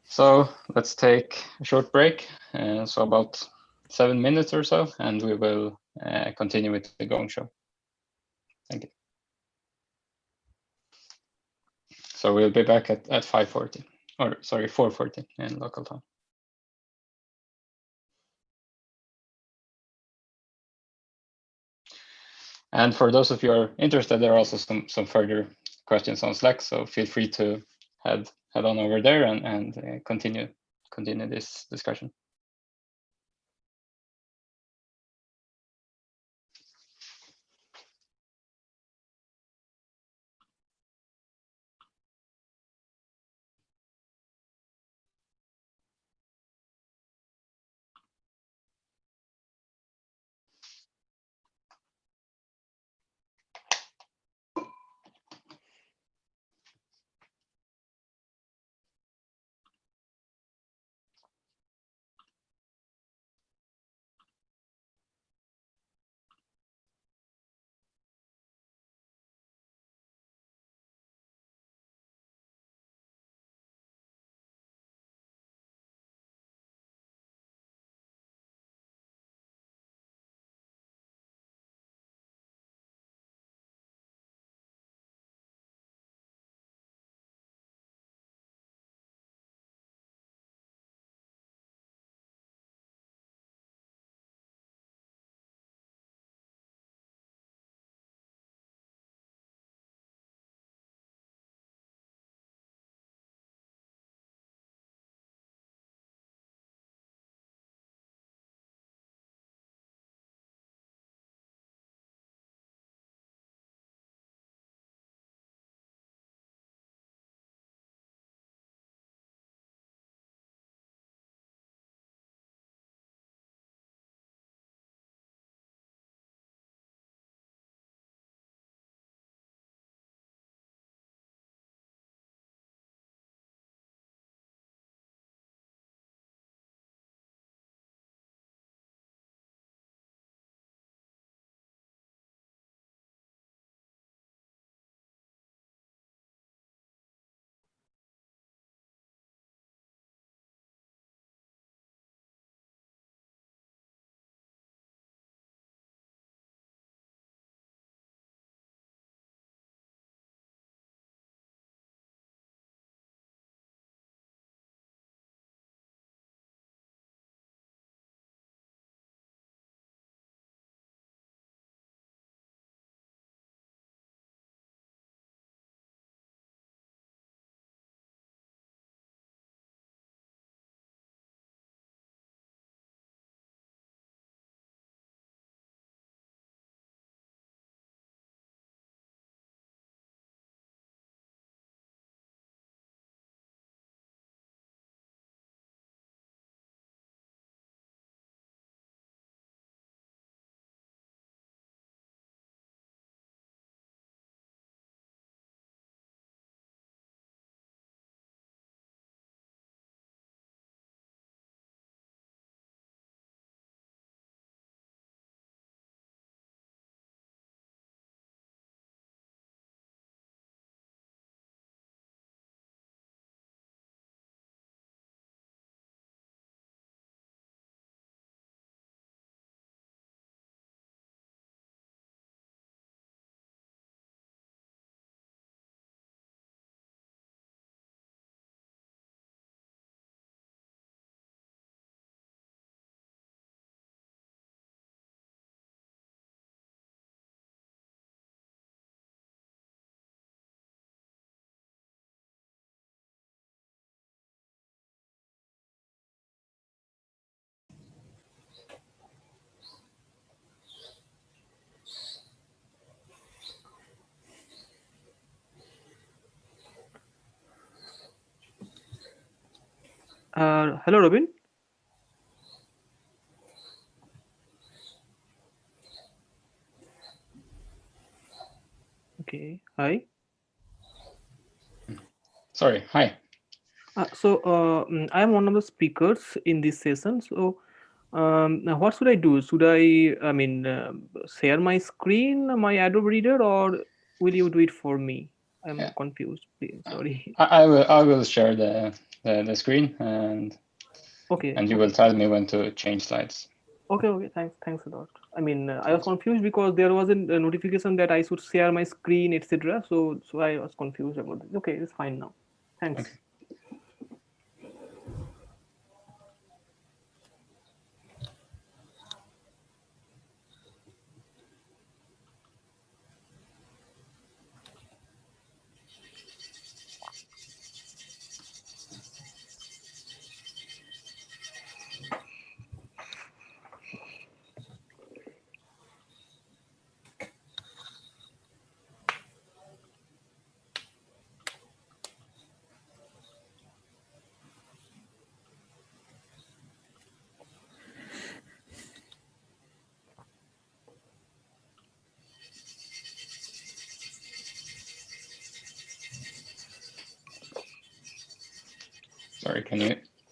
[SPEAKER 20] So let's take a short break, so about 7 minutes or so, and we will continue with the Gong Show. Thank you. So we'll be back at 5:40, or sorry, 4:40 in local time. And for those of you who are interested, there are also some further questions on Slack, so feel free to head on over there and continue this discussion.
[SPEAKER 7] Hello, Robin. Okay, hi.
[SPEAKER 20] Sorry, hi.
[SPEAKER 7] I am one of the speakers in this session. So now what should I do? Should I mean, share my screen, my Adobe Reader, or will you do it for me? I'm confused. Please, sorry.
[SPEAKER 20] I will share the screen and
[SPEAKER 7] Okay.
[SPEAKER 20] you will tell me when to change slides.
[SPEAKER 7] Okay. Thanks a lot. I mean, I was confused because there wasn't a notification that I should share my screen, etc. So I was confused about this. Okay, it's fine now. Thanks.
[SPEAKER 20] Okay. Sorry, can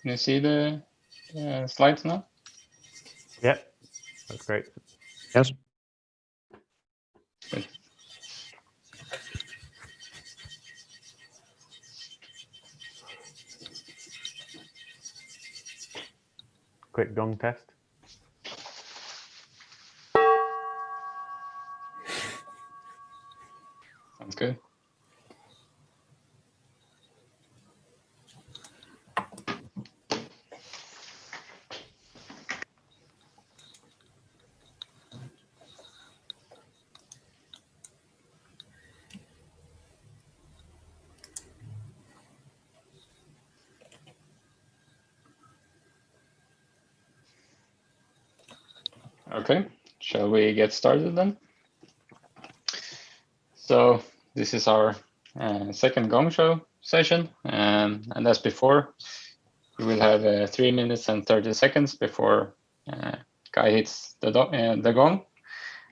[SPEAKER 20] you see the slides now?
[SPEAKER 21] Yeah, that's great.
[SPEAKER 15] Yes.
[SPEAKER 20] Good.
[SPEAKER 21] Quick gong test.
[SPEAKER 20] Sounds good. Okay, shall we get started then? So this is our second Gong Show session, and as before, we will have 3 minutes and 30 seconds before Guy hits the gong,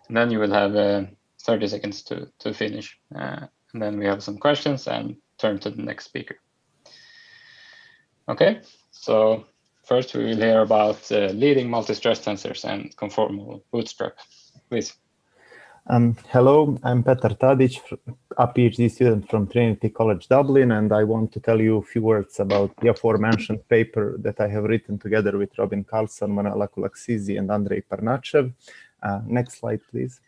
[SPEAKER 20] and then you will have 30 seconds to finish, and then we have some questions and turn to the next speaker. Okay, so first we will hear about leading multi-stress tensors and conformal bootstrap. Please.
[SPEAKER 8] Hello, I'm Petar Tadic, a PhD student from Trinity College Dublin, and I want to tell you a few words about the aforementioned paper that I have written together with Robin Carlson, Manuela Kulaksisi, and Andrei Parnachev. Next slide, please.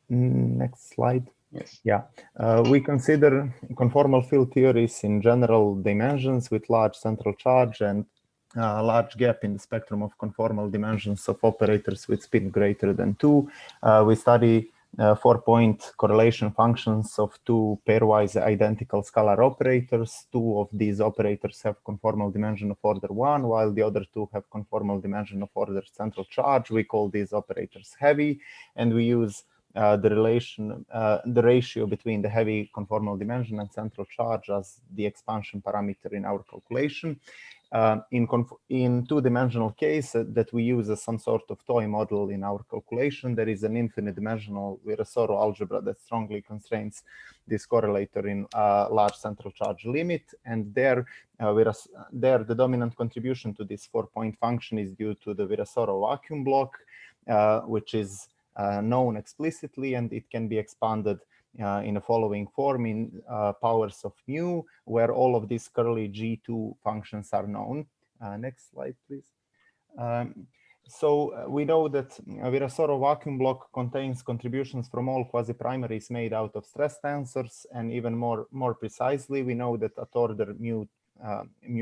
[SPEAKER 8] Next slide.
[SPEAKER 20] Yes.
[SPEAKER 8] Yeah, we consider conformal field theories in general dimensions with large central charge and a large gap in the spectrum of conformal dimensions of operators with spin greater than 2. We study 4-point correlation functions of two pairwise identical scalar operators. Two of these operators have conformal dimension of order 1, while the other two have conformal dimension of order central charge. We call these operators heavy, and we use the ratio between the heavy conformal dimension and central charge as the expansion parameter in our calculation. In two-dimensional case that we use as some sort of toy model in our calculation, there is an infinite dimensional Virasoro algebra that strongly constrains this correlator in a large central charge limit. And there the dominant contribution to this 4-point function is due to the Virasoro vacuum block, which is known explicitly, and it can be expanded in the following form in powers of mu, where all of these curly G2 functions are known. Next slide, please. So we know that Virasoro vacuum block contains contributions from all quasi-primaries made out of stress tensors, and even more precisely, we know that at order mu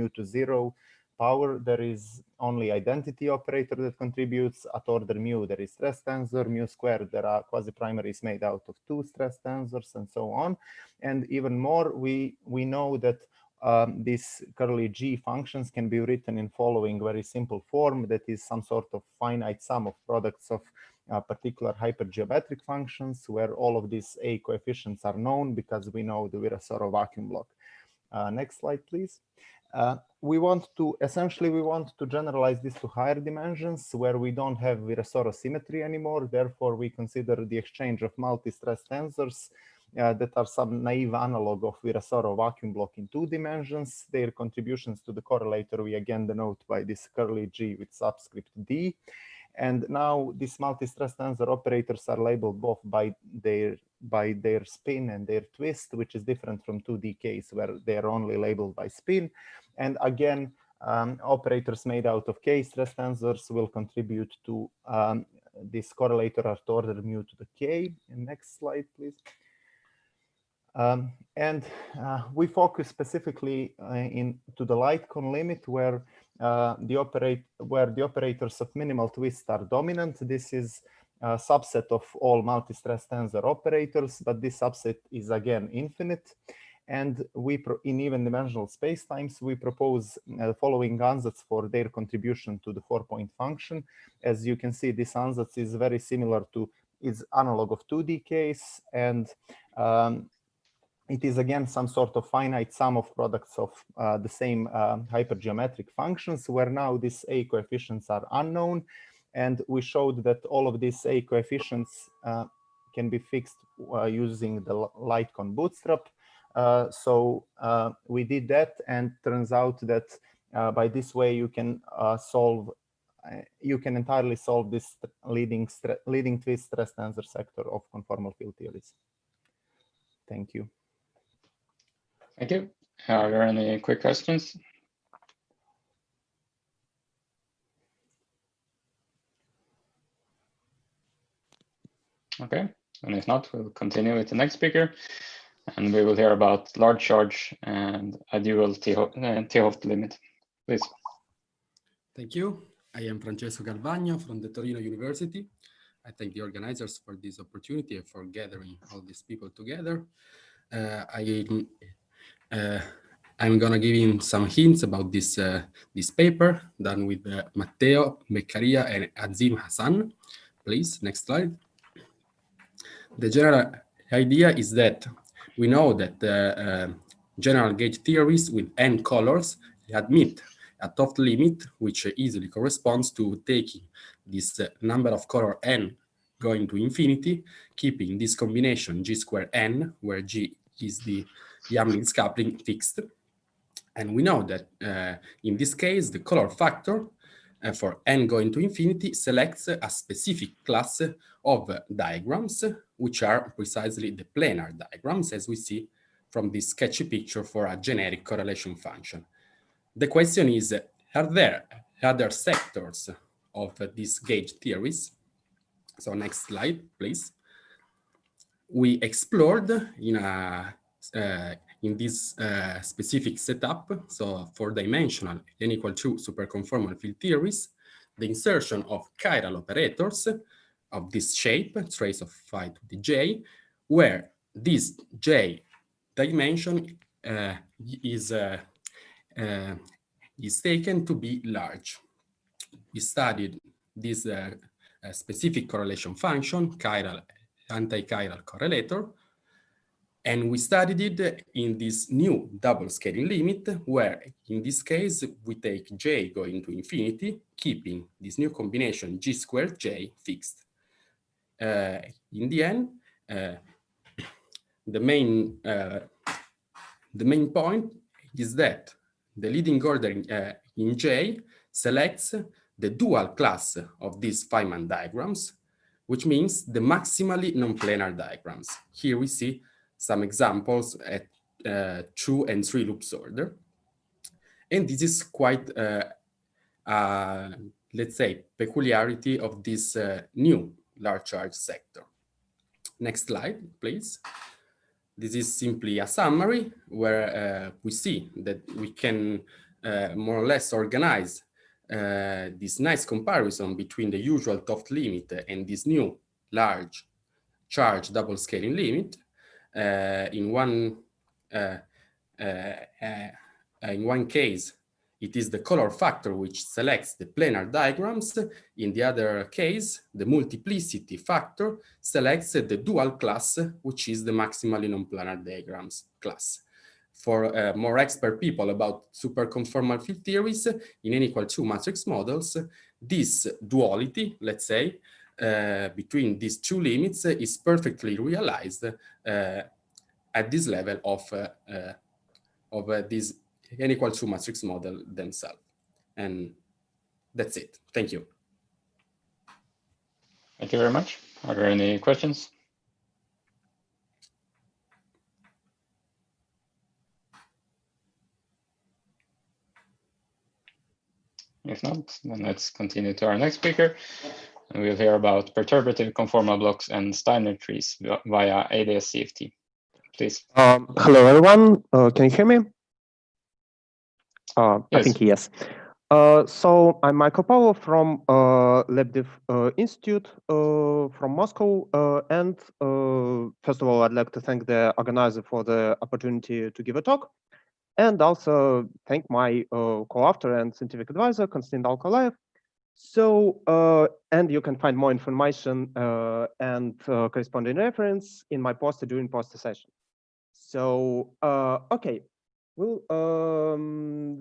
[SPEAKER 8] to 0 power, there is only identity operator that contributes. At order mu, there is stress tensor. Mu squared, there are quasi-primaries made out of 2 stress tensors, and so on. And even more, we know that these curly G functions can be written in following very simple form, that is some sort of finite sum of products of particular hypergeometric functions, where all of these A coefficients are known because we know the Virasoro vacuum block. Next slide, please. we want to generalize this to higher dimensions where we don't have Virasoro symmetry anymore. Therefore, we consider the exchange of multi-stress tensors that are some naive analog of Virasoro vacuum block in 2 dimensions. Their contributions to the correlator we again denote by this curly G with subscript D. And now these multi-stress tensor operators are labeled both by their spin and their twist, which is different from 2D case where they are only labeled by spin. And again, operators made out of K stress tensors will contribute to this correlator at order mu to the K. Next slide, please. We focus specifically to the light cone limit where the operators of minimal twist are dominant. This is a subset of all multi-stress tensor operators, but this subset is again infinite. And in even dimensional spacetimes, we propose the following ansatz for their contribution to the 4-point function. As you can see, this ansatz is very similar to its analog of 2D case, and it is again some sort of finite sum of products of the same hypergeometric functions, where now these A coefficients are unknown. And we showed that all of these A coefficients can be fixed using the light cone bootstrap. So we did that, and turns out that by this way you can entirely solve this leading twist stress tensor sector of conformal field theories. Thank you.
[SPEAKER 20] Thank you. Are there any quick questions? Okay, and if not, we'll continue with the next speaker, and we will hear about large charge and a dual T-Hooft limit. Please.
[SPEAKER 11] Thank you. I am Francesco Galvagno from the Torino University. I thank the organizers for this opportunity and for gathering all these people together. I'm gonna give him some hints about this paper done with Matteo Beccaria and Azim Hassan. Please, next slide. The general idea is that we know that general gauge theories with n colors admit a T-Hooft limit, which easily corresponds to taking this number of color n going to infinity, keeping this combination G square n, where G is the Yamlin's coupling, fixed. And we know that in this case, the color factor for n going to infinity selects a specific class of diagrams, which are precisely the planar diagrams, as we see from this sketchy picture for a generic correlation function. The question is, are there other sectors of these gauge theories? So next slide, please. We explored in this specific setup, so 4-dimensional n equal to superconformal field theories, the insertion of chiral operators of this shape, trace of phi to the j, where this j dimension is taken to be large. We studied this specific correlation function, chiral anti-chiral correlator, and we studied it in this new double scaling limit, where in this case, we take j going to infinity, keeping this new combination g squared j fixed. In the end, the main point is that the leading order in J selects the dual class of these Feynman diagrams, which means the maximally non-planar diagrams. Here we see some examples at 2 and 3 loops order. And this is quite, let's say, peculiarity of this new large charge sector. Next slide, please. This is simply a summary where we see that we can more or less organize this nice comparison between the usual T-Hooft limit and this new large charge double scaling limit. In one case, it is the color factor which selects the planar diagrams. In the other case, the multiplicity factor selects the dual class, which is the maximally non-planar diagrams class. for more expert people about superconformal field theories in n=2 matrix models, this duality, let's say, between these two limits is perfectly realized at this level of this n=2 matrix model themselves. And that's it. Thank you.
[SPEAKER 20] Thank you very much. Are there any questions? If not, then let's continue to our next speaker. And we'll hear about perturbative conformal blocks and Steiner trees via ADS-CFT. Please.
[SPEAKER 12] Hello, everyone. Can you hear me?
[SPEAKER 20] Yes.
[SPEAKER 12] I think yes. So I'm Michael Pavlov from LabDiv Institute from Moscow. And first of all, I'd like to thank the organizer for the opportunity to give a talk. And also thank my co-author and scientific advisor, Konstantin Alkalaev. So, and you can find more information and corresponding reference in my poster during poster session. So, okay. Well,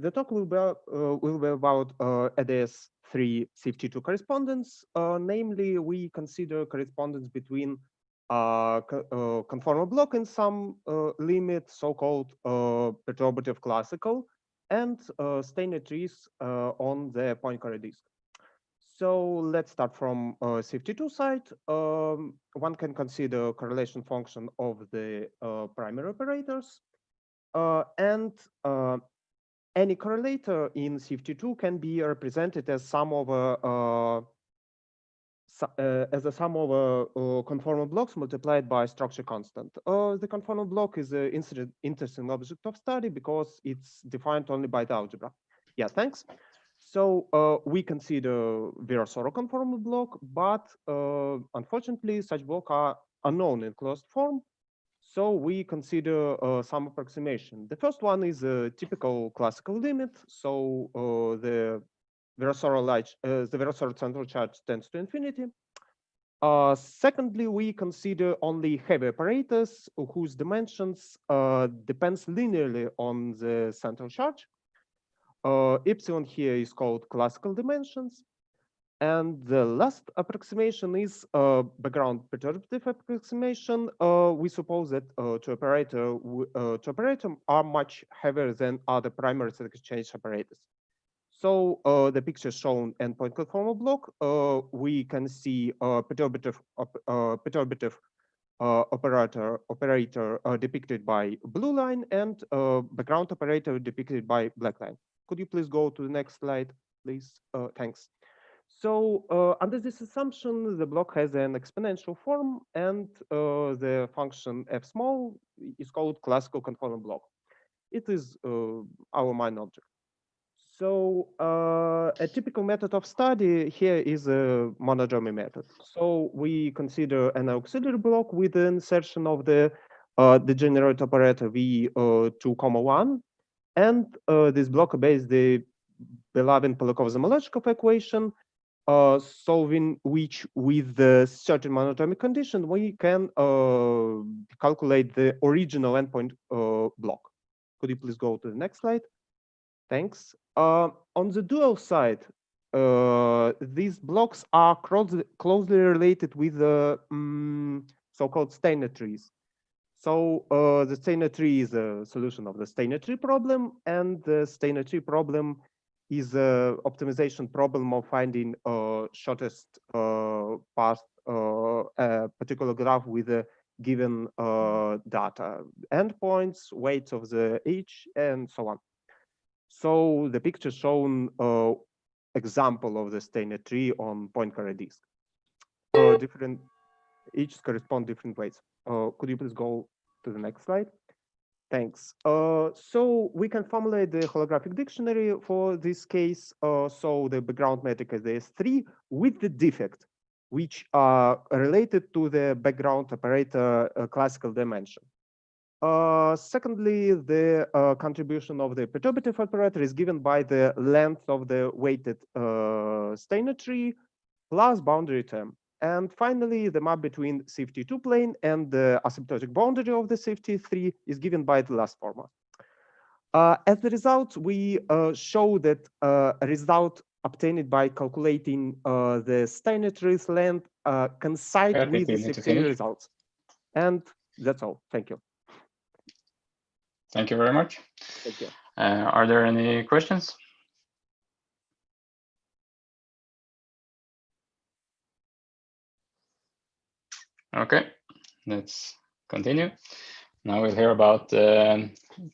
[SPEAKER 12] the talk will be about ADS-3 CFT2 correspondence. Namely, we consider correspondence between conformal block in some limit, so-called perturbative classical, and Steiner trees on the Poincare disk. So let's start from CFT2 side. One can consider correlation function of the primary operators. And any correlator in CFT2 can be represented as sum of a conformal blocks multiplied by structure constant. The conformal block is an interesting object of study because it's defined only by the algebra. Yeah, thanks. So we consider Virasoro conformal block, but unfortunately, such blocks are unknown in closed form. So we consider some approximation. The first one is a typical classical limit. So the Virasoro central charge tends to infinity. Secondly, we consider only heavy operators whose dimensions depends linearly on the central charge. Epsilon here is called classical dimensions. And the last approximation is background perturbative approximation. We suppose that two operators are much heavier than other primary exchange operators. So the picture shown endpoint conformal block, we can see perturbative operator depicted by blue line and background operator depicted by black line. Could you please go to the next slide, please? Thanks. So under this assumption, the block has an exponential form, and the function f small is called classical conformal block. It is our main object. So a typical method of study here is a monodromy method. So we consider an auxiliary block with the insertion of the degenerate operator v2, 1, and this block obeys the beloved Polakov-Zamolodchikov equation, solving which with the certain monodromic condition, we can calculate the original endpoint block. Could you please go to the next slide? Thanks. On the dual side, these blocks are closely related with the so-called Steiner trees. So the Steiner tree is a solution of the Steiner tree problem, and the Steiner tree problem is an optimization problem of finding shortest path a particular graph with a given data, endpoints, weights of the H, and so on. So the picture shown example of the Steiner tree on Poincare disk. Different, each correspond different ways. Could you please go to the next slide? Thanks. So we can formulate the holographic dictionary for this case. So the background metric is ADS-3 with the defect, which are related to the background operator classical dimension. Secondly, the contribution of the perturbative operator is given by the length of the weighted Steiner tree plus boundary term. And finally, the map between CFT2 plane and the asymptotic boundary of the CFT3 is given by the last formula. As a result, we show that a result obtained by calculating the Steiner tree's length coincide with the 16 results. And that's all. Thank you.
[SPEAKER 20] Thank you very much.
[SPEAKER 12] Thank you.
[SPEAKER 20] Are there any questions? Okay, let's continue. Now we'll hear about the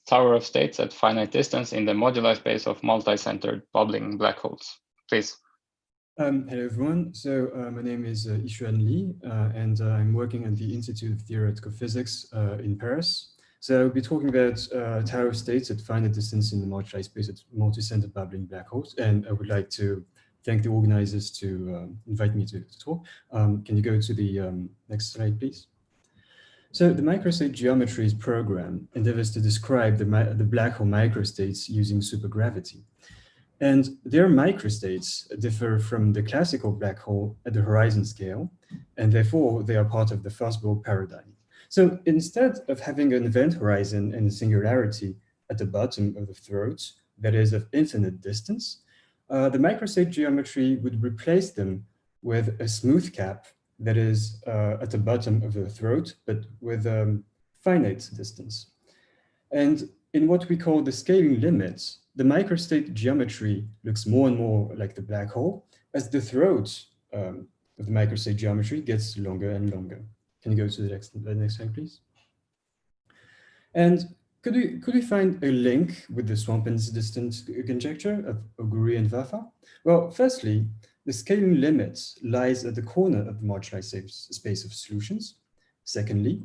[SPEAKER 20] Tower of States at finite distance in the modular space of multi-centered bubbling black holes. Please.
[SPEAKER 13] Hello, everyone. So my name is Yishuan Li, and I'm working at the Institute of Theoretical Physics in Paris. So I'll be talking about Tower of States at finite distance in the moduli space at multi-centered bubbling black holes. And I would like to thank the organizers to invite me to talk. Can you go to the next slide, please? So the microstate geometry's program endeavors to describe the black hole microstates using supergravity. And their microstates differ from the classical black hole at the horizon scale, and therefore they are part of the Fastball paradigm. So instead of having an event horizon and a singularity at the bottom of the throat that is of infinite distance, the microstate geometry would replace them with a smooth cap that is at the bottom of the throat, but with finite distance. And in what we call the scaling limits, the microstate geometry looks more and more like the black hole as the throat of the microstate geometry gets longer and longer. Can you go to the next slide, please? And could we find a link with the Swampin's distance conjecture of Oguri and Vafa? Well, firstly, the scaling limit lies at the corner of the moduli space of solutions. Secondly,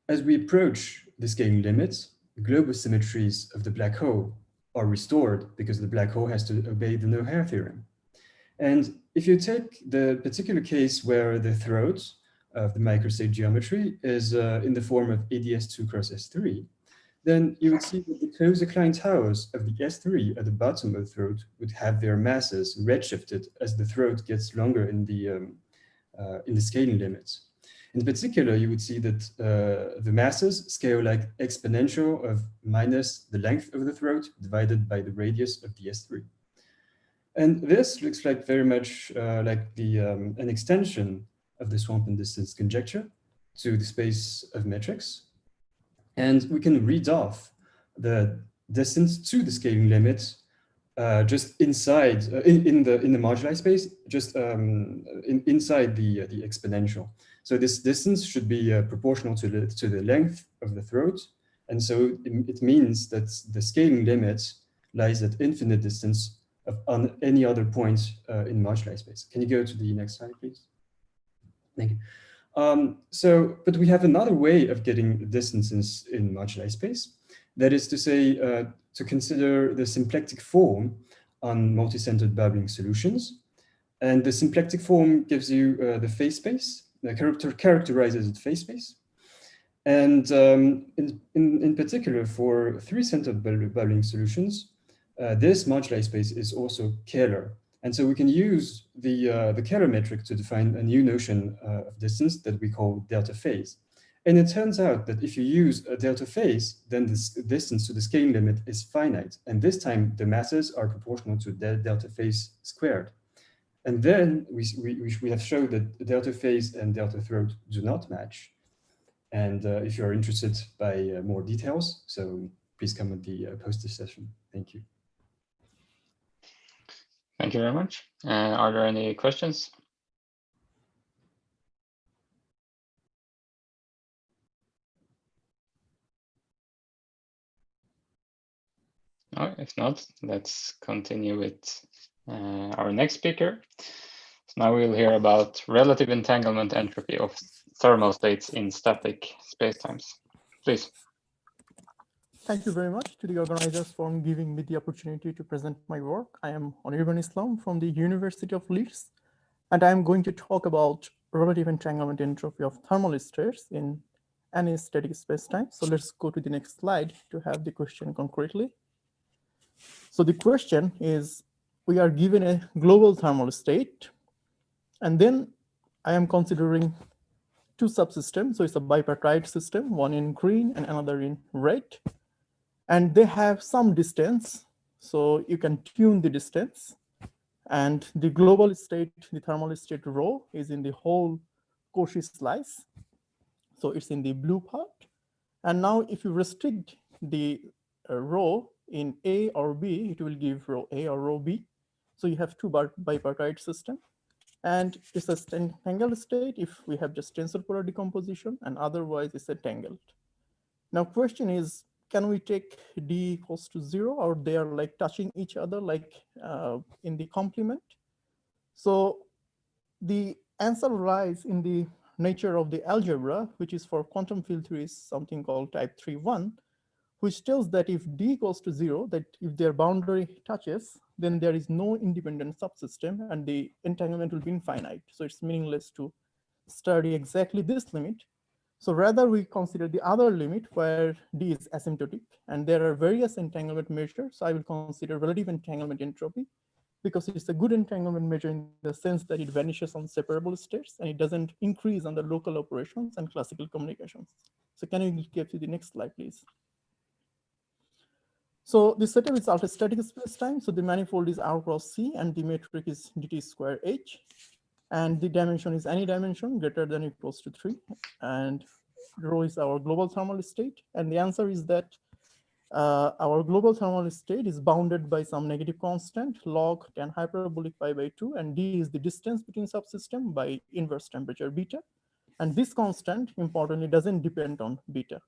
[SPEAKER 13] as we approach the scaling limit, the global symmetries of the black hole are restored because the black hole has to obey the no-hair theorem. And if you take the particular case where the throat of the microstate geometry is in the form of ADS2 cross S3, then you would see that the closer Klein towers of the S3 at the bottom of the throat would have their masses redshifted as the throat gets longer in the scaling limits. In particular, you would see that the masses scale like exponential of minus the length of the throat divided by the radius of the S3. And this looks like very much like an extension of the Swampin distance conjecture to the space of metrics. And we can read off the distance to the scaling limit just inside, in the moduli space, just inside the exponential. So this distance should be proportional to the length of the throat. And so it means that the scaling limit lies at infinite distance on any other point in moduli space. Can you go to the next slide, please? Thank you. But we have another way of getting distances in moduli space. That is to say, to consider the symplectic form on multi-centered bubbling solutions. And the symplectic form gives you the phase space, characterizes the phase space. And in particular, for three-centered bubbling solutions, this moduli space is also Kähler. And so we can use the Kähler metric to define a new notion of distance that we call delta phase. And it turns out that if you use a delta phase, then the distance to the scaling limit is finite. And this time the masses are proportional to the delta phase squared. And then we have shown that the delta phase and delta throat do not match. And if you're interested by more details, so please come at the poster session. Thank you.
[SPEAKER 20] Thank you very much. Are there any questions? No, if not, let's continue with our next speaker. So now we'll hear about relative entanglement entropy of thermal states in static spacetimes. Please.
[SPEAKER 6] Thank you very much to the organizers for giving me the opportunity to present my work. I am Anirban Islam from the University of Leeds, and I'm going to talk about relative entanglement entropy of thermal states in any static spacetime. So let's go to the next slide to have the question concretely. So the question is, we are given a global thermal state, and then I am considering two subsystems. So it's a bipartite system, one in green and another in red. And they have some distance, so you can tune the distance. And the global state, the thermal state rho is in the whole Cauchy slice. So it's in the blue part. And now if you restrict the rho in A or B, it will give rho A or rho B. So you have two bipartite system. And it's a tangled state if we have just tensor polar decomposition, and otherwise it's a tangled. Now question is, can we take D equals to 0, or they are like touching each other like in the complement? So the answer lies in the nature of the algebra, which is for quantum field theory is something called type 3.1, which tells that if D equals to 0, that if their boundary touches, then there is no independent subsystem and the entanglement will be infinite. So it's meaningless to study exactly this limit. So rather we consider the other limit where D is asymptotic, and there are various entanglement measures. So I will consider relative entanglement entropy, because it's a good entanglement measure in the sense that it vanishes on separable states and it doesn't increase on the local operations and classical communications. So can you get to the next slide, please? So the setup is alpha-static spacetime. So the manifold is R cross C and the metric is dt square H. And the dimension is any dimension greater than or equals to 3. And rho is our global thermal state. And the answer is that our global thermal state is bounded by some negative constant log tan hyperbolic pi by 2, and D is the distance between subsystem by inverse temperature beta. And this constant, importantly, doesn't depend on beta.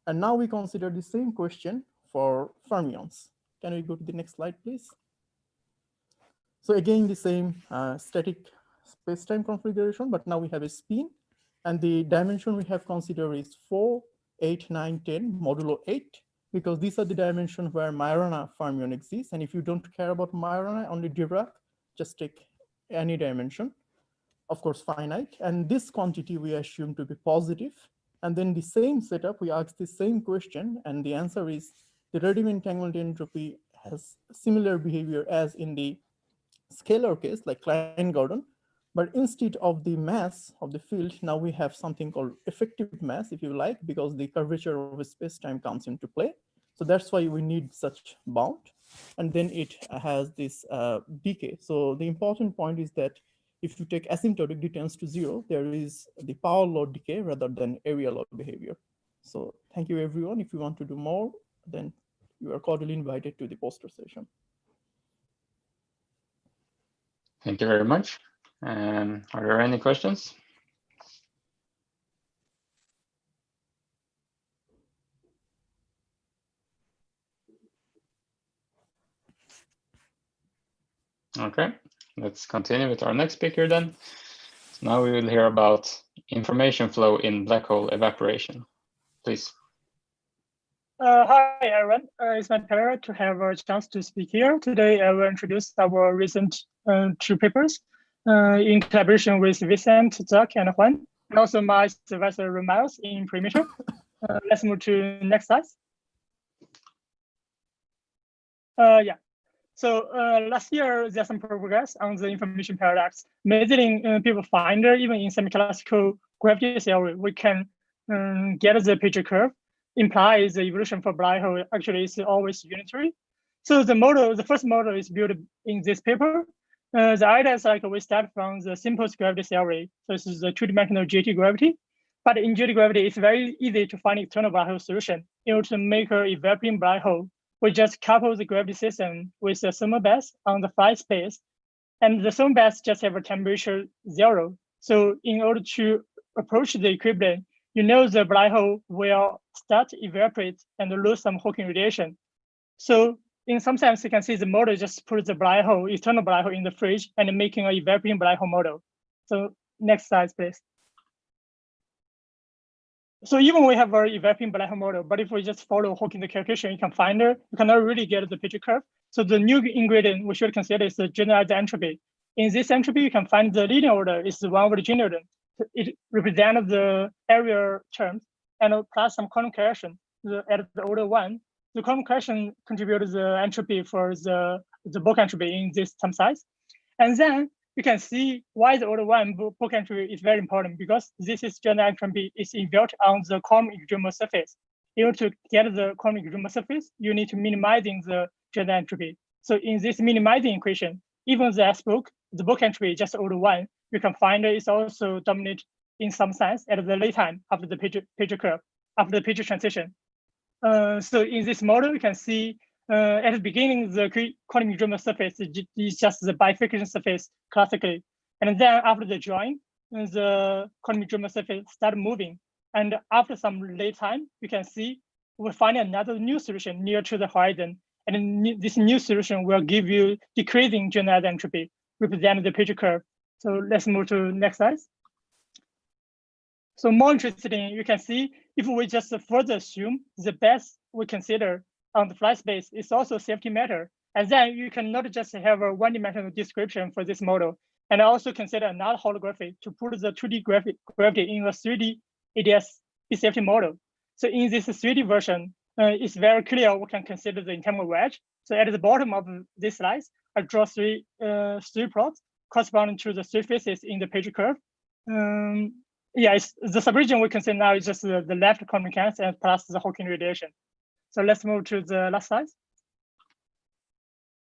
[SPEAKER 6] And now we consider the same question for fermions. Can we go to the next slide, please? So again, the same static space-time configuration, but now we have a spin, and the dimension we have considered is 4, 8, 9, 10, modulo 8, because these are the dimensions where Majorana fermion exists. And if you don't care about Majorana, only Dirac, just take any dimension, of course, finite. And this quantity we assume to be positive. And then the same setup, we ask the same question, and the answer is the relative entanglement entropy has similar behavior as in the scalar case, like Klein-Gordon, but instead of the mass of the field, now we have something called effective mass, if you like, because the curvature of space-time comes into play. So that's why we need such bound. And then it has this decay. So the important point is that if you take asymptotic D tends to 0, there is the power law decay rather than area law behavior. So thank you, everyone. If you want to do more, then you are cordially invited to the poster session.
[SPEAKER 20] Thank you very much. Are there any questions? Okay, let's continue with our next speaker then. So now we will hear about information flow in black hole evaporation. Please.
[SPEAKER 14] Hi, everyone. It's my pleasure to have a chance to speak here. Today, I will introduce our recent 2 papers in collaboration with Vicent, Zach, and Juan, and also my supervisor, Romiles, in Perimeter. Let's move to next slide. Yeah. So last year, there's some progress on the information paradox. Measuring people finder, even in semi-classical gravity theory, we can get the picture curve. Implies the evolution for black hole actually is always unitary. So the model, the first model is built in this paper. The idea is like we start from the simplest gravity theory. So this is the 2-dimensional GT gravity. But in GT gravity, it's very easy to find external black hole solution. In order to make an evaporating black hole, we just couple the gravity system with a thermal bath on the flat space. And the thermal bath just have a temperature 0. So in order to approach the equilibrium, you know the black hole will start evaporate and lose some Hawking radiation. So in some sense, you can see the model just put the black hole, eternal black hole in the fridge and making an evaporating black hole model. So next slide, please. So even we have our evaporating black hole model, but if we just follow Hawking the calculation, you can find it, you cannot really get the picture curve. So the new ingredient we should consider is the generalized entropy. In this entropy, you can find the leading order is the 1 over the general. It represents the area terms and plus some quantum correction at the order 1. The quantum correction contributes the entropy for the bulk entropy in this term size. And then you can see why the order 1 bulk entropy is very important, because this is general entropy is involved on the quantum extremal surface. in order to get the conic Riemann surface, you need to minimizing the general entropy. So in this minimizing equation, even the bulk entropy just order 1, you can find it's also dominant in some sense at the late time after the page curve, after the page transition. So in this model, you can see at the beginning, the conic Riemann surface is just the bifurcation surface classically. And then after the join, the conic Riemann surface start moving. And after some late time, you can see we find another new solution near to the horizon. And this new solution will give you decreasing generalized entropy, represent the page curve. So let's move to next slide. So more interesting, you can see if we just further assume the best we consider on the flat space is also safety matter. And then you can not just have a one-dimensional description for this model, and also consider another holography to put the 2D gravity in a 3D ADS safety model. So in this 3D version, it's very clear we can consider the entanglement wedge. So at the bottom of this slide, I draw three plots corresponding to the 3 faces in the page curve. Yeah, the subregion we consider now is just the left quantum mechanics and plus the Hawking radiation. So let's move to the last slide.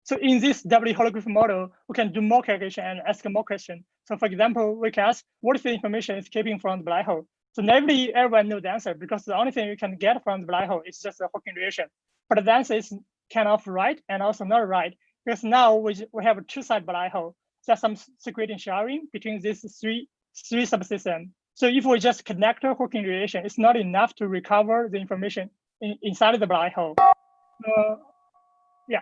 [SPEAKER 14] So in this W holographic model, we can do more calculation and ask more questions. So for example, we can ask what if the information is escaping from the black hole? So naively, everyone knows the answer because the only thing you can get from the black hole is just the Hawking radiation. But the answer is kind of right and also not right because now we have a two-side black hole. There's some secret sharing between these three subsystems. So if we just connect a Hawking radiation, it's not enough to recover the information inside of the black hole. Yeah.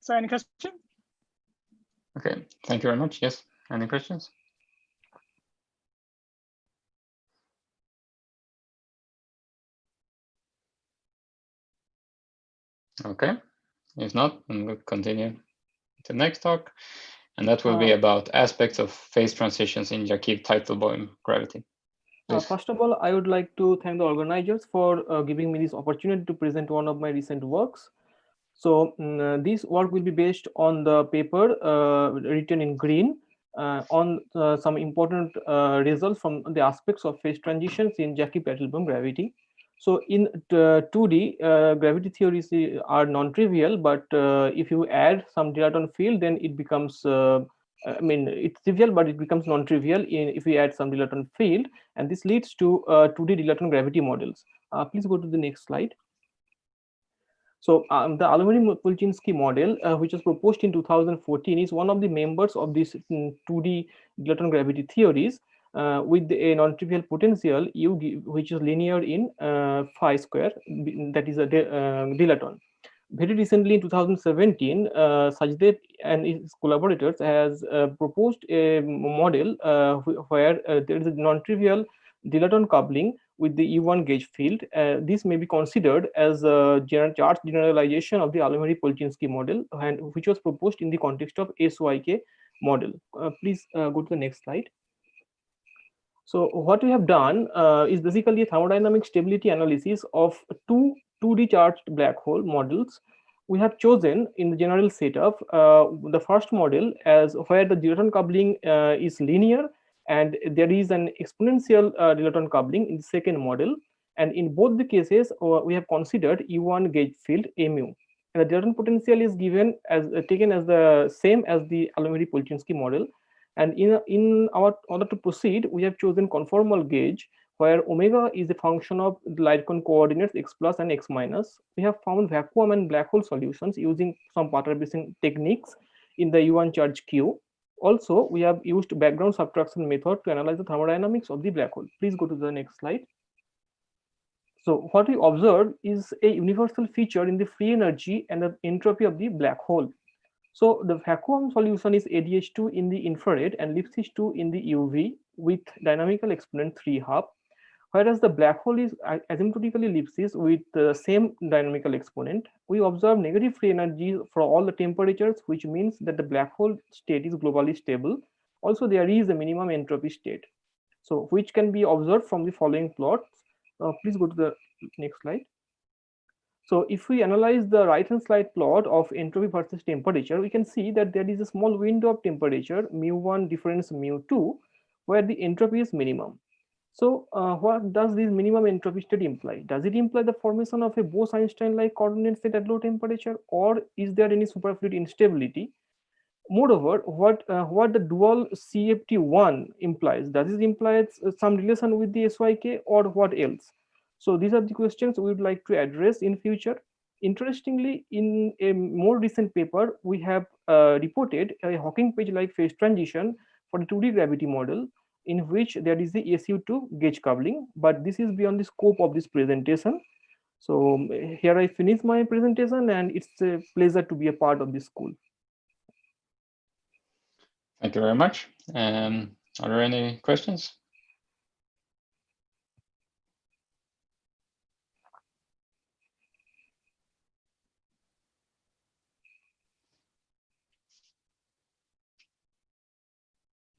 [SPEAKER 14] So any question?
[SPEAKER 20] Okay, thank you very much. Yes, any questions? Okay, if not, then we'll continue to the next talk. And that will be about aspects of phase transitions in Jakob-Teitelbaum gravity.
[SPEAKER 7] First of all, I would like to thank the organizers for giving me this opportunity to present one of my recent works. So this work will be based on the paper written in green on some important results from the aspects of phase transitions in Jakob-Teitelbaum gravity. So in 2D, gravity theories are non-trivial, but if you add some dilaton field, then it becomes, I mean, it's trivial, but it becomes non-trivial if we add some dilaton field, and this leads to 2D dilaton gravity models. Please go to the next slide. So the Alomary-Polchinski model, which was proposed in 2014, is one of the members of this 2D dilaton gravity theories with a non-trivial potential U, which is linear in phi square, that is a dilaton. Very recently, in 2017, Sajdev and his collaborators has proposed a model where there is a non-trivial dilaton coupling with the U1 gauge field. This may be considered as a charge generalization of the Alomary-Polchinski model, and which was proposed in the context of SYK model. Please go to the next slide. So what we have done is basically a thermodynamic stability analysis of two 2D charged black hole models. We have chosen in the general setup the first model as where the dilaton coupling is linear, and there is an exponential dilaton coupling in the second model. And in both the cases, we have considered U1 gauge field mu. And the dilaton potential is given as taken as the same as the Alomary-Polchinski model. And in our order to proceed, we have chosen conformal gauge, where omega is a function of the light cone coordinates x plus and x minus. We have found vacuum and black hole solutions using some perturbation techniques in the U1 charge Q. Also, we have used background subtraction method to analyze the thermodynamics of the black hole. Please go to the next slide. So what we observed is a universal feature in the free energy and the entropy of the black hole. So the vacuum solution is ADH2 in the infrared and Lipschitz2 in the UV with dynamical exponent 3½ whereas the black hole is asymptotically Lipschitz with the same dynamical exponent. We observe negative free energy for all the temperatures, which means that the black hole state is globally stable. Also, there is a minimum entropy state, so which can be observed from the following plots. Please go to the next slide. So if we analyze the right-hand side plot of entropy versus temperature, we can see that there is a small window of temperature, mu1 difference mu2, where the entropy is minimum. So what does this minimum entropy state imply? Does it imply the formation of a Bose-Einstein-like coordinate set at low temperature, or is there any superfluid instability? Moreover, what the dual CFT1 implies, does it imply some relation with the SYK or what else? So these are the questions we would like to address in future. Interestingly, in a more recent paper, we have reported a Hawking page-like phase transition for the 2D gravity model, in which there is the SU2 gauge coupling, but this is beyond the scope of this presentation. So here I finish my presentation, and it's a pleasure to be a part of this school.
[SPEAKER 20] Thank you very much. Are there any questions?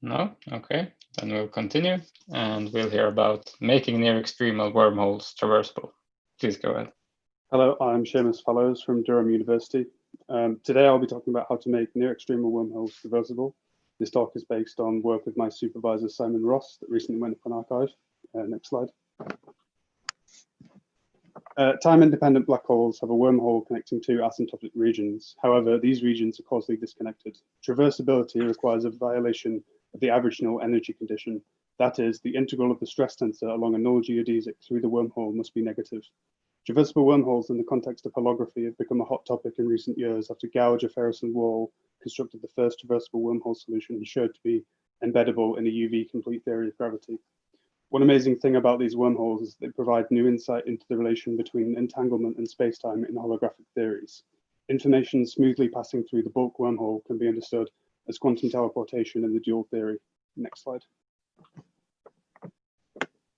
[SPEAKER 20] No? Okay, then we'll continue and we'll hear about making near-extremal wormholes traversable. Please go ahead.
[SPEAKER 2] Hello, I'm Seamus Fallows from Durham University. Today I'll be talking about how to make near-extremal wormholes traversable. This talk is based on work with my supervisor Simon Ross that recently went up on archive. Next slide. Time-independent black holes have a wormhole connecting two asymptotic regions. However, these regions are causally disconnected. Traversability requires a violation of the average null energy condition. That is, the integral of the stress tensor along a null geodesic through the wormhole must be negative. Traversable wormholes in the context of holography have become a hot topic in recent years after Gouge, Ferris and Wall constructed the first traversable wormhole solution and showed to be embeddable in a UV complete theory of gravity. One amazing thing about these wormholes is that they provide new insight into the relation between entanglement and spacetime in holographic theories. Information smoothly passing through the bulk wormhole can be understood as quantum teleportation in the dual theory. Next slide.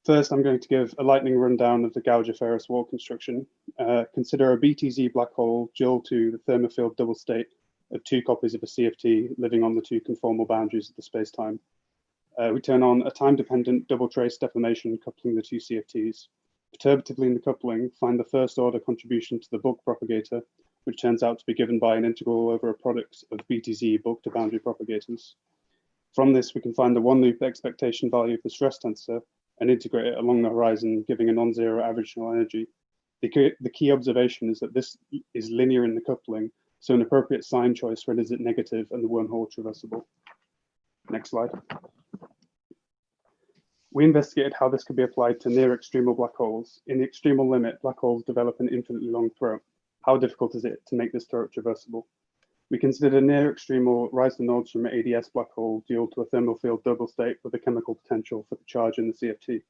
[SPEAKER 2] First, I'm going to give a lightning rundown of the Gouge-Ferris Wall construction. Consider a BTZ black hole dual to the thermofield double state of two copies of a CFT living on the two conformal boundaries of the spacetime. We turn on a time-dependent double trace deformation coupling the two CFTs. Perturbatively in the coupling, find the first order contribution to the bulk propagator, which turns out to be given by an integral over a product of BTZ bulk to boundary propagators. From this, we can find the one-loop expectation value of the stress tensor and integrate it along the horizon, giving a non-zero average null energy. The key observation is that this is linear in the coupling, so an appropriate sign choice renders it negative and the wormhole traversable. Next slide. We investigated how this could be applied to near-extremal black holes. In the extremal limit, black holes develop an infinitely long throat. How difficult is it to make this throat traversable? We considered near-extremal rise to nodes from an ADS black hole dual to a thermal field double state with a chemical potential for the charge in the CFT.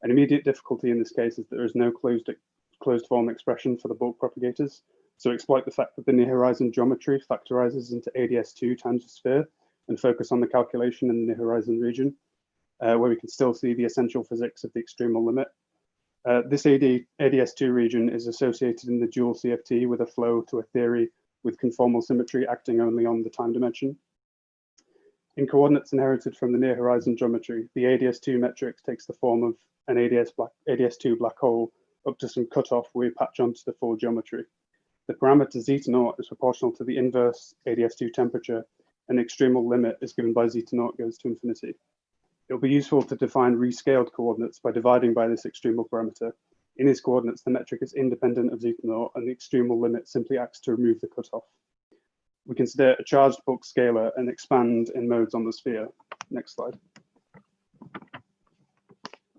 [SPEAKER 2] An immediate difficulty in this case is there is no closed form expression for the bulk propagators, so exploit the fact that the near-horizon geometry factorizes into ADS2 times the sphere and focus on the calculation in the near-horizon region, where we can still see the essential physics of the extremal limit. This ADS2 region is associated in the dual CFT with a flow to a theory with conformal symmetry acting only on the time dimension. In coordinates inherited from the near-horizon geometry, the ADS2 metric takes the form of an ADS2 black hole up to some cutoff where we patch onto the full geometry. The parameter zeta naught is proportional to the inverse ADS2 temperature, and the extremal limit is given by zeta naught goes to infinity. It will be useful to define rescaled coordinates by dividing by this extremal parameter. In these coordinates, the metric is independent of zeta naught, and the extremal limit simply acts to remove the cutoff. We consider a charged bulk scalar and expand in modes on the sphere. Next slide.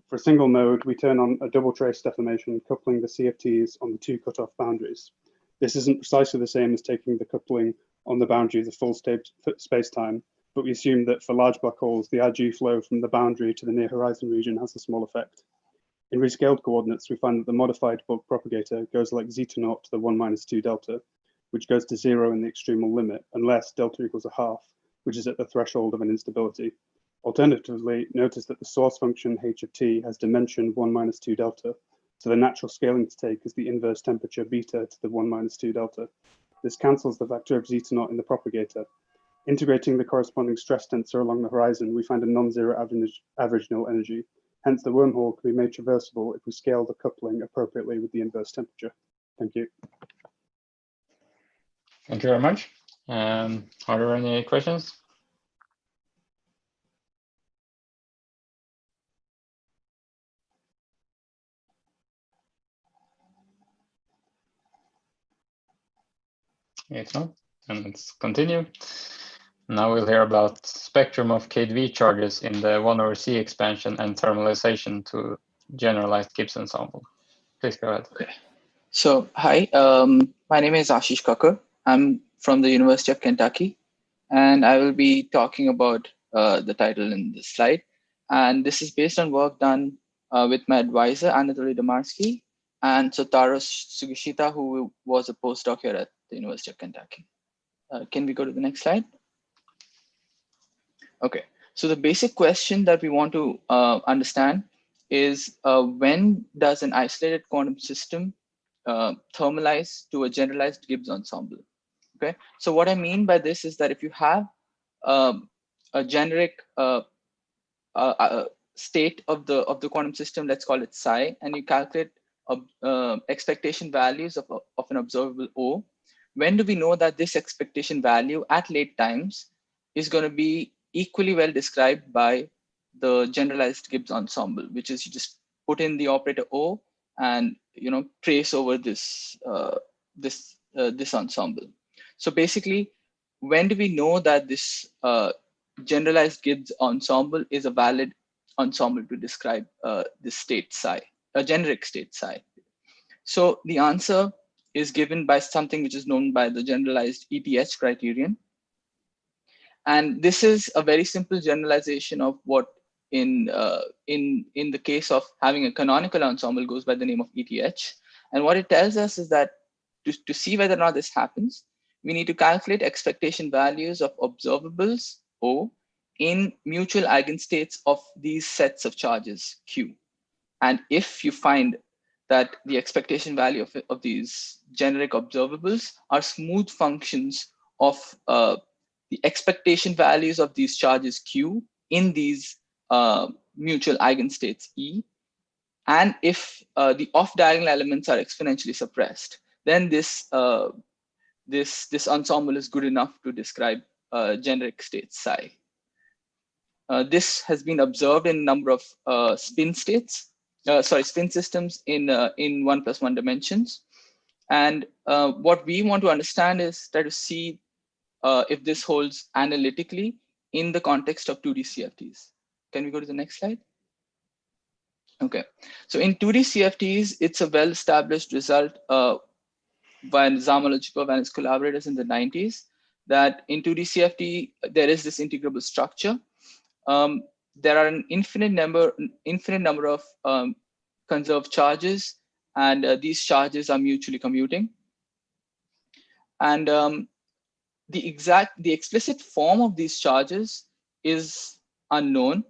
[SPEAKER 2] For a single mode, we turn on a double trace deformation coupling the CFTs on the two cutoff boundaries. This isn't precisely the same as taking the coupling on the boundary of the full space-time, but we assume that for large black holes, the RG flow from the boundary to the near horizon region has a small effect. In rescaled coordinates, we find that the modified bulk propagator goes like zeta naught to the 1 minus 2 delta, which goes to 0 in the extremal limit, unless delta equals a half, which is at the threshold of an instability. Alternatively, notice that the source function h of t has dimension 1 minus 2 delta, so the natural scaling to take is the inverse temperature beta to the 1 minus 2 delta. This cancels the vector of zeta naught in the propagator. Integrating the corresponding stress tensor along the horizon, we find a non-zero average null energy. Hence, the wormhole can be made traversable if we scale the coupling appropriately with the inverse temperature. Thank you.
[SPEAKER 20] Thank you very much. Are there any questions? If not, then let's continue. Now we'll hear about spectrum of KdV charges in the 1/C expansion and thermalization to generalized Gibbs ensemble. Please go ahead.
[SPEAKER 16] Okay. So, hi, my name is Ashish Kakkar. I'm from the University of Kentucky, and I will be talking about the title in this slide. And this is based on work done with my advisor, Anatoly Damarsky, and Sotaro Sugishita, who was a postdoc here at the University of Kentucky. Can we go to the next slide? Okay, so the basic question that we want to understand is when does an isolated quantum system thermalize to a generalized Gibbs ensemble? Okay, so what I mean by this is that if you have a generic state of the quantum system, let's call it psi, and you calculate expectation values of an observable O, when do we know that this expectation value at late times is going to be equally well described by the generalized Gibbs ensemble, which is you just put in the operator O and trace over this this ensemble. So basically, when do we know that this generalized Gibbs ensemble is a valid ensemble to describe this state psi, a generic state psi? So the answer is given by something which is known by the generalized ETH criterion. And this is a very simple generalization of what in the case of having a canonical ensemble goes by the name of ETH. And what it tells us is that to see whether or not this happens, we need to calculate expectation values of observables O in mutual eigenstates of these sets of charges Q. And if you find that the expectation value of these generic observables are smooth functions of the expectation values of these charges Q in these mutual eigenstates E, and if the off-diagonal elements are exponentially suppressed, then this ensemble is good enough to describe generic state psi. This has been observed in a number of spin systems in 1+1 dimensions. And what we want to understand is try to see if this holds analytically in the context of 2D CFTs. Can we go to the next slide? Okay, so in 2D CFTs, it's a well-established result by Zamolodchikov and his collaborators in the 90s that in 2D CFT, there is this integrable structure. There are an infinite number of conserved charges, and these charges are mutually commuting. And the explicit form of these charges is unknown,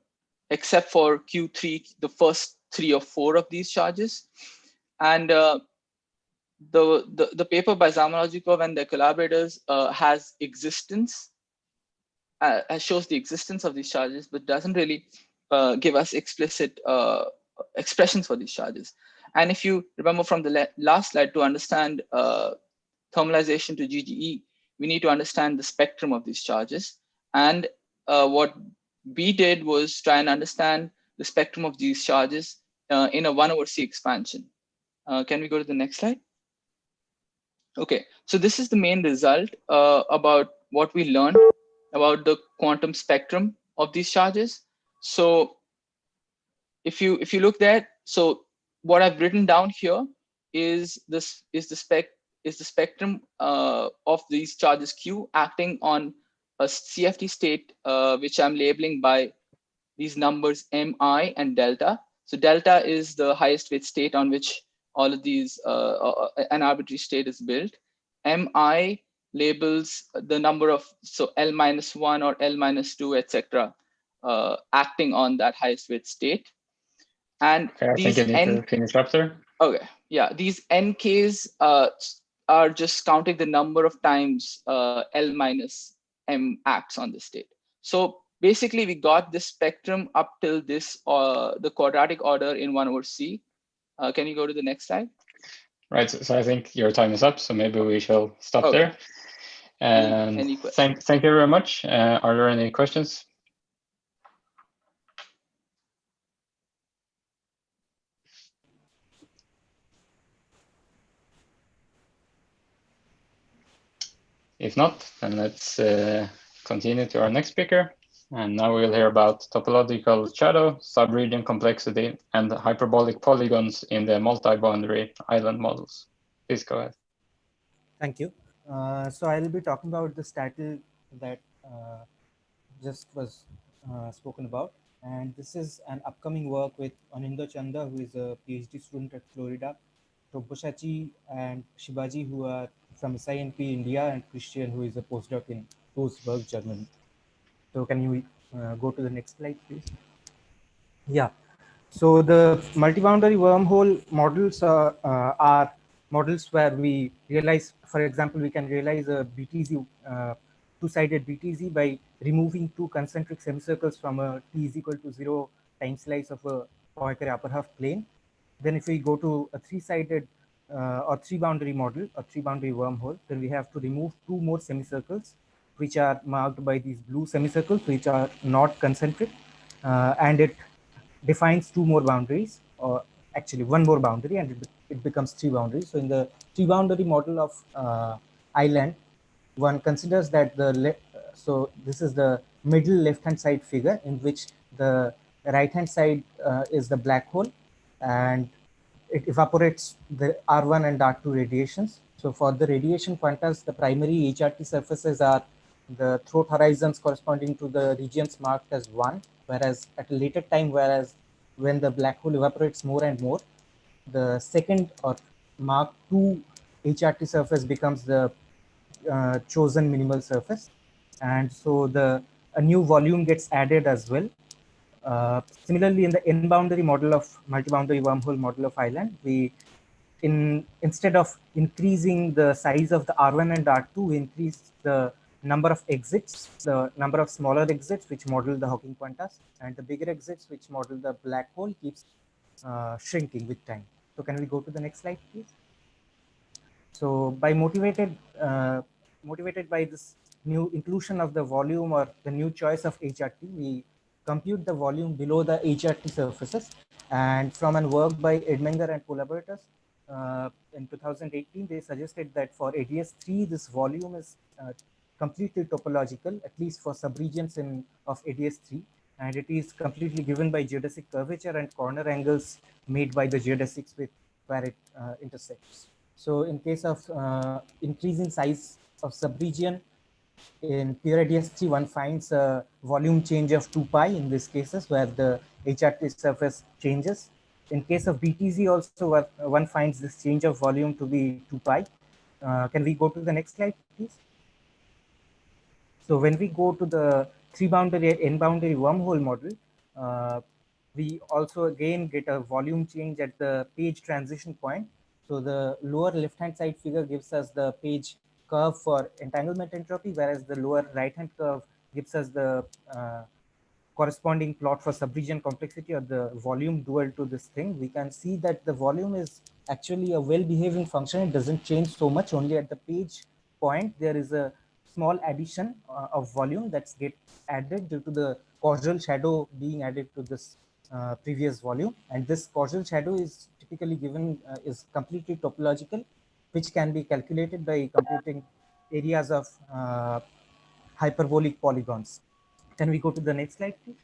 [SPEAKER 16] except for Q3, the first 3 or 4 of these charges. And the paper by Zamolodchikov and their collaborators has existence, shows the existence of these charges, but doesn't really give us explicit expressions for these charges. And if you remember from the last slide, to understand thermalization to GGE, we need to understand the spectrum of these charges. And what we did was try and understand the spectrum of these charges in a 1/C expansion. Can we go to the next slide? Okay, so this is the main result about what we learned about the quantum spectrum of these charges. So if you look there, so what I've written down here is the spectrum of these charges Q acting on a CFT state, which I'm labeling by these numbers Mi and delta. So delta is the highest weight state on which all of these, an arbitrary state is built. Mi labels the number of, so L-1 or L-2, etc., acting on that highest weight state. And
[SPEAKER 20] Okay, I think you need to finish up there.
[SPEAKER 16] Okay, yeah, these NKs are just counting the number of times L-M acts on the state. So basically, we got this spectrum up till this, the quadratic order in 1/C. Can you go to the next slide?
[SPEAKER 20] Right, so I think your time is up, so maybe we shall stop there. And
[SPEAKER 16] Any questions?
[SPEAKER 20] thank you very much. Are there any questions? If not, then let's continue to our next speaker. And now we'll hear about topological shadow, subregion complexity, and hyperbolic polygons in the multi-boundary island models. Please go ahead.
[SPEAKER 5] Thank you. So I'll be talking about this title that just was spoken about. And this is an upcoming work with Anindo Chanda, who is a PhD student at Florida, Toboshachi and Shibaji, who are from SINP India, and Christian, who is a postdoc in Wolfsburg, Germany. So can you go to the next slide, please? Yeah. So the multi-boundary wormhole models are models where we realize, for example, we can realize a BTZ, two-sided BTZ by removing two concentric semicircles from a t is equal to 0 time slice of a Poincare upper half plane. Then if we go to a three-sided or three-boundary model or three-boundary wormhole, then we have to remove two more semicircles, which are marked by these blue semicircles, which are not concentric, and it defines two more boundaries, or actually one more boundary, and it becomes three boundaries. So in the three boundary model of island, one considers that so this is the middle left hand side figure, in which the right hand side is the black hole, and it evaporates the R1 and R2 radiations. So for the radiation quantas, the primary HRT surfaces are the throat horizons corresponding to the regions marked as 1, whereas at a later time, when the black hole evaporates more and more, the second or Mark 2 HRT surface becomes the chosen minimal surface, and so a new volume gets added as well. Similarly, in the n-boundary model of multi-boundary wormhole model of island, instead of increasing the size of the R1 and R2, we increase the number of exits, the number of smaller exits which model the Hawking quantas, and the bigger exits which model the black hole keeps shrinking with time. So can we go to the next slide, please? So by motivated by this new inclusion of the volume or the new choice of HRT, we compute the volume below the HRT surfaces. And from a work by Edmenger and collaborators in 2018, they suggested that for ADS3, this volume is completely topological, at least for subregions of ADS3. And it is completely given by geodesic curvature and corner angles made by the geodesics with where it intersects. So in case of increasing size of subregion, in pure ADS3, one finds a volume change of 2 pi in these cases where the HRT surface changes. In case of BTZ also, one finds this change of volume to be 2 pi. Can we go to the next slide, please? So when we go to the three-boundary n-boundary wormhole model, we also again get a volume change at the page transition point. So the lower left-hand side figure gives us the page curve for entanglement entropy, whereas the lower right-hand curve gives us the corresponding plot for subregion complexity or the volume dual to this thing. We can see that the volume is actually a well-behaving function. It doesn't change so much. Only at the page point, there is a small addition of volume that's get added due to the causal shadow being added to this previous volume. And this causal shadow is typically given, is completely topological, which can be calculated by computing areas of hyperbolic polygons. Can we go to the next slide, please?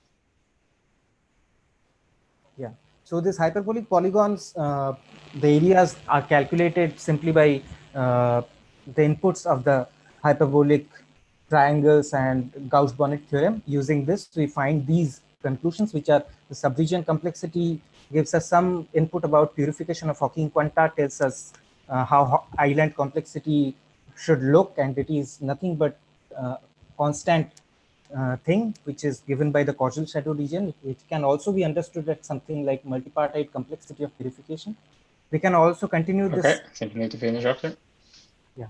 [SPEAKER 5] Yeah. So these hyperbolic polygons, the areas are calculated simply by the inputs of the hyperbolic triangles and Gauss-Bonnet theorem. Using this, we find these conclusions, which are the subregion complexity gives us some input about purification of Hawking quanta, tells us how island complexity should look, and it is nothing but constant thing which is given by the causal shadow region. It can also be understood as something like multipartite complexity of purification. We can also continue this.
[SPEAKER 20] Okay, I think we need to finish up there.
[SPEAKER 5] Yeah.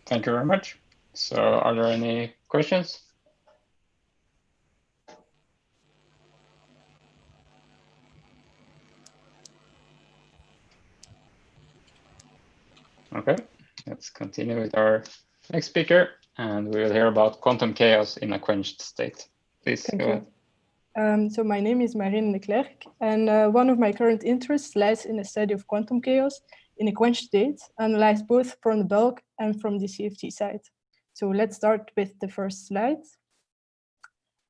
[SPEAKER 20] Thank you very much. So are there any questions? Okay, let's continue with our next speaker, and we will hear about quantum chaos in a quenched state. Please
[SPEAKER 17] Thank
[SPEAKER 20] go
[SPEAKER 17] you.
[SPEAKER 20] ahead.
[SPEAKER 17] So my name is Marine Leclerc, and one of my current interests lies in the study of quantum chaos in a quenched state, analyzed both from the bulk and from the CFT side. So let's start with the first slide.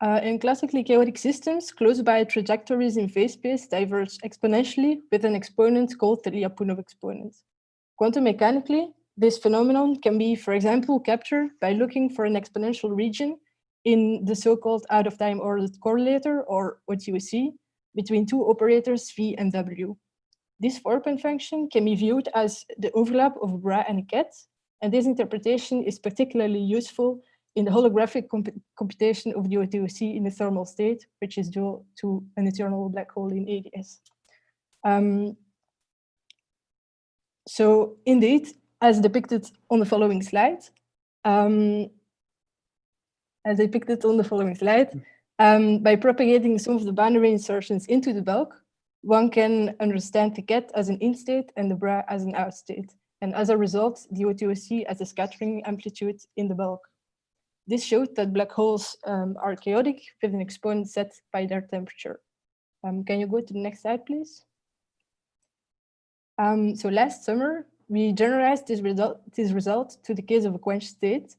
[SPEAKER 17] In classically chaotic systems, close-by trajectories in phase space diverge exponentially with an exponent called the Lyapunov exponent. Quantum mechanically, this phenomenon can be, for example, captured by looking for an exponential region in the so-called out-of-time ordered correlator, or OTOC, between two operators V and W. This 4-point function can be viewed as the overlap of a bra and a cat, and this interpretation is particularly useful in the holographic computation of the OTOC in the thermal state, which is due to an eternal black hole in ADS. So indeed, as depicted on the following slide, by propagating some of the binary insertions into the bulk, one can understand the cat as an in state and the bra as an out state. And as a result, the OTOC as a scattering amplitude in the bulk. This showed that black holes are chaotic with an exponent set by their temperature. Can you go to the next slide, please? So last summer, we generalized this result to the case of a quenched state,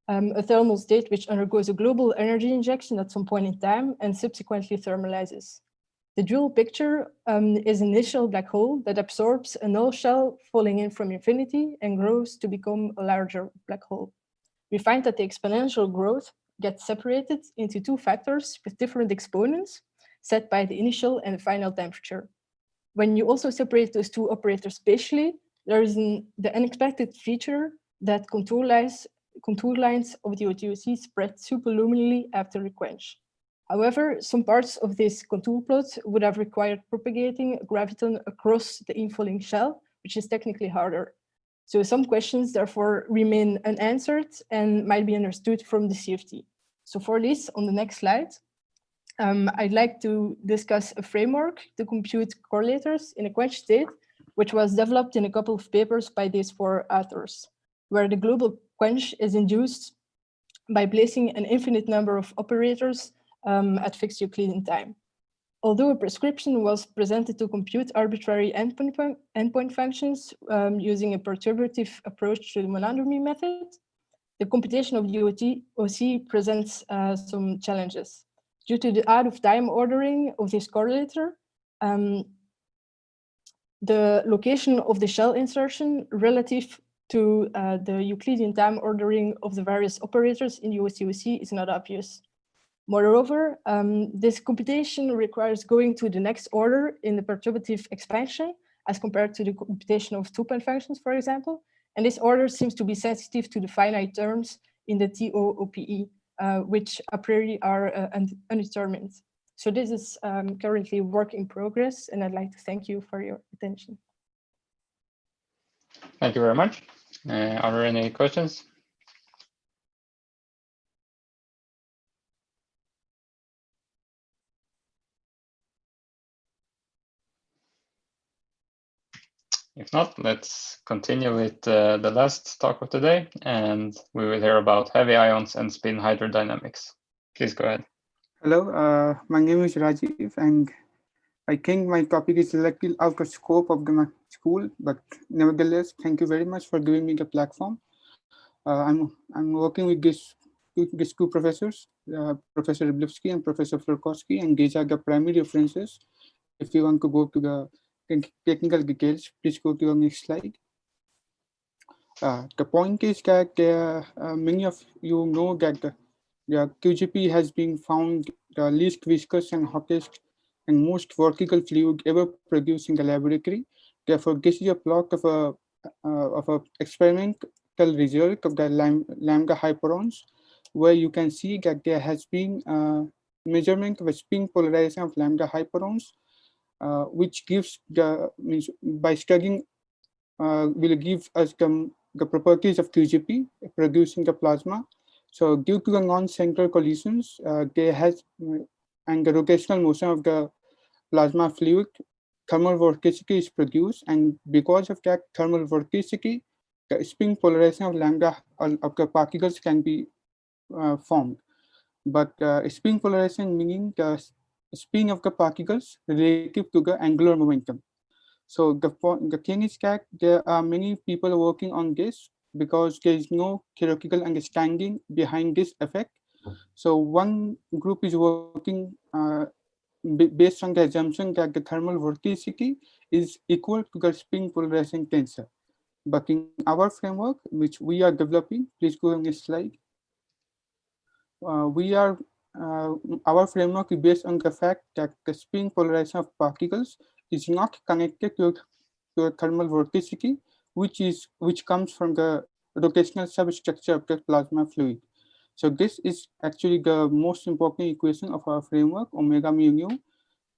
[SPEAKER 17] a thermal state which undergoes a global energy injection at some point in time and subsequently thermalizes. The dual picture is an initial black hole that absorbs a null shell falling in from infinity and grows to become a larger black hole. We find that the exponential growth gets separated into two factors with different exponents set by the initial and the final temperature. When you also separate those two operators spatially, there is the unexpected feature that contour lines of the OTOC spread superluminally after a quench. However, some parts of this contour plot would have required propagating a graviton across the infalling shell, which is technically harder. So some questions therefore remain unanswered and might be understood from the CFT. So for this, on the next slide, I'd like to discuss a framework to compute correlators in a quenched state, which was developed in a couple of papers by these 4 authors, where the global quench is induced by placing an infinite number of operators at fixed Euclidean time. Although a prescription was presented to compute arbitrary endpoint functions using a perturbative approach to the monadromy method, the computation of the OTOC presents some challenges. Due to the out-of-time ordering of this correlator, the location of the shell insertion relative to the Euclidean time ordering of the various operators in the OTOC is not obvious. Moreover, this computation requires going to the next order in the perturbative expansion as compared to the computation of 2-point functions, for example. And this order seems to be sensitive to the finite terms in the TO-OPE, which a priori are undetermined. So this is currently work in progress, and I'd like to thank you for your attention.
[SPEAKER 20] Thank you very much. Are there any questions? If not, let's continue with the last talk of the day, and we will hear about heavy ions and spin hydrodynamics. Please go ahead.
[SPEAKER 22] Hello, my name is Rajiv, and I think my topic is a little out of scope of my school, but nevertheless, thank you very much for giving me the platform. I'm working with these two professors, Professor Blivsky and Professor Florkowski, and these are the primary references. If you want to go to the technical details, please go to the next slide. The point is that many of you know that the QGP has been found the least viscous and hottest and most vertical fluid ever produced in the laboratory. Therefore, this is a plot of a experimental result of the lambda hyperons, where you can see that there has been measurement of a spin polarization of lambda hyperons, which gives by studying will give us the properties of QGP producing the plasma. So due to the non-central collisions, there has and the rotational motion of the plasma fluid, thermal vorticity is produced, and because of that thermal vorticity, the spin polarization of lambda of the particles can be formed. But spin polarization meaning the spin of the particles relative to the angular momentum. So the thing is that there are many people working on this because there is no theoretical understanding behind this effect. So one group is working based on the assumption that the thermal vorticity is equal to the spin polarization tensor. But in our framework, which we are developing, please go on this slide. Our framework is based on the fact that the spin polarization of particles is not connected to a thermal vorticity, which comes from the rotational substructure of the plasma fluid. So this is actually the most important equation of our framework, omega mu nu,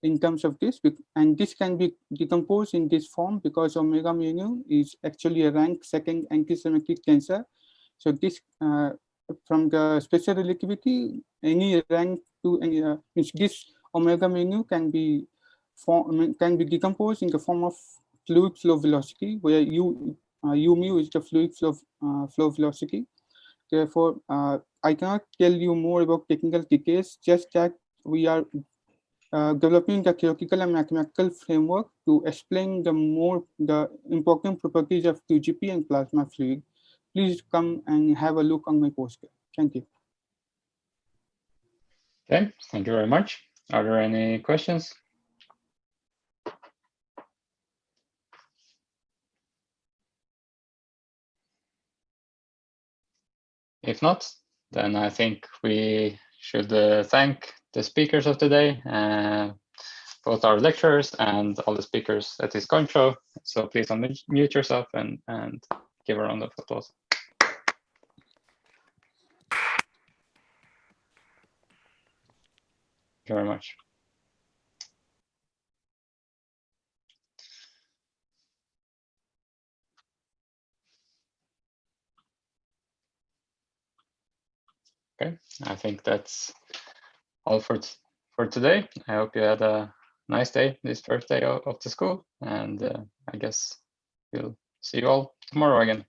[SPEAKER 22] in terms of this, and this can be decomposed in this form because omega mu nu is actually a rank second antisymmetric tensor. So this from the special relativity, any rank to any means this omega mu nu can be decomposed in the form of fluid flow velocity, where u mu is the fluid flow velocity. Therefore, I cannot tell you more about technical details, just that we are developing the theoretical and mathematical framework to explain the important properties of QGP and plasma fluid. Please come and have a look on my poster. Thank you.
[SPEAKER 20] Okay, thank you very much. Are there any questions? If not, then I think we should thank the speakers of today, both our lecturers and all the speakers at this Gong Show. So please unmute yourself and give a round of applause. Thank you very much. Okay, I think that's all for today. I hope you had a nice day, this first day of the school, and I guess we'll see you all tomorrow again.